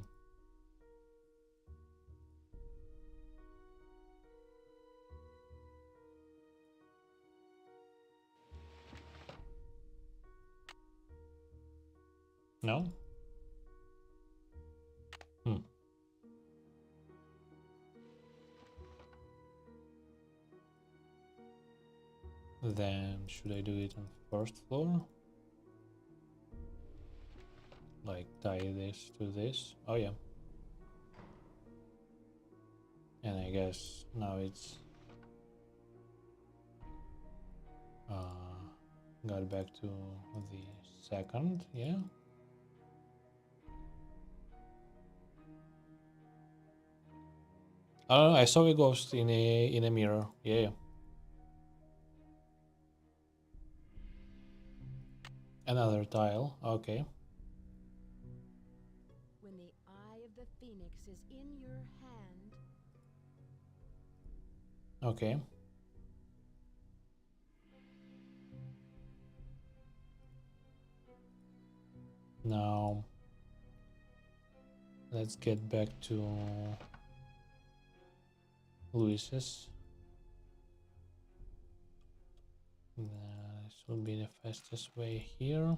no? Then should I do it on first floor? Like tie this to this? Oh yeah. And I guess now it's got back to the second, yeah. Oh, I saw a ghost in a mirror. Yeah. Another tile. Okay. When the eye of the phoenix is in your hand. Okay. Now let's get back to Luis's. This will be the fastest way here.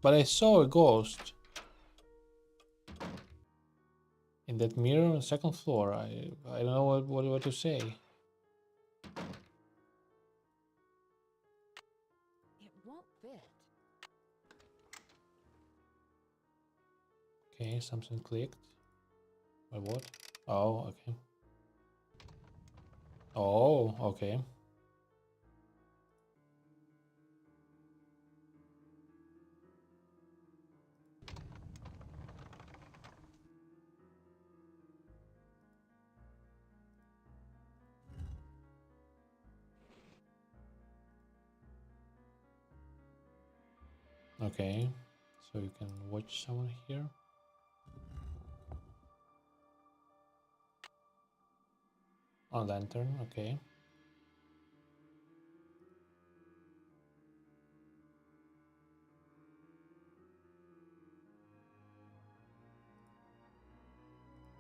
But I saw a ghost in that mirror on the second floor. I don't know what to say. It won't fit. Okay, something clicked. Wait, what? Oh, okay. Oh, okay. Okay, so you can watch someone here. On lantern, okay.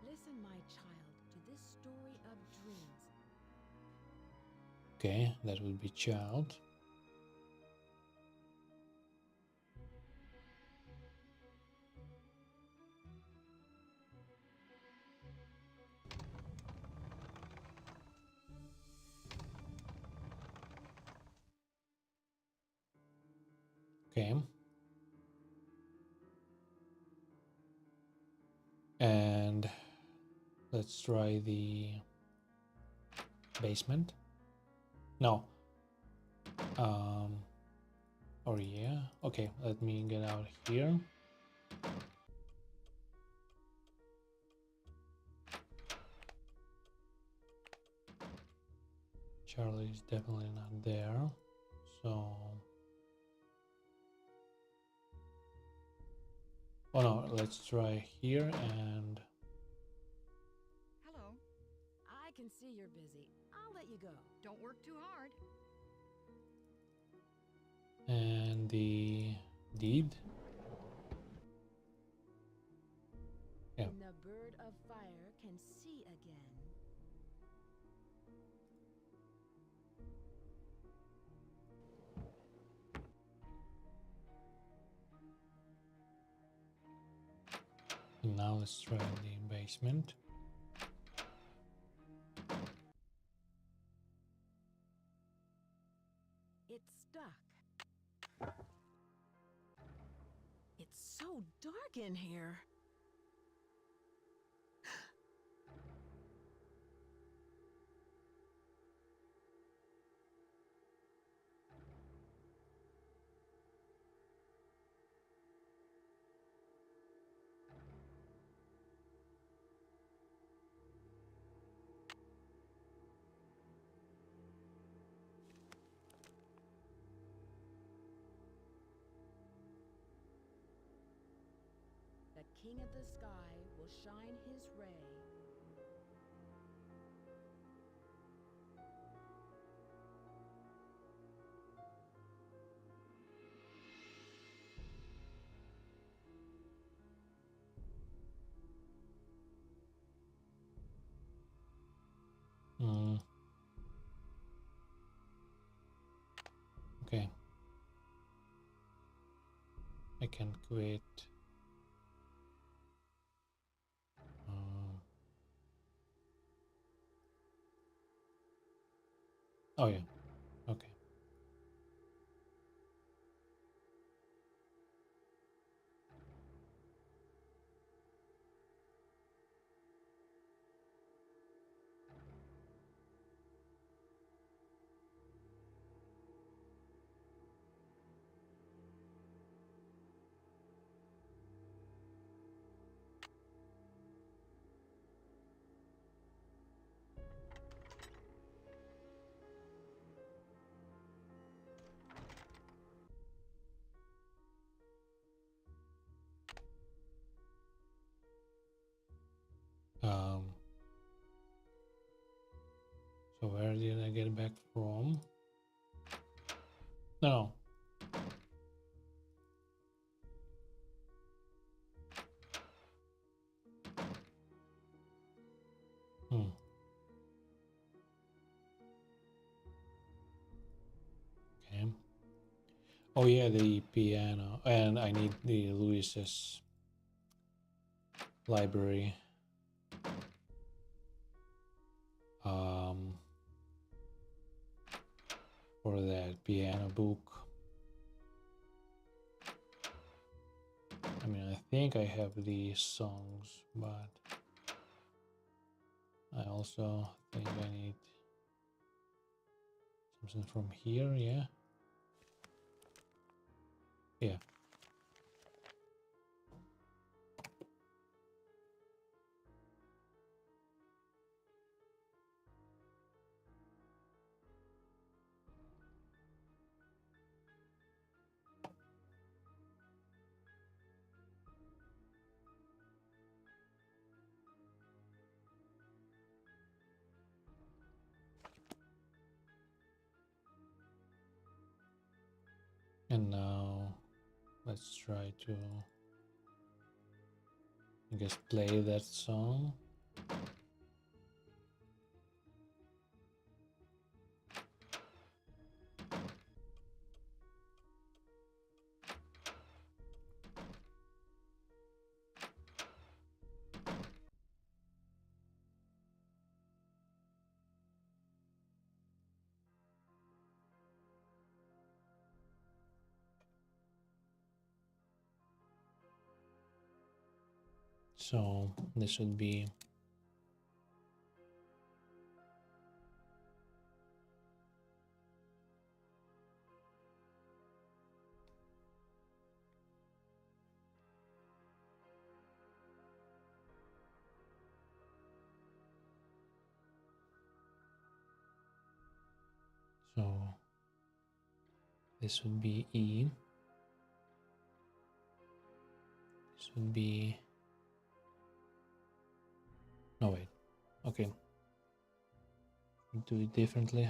Listen, my child, to this story of dreams. Okay, that would be child. Okay. And let's try the basement. No. Or yeah. Okay, let me get out here. Charlie is definitely not there. So. Oh no, let's try here and. Hello. I can see you're busy. I'll let you go. Don't work too hard. And the deed. Yeah. And the bird of fire can see again. Now let's try the basement. It's stuck. It's so dark in here. The king of the sky will shine his ray. Okay. I can quit. Oh yeah. Okay. So where did I get back from? No. Okay. Oh yeah, the piano, and I need the Louis's library. For that piano book. I mean, I think I have these songs, but I also think I need something from here, yeah? Yeah. And now let's try to, I guess, play that song. So this would be So this would be E. This would be, no wait, okay, do it differently.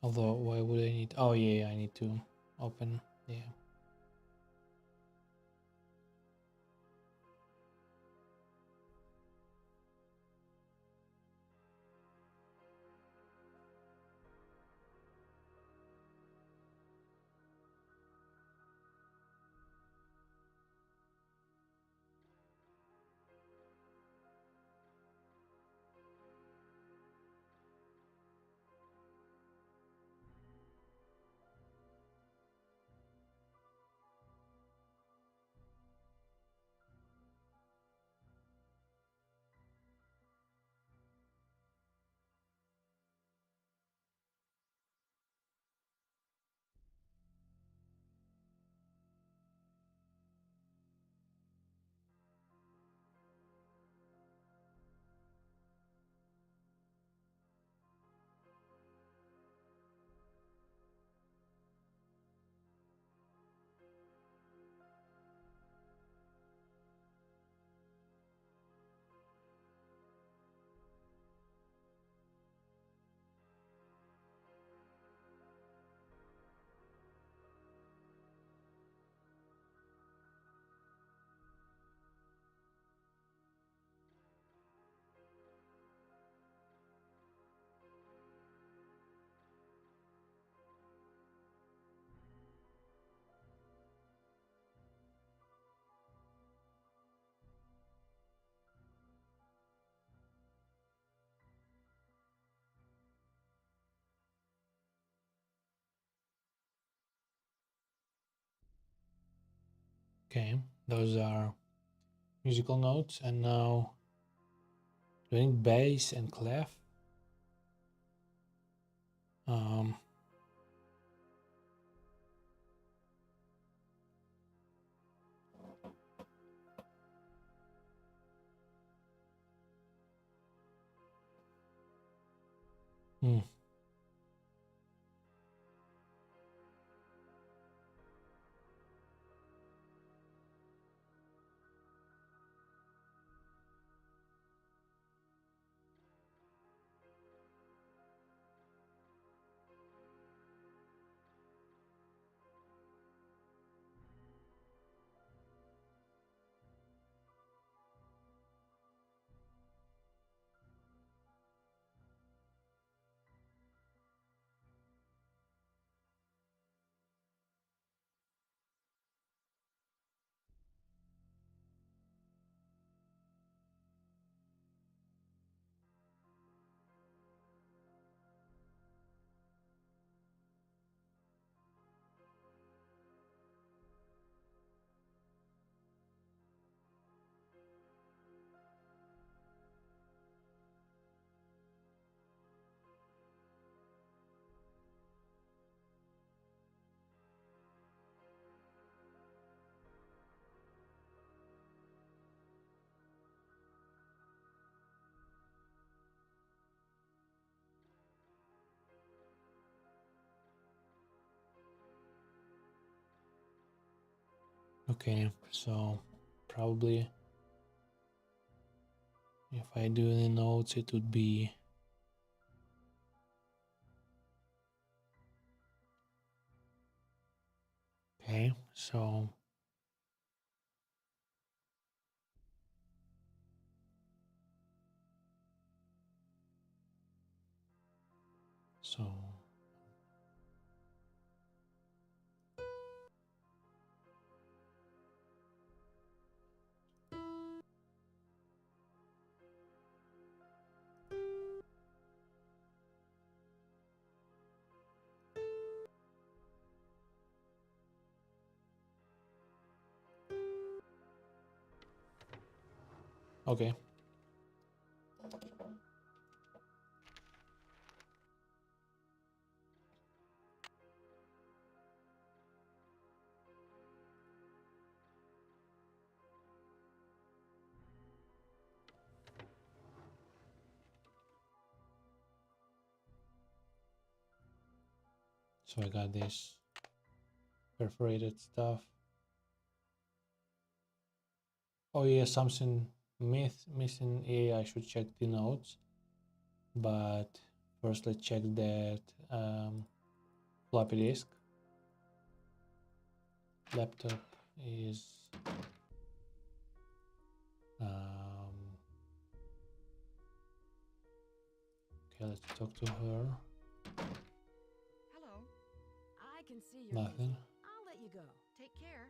Although, why would I need, oh yeah, I need to open, yeah. Okay, those are musical notes, and now doing bass and clef. Hmm. Okay, so probably if I do the notes, it would be okay. So Okay. So I got this perforated stuff. Oh yeah, something missing here. I should check the notes. But first let's check that floppy disk. Laptop is okay, let's talk to her. Hello. I can see you're Nothing. busy. I'll let you go. Take care.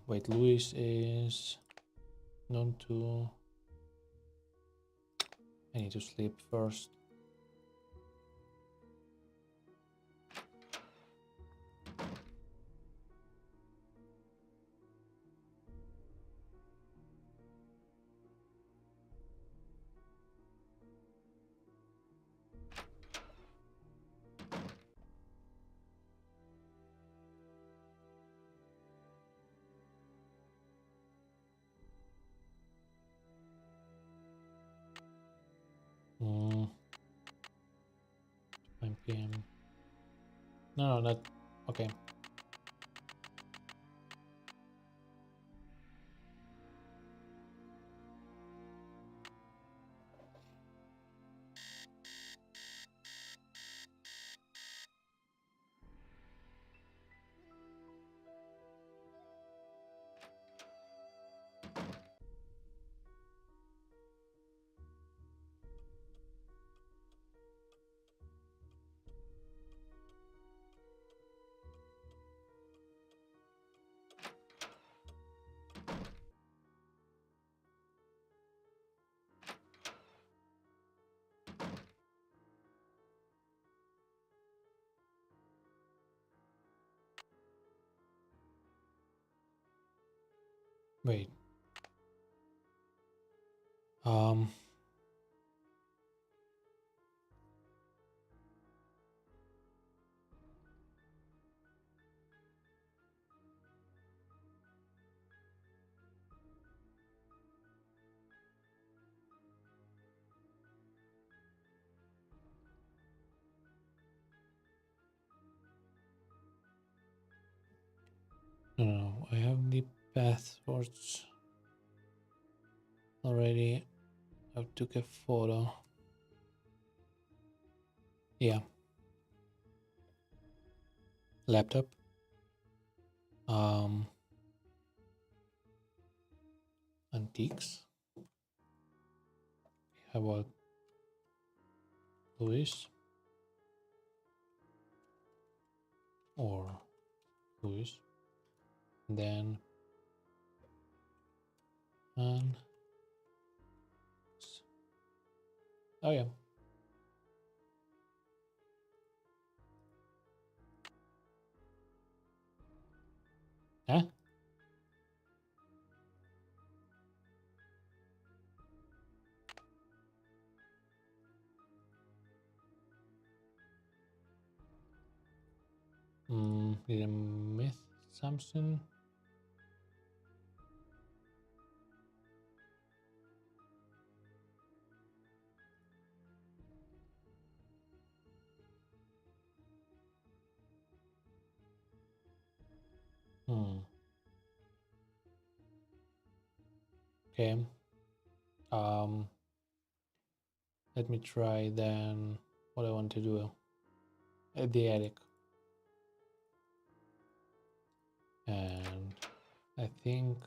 Wait, Louis is known to. I need to sleep first. Mm. 9 p.m. No, not okay. Wait. No, I have the passwords already. I took a photo. Yeah. Laptop. Antiques. How about Louis? Or Louis? Then and oh yeah. Huh? Did I miss something? Okay. Let me try then what I want to do at the attic. And I think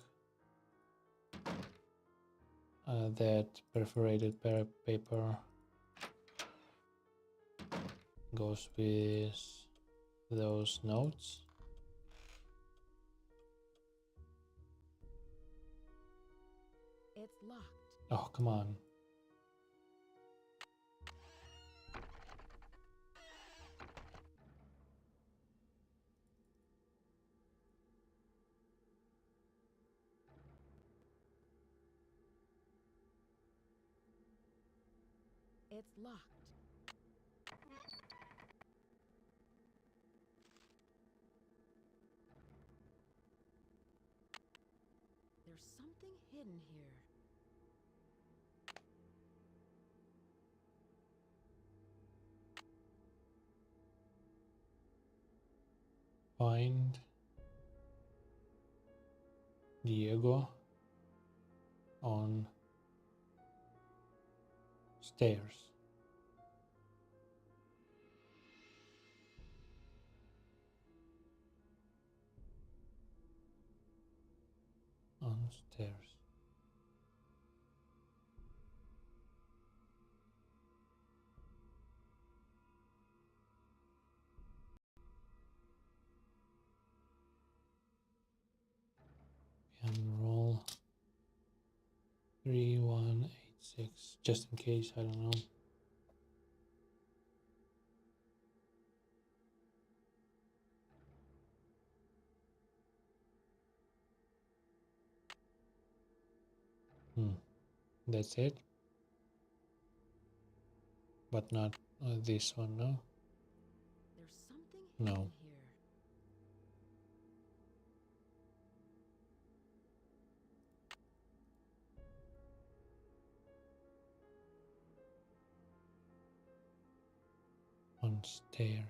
that perforated paper goes with those notes. It's locked. Oh, come on. It's locked. There's something hidden here. Find Diego on stairs. On stairs. And roll 3186 just in case, I don't know. That's it, but not this one, no? There's something No. hidden here. On stairs.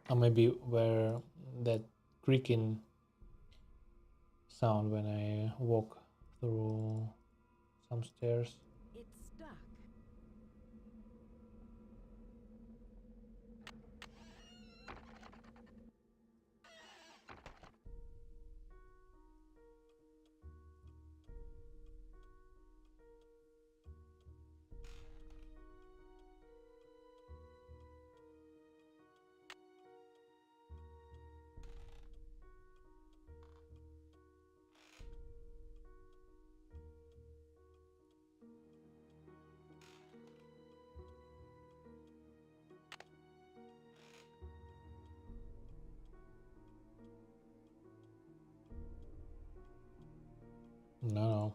Or maybe where that creaking sound when I walk through some stairs. It's stuck. No.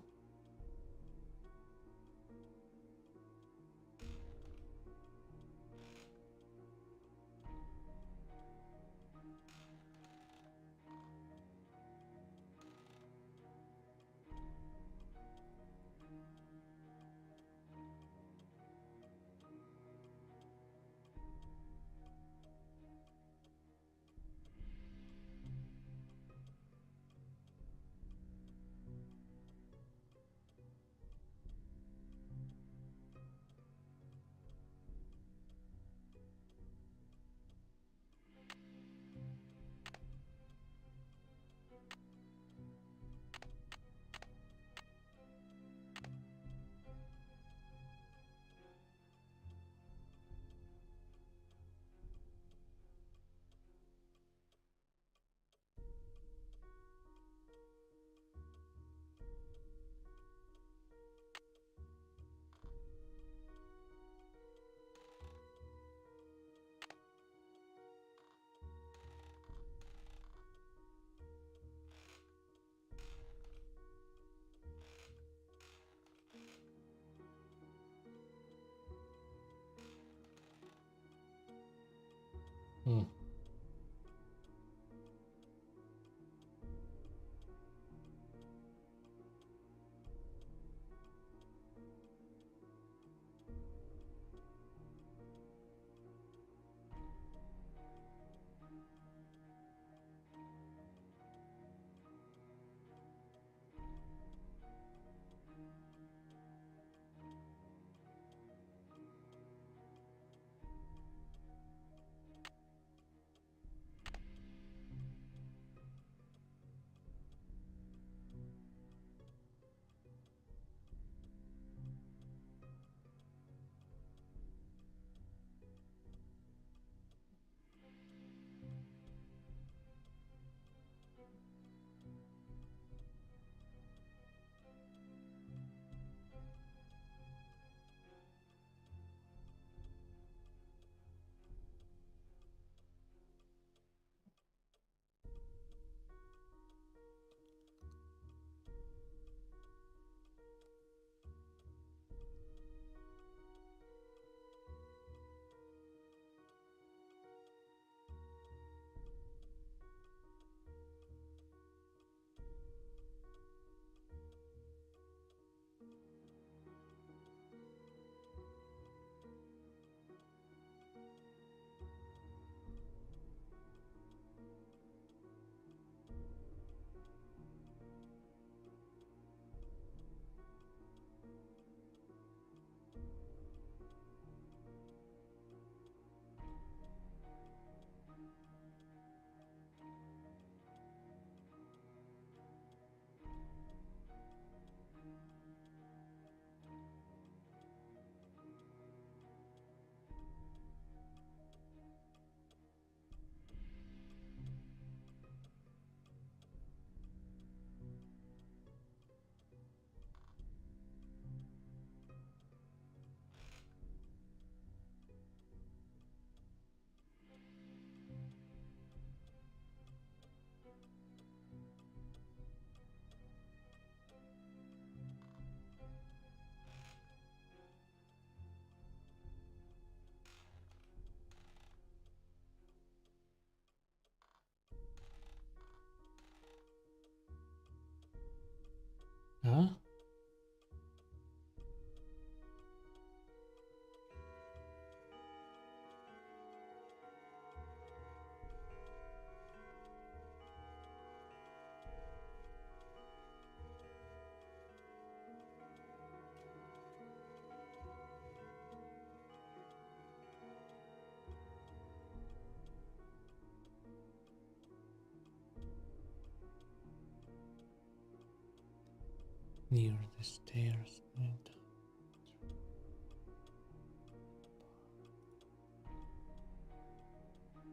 near the stairs.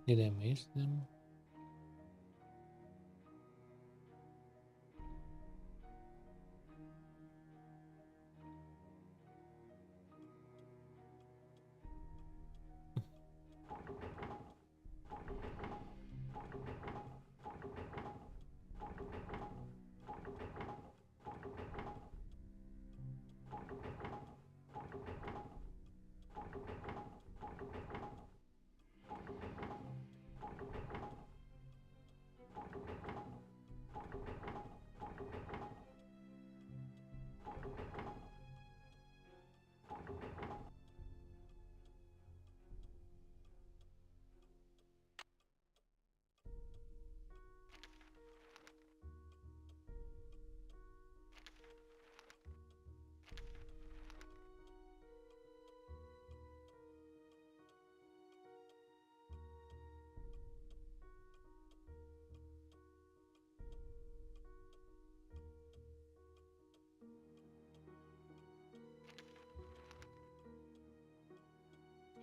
Did I miss them?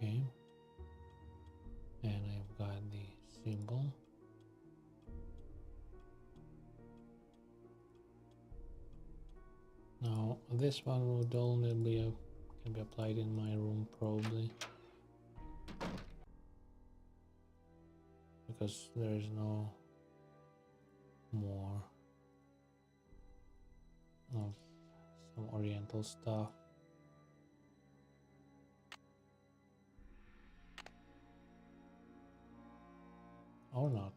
Okay, and I've got the symbol. Now this one would only be can be applied in my room probably, because there is no more of some oriental stuff. Or not.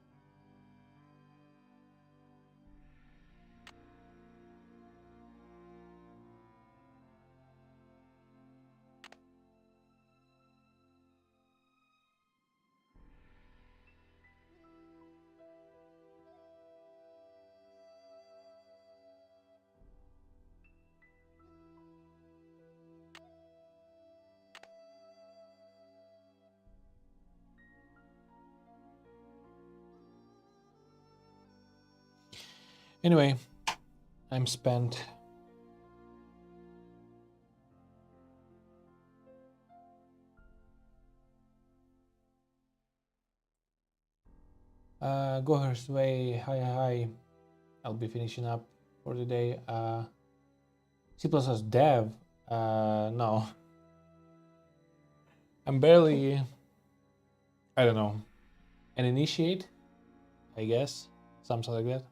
Anyway, I'm spent. Goher's Way, hi. I'll be finishing up for the day. C++ dev, no. I'm barely, I don't know, an initiate, I guess, something like that.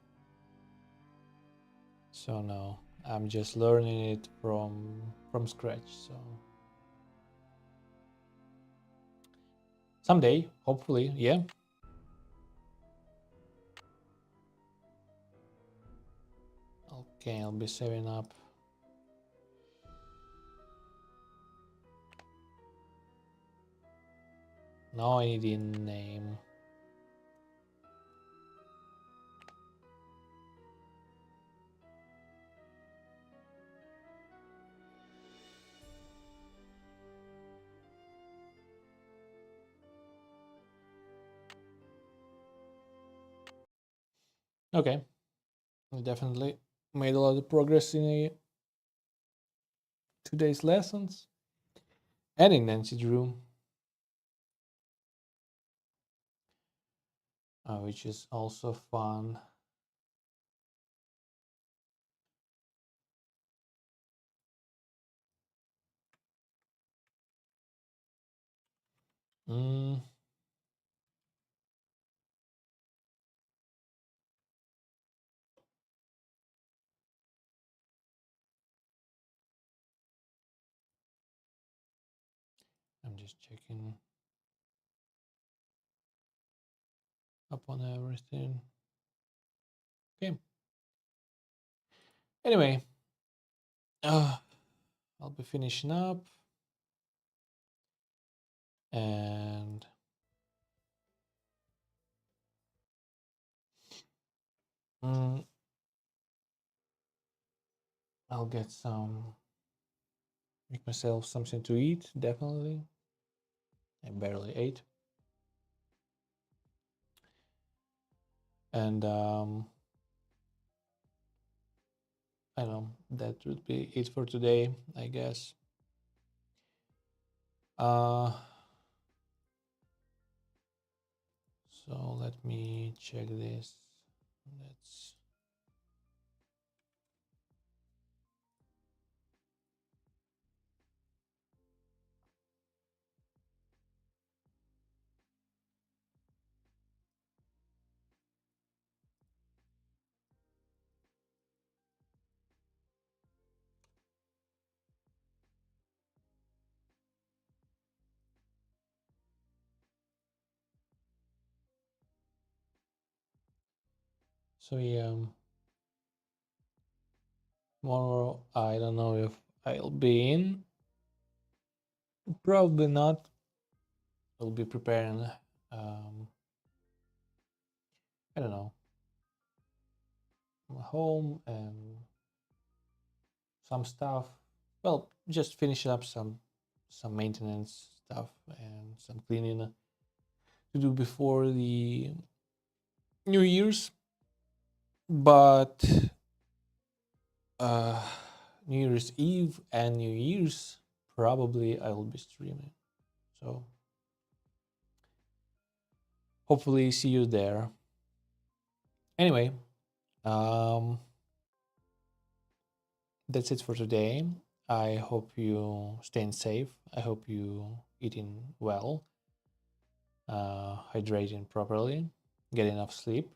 So no, I'm just learning it from scratch. So someday, hopefully, yeah. Okay, I'll be saving up. Now I need a name. Okay, I definitely made a lot of progress in today's lessons and in Nancy's room, which is also fun. I'm just checking up on everything. Okay. Anyway, I'll be finishing up, and I'll get make myself something to eat, definitely. I barely ate. And I don't know, that would be it for today, I guess. So let me check this. Let's so yeah, tomorrow I don't know if I'll be in. Probably not. I'll be preparing. I don't know, home and some stuff. Well, just finishing up some maintenance stuff and some cleaning to do before the New Year's. But New Year's Eve and New Year's probably I will be streaming. So hopefully see you there. Anyway, that's it for today. I hope you staying safe. I hope you eating well, hydrating properly, get enough sleep,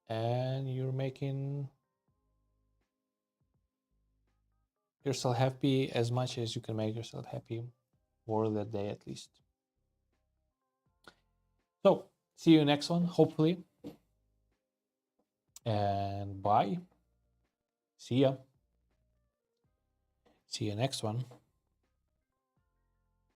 and you're making yourself happy as much as you can make yourself happy for that day at least. So see you next one, hopefully. And bye. See ya. See you next one.